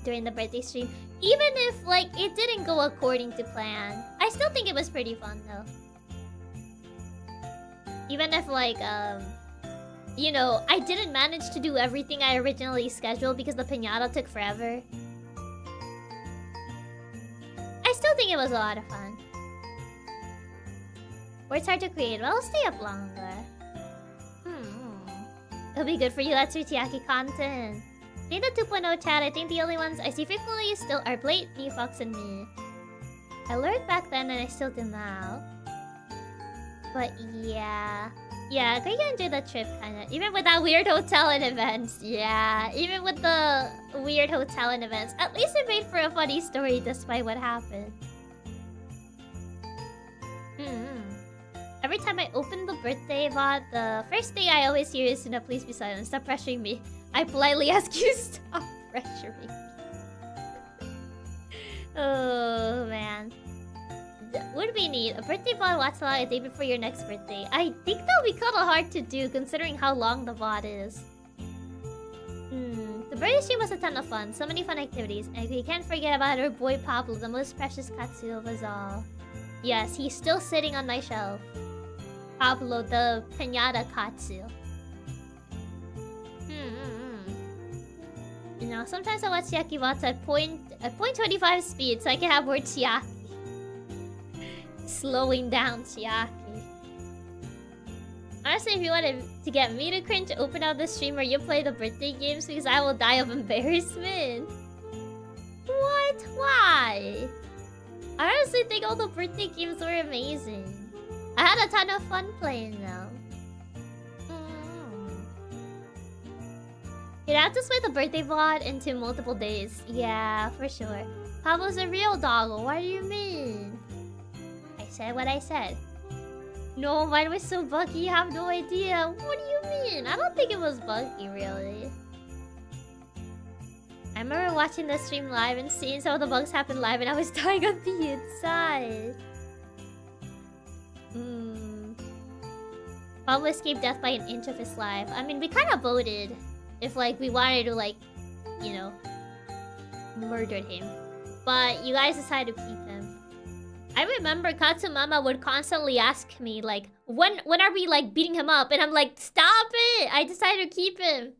during the birthday stream. Even if like it didn't go according to plan, I still think it was pretty fun though. Even if like you know, I didn't manage to do everything I originally scheduled because the piñata took forever. I still think it was a lot of fun. Or it's hard to create. Well, I'll stay up longer. It'll be good for you. That's your Chiaki content. In the 2.0 chat, I think the only ones I see frequently still are Blade, Me, Fox, and me. I learned back then and I still do now. But yeah. Yeah, Greg enjoyed the trip, kinda. Even with that weird hotel and events. Yeah, even with the weird hotel and events. At least it made for a funny story despite what happened. Every time I open the birthday bot, the first thing I always hear is, "Suna, please be silent. Stop pressuring me." I politely ask you to stop pressuring me. Oh, man. Would we need a birthday bot watch a day before your next birthday? I think that'll be kinda hard to do considering how long the bot is. The birthday stream was a ton of fun. So many fun activities. And we can't forget about our boy Pablo, the most precious Katsuo was all. Yes, he's still sitting on my shelf. Pablo, the piñata Katsu. You know, sometimes I watch Chiaki bots at 0.25 speed so I can have more Chiaki. Slowing down Chiaki. Honestly, if you wanted to get me to cringe, open up the stream where you play the birthday games because I will die of embarrassment. What? Why? I honestly think all the birthday games were amazing. I had a ton of fun playing them. You'd have to split the birthday bot into multiple days. Yeah, for sure. Pablo's a real doggo. What do you mean? I said what I said. No, mine was so buggy. You have no idea. What do you mean? I don't think it was buggy, really. I remember watching the stream live and seeing some of the bugs happen live and I was dying on the inside. Pablo escaped death by an inch of his life. I mean, we kind of voted if, like, we wanted to, like, you know, murder him. But you guys decided to keep him. I remember Katsumama would constantly ask me, like, when are we, like, beating him up? And I'm like, stop it! I decided to keep him.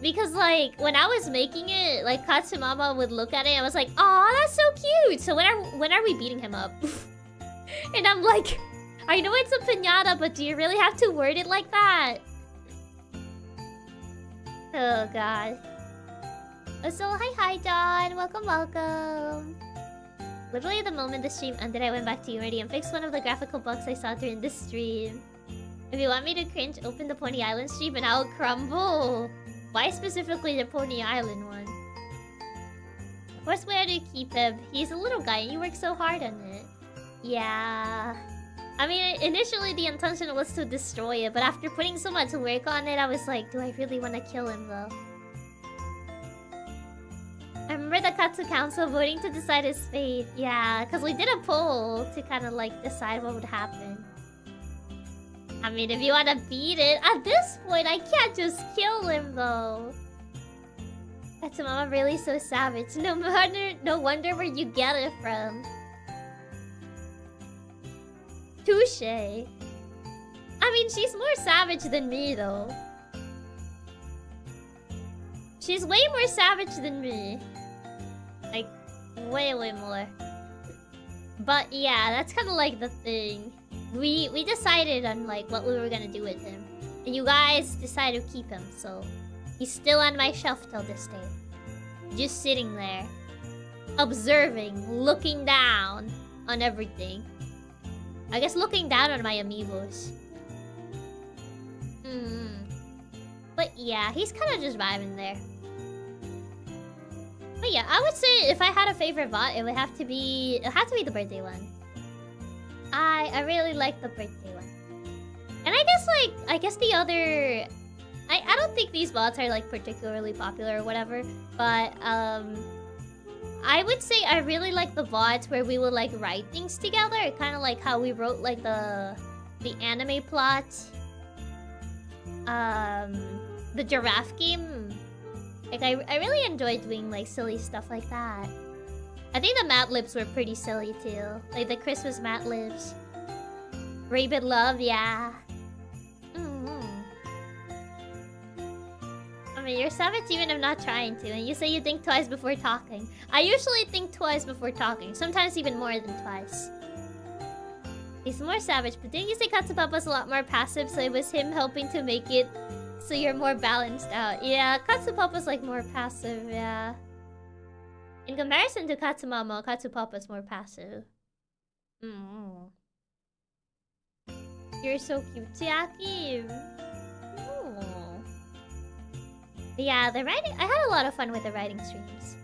Because, like, when I was making it, like, Katsumama would look at it and I was like, aw, that's so cute! So when are we beating him up? And I'm like, I know it's a piñata, but do you really have to word it like that? Oh, God. So, hi, John. Welcome. Literally the moment the stream ended, I went back to Unity and fixed one of the graphical bugs I saw during this stream. If you want me to cringe, open the Pony Island stream and I'll crumble. Why specifically the Pony Island one? Of course, we had to keep him. He's a little guy and you work so hard on it. Yeah. I mean, initially the intention was to destroy it, but after putting so much work on it, I was like, do I really want to kill him though? I remember the Katsu Council voting to decide his fate. Yeah, because we did a poll to kind of like decide what would happen. I mean, if you want to beat it, at this point, I can't just kill him though. Katsumama really so savage. No wonder where you get it from. Touche. I mean, she's more savage than me, though. She's way more savage than me. Like, way more. But yeah, that's kind of like the thing. We decided on, like, what we were gonna do with him. And you guys decided to keep him, so... He's still on my shelf till this day. Just sitting there. Observing, looking down on everything. I guess looking down on my amiibos. But yeah, he's kind of just vibing there. But yeah, I would say if I had a favorite bot, it would have to be the birthday one. I really like the birthday one. And I guess the other, I don't think these bots are like particularly popular or whatever, but I would say I really like the bots where we would like write things together, kind of like how we wrote like the anime plot, the giraffe game. Like I really enjoy doing like silly stuff like that. I think the Matte Lips were pretty silly too, like the Christmas Matte Lips. Rabbit Love, yeah. I mean, you're savage even if not trying to, and you say you think twice before talking. I usually think twice before talking, sometimes even more than twice. He's more savage, but didn't you say Katsupapa's a lot more passive, so it was him helping to make it so you're more balanced out? Yeah, Katsupapa's like more passive, yeah. In comparison to Katsumama, Katsupapa's more passive. You're so cute, Chiaki. Yeah, the writing... I had a lot of fun with the writing streams.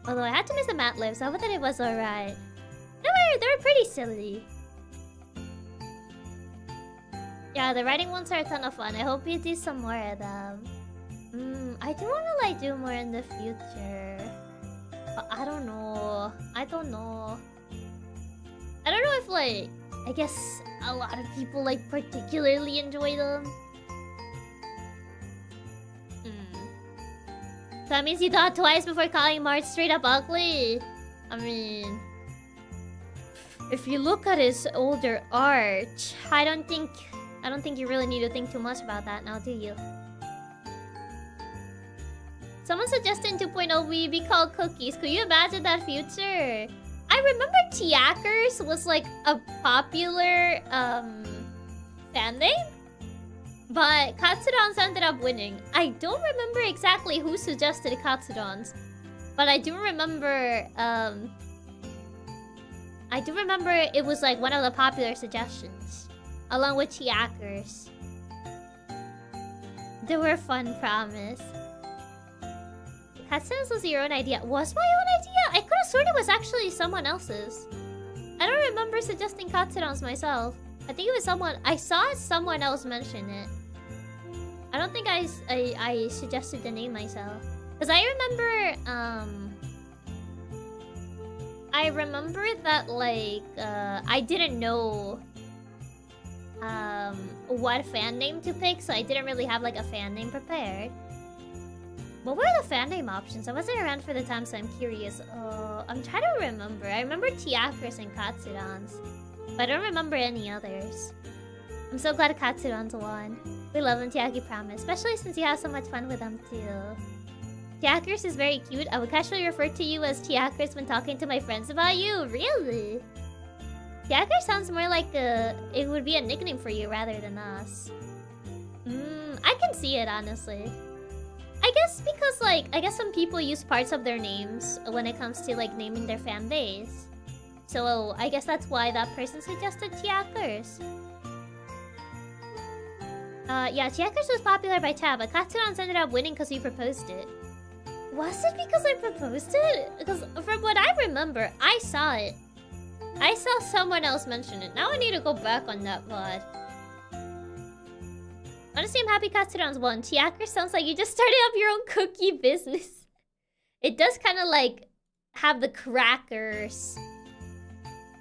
Although I had to miss the Matte Lips, I hope that it was alright. They were pretty silly. Yeah, the writing ones are a ton of fun. I hope you do some more of them. I do want to like do more in the future. But I don't know. I don't know if like... I guess a lot of people like particularly enjoy them. So that means you thought twice before calling March straight up ugly. I mean, if you look at his older art, I don't think you really need to think too much about that now, do you? Someone suggested in 2.0 we be called Cookies. Could you imagine that future? I remember Tiakers was like a popular fan name, but Katsudons ended up winning. I don't remember exactly who suggested Katsudons, but I do remember it was like one of the popular suggestions, along with Tiakers. They were fun, promise. Katsudons was your own idea. Was my own idea? I could have sworn it was actually someone else's. I don't remember suggesting Katsudons myself. I think it was someone... I saw someone else mention it. I don't think I suggested the name myself. Because I remember that, like, I didn't know what fan name to pick, so I didn't really have, like, a fan name prepared. What were the fan name options? I wasn't around for the time, so I'm curious. I'm trying to remember. I remember Tiakers and Katsudons, but I don't remember any others. I'm so glad Katsudons won. We love them, Chiaki, promise. Especially since you have so much fun with them, too. Tiakers is very cute. I would casually refer to you as Tiakers when talking to my friends about you. Really? Tiakers sounds more like it would be a nickname for you rather than us. I can see it, honestly. I guess because, like, I guess some people use parts of their names when it comes to, like, naming their fan base. So, I guess that's why that person suggested Tiakers. Yeah, Tiakers was popular by Tab, but Katsudons ended up winning because he proposed it. Was it because I proposed it? Because from what I remember, I saw it. I saw someone else mention it. Now I need to go back on that VOD. Honestly, I'm happy Katsudons won. Tiakers sounds like you just started up your own cookie business. It does kind of like have the crackers.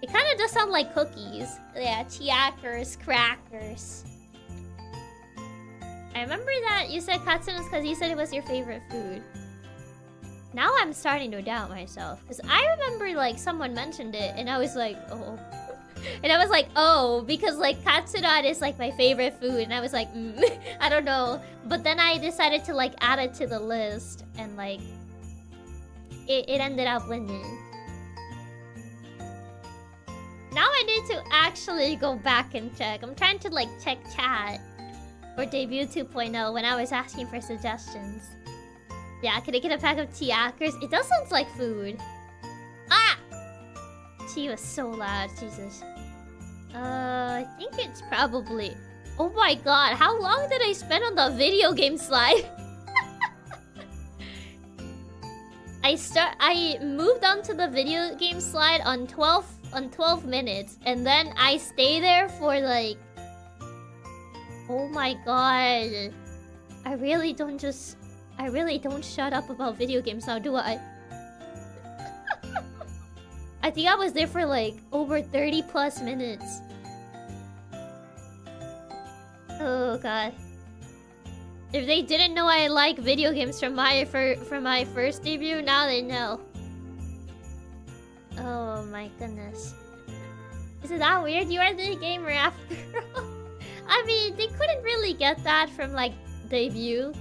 It kind of does sound like cookies. Yeah, Tiakers, crackers. I remember that you said Katsudons because you said it was your favorite food. Now I'm starting to doubt myself. Because I remember like someone mentioned it and I was like, oh. And I was like, oh, because like Katsudon is like my favorite food. And I was like, I don't know. But then I decided to like add it to the list. And like, it ended up winning. Now I need to actually go back and check. I'm trying to like check chat for debut 2.0 when I was asking for suggestions. Yeah, can I get a pack of Tiakers? It does sound like food. Ah! She was so loud, Jesus. I think it's probably... Oh my god, how long did I spend on the video game slide? I moved onto the video game slide on 12 minutes, and then I stay there for like... Oh my god. I really don't shut up about video games now, do I? I think I was there for like over 30 plus minutes. Oh god. If they didn't know I like video games from my first debut, now they know. Oh my goodness. Is it that weird? You are the gamer after all. I mean, they couldn't really get that from like debut.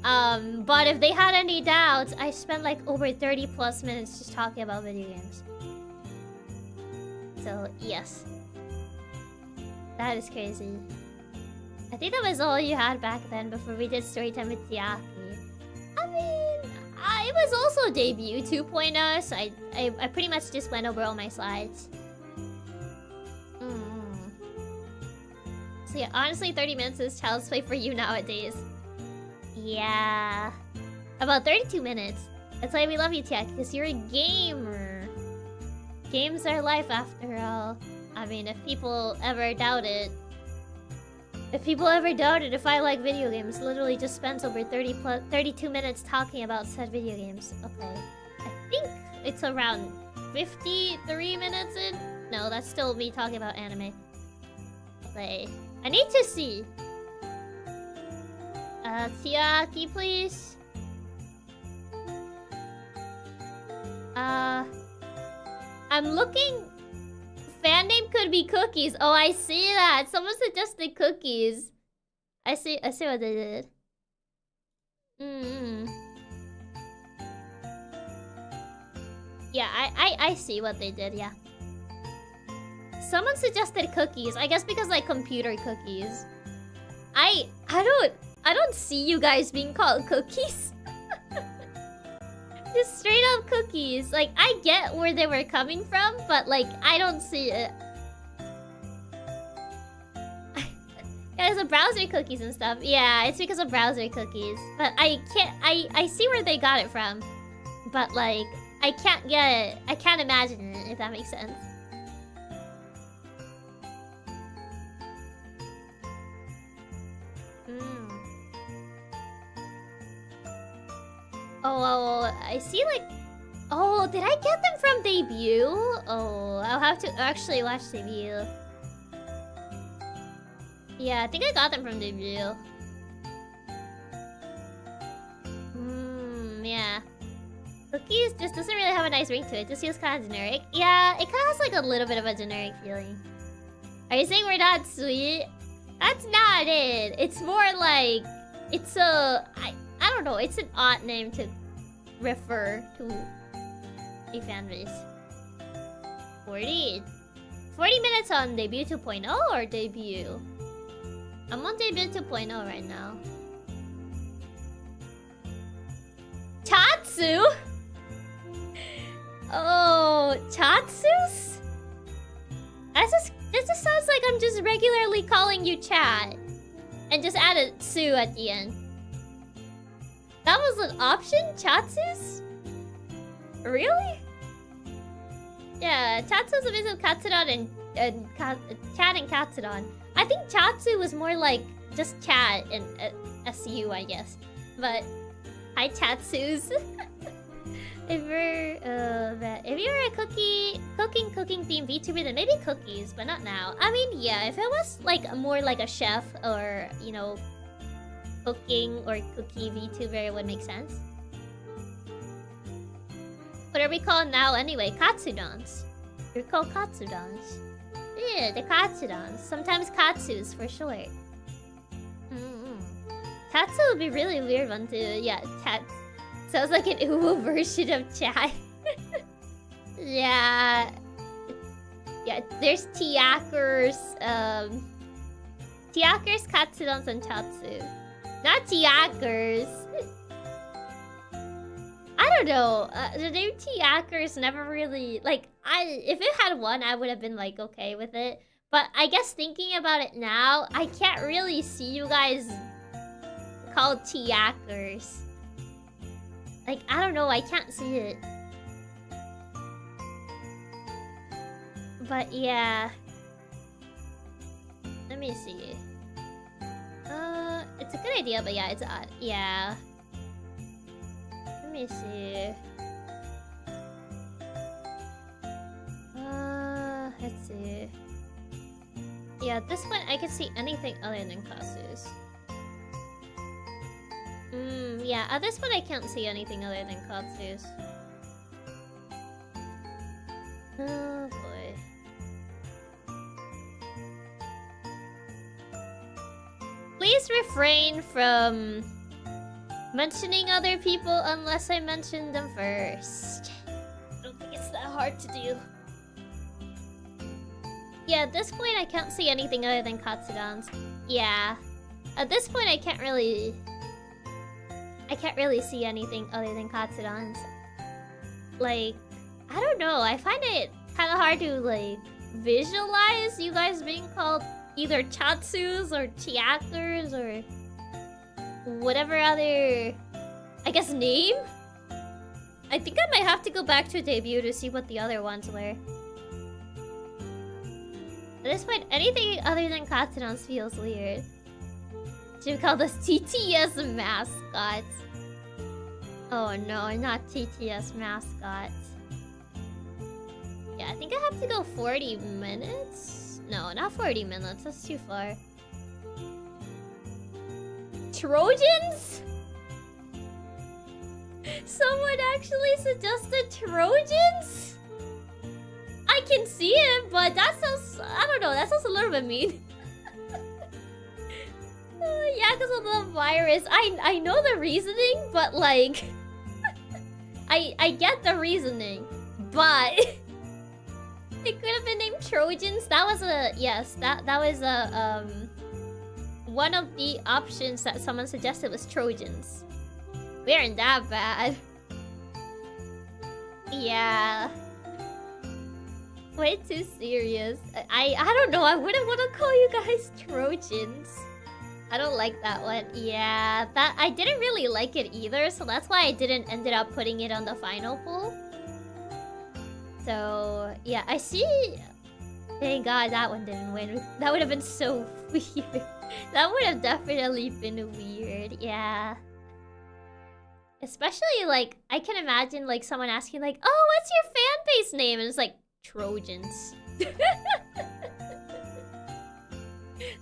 But if they had any doubts, I spent like over 30 plus minutes just talking about video games. So, yes. That is crazy. I think that was all you had back then before we did Storytime with Chiaki. I mean, it was also debut 2.0, so I pretty much just went over all my slides. So yeah, honestly, 30 minutes is child's play for you nowadays. Yeah. About 32 minutes. That's why we love you, Chiaki, because you're a gamer. Games are life after all. I mean, if people ever doubt it... if I like video games, literally just spent over 32 minutes talking about said video games. Okay. I think it's around 53 minutes in? No, that's still me talking about anime. Okay. I need to see. Chiaki, please. I'm looking... Fan name could be cookies. Oh, I see that. Someone suggested cookies. I see what they did. Yeah, I see what they did, yeah. Someone suggested cookies. I guess because like computer cookies. I don't see you guys being called cookies. Just straight up cookies. Like, I get where they were coming from, but like, I don't see it. Yeah, there's a browser cookies and stuff. Yeah, it's because of browser cookies. But I see where they got it from. But like, I can't get it. I can't imagine it, if that makes sense. Oh, I see like... Oh, did I get them from debut? Oh, I'll have to actually watch debut. Yeah, I think I got them from debut. Yeah. Cookies just doesn't really have a nice ring to it. Just feels kind of generic. Yeah, it kind of has like a little bit of a generic feeling. Are you saying we're not sweet? That's not it. It's more like... It's a... I don't know, it's an odd name to refer to a fan base. 40 minutes on debut 2.0 or debut? I'm on debut 2.0 right now. Chatsu? Oh, Chatsus? That just sounds like I'm just regularly calling you Chat. And just add a Su at the end. That was an option? Chatsus? Really? Yeah, Chatsu is a mix of Katsudon and Chat and Katsudon. I think Chatsu was more like just Chat and SU, I guess. But hi, Chatsus. If you're a cooking themed VTuber, then maybe cookies, but not now. I mean, yeah, if it was like more like a chef or you know, cooking or cookie VTuber, it would make sense. What are we called now anyway? Katsudons. You're called Katsudons. Yeah, the Katsudons. Sometimes Katsus for short. Tatsu would be really weird one too. Yeah, Tat. Sounds like an Uwu version of Chat. Yeah. Yeah, there's Tiakers, Tiakers, Katsudons, and Chatsu. Not Tiakers. I don't know. The name Tiakers never really... Like, if it had one, I would have been, like, okay with it. But I guess thinking about it now, I can't really see you guys called Chiakers. Like, I don't know, I can't see it. But yeah. Let me see. It's a good idea, but yeah, it's odd. Yeah. Let me see. Let's see. Yeah, at this point I can see anything other than Katsu's. Yeah, at this point I can't see anything other than Katsu's. Oh boy. Please refrain from mentioning other people unless I mention them first. I don't think it's that hard to do. Yeah, at this point I can't see anything other than Katsudan's. Yeah. At this point I can't really see anything other than Katsudan's. Like, I don't know, I find it kind of hard to like visualize you guys being called either Chatsus or Chiakers or whatever other, I guess, name? I think I might have to go back to debut to see what the other ones were. At this point, anything other than Katsunans feels weird. Should we call this TTS mascot? Oh no, not TTS mascot. Yeah, I think I have to go 40 minutes? No, not 40 minutes, that's too far. Trojans? Someone actually suggested Trojans? I can see it, but that sounds... I don't know, that sounds a little bit mean. Yeah, because of the virus. I know the reasoning, but like... I get the reasoning, but... It could have been named Trojans. That was a... Yes, that was a... One of the options that someone suggested was Trojans. We aren't that bad. Yeah. Way too serious. I don't know. I wouldn't want to call you guys Trojans. I don't like that one. Yeah, that I didn't really like it either, so that's why I didn't ended up putting it on the final poll. So yeah, I see. Thank God that one didn't win. That would have been so weird. That would have definitely been weird. Yeah. Especially like I can imagine like someone asking like, "Oh, what's your fan base name?" And it's like Trojans.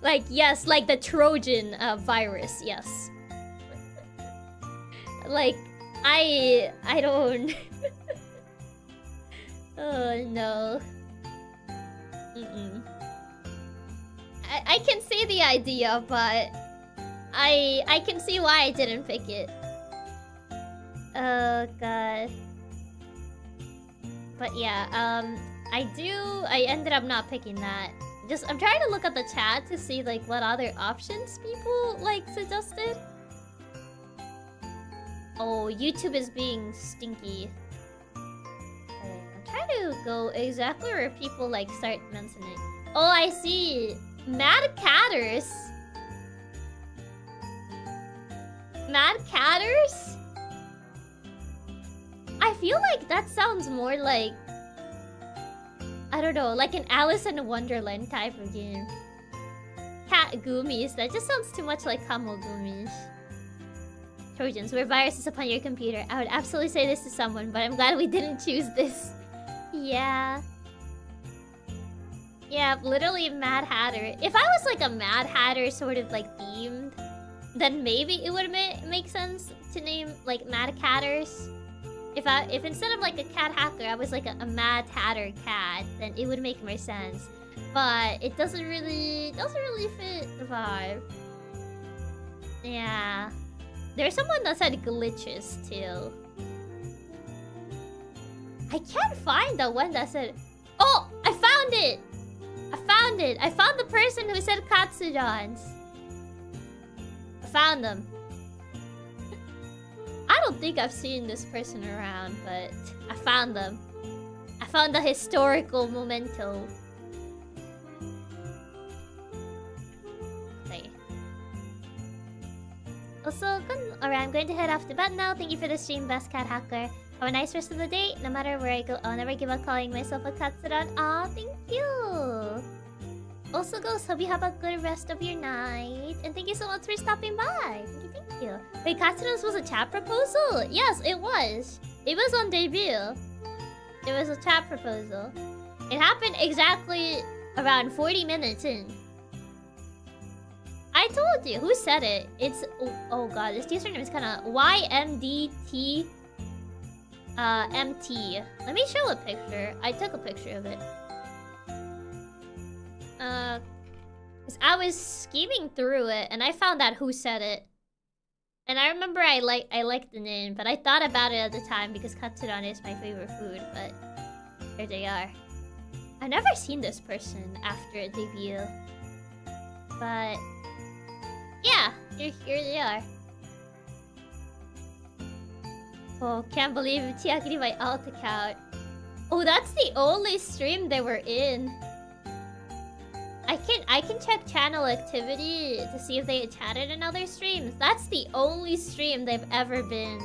Like, yes, like the Trojan virus, yes. Like, I don't... Oh, no. I can see the idea, but... I can see why I didn't pick it. Oh, God. But yeah, I ended up not picking that. I'm trying to look at the chat to see like what other options people like suggested. Oh, YouTube is being stinky. Okay, I'm trying to go exactly where people like start mentioning. Oh, I see. Mad Catters. Mad Catters? I feel like that sounds more like, I don't know, like an Alice in Wonderland type of game. Cat Goomies, that just sounds too much like Kamo Goomies. Trojans, where viruses upon your computer. I would absolutely say this to someone, but I'm glad we didn't choose this. Yeah. Yeah, literally Mad Hatter. If I was like a Mad Hatter sort of like themed, then maybe it would make sense to name like Mad Catters. If instead of like a cat hacker, I was like a Mad Hatter cat, then it would make more sense. But it doesn't really fit the vibe. Yeah. There's someone that said glitches too. I can't find the one that said... Oh! I found it! I found it! I found the person who said Katsudans. I found them. I don't think I've seen this person around, but I found them. I found the historical memento. Also, alright, I'm going to head off to bed now. Thank you for the stream, Best Cat Hacker. Have a nice rest of the day. No matter where I go, I'll never give up calling myself a Katsuran. Aw, thank you! Also, Ghost, hope you have a good rest of your night. And thank you so much for stopping by. Thank you. Wait, Katsuran's was a chat proposal? Yes, it was. It was on debut. It was a chat proposal. It happened exactly around 40 minutes in. I told you. Who said it? It's... Oh god, this username is kind of... YMDT... MT. Let me show a picture. I took a picture of it. Cause I was scheming through it and I found out who said it. And I remember I liked the name, but I thought about it at the time because katsuran is my favorite food, but here they are. I've never seen this person after a debut. But yeah, here they are. Oh, can't believe Chiaki my alt account. Oh, that's the only stream they were in. I can check channel activity to see if they chatted in other streams. That's the only stream they've ever been.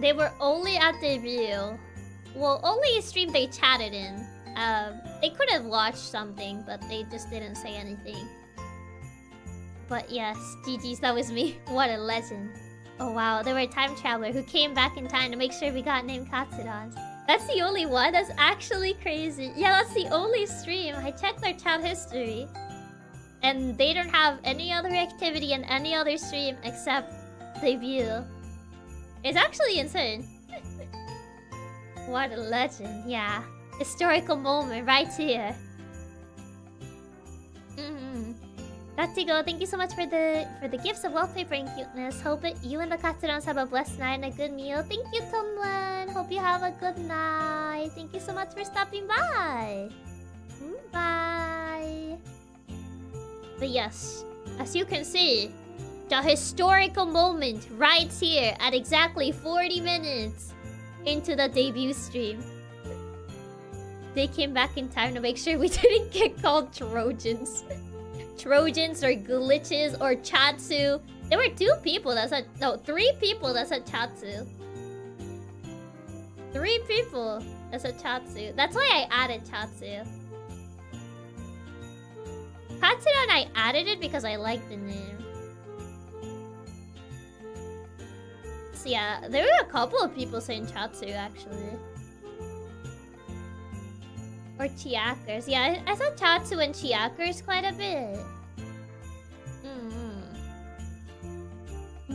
They were only at debut. Well, only a stream they chatted in. They could have watched something, but they just didn't say anything. But yes, GG's, that was me. What a legend. Oh wow, they were a time traveler who came back in time to make sure we got named Katsurans. That's the only one? That's actually crazy. Yeah, that's the only stream. I checked their chat history. And they don't have any other activity in any other stream except debut. It's actually insane. What a legend, yeah. Historical moment right here. Ratigo, thank you so much for the gifts of wallpaper and cuteness. Hope you and the Katsurans have a blessed night and a good meal. Thank you, Tumlan. Hope you have a good night. Thank you so much for stopping by. Bye. But yes, as you can see, the historical moment right here at exactly 40 minutes into the debut stream. They came back in time to make sure we didn't get called Trojans. Trojans or glitches or Chatsu. There were 2 people that said... No, 3 people that said Chatsu. 3 people that said Chatsu. That's why I added Chatsu. Katsuran, I added it because I liked the name. So yeah, there were a couple of people saying Chatsu actually. Or Chiakers. Yeah, I saw Chatsu and Chiakers quite a bit.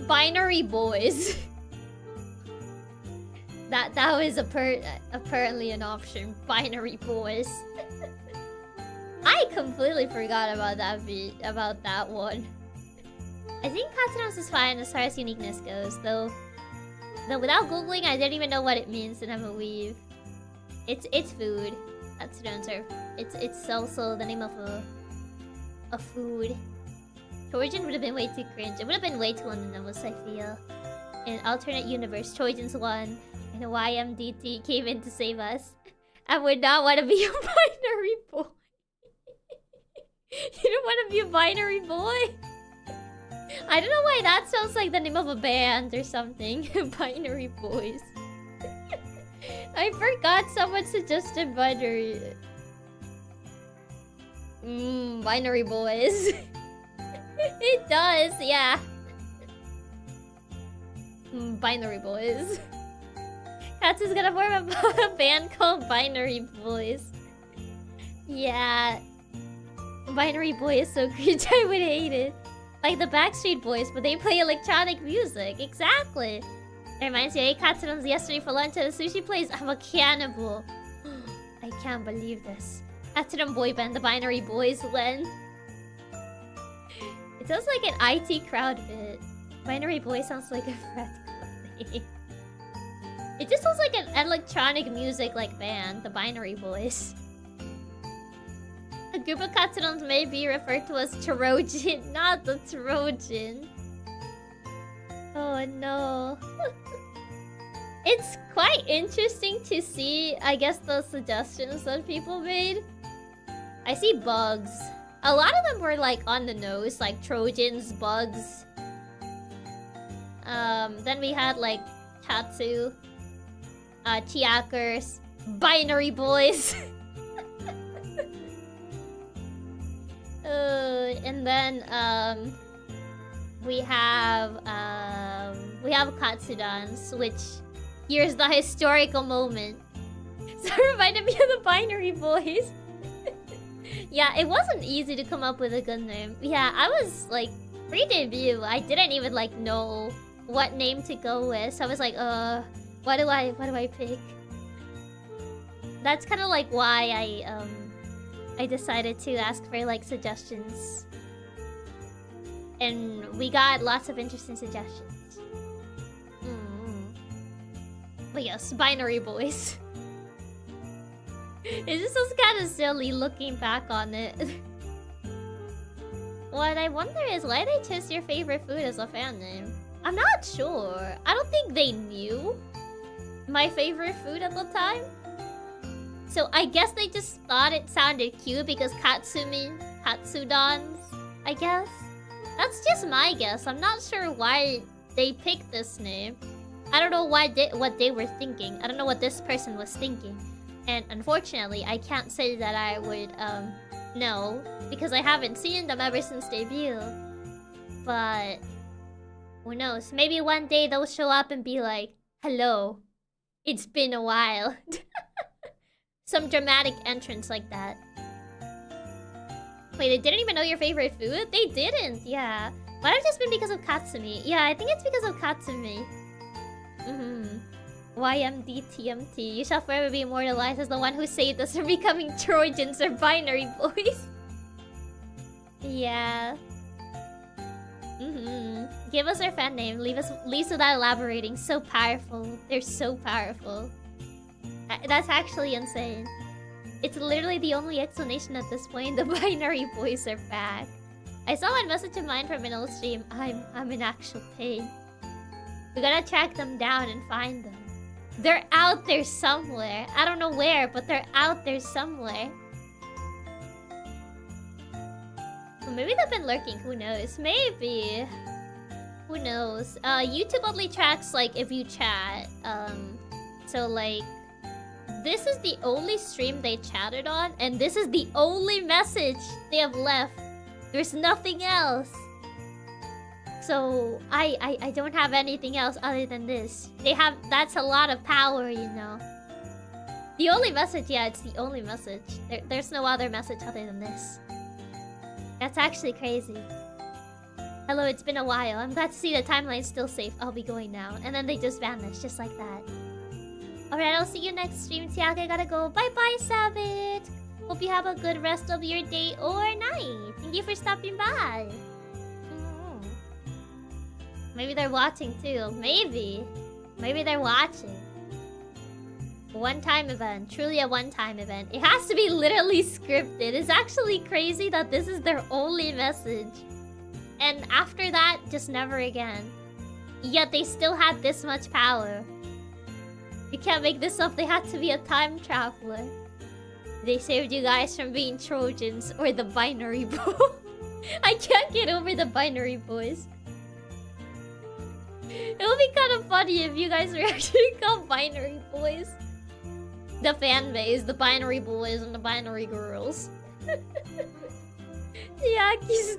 Binary boys. that was apparently an option. Binary boys. I completely forgot about that one. I think Katsuran's is fine as far as uniqueness goes, though without googling, I didn't even know what it means, and I'm a weeb. It's food. Katsurans are it's also the name of a food. Trojan would have been way too cringe. It would have been way too anonymous, I feel. In an alternate universe, Trojans won, and a YMDT came in to save us. I would not want to be a binary boy. You don't want to be a binary boy? I don't know why that sounds like the name of a band or something. Binary boys. I forgot someone suggested binary. Binary boys. It does, yeah. Binary boys. Katsu's gonna form a band called Binary Boys. Yeah. Binary Boy is so cringe, I would hate it. Like the Backstreet Boys, but they play electronic music. Exactly. It reminds me, I ate Katsurans yesterday for lunch at a sushi place. I'm a cannibal. I can't believe this. Katsuran boy band, the Binary Boys, Len. It sounds like an IT crowd bit. Binary Boy sounds like a frat club. It just sounds like an electronic music like band, the Binary Boys. A group of Katsurans may be referred to as Trojan, not the Trojan. Oh no. It's quite interesting to see, I guess, the suggestions that people made. I see bugs. A lot of them were like on the nose, like Trojans, bugs. Then we had like Katsu, Chiakers, Binary Boys. And then we have Katsudans, which here's the historical moment. So it reminded me of the Binary Boys. Yeah, it wasn't easy to come up with a good name. Yeah, I was like pre-debut. I didn't even like know what name to go with. So I was like, what do I pick? That's kind of like why I decided to ask for like suggestions. And we got lots of interesting suggestions. But yes, Binary Boys. It just was kind of silly looking back on it. What I wonder is why they chose your favorite food as a fan name. I'm not sure. I don't think they knew my favorite food at the time. So I guess they just thought it sounded cute because Katsudans, I guess. That's just my guess. I'm not sure why they picked this name. I don't know what they were thinking. I don't know what this person was thinking. And unfortunately, I can't say that I would know because I haven't seen them ever since debut. But who knows? Maybe one day they'll show up and be like, "Hello, it's been a while." Some dramatic entrance like that. Wait, they didn't even know your favorite food? They didn't, yeah. Might have just been because of Katsumi. Yeah, I think it's because of Katsumi. YMDTMT. You shall forever be immortalized as the one who saved us from becoming Trojans or Binary Boys. Yeah. Give us our fan name. Leaves without elaborating. So powerful. They're so powerful. That's actually insane. It's literally the only explanation at this point. The Binary Boys are back. I saw one message of mine from an old stream. I'm in actual pain. We gotta track them down and find them. They're out there somewhere. I don't know where, but they're out there somewhere. Well, maybe they've been lurking. Who knows? Maybe. Who knows? YouTube only tracks like if you chat. So like, this is the only stream they chatted on, and this is the only message they have left. There's nothing else. So I don't have anything else other than this. That's a lot of power, you know. The only message, yeah, it's the only message. There's no other message other than this. That's actually crazy. Hello, it's been a while. I'm glad to see the timeline's still safe. I'll be going now. And then they just vanish, just like that. Alright, I'll see you next stream. Chiaki, I gotta go. Bye-bye, Savage. Hope you have a good rest of your day or night. Thank you for stopping by. Maybe they're watching too. Maybe. Maybe they're watching. One-time event. Truly a one-time event. It has to be literally scripted. It's actually crazy that this is their only message. And after that, just never again. Yet they still had this much power. You can't make this up. They had to be a time traveler. They saved you guys from being Trojans or the Binary Boy. I can't get over the Binary Boys. It would be kind of funny if you guys were actually called Binary Boys. The fan base, the Binary Boys and the Binary Girls. Chiaki's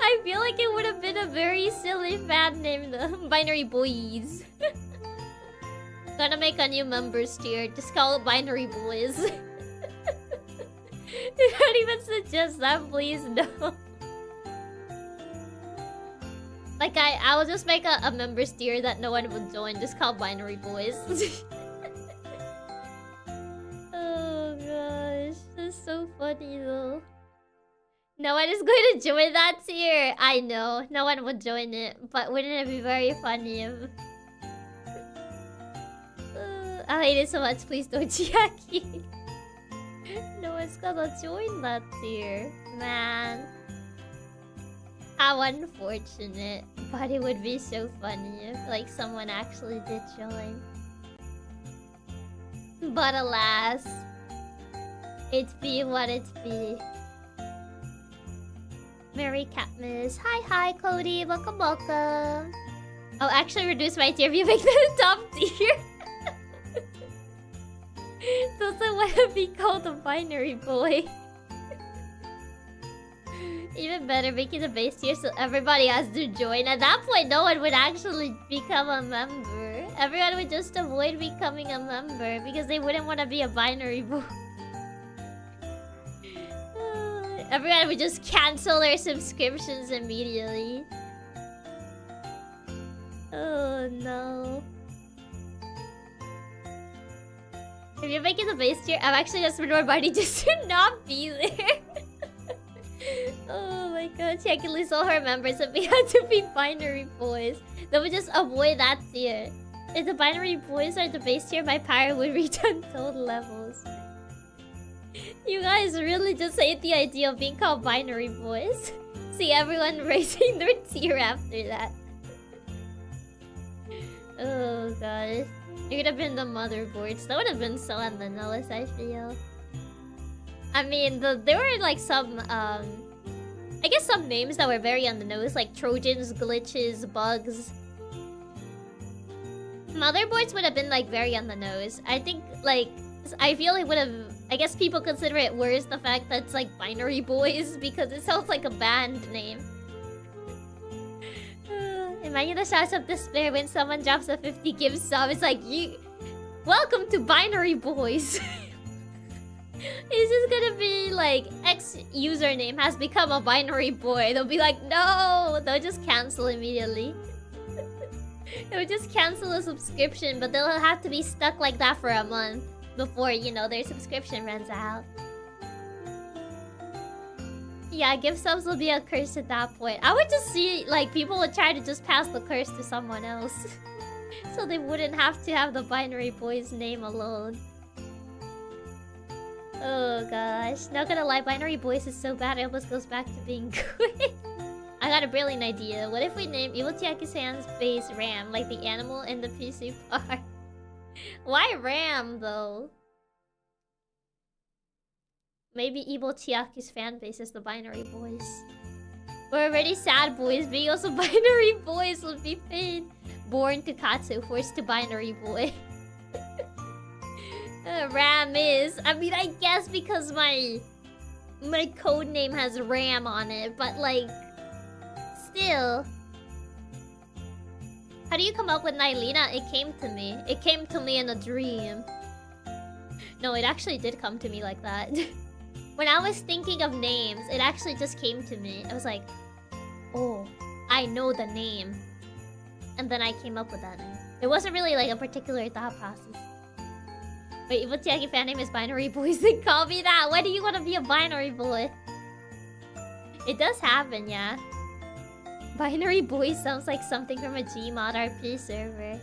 I feel like it would have been a very silly fan name, the Binary Boys. Gonna make a new members tier. Just call it Binary Boys. Don't even suggest that, please, no. Like, I will just make a members tier that no one would join. Just call Binary Boys. Oh gosh, that's so funny though. No one is going to join that tier. I know, no one would join it, but wouldn't it be very funny if... I hate it so much, please don't, Chiaki. No one's gonna join that tier. Man. How unfortunate. But it would be so funny if like someone actually did join. But alas. It be what it be. Mary Catmiss. Hi, Cody. Welcome. I'll actually reduce my tier if you make that a top tier. Doesn't want to be called a binary boy. Even better, making the base tier so everybody has to join. At that point, no one would actually become a member. Everyone would just avoid becoming a member because they wouldn't want to be a binary boy. Everyone would just cancel their subscriptions immediately. Oh no. If you're making the base tier, I'm actually just everybody just to not be there. Oh my god, she can lose all her members if we had to be binary boys. Then we just avoid that tier. If the binary boys are the base tier, my power would reach untold levels. You guys really just hate the idea of being called binary boys. See everyone raising their tier after that. Oh gosh. It could have been the motherboards. That would have been so on the nose, I feel. I mean, there were like some, I guess some names that were very on the nose, like Trojans, glitches, bugs. Motherboards would have been like very on the nose. I think, like, I feel it would have, I guess people consider it worse, the fact that it's like binary boys, because it sounds like a band name. Imagine the shouts of despair when someone drops a 50 gift sub. It's like, welcome to binary boys. It's just gonna be like, X username has become a binary boy. They'll be like, no! They'll just cancel immediately. They'll just cancel a subscription, but they'll have to be stuck like that for a month before, you know, their subscription runs out. Yeah, gift subs will be a curse at that point. I would just see, like, people would try to just pass the curse to someone else. So they wouldn't have to have the binary boy's name alone. Oh gosh. Not gonna lie, binary boys is so bad it almost goes back to being good. I got a brilliant idea. What if we name Chiaki-san's base Ram, like the animal in the PC part? Why Ram, though? Maybe Evil Chiaki's fanbase is the binary boys. We're already sad boys, being also binary boys would be pain. Born to Katsu, forced to binary boy. Ram is. I mean, I guess because my code name has Ram on it, but like, still. How do you come up with Nylina? It came to me. It came to me in a dream. No, it actually did come to me like that. When I was thinking of names, it actually just came to me. I was like, oh, I know the name. And then I came up with that name. It wasn't really like a particular thought process. Wait, Evil Chiaki fan name is Binary Boys. They call me that. Why do you want to be a binary boy? It does happen, yeah. Binary Boys sounds like something from a Gmod RP server.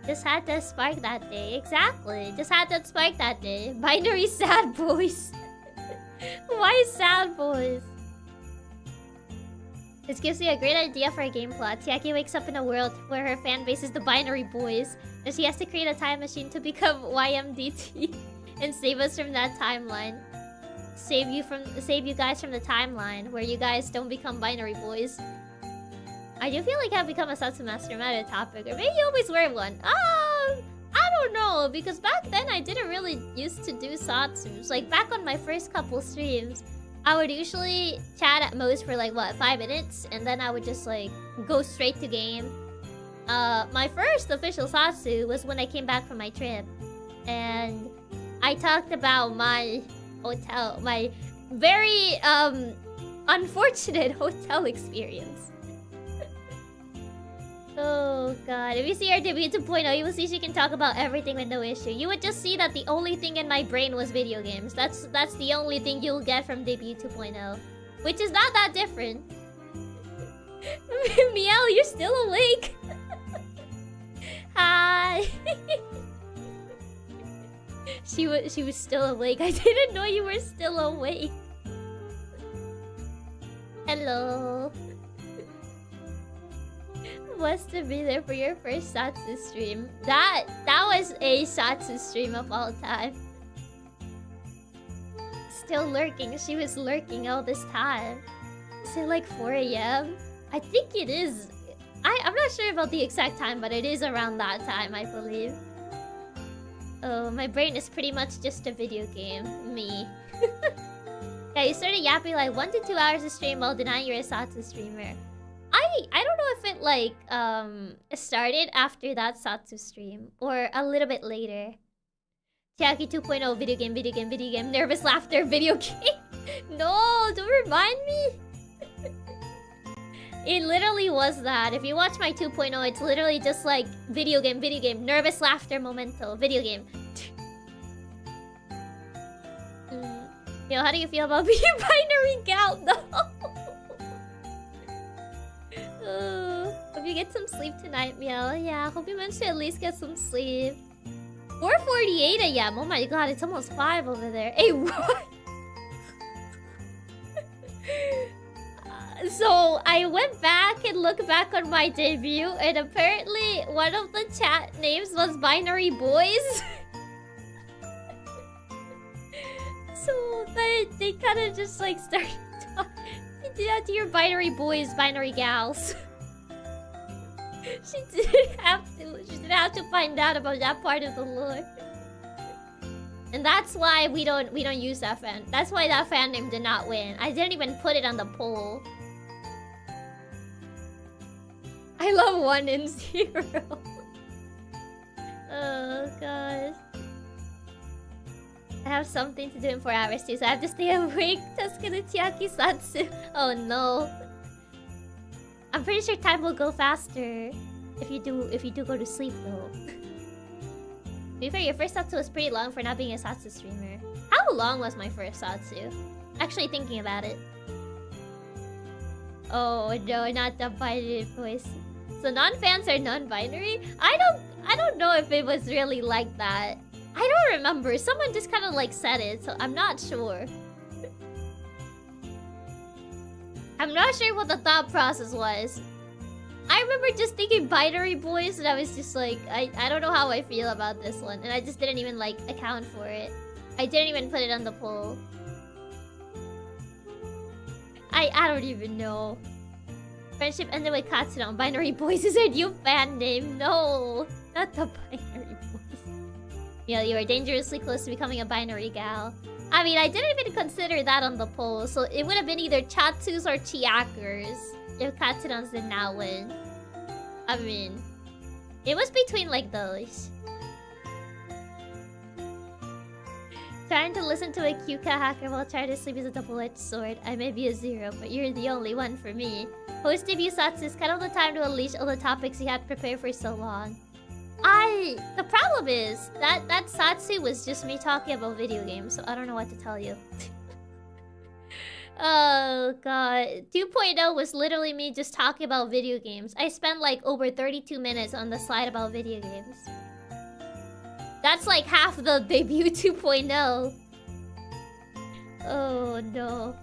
Just had that spark that day. Exactly. Just had that spark that day. Binary sad boys. Why sad boys? This gives me a great idea for a game plot. Chiaki wakes up in a world where her fan base is the binary boys, and she has to create a time machine to become YMDT and save us from that timeline. Save you guys from the timeline where you guys don't become binary boys. I do feel like I've become a Satsu master, not a topic, or maybe you always wear one. I don't know, because back then I didn't really used to do Satsus. Like back on my first couple streams, I would usually chat at most for like, what, 5 minutes? And then I would just like go straight to game. My first official Satsu was when I came back from my trip. And I talked about my hotel, my very unfortunate hotel experience. Oh god, if you see our debut 2.0, you will see she can talk about everything with no issue. You would just see that the only thing in my brain was video games. That's the only thing you'll get from debut 2.0. Which is not that different. Meow, you're still awake. Hi. She was still awake. I didn't know you were still awake. Hello. Was to be there for your first Satsu stream. That was a Satsu stream of all time. still lurking. She was lurking all this time. Is it like 4 AM? I think it is. I'm not sure about the exact time, but it is around that time, I believe. Oh, my brain is pretty much just a video game. Me. Yeah, you started yapping like 1 to 2 hours a stream while denying you're a Satsu streamer. I don't know if it like started after that Satsu stream or a little bit later. Chiaki 2.0 video game, nervous laughter video game. No, don't remind me. It literally was that. If you watch my 2.0, it's literally just like video game, nervous laughter momento, video game. Yo, how do you feel about being binary gal? No. Hope you get some sleep tonight, Meow. Yeah, hope you managed to at least get some sleep. 4:48 AM. Oh my god, it's almost 5 over there. Hey, what? So I went back and looked back on my debut, and apparently one of the chat names was Binary Boys. So they kind of just like started talking to your Binary Boys, Binary Gals. She didn't have to find out about that part of the lore. And that's why we don't use that fan. That's why that fan name did not win. I didn't even put it on the poll. I love 1 and 0. Oh gosh. I have something to do in 4 hours too, so I have to stay awake. Tasuke Chiaki Satsu. Oh no. I'm pretty sure time will go faster if you do go to sleep though. To be fair, your first Satsu was pretty long for not being a Satsu streamer. How long was my first Satsu? Actually thinking about it. Oh no, not the binary voice. So non-fans are non-binary? I don't know if it was really like that. I don't remember. Someone just kind of like said it, so I'm not sure. I'm not sure what the thought process was. I remember just thinking binary boys, and I was just like, I don't know how I feel about this one, and I just didn't even like account for it. I didn't even put it on the poll. I don't even know. Friendship ended with Katsura. Binary Boys is our new fan name. No, not the Binary Boys. Yeah, you are dangerously close to becoming a binary gal. I mean, I didn't even consider that on the poll, so it would have been either Chatsus or Chiakers if Katsurans did not win. I mean, it was between like those. Trying to listen to a Kyuka hacker while trying to sleep is a double-edged sword. I may be a 0, but you're the only one for me. Post debut Satsu is kind of the time to unleash all the topics you had prepared for so long. The problem is that Satsu was just me talking about video games, so I don't know what to tell you. Oh god. 2.0 was literally me just talking about video games. I spent like over 32 minutes on the slide about video games. That's like half the debut 2.0. Oh no.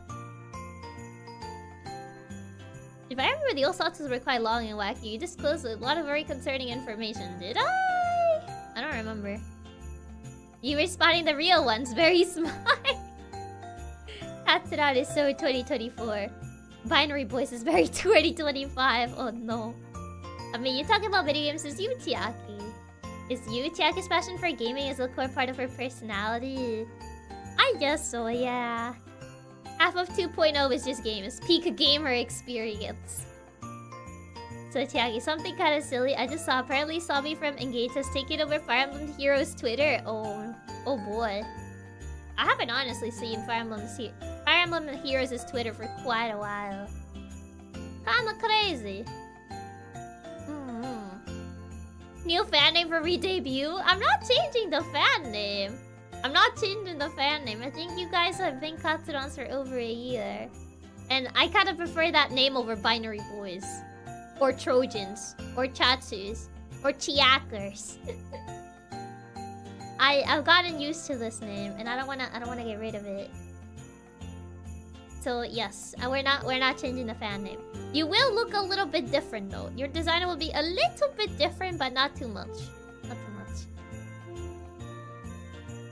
If I remember, the old Satsus were quite long and wacky. You disclosed a lot of very concerning information. Did I? I don't remember. You were spotting the real ones. Very smart. Katsuran is so 2024. Binary Boys is very 2025. Oh no. I mean, you're talking about video games. Is you, Chiaki? Is you, Chiaki's passion for gaming is a core part of her personality? I guess so, yeah. Half of 2.0 is just games. Peak gamer experience. So Chiaki, something kind of silly I just saw. Apparently Sobby from Engage has taken over Fire Emblem Heroes Twitter. Oh boy. I haven't honestly seen Fire Emblem Heroes' Twitter for quite a while. Kinda crazy. New fan name for re-debut? I'm not changing the fan name. I think you guys have been Katsurans for over a year. And I kind of prefer that name over Binary Boys. Or Trojans. Or Chatsus. Or Chiakers. I've gotten used to this name and I don't wanna get rid of it. So yes, we're not changing the fan name. You will look a little bit different though. Your design will be a little bit different, but not too much.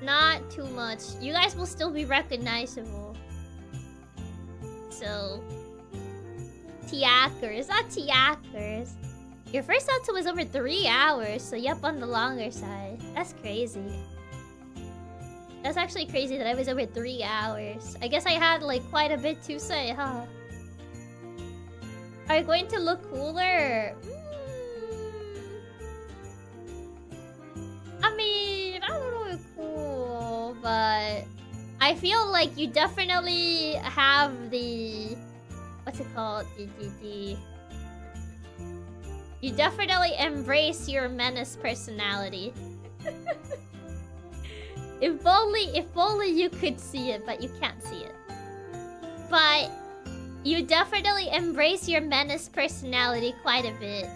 Not not too much. You guys will still be recognizable. So... Tiakers, not tiakers. Your first outro was over 3 hours, so you're up on the longer side. That's crazy. That's actually crazy that I was over 3 hours. I guess I had like quite a bit to say, huh? Are you going to look cooler? I mean, I don't know if cool, but I feel like you definitely have the... What's it called? You definitely embrace your menace personality. If only you could see it, but you can't see it. But you definitely embrace your menace personality quite a bit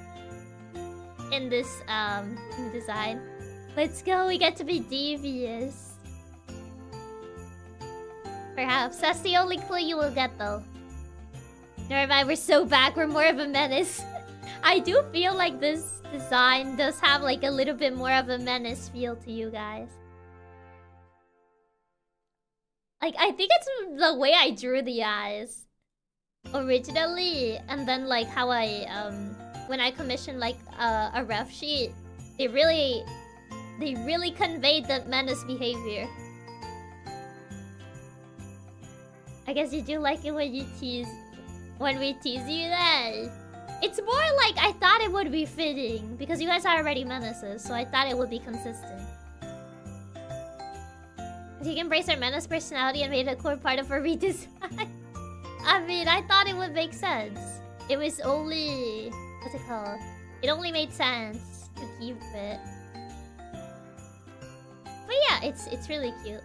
in this design. Let's go, we get to be devious. Perhaps that's the only clue you will get though. Never mind, we're so back, we're more of a menace. I do feel like this design does have like a little bit more of a menace feel to you guys. Like, I think it's the way I drew the eyes originally, and then like how I when I commissioned like a ref sheet, they really conveyed the menace behavior. I guess you do like it when you tease. When we tease you then. It's more like I thought it would be fitting because you guys are already menaces, so I thought it would be consistent. If you can embrace our menace personality and made it a core part of our redesign. I mean, I thought it would make sense. It was only... What's it called? It only made sense to keep it. But yeah, it's really cute.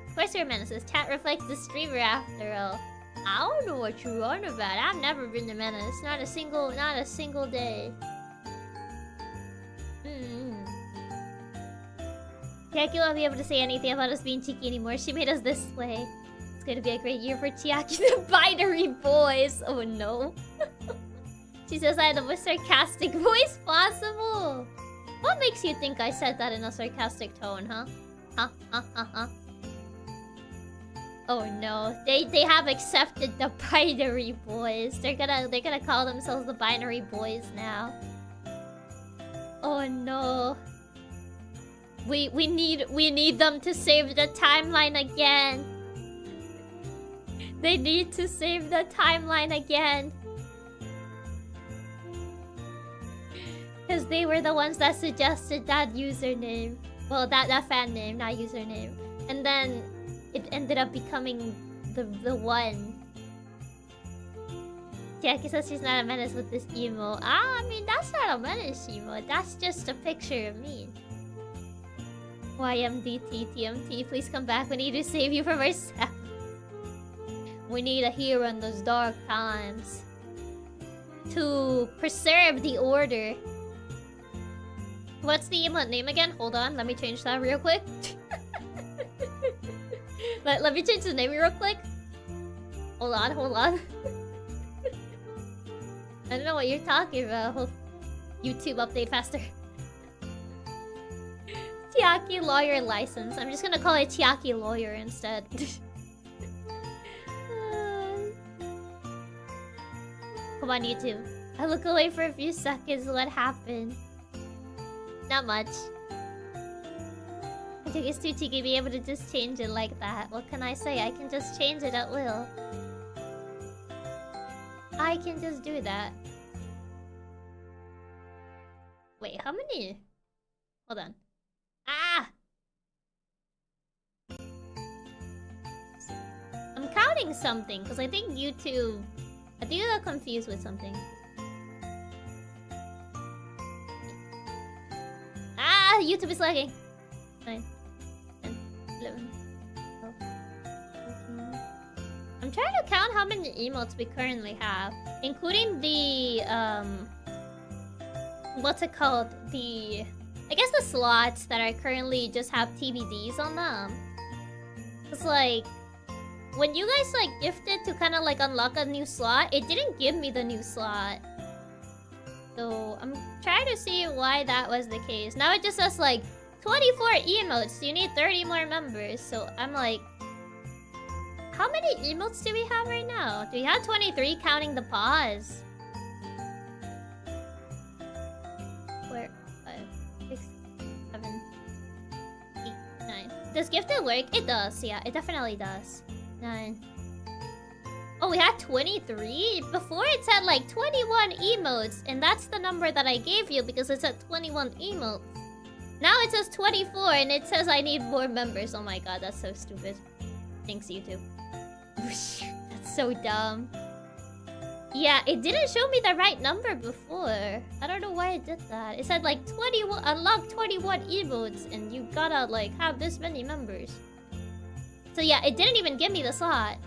Of course you're menaces. Chat reflects the streamer after all. I don't know what you're on about. I've never been a menace. Not a single day. Chiaki won't be able to say anything about us being cheeky anymore. She made us this way. It's gonna be a great year for Chiaki the binary boys. Oh no. She says I had the most sarcastic voice possible. What makes you think I said that in a sarcastic tone, huh? Huh? Oh no, they have accepted the binary boys. They're gonna call themselves the binary boys now. Oh no. We need them to save the timeline again. They need to save the timeline again. Because they were the ones that suggested that username. Well, that fan name, not username. And then it ended up becoming the one. Chiaki says she's not a menace with this emo. I mean, that's not a menace emo. That's just a picture of me. YMDT, TMT, please come back. We need to save you from ourselves. We need a hero in those dark times. To preserve the order. What's the emote name again? Hold on, let me change that real quick. Let me change the name real quick. Hold on. I don't know what you're talking about. Hope YouTube update faster. Chiaki lawyer license. I'm just gonna call it Chiaki lawyer instead. Come on, YouTube. I look away for a few seconds. What happened? Not much. I think it's too cheeky to be able to just change it like that. What can I say? I can just change it at will. I can just do that. Wait, how many? Hold on. Ah! I'm counting something because I think YouTube... I think I got confused with something. Ah! YouTube is lagging. 9, 10, 11, 12, 13. I'm trying to count how many emotes we currently have, including the what's it called? I guess the slots that are currently just have TBDs on them. It's like when you guys like gifted to kind of like unlock a new slot, it didn't give me the new slot. So I'm trying to see why that was the case. Now it just says like 24 emotes. You need 30 more members. So I'm like, how many emotes do we have right now? Do we have 23 counting the pause? Where? 5, 6, 7, 8, 9. Does gifted work? It does. Yeah, it definitely does. 9. Oh, we had 23? Before it said like 21 emotes, and that's the number that I gave you because it said 21 emotes. Now it says 24 and it says I need more members. Oh my god, that's so stupid. Thanks, YouTube. That's so dumb. Yeah, it didn't show me the right number before. I don't know why it did that. It said like 21, unlock 21 emotes and you gotta like have this many members. So yeah, it didn't even give me the slot.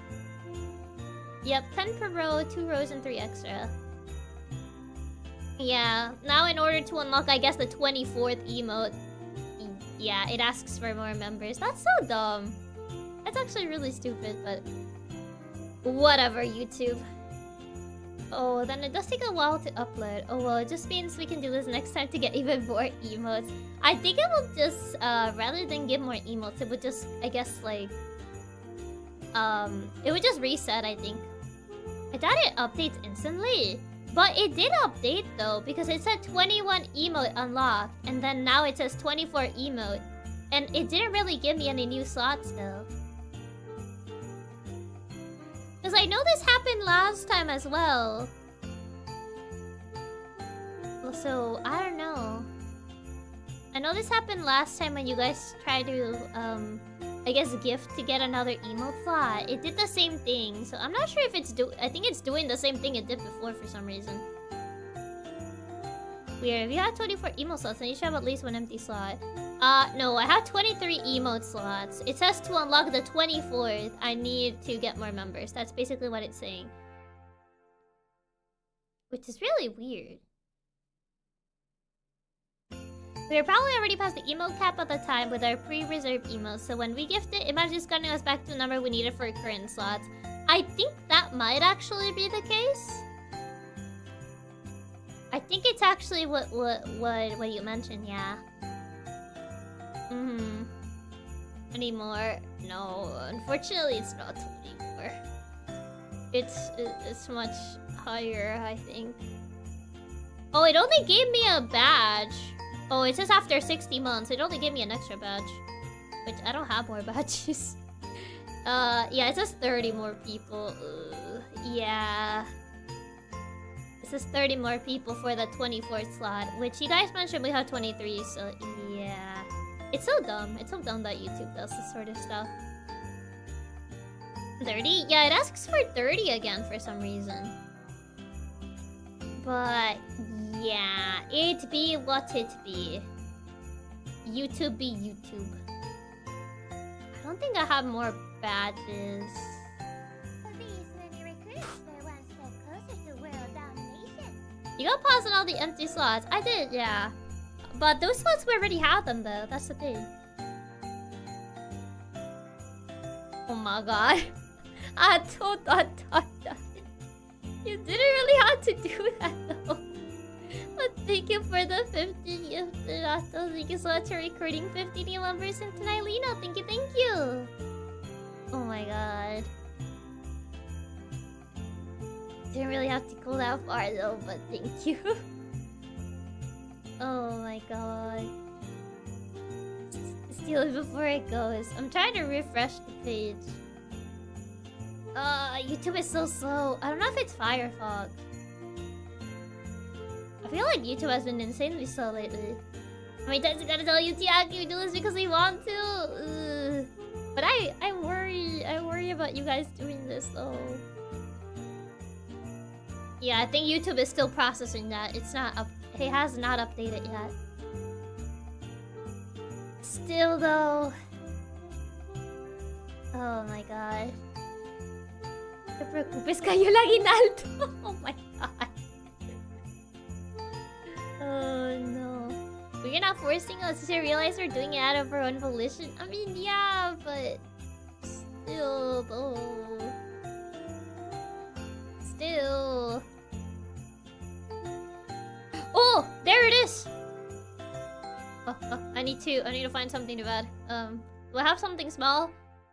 Yep, 10 per row, 2 rows, and 3 extra. Yeah, now in order to unlock, I guess, the 24th emote, yeah, it asks for more members. That's so dumb. That's actually really stupid, but whatever, YouTube. Oh, then it does take a while to upload. Oh, well, it just means we can do this next time to get even more emotes. I think it will just, rather than give more emotes, it would just, I guess, like, it would just reset, I think. I thought it updates instantly. But it did update though, because it said 21 emote unlocked, and then now it says 24 emote. And it didn't really give me any new slots though. Because I know this happened last time as well. So, I don't know. I know this happened last time when you guys tried to, I guess gift to get another emote slot. It did the same thing, so I'm not sure if it's I think it's doing the same thing it did before for some reason. Weird. If you have 24 emote slots, then you should have at least one empty slot. No, I have 23 emote slots. It says to unlock the 24th, I need to get more members. That's basically what it's saying. Which is really weird. We were probably already past the emote cap at the time with our pre-reserved emotes, so when we gift it, it might just gunning us back to the number we needed for current slots. I think that might actually be the case. I think it's actually what you mentioned, yeah. Any more? No, unfortunately it's not 24. It's much higher, I think. Oh, it only gave me a badge. Oh, it says after 60 months. It only gave me an extra badge. Which, I don't have more badges. Yeah, it says 30 more people. Yeah. It says 30 more people for the 24th slot. Which you guys mentioned we have 23, so yeah. It's so dumb. It's so dumb that YouTube does this sort of stuff. 30? Yeah, it asks for 30 again for some reason. But yeah, it be what it be. YouTube be YouTube. I don't think I have more badges. You got pause on all the empty slots. I did, yeah. But those slots we already have them though. That's the thing. Oh my god. I told that. You didn't really have to do that though. But thank you for the 50 gifted Astro. Thank you so much for recording 50 new members and tonight, Lena. Thank you. Oh my god. Didn't really have to go that far though, but thank you. Oh my god. Steal it before it goes. I'm trying to refresh the page. YouTube is so slow. I don't know if it's Firefox. I feel like YouTube has been insanely slow lately. How many times I gotta tell you, Chiaki, we do this because we want to? But I worry about you guys doing this though. Yeah, I think YouTube is still processing that. It's not up. It has not updated yet. Still though. Oh my god. Te preocupes, cayó el aguinaldo. Oh my god. Oh no. You're not forcing us to realize we're doing it out of our own volition. I mean, yeah, but still though. Still. Oh, there it is. I need to find something to add. Do I have something small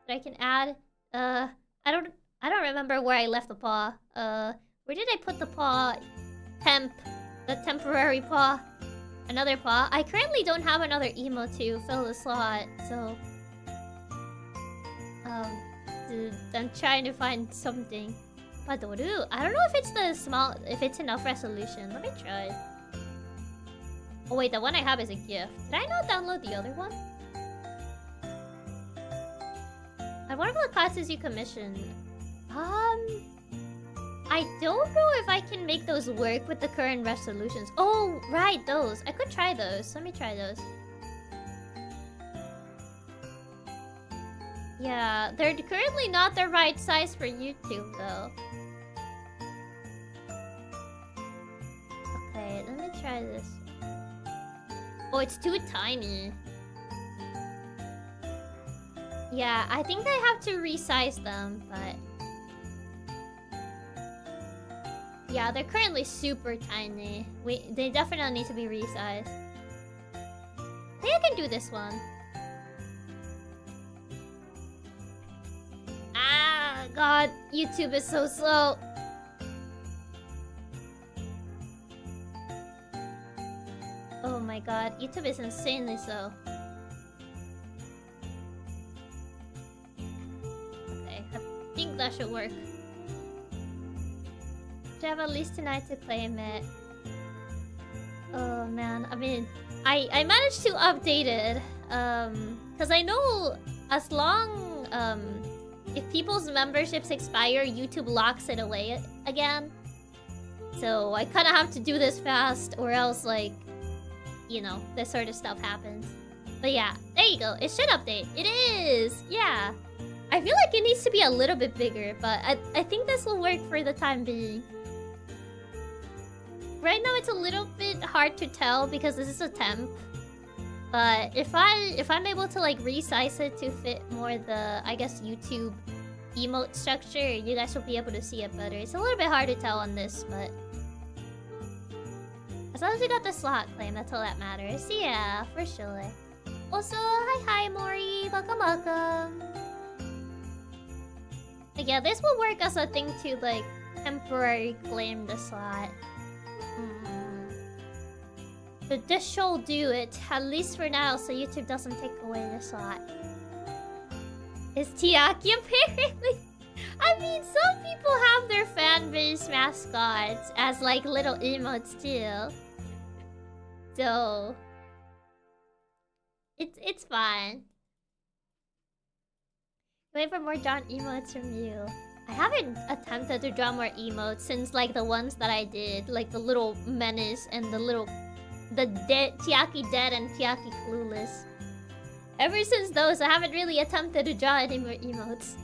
that I can add? I don't remember where I left the paw. Where did I put the paw? The temporary paw. Another paw. I currently don't have another emote to fill the slot, so I'm trying to find something. Padoru. I don't know if it's if it's enough resolution. Let me try. Oh wait, the one I have is a gift. Did I not download the other one? I wonder what classes you commissioned. I don't know if I can make those work with the current resolutions. Oh, right, those. I could try those. Let me try those. Yeah, they're currently not the right size for YouTube, though. Okay, let me try this. Oh, it's too tiny. Yeah, I think I have to resize them, but... yeah, they're currently super tiny. They definitely need to be resized. I think I can do this one. Ah, God, YouTube is so slow. Oh my God, YouTube is insanely slow. Okay, I think that should work. I have at least tonight to claim it. Oh man, I mean, I managed to update it. Cause I know as long if people's memberships expire, YouTube locks it away again. So I kind of have to do this fast, or else like, you know, this sort of stuff happens. But yeah, there you go. It should update. It is. Yeah. I feel like it needs to be a little bit bigger, but I think this will work for the time being. Right now it's a little bit hard to tell because this is a temp. But if I'm able to like resize it to fit more the, I guess, YouTube emote structure, you guys will be able to see it better. It's a little bit hard to tell on this, but as long as we got the slot claim, that's all that matters. So yeah, for sure. Also, hi Mori, welcome. But yeah, this will work as a thing to like temporary claim the slot. But this shall do it, at least for now, so YouTube doesn't take away the slot. It's Chiaki apparently. I mean, some people have their fan base mascots as like little emotes too. So it's fine. Wait for more drawn emotes from you. I haven't attempted to draw more emotes since like the ones that I did, like the little menace and the dead Chiaki dead and Chiaki clueless. Ever since those, I haven't really attempted to draw any more emotes.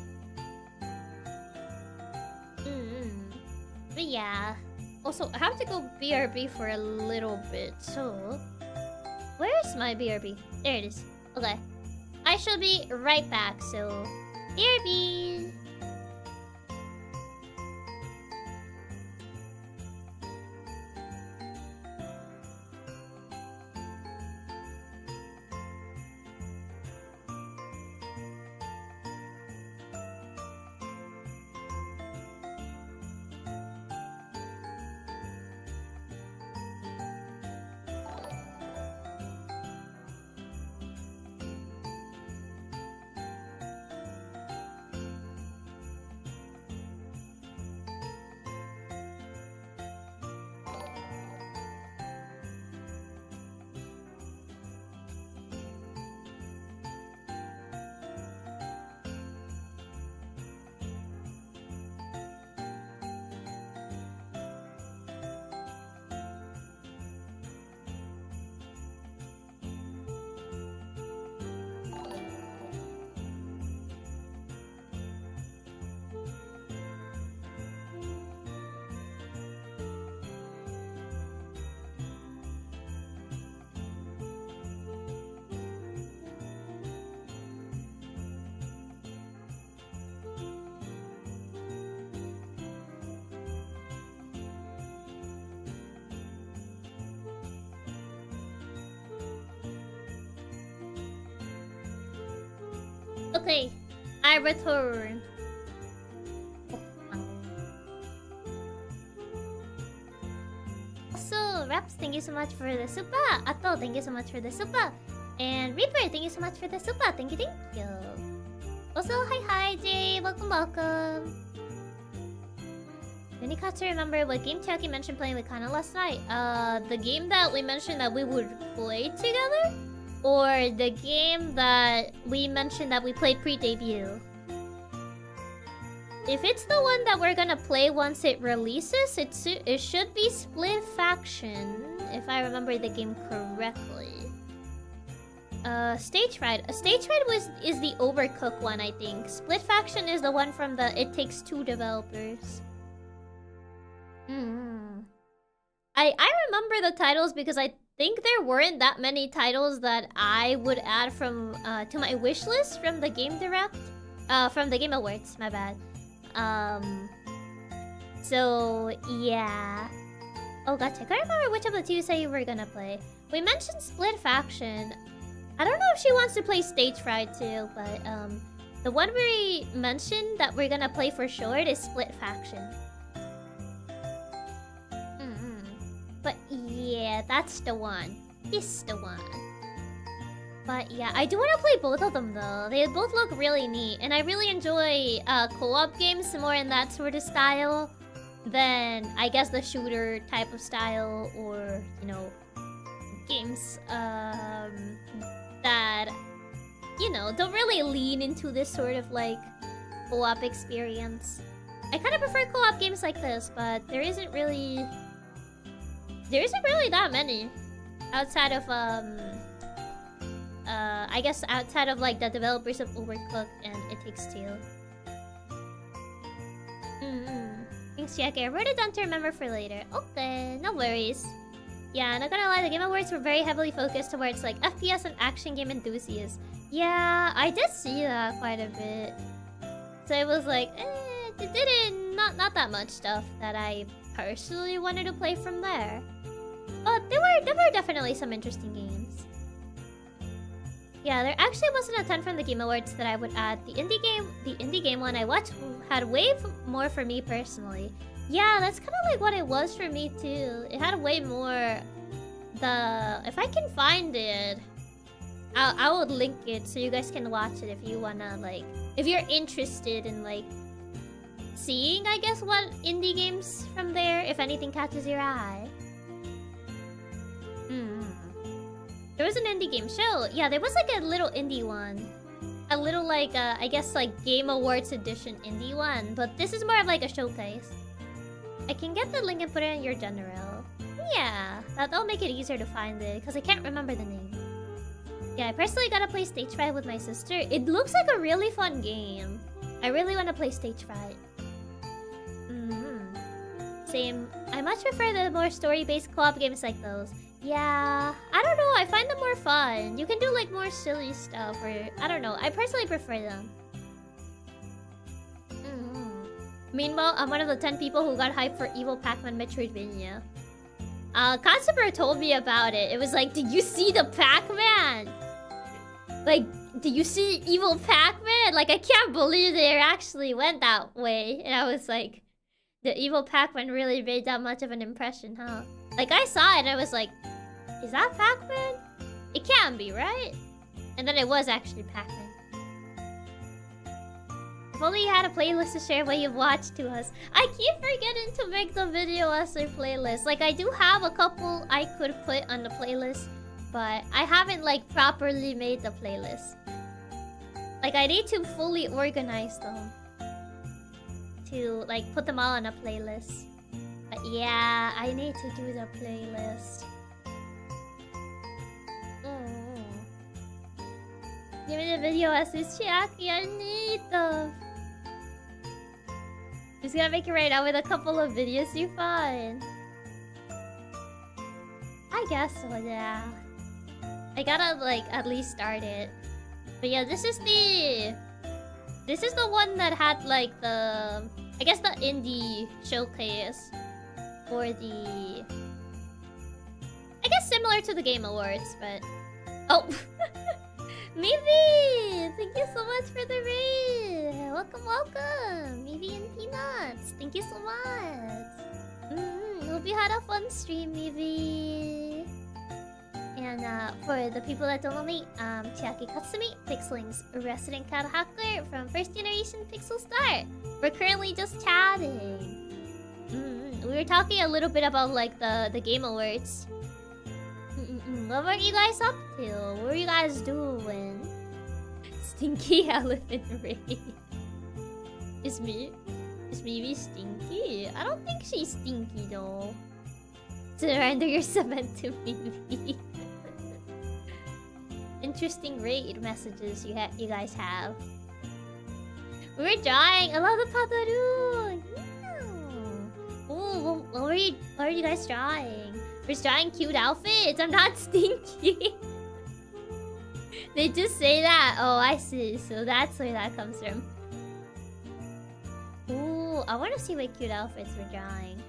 But yeah. Also, I have to go BRB for a little bit, so... where's my BRB? There it is. Okay. I shall be right back, so... BRB! Okay, I return. Also, Reps, thank you so much for the super. Atto, thank you so much for the super. And Reaper, thank you so much for the super. Thank you, thank you. Also, hi, Jay. Welcome, welcome. Any cuts to remember what game Chiaki mentioned playing with Kana last night? The game that we mentioned that we would play together? Or the game that we mentioned that we played pre-debut? If it's the one that we're gonna play once it releases, it should be Split Faction, if I remember the game correctly. Stage Fright. Stage Fright is the Overcooked one, I think. Split Faction is the one from the It Takes Two developers. I remember the titles because I think there weren't that many titles that I would add from to my wish list from the Game Direct, from the Game Awards. My bad. So yeah. Oh, gotcha. I can't remember which of the two you say you were gonna play. We mentioned Split Faction. I don't know if she wants to play Stage Fright too, but the one we mentioned that we're gonna play for sure is Split Faction. But yeah, that's the one. This the one. But yeah, I do want to play both of them though. They both look really neat, and I really enjoy co-op games more in that sort of style than I guess the shooter type of style, or you know, games that you know don't really lean into this sort of like co-op experience. I kind of prefer co-op games like this, but there isn't really that many outside of I guess outside of like the developers of Overcooked and It Takes Two. Thanks, Chiaki. I wrote it down to remember for later. Okay, no worries. Yeah, not gonna lie, the Game Awards were very heavily focused towards like FPS and action game enthusiasts. Yeah, I did see that quite a bit. So it was like, it didn't not that much stuff that I personally wanted to play from there. But there were definitely some interesting games. Yeah, there actually wasn't a ton from the Game Awards that I would add. The indie game one I watched had way more for me personally. Yeah, that's kind of like what it was for me too. It had way more. If I can find it, I would link it so you guys can watch it if you wanna like, if you're interested in like seeing, I guess, what indie games from there, if anything catches your eye. There was an indie game show. Yeah, there was like a little indie one. A little like, I guess like Game Awards edition indie one. But this is more of like a showcase. I can get the link and put it in your general. Yeah, that'll make it easier to find it because I can't remember the name. Yeah, I personally gotta play Stage Fright with my sister. It looks like a really fun game. I really want to play Stage Fright. Same. I much prefer the more story-based co-op games like those. Yeah, I don't know, I find them more fun. You can do like more silly stuff, or I don't know, I personally prefer them. Meanwhile, I'm one of the 10 people who got hyped for Evil Pac-Man Metroidvania. Katsuber told me about it. It was like, did you see the Pac-Man? Like, did you see Evil Pac-Man? Like, I can't believe they actually went that way. And I was like, the Evil Pac-Man really made that much of an impression, huh? Like, I saw it and I was like, is that Pac-Man? It can't be, right? And then it was actually Pac-Man. If only you had a playlist to share what you've watched to us. I keep forgetting to make the video as a playlist. Like, I do have a couple I could put on the playlist, but I haven't, like, properly made the playlist. Like, I need to fully organize them to, like, put them all on a playlist. But yeah, I need to do the playlist. Give me the video as is Chiaki, I need them. Just gonna make it right now with a couple of videos you find. I guess so, yeah. I gotta, like, at least start it. But yeah, this is the one that had, like, the... I guess the indie showcase for the... I guess similar to the Game Awards, but... Oh! Maybe Thank you so much for the raid. Welcome, welcome. Evie and Peanuts. Thank you so much. Hope you had a fun stream, Evie. And for the people that don't know me, Chiaki Katsumi, PixelLink's resident cat hacker from first generation PixelStart. We're currently just chatting. We were talking a little bit about like the Game Awards. What were you guys up to? What were you guys doing? Stinky elephant raid. Is maybe stinky? I don't think she's stinky though. Surrender your cement to me. Interesting raid messages you guys have. We were drawing. I love the Padaru. Yeah. Oh, what were you guys drawing? We're drawing cute outfits. I'm not stinky. They just say that. Oh, I see. So that's where that comes from. Ooh, I want to see what cute outfits we're drawing.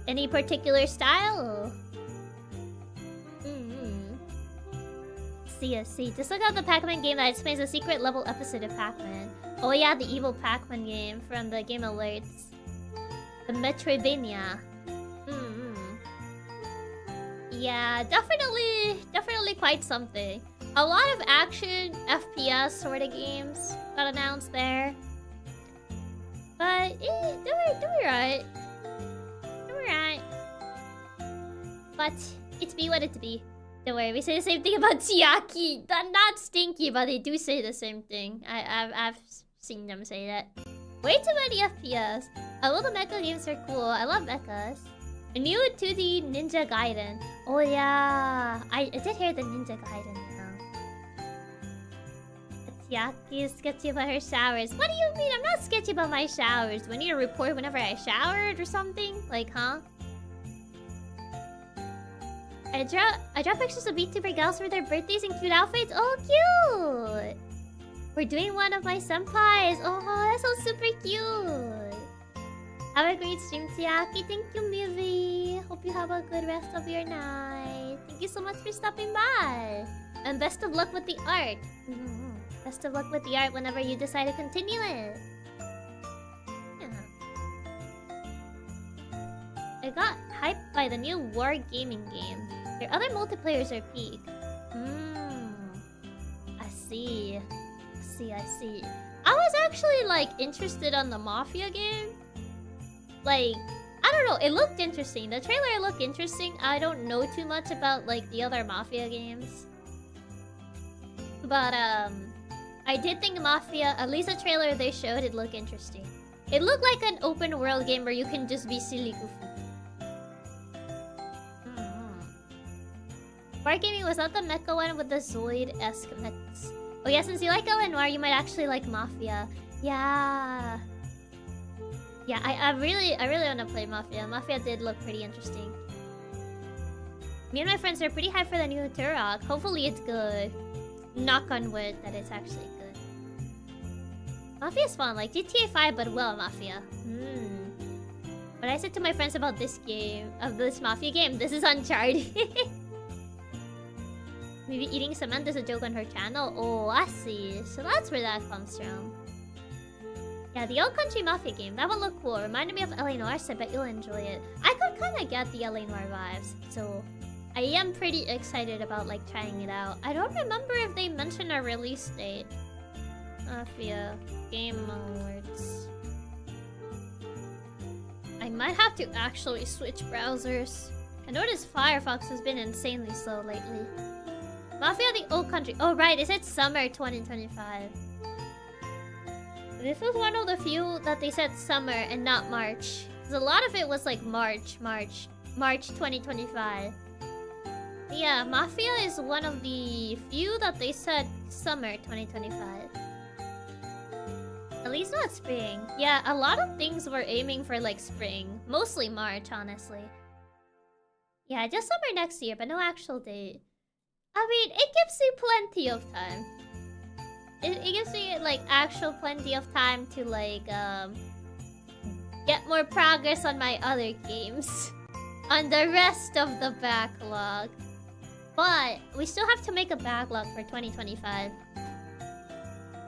Any particular style? See. Just look up the Pac-Man game that explains the secret level episode of Pac-Man. Oh yeah, the evil Pac-Man game from the Game Alerts. The Metroidvania. Yeah, definitely quite something. A lot of action, FPS sort of games got announced there. But they were right. They were right. But it's be what it be. Don't worry, we say the same thing about Chiaki. They're not stinky, but they do say the same thing. I've seen them say that. Way too many FPS. All the mecha games are cool. I love mechas. A new 2D Ninja Gaiden. Oh yeah, I did hear the Ninja Gaiden now. Chiaki is sketchy about her showers. What do you mean? I'm not sketchy about my showers. Do I need to report whenever I showered or something? Like, huh? I draw pictures of VTuber gals for their birthdays and cute outfits. Oh, cute! We're doing one of my senpais. Oh, that sounds super cute. Have a great stream, Chiaki. Thank you, Mivi. Hope you have a good rest of your night. Thank you so much for stopping by. And best of luck with the art. Best of luck with the art whenever you decide to continue it. I got hyped by the new war gaming game. Their other multiplayers are peak. I see. I was actually like interested on the Mafia game. Like, I don't know, it looked interesting. The trailer looked interesting. I don't know too much about like the other Mafia games. But I did think Mafia, at least the trailer they showed, it looked interesting. It looked like an open world game where you can just be silly goofy. Wargaming was not the mecha one with the Zoid-esque mechs. Oh yeah, since you like Noire, you might actually like Mafia. Yeah. Yeah, I really want to play Mafia. Mafia did look pretty interesting. Me and my friends are pretty hyped for the new Turok. Hopefully it's good. Knock on wood that it's actually good. Mafia's fun, like GTA 5 but well Mafia. But I said to my friends about this game, this Mafia game, this is Uncharted. Maybe eating cement is a joke on her channel. Oh, I see. So that's where that comes from. Yeah, the Old Country Mafia game. That would look cool. Reminded me of LA Noire, so I bet you'll enjoy it. I could kind of get the LA Noire vibes. So I am pretty excited about like trying it out. I don't remember if they mentioned a release date. Mafia Game Awards. I might have to actually switch browsers. I noticed Firefox has been insanely slow lately. Mafia the Old Country. Oh right, it said summer 2025. This was one of the few that they said summer and not March. Because a lot of it was like March 2025. Yeah, Mafia is one of the few that they said summer 2025. At least not spring. Yeah, a lot of things were aiming for like spring. Mostly March, honestly. Yeah, just summer next year, but no actual date. I mean, it gives you plenty of time. It gives me like actual plenty of time to like get more progress on my other games. On the rest of the backlog. But we still have to make a backlog for 2025.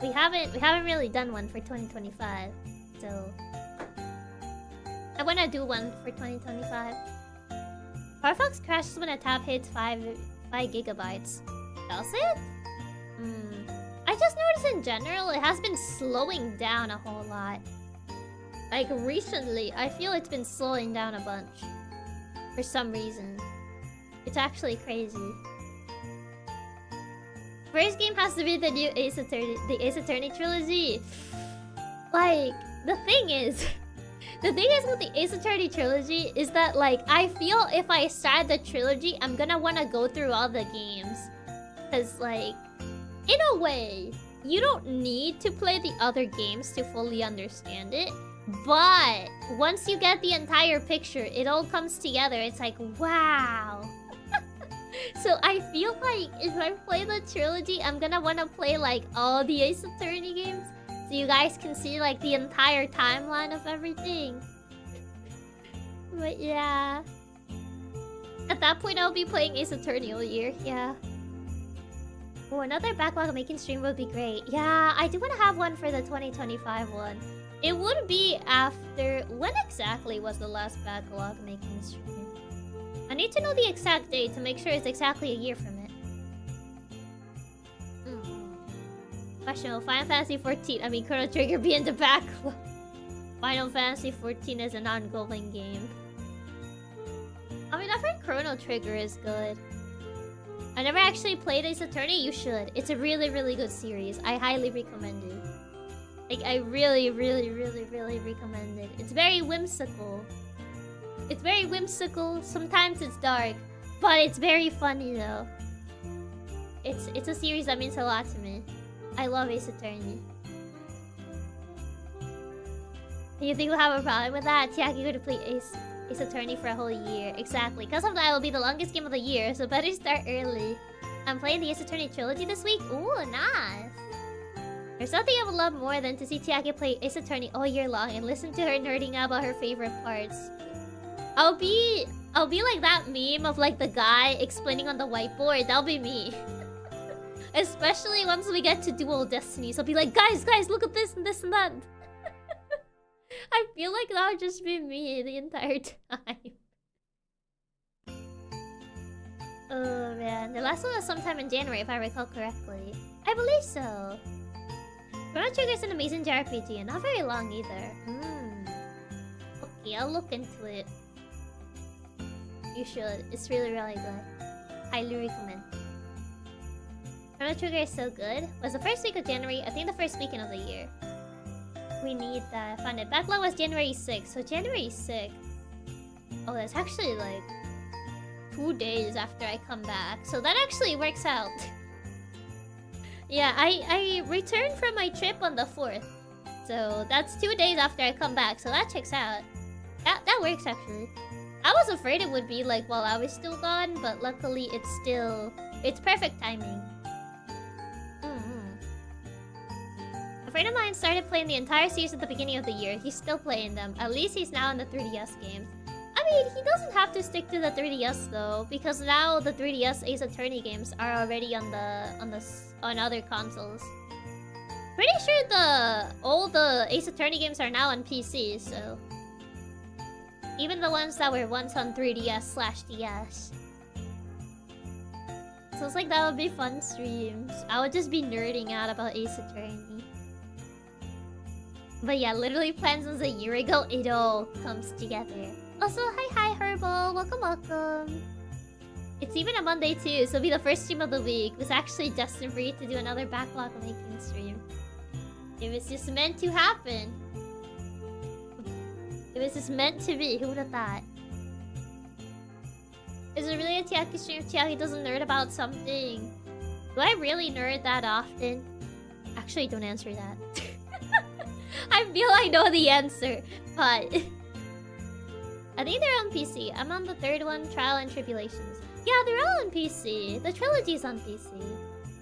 We haven't really done one for 2025, so I wanna do one for 2025. Firefox crashes when a tab hits 5 gigabytes. Does it? I just noticed in general it has been slowing down a whole lot. Like recently, I feel it's been slowing down a bunch. For some reason. It's actually crazy. First game has to be the new Ace Attorney trilogy. Like, the thing is with the Ace Attorney trilogy is that, like, I feel if I start the trilogy, I'm gonna wanna go through all the games. Cause, like, in a way, you don't need to play the other games to fully understand it. But once you get the entire picture, it all comes together. It's like, wow. So I feel like if I play the trilogy, I'm gonna wanna play like all the Ace Attorney games, so you guys can see like the entire timeline of everything. But yeah, at that point I'll be playing Ace Attorney all year. Yeah. Oh, another backlog making stream would be great. Yeah, I do want to have one for the 2025 one. It would be after... When exactly was the last backlog making stream? I need to know the exact date to make sure it's exactly a year from it. Question, will Final Fantasy 14, I mean Chrono Trigger, be in the backlog? Final Fantasy 14 is an ongoing game. I mean, I've heard Chrono Trigger is good. I never actually played Ace Attorney. You should. It's a really, really good series. I highly recommend it. Like, I really, really, really, really recommend it. It's very whimsical. It's very whimsical. Sometimes it's dark, but it's very funny though. It's a series that means a lot to me. I love Ace Attorney. You think we'll have a problem with that? Chiaki going to play Ace Attorney for a whole year. Exactly. Because of that, it will be the longest game of the year, so better start early. I'm playing the Ace Attorney trilogy this week. Ooh, nice. There's nothing I would love more than to see Chiaki play Ace Attorney all year long and listen to her nerding out about her favorite parts. I'll be like that meme of like the guy explaining on the whiteboard. That'll be me. Especially once we get to Dual Destinies. I'll be like, guys, look at this and this and that. I feel like that would just be me the entire time. Oh man, the last one was sometime in January if I recall correctly. I believe so. Chrono Trigger is an amazing JRPG and not very long either. Okay, I'll look into it. You should. It's really, really good. Highly recommend. Chrono Trigger is so good. Was the first week of January, I think the first weekend of the year. We need that. Found it. Backlog was January 6th. So January 6th. Oh, that's actually like 2 days after I come back. So that actually works out. Yeah, I returned from my trip on the 4th. So that's 2 days after I come back. So that checks out. That works actually. I was afraid it would be like while I was still gone, but luckily it's perfect timing. A friend of mine started playing the entire series at the beginning of the year. He's still playing them. At least he's now in the 3DS games. I mean, he doesn't have to stick to the 3DS though, because now the 3DS Ace Attorney games are already on other consoles. Pretty sure all the Ace Attorney games are now on PC, so even the ones that were once on 3DS/DS. So it's like that would be fun streams. I would just be nerding out about Ace Attorney. But yeah, literally planned since a year ago, it all comes together. Also, hi Herbal, welcome. It's even a Monday too, so it'll be the first stream of the week. It was actually destined for you to do another backlog making stream. It was just meant to happen. It was just meant to be, who would have thought? Is it really a Chiaki stream if Chiaki doesn't nerd about something? Do I really nerd that often? Actually, don't answer that. I feel I know the answer, but I think they're on PC. I'm on the third one, Trial and Tribulations. Yeah, they're all on PC. The trilogy's on PC.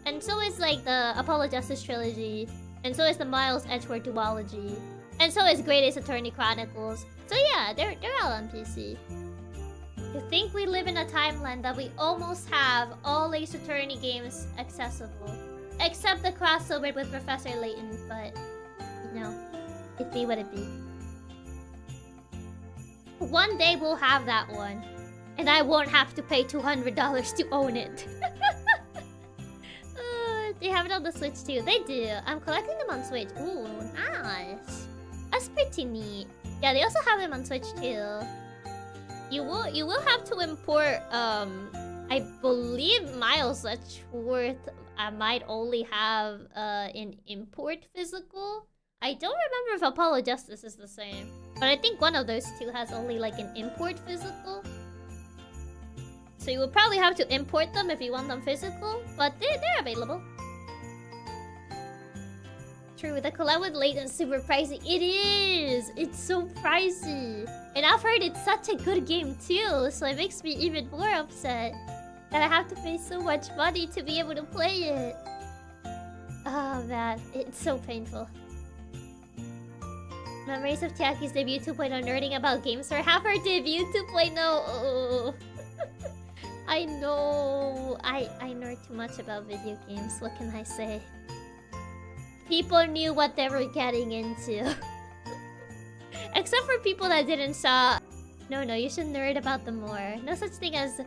And so is like the Apollo Justice trilogy. And so is the Miles Edgeworth duology. And so is Great Ace Attorney Chronicles. So yeah, they're all on PC. You think we live in a timeline that we almost have all Ace Attorney games accessible. Except the crossover with Professor Layton, but you know, it be what it be. One day we'll have that one, and I won't have to pay $200 to own it. They have it on the Switch too. They do. I'm collecting them on Switch. Ooh, nice. That's pretty neat. Yeah, they also have them on Switch too. You will have to import. I believe Miles Letchworth might only have an import physical. I don't remember if Apollo Justice is the same, but I think one of those two has only like an import physical. So you will probably have to import them if you want them physical, but they're available. True, the collab with Layton's super pricey. It is! It's so pricey. And I've heard it's such a good game too, so it makes me even more upset that I have to pay so much money to be able to play it. Oh man, it's so painful. Memories of Chiaki's debut 2.0 nerding about games, or have her debut 2.0. Oh. I know. I nerd too much about video games. What can I say? People knew what they were getting into. Except for people that didn't saw. No, you should nerd about them more. No such thing as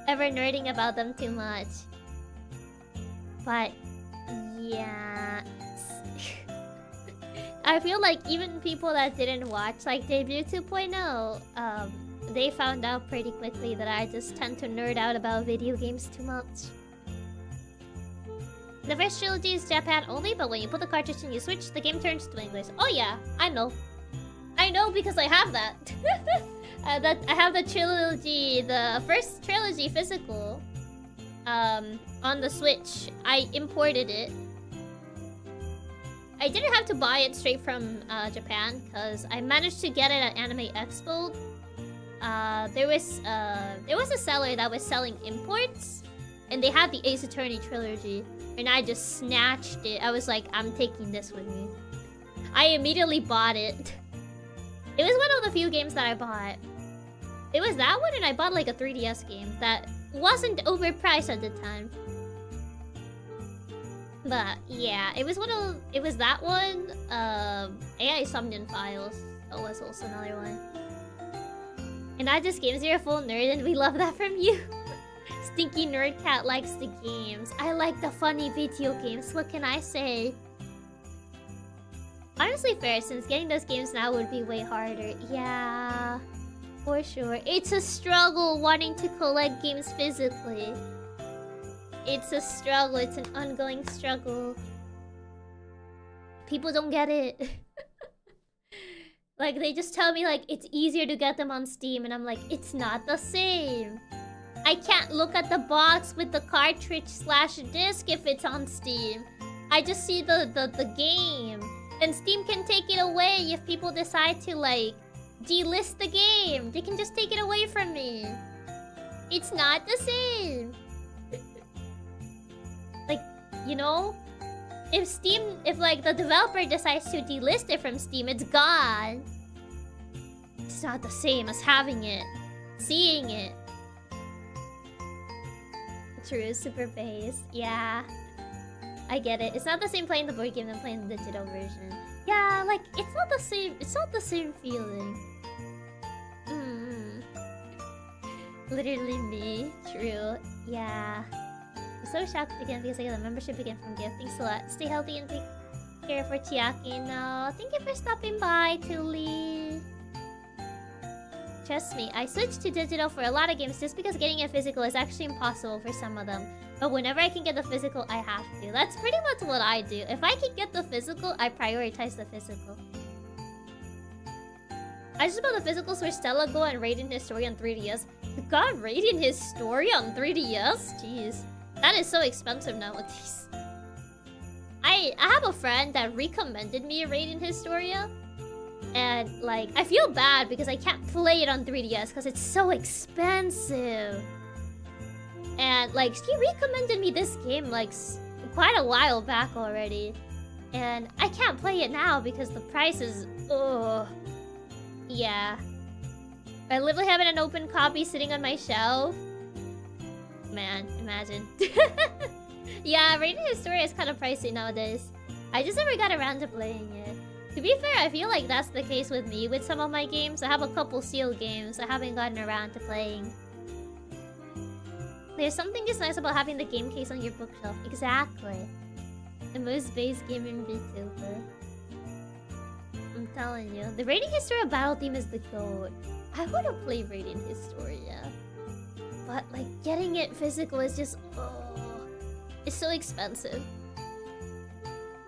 ever nerding about them too much. But yeah. I feel like even people that didn't watch like debut 2.0, they found out pretty quickly that I just tend to nerd out about video games too much. The first trilogy is Japan only, but when you put the cartridge in you switch, the game turns to English. Oh yeah, I know. I know because I have that. I have the trilogy, the first trilogy physical, on the Switch. I imported it. I didn't have to buy it straight from Japan because I managed to get it at Anime Expo. There was a seller that was selling imports, and they had the Ace Attorney trilogy, and I just snatched it. I was like, I'm taking this with me. I immediately bought it. It was one of the few games that I bought. It was that one, and I bought like a 3DS game that wasn't overpriced at the time. But yeah, it was that one. AI Summoning Files. That was also another one. And I just games, you're a full nerd, and we love that from you. Stinky Nerd Cat likes the games. I like the funny video games. What can I say? Honestly fair, since getting those games now would be way harder. Yeah, for sure. It's a struggle wanting to collect games physically. It's a struggle. It's an ongoing struggle. People don't get it. Like, they just tell me, like, it's easier to get them on Steam. And I'm like, it's not the same. I can't look at the box with the cartridge/disc if it's on Steam. I just see the game. And Steam can take it away if people decide to, like, delist the game. They can just take it away from me. It's not the same. Like, you know? If like the developer decides to delist it from Steam, it's gone. It's not the same as having it, seeing it. True, super based. Yeah, I get it. It's not the same playing the board game than playing the digital version. Yeah, like it's not the same. It's not the same feeling. Literally me. True. Yeah. I'm so shocked again because I got a membership again from Gift. Thanks a lot. Stay healthy and take care for Chiaki. No, thank you for stopping by, Tuli. Trust me, I switched to digital for a lot of games just because getting a physical is actually impossible for some of them. But whenever I can get the physical, I have to. That's pretty much what I do. If I can get the physical, I prioritize the physical. I just bought the physicals for Stella Go and Raiden His Story on 3DS. You got Raiden His Story on 3DS? Jeez. That is so expensive nowadays. I have a friend that recommended me Raiden Historia. And, like, I feel bad because I can't play it on 3DS because it's so expensive. And, like, she recommended me this game, like, quite a while back already. And I can't play it now because the price is... Ugh. Yeah. I literally have an open copy sitting on my shelf. Man, imagine. Yeah, Raiden Historia is kind of pricey nowadays. I just never got around to playing it. To be fair, I feel like that's the case with me with some of my games. I have a couple sealed games I haven't gotten around to playing. There's something just nice about having the game case on your bookshelf. Exactly. The most base gaming VTuber. I'm telling you. The Raiden Historia battle theme is the GOAT. I want to play Raiden Historia. But, like, getting it physical is just... Oh, it's so expensive.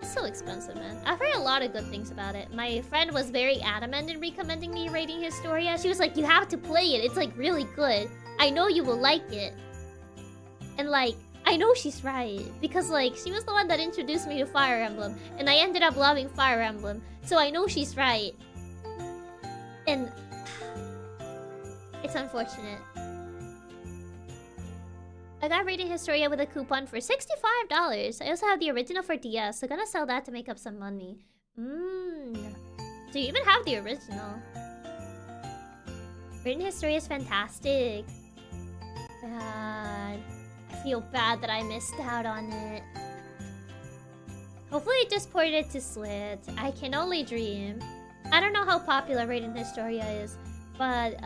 It's so expensive, man. I've heard a lot of good things about it. My friend was very adamant in recommending me Raiden Historia. She was like, you have to play it. It's, like, really good. I know you will like it. And, like, I know she's right. Because, like, she was the one that introduced me to Fire Emblem. And I ended up loving Fire Emblem. So I know she's right. And... it's unfortunate. I got Raiden Historia with a coupon for $65. I also have the original for DS, so gonna sell that to make up some money. So you even have the original. Raiden Historia is fantastic. God, I feel bad that I missed out on it. Hopefully it just ported to Switch. I can only dream. I don't know how popular Raiden Historia is, but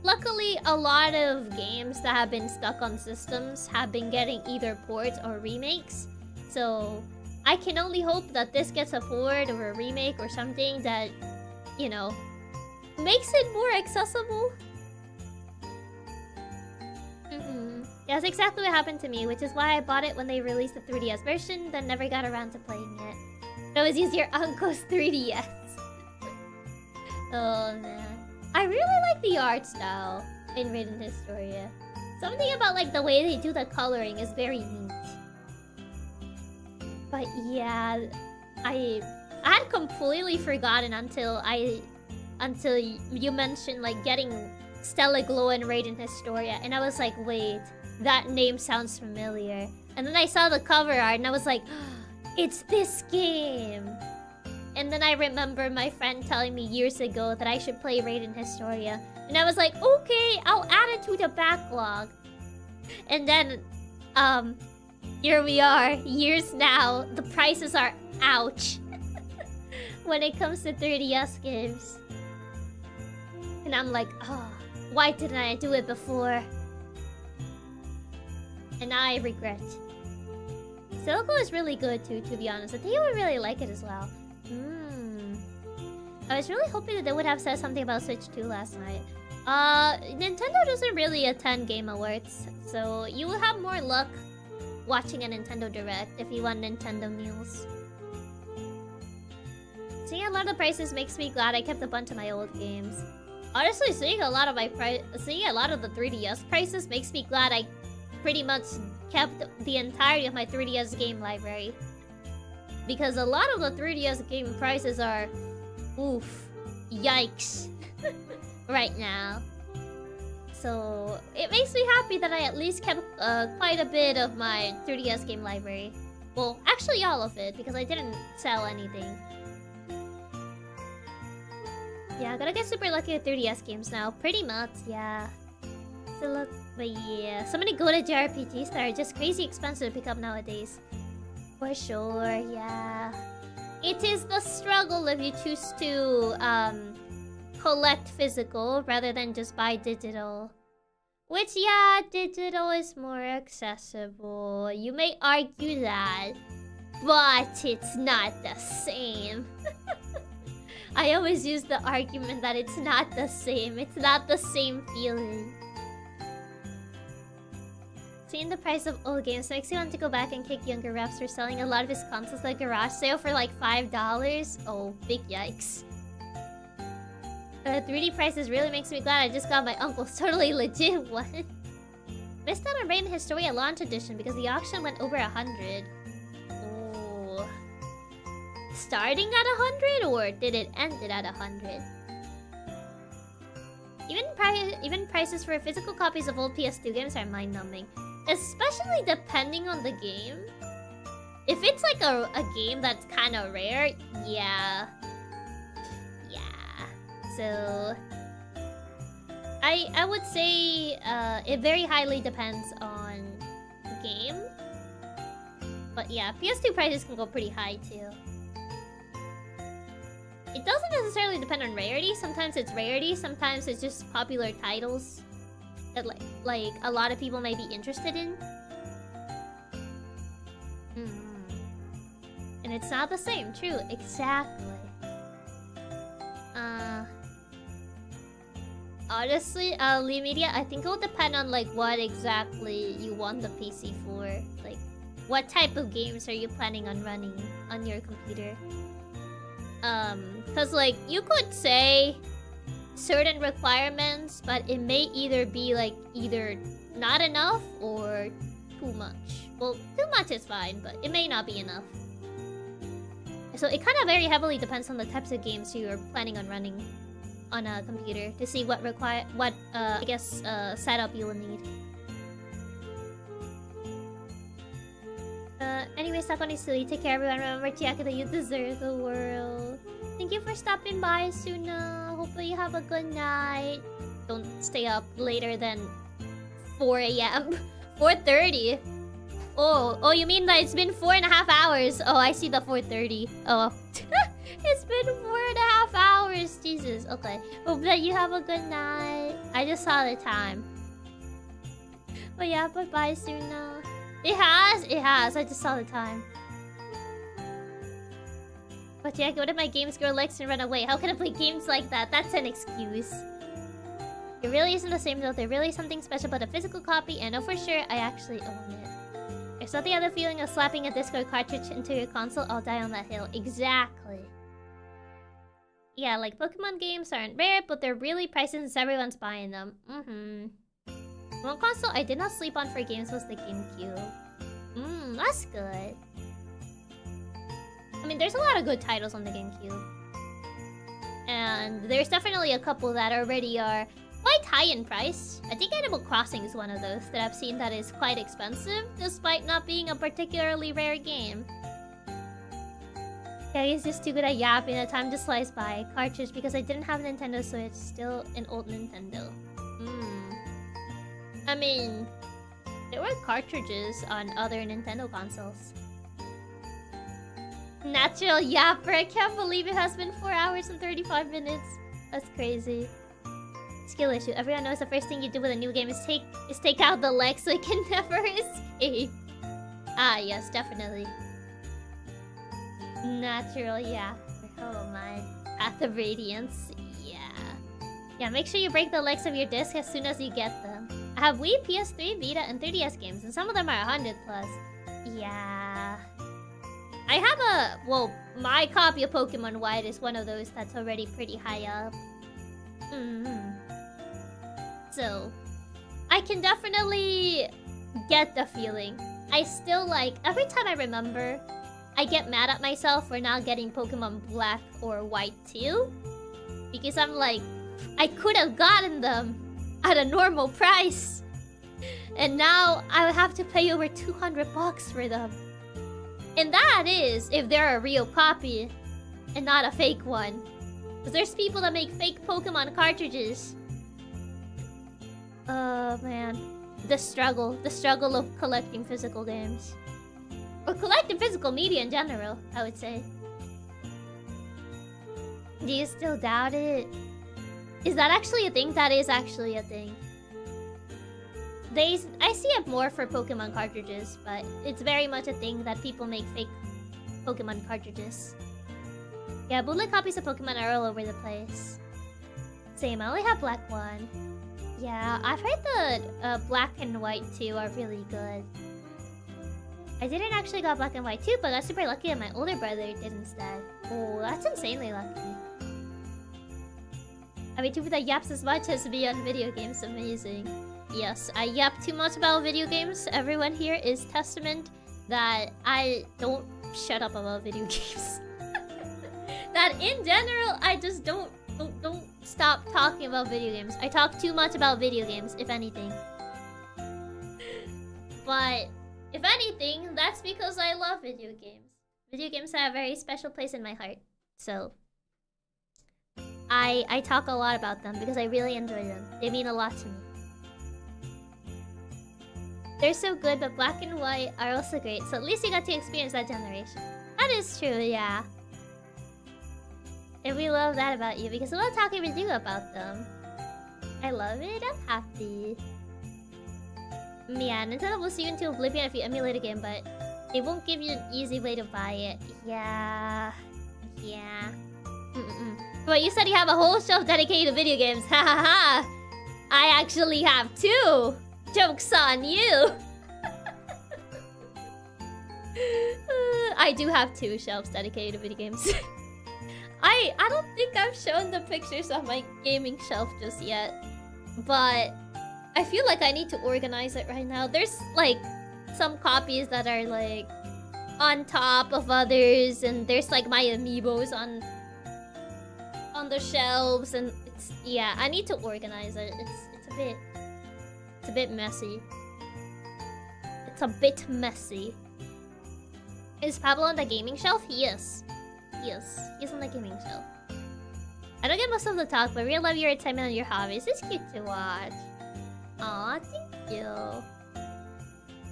luckily, a lot of games that have been stuck on systems have been getting either ports or remakes. So, I can only hope that this gets a port or a remake or something that, you know, makes it more accessible. Yeah, that's exactly what happened to me, which is why I bought it when they released the 3DS version, then never got around to playing it. It always use your uncle's 3DS. Oh, man. I really like the art style in Raiden Historia. Something about like the way they do the coloring is very neat. But yeah, I had completely forgotten until you mentioned like getting Stella Glow in Raiden Historia, and I was like, wait, that name sounds familiar. And then I saw the cover art and I was like, it's this game. And then I remember my friend telling me years ago that I should play Raiden Historia. And I was like, okay, I'll add it to the backlog. And then, here we are, years now. The prices are ouch. When it comes to 3DS games. And I'm like, oh, why didn't I do it before? And I regret. Silico is really good too, to be honest. I think you would really like it as well. I was really hoping that they would have said something about Switch 2 last night. Nintendo doesn't really attend Game Awards, so you will have more luck watching a Nintendo Direct if you want Nintendo news. Seeing a lot of the prices makes me glad I kept a bunch of my old games. Honestly, seeing a lot of the 3DS prices makes me glad I pretty much kept the entirety of my 3DS game library. Because a lot of the 3DS game prices are... oof. Yikes. Right now. So, it makes me happy that I at least kept quite a bit of my 3DS game library. Well, actually all of it, because I didn't sell anything. Yeah, gotta get super lucky with 3DS games now. Pretty much, yeah. So look, but yeah. So many GOTY JRPGs that are just crazy expensive to pick up nowadays. For sure, yeah. It is the struggle if you choose to collect physical rather than just buy digital. Which, yeah, digital is more accessible. You may argue that, but it's not the same. I always use the argument that it's not the same. It's not the same feeling. Seeing the price of old games makes you want to go back and kick younger reps for selling a lot of his consoles at garage sale for like $5. Oh, big yikes. 3D prices really makes me glad I just got my uncle's totally legit one. Missed out on Raiden Historia launch edition because the auction went over 100. Oh. Starting at 100 or did it end it at 100? Even prices for physical copies of old PS2 games are mind-numbing. Especially depending on the game. If it's like a game that's kind of rare, yeah. So I would say it very highly depends on the game. But yeah, PS2 prices can go pretty high too. It doesn't necessarily depend on rarity. Sometimes it's rarity, sometimes it's just popular titles that like a lot of people may be interested in. And it's not the same, true, exactly. Honestly, Lee Media, I think it will depend on like what exactly you want the PC for. Like, what type of games are you planning on running on your computer? Cause like, you could say certain requirements, but it may either be like, either not enough or too much. Well, too much is fine, but it may not be enough. So it kind of very heavily depends on the types of games you're planning on running on a computer to see what I guess setup you will need. Anyway, Sakoni Sui, take care everyone. Remember, Chiaki, that you deserve the world. Thank you for stopping by, Suna. Hopefully you have a good night. Don't stay up later than 4 AM. 4:30. Oh, you mean that it's been 4.5 hours? Oh, I see the 4:30. Oh. It's been 4.5 hours. Jesus. Okay. Hope that you have a good night. I just saw the time. But yeah, bye-bye, Suna. It has. I just saw the time. But yeah, what if my games grow legs and run away? How can I play games like that? That's an excuse. It really isn't the same though. There's really something special about a physical copy, and I know for sure I actually own it. There's nothing other feeling of slapping a disc or cartridge into your console. I'll die on that hill. Exactly. Yeah, like Pokemon games aren't rare, but they're really pricey since everyone's buying them. One console I did not sleep on for games was the GameCube. That's good. I mean, there's a lot of good titles on the GameCube. And there's definitely a couple that already are quite high in price. I think Animal Crossing is one of those that I've seen that is quite expensive, despite not being a particularly rare game. Yeah, he's just too good at yapping. The time just flies by. Cartridge, because I didn't have a Nintendo Switch. Still an old Nintendo. I mean, there were cartridges on other Nintendo consoles. Natural yapper. I can't believe it has been 4 hours and 35 minutes. That's crazy. Skill issue. Everyone knows the first thing you do with a new game is take out the leg so it can never escape. Ah, yes, definitely. Natural yapper. Oh my. Path of Radiance. Yeah, make sure you break the legs of your disc as soon as you get them. I have Wii, PS3, Vita, and 3DS games, and some of them are 100 plus. Yeah. I have well, my copy of Pokemon White is one of those that's already pretty high up. So, I can definitely get the feeling. I still like, every time I remember, I get mad at myself for not getting Pokemon Black or White too. Because I'm like, I could have gotten them at a normal price. And now I would have to pay over 200 bucks for them. And that is if they're a real copy and not a fake one. Because there's people that make fake Pokemon cartridges. Oh man. The struggle of collecting physical games. Or collecting physical media in general, I would say. Do you still doubt it? Is that actually a thing? That is actually a thing. I see it more for Pokemon cartridges, but it's very much a thing that people make fake Pokemon cartridges. Yeah, bootleg copies of Pokemon are all over the place. Same, I only have Black 1. Yeah, I've heard the Black and White 2 are really good. I didn't actually got Black and White 2, but I got super lucky that my older brother did instead. Oh, that's insanely lucky. I mean, with the yaps as much as me on video games, amazing. Yes, I yap too much about video games. Everyone here is testament that I don't shut up about video games. That in general, I just don't stop talking about video games. I talk too much about video games, if anything. But if anything, that's because I love video games. Video games have a very special place in my heart. So I talk a lot about them because I really enjoy them. They mean a lot to me. They're so good, but black and white are also great. So at least you got to experience that generation. That is true, yeah. And we love that about you because what talk we do about them? I love it. I'm happy. Yeah, Nintendo will see you into oblivion if you emulate a game, but it won't give you an easy way to buy it. Yeah. Yeah. Well, you said you have a whole shelf dedicated to video games. Ha ha ha! I actually have 2! Joke's on you! I do have 2 shelves dedicated to video games. I don't think I've shown the pictures of my gaming shelf just yet. But I feel like I need to organize it right now. There's like some copies that are like on top of others, and there's like my amiibos on the shelves, and it's, yeah, I need to organize it. It's a bit messy. It's a bit messy. Is Pablo on the gaming shelf? Yes. Yes, he's on the gaming shelf. I don't get most of the talk, but real love your excitement on your hobbies. It's cute to watch. Aw, thank you.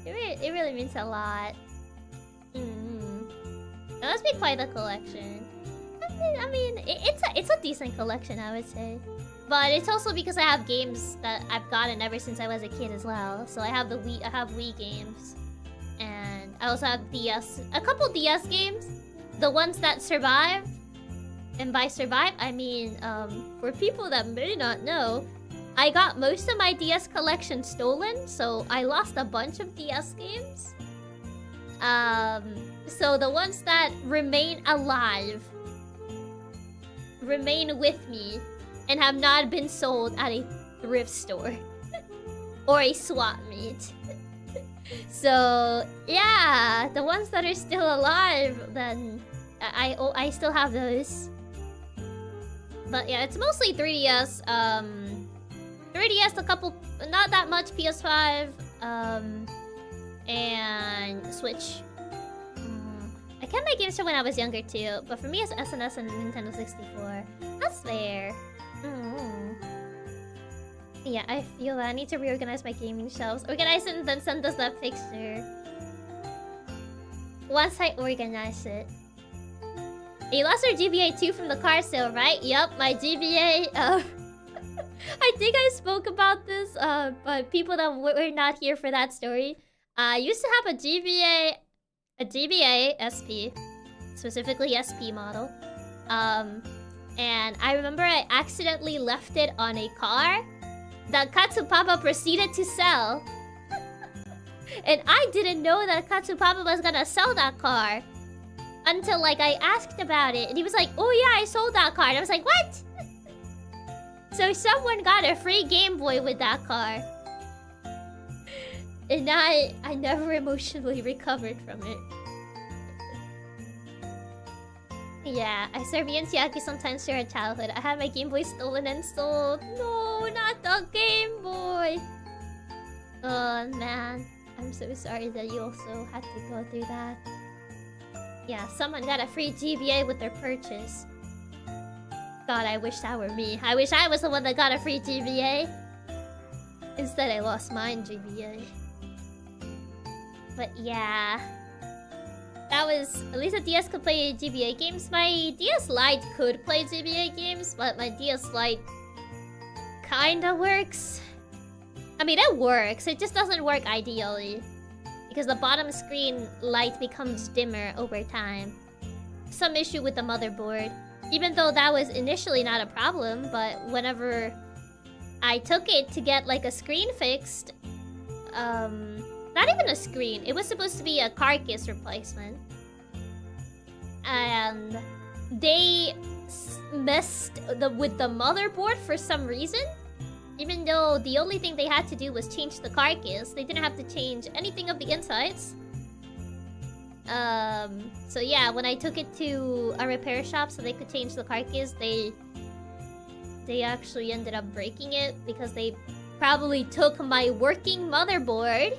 It really means a lot. That must be quite a collection. I mean, it's a decent collection, I would say. But it's also because I have games that I've gotten ever since I was a kid as well. So I have Wii games, and I also have DS, a couple DS games, the ones that survived. And by survive, I mean for people that may not know, I got most of my DS collection stolen, so I lost a bunch of DS games. So the ones that remain alive remain with me and have not been sold at a thrift store or a swap meet. So yeah, the ones that are still alive, then I still have those. But yeah, it's mostly 3DS. 3DS, a couple, not that much PS5, and Switch. I kept my games from when I was younger too, but for me it's SNS and Nintendo 64. That's fair. Yeah, I feel that I need to reorganize my gaming shelves. Organize it and then send us that picture. Once I organize it. You lost your GBA 2 from the car sale, right? Yup, my GBA, I think I spoke about this, but people that were not here for that story. I used to have a GBA SP, specifically SP model. And I remember I accidentally left it on a car that Katsupapa proceeded to sell. And I didn't know that Katsupapa was gonna sell that car until like I asked about it, and he was like, "Oh yeah, I sold that car." And I was like, "What?" So someone got a free Game Boy with that car. And I never emotionally recovered from it. Yeah, I serve me and Chiaki sometimes share a childhood. I had my Game Boy stolen and sold. No, not the Game Boy. Oh man, I'm so sorry that you also had to go through that. Yeah, someone got a free GBA with their purchase. God, I wish that were me. I wish I was the one that got a free GBA. Instead, I lost mine GBA. But yeah, that was, at least the DS could play GBA games. My DS Lite could play GBA games, but my DS Lite kinda works. I mean, it works. It just doesn't work ideally, because the bottom screen light becomes dimmer over time. Some issue with the motherboard. Even though that was initially not a problem, but whenever I took it to get like a screen fixed, not even a screen, it was supposed to be a carcass replacement. And they messed with the motherboard for some reason. Even though the only thing they had to do was change the carcass, they didn't have to change anything of the insides. So yeah, when I took it to a repair shop so they could change the carcass, they actually ended up breaking it because they probably took my working motherboard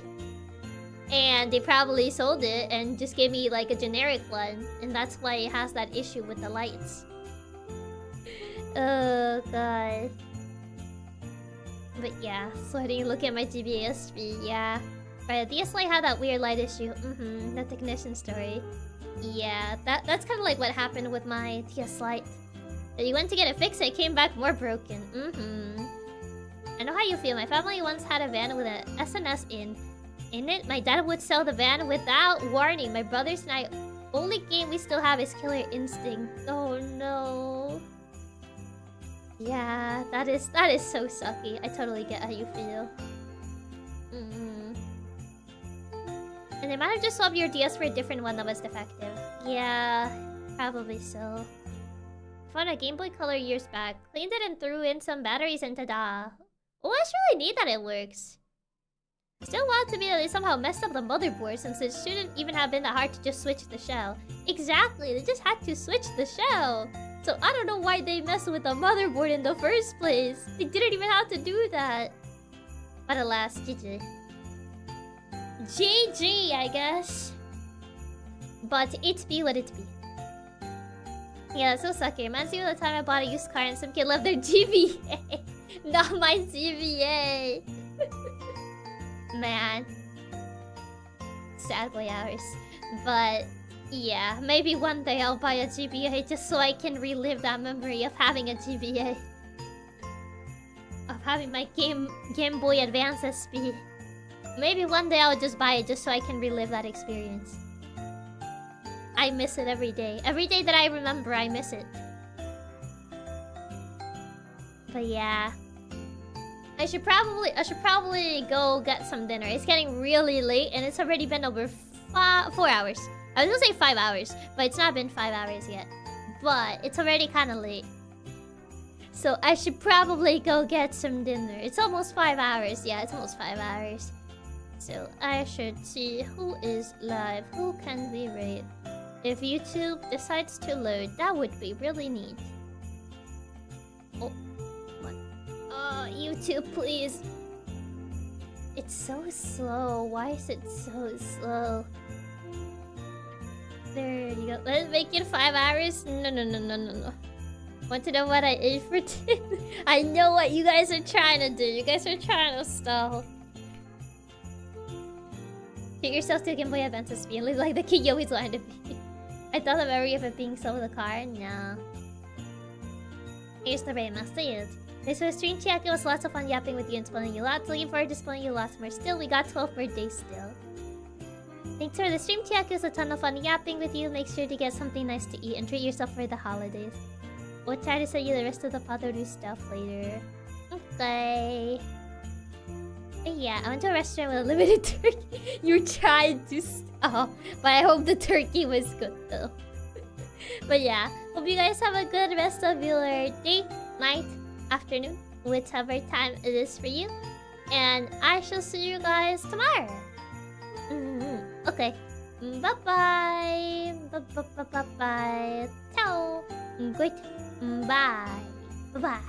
and they probably sold it and just gave me like a generic one, and that's why it has that issue with the lights. Oh god. But yeah, so I didn't look at my GBA SP, yeah. Right, the DS Lite had that weird light issue. The technician story. Yeah, that's kind of like what happened with my DS Lite. You went to get it fixed, it came back more broken. I know how you feel. My family once had a van with an SNS in it. My dad would sell the van without warning. My brothers and I, only game we still have is Killer Instinct. Oh no. Yeah, that is so sucky. I totally get how you feel. And they might have just swapped your DS for a different one that was defective. Yeah, probably so. Found a Game Boy Color years back. Cleaned it and threw in some batteries and ta-da. Oh, it's really neat that it works. Still wild to me that they somehow messed up the motherboard since it shouldn't even have been that hard to just switch the shell. Exactly, they just had to switch the shell. So I don't know why they messed with the motherboard in the first place. They didn't even have to do that. But alas, GG. GG, I guess. But it be what it be. Yeah, so sucky. Reminds me of the time I bought a used car and some kid left their GBA. Not my GBA. Man. Sad boy hours. But yeah, maybe one day I'll buy a GBA just so I can relive that memory of having a GBA. Of having my Game Boy Advance SP. Maybe one day I'll just buy it just so I can relive that experience. I miss it every day. Every day that I remember, I miss it. But yeah. I should probably go get some dinner. It's getting really late and it's already been over 4 hours. I was gonna say 5 hours, but it's not been 5 hours yet. But it's already kind of late. So I should probably go get some dinner. It's almost 5 hours. Yeah, it's almost 5 hours. So I should see who is live. Who can we rate? If YouTube decides to load, that would be really neat. Oh, what? Oh, YouTube, please. It's so slow. Why is it so slow? There you go. Let's make it 5 hours. No. Want to know what I ate for dinner? I know what you guys are trying to do. You guys are trying to stall. Treat yourself to a Game Boy Advance SP and live like the kid you always wanted to be. I thought the memory of it being sold with a car. No. Here's the Raymaster Yield. Thanks for the stream, Chiaki. It was lots of fun yapping with you and spoiling you lots. Looking forward to spoiling you lots more still. We got 12 birthdays still. Thanks for the stream, Chiaki. It was a ton of fun yapping with you. Make sure to get something nice to eat and treat yourself for the holidays. We'll try to send you the rest of the Padaru stuff later. Okay. Yeah, I went to a restaurant with a limited turkey. You tried to stop, but I hope the turkey was good though. But yeah, hope you guys have a good rest of your day, night, afternoon, whichever time it is for you. And I shall see you guys tomorrow. Okay. Bye-bye. Bye-bye. Ciao. Great. Bye. Bye-bye.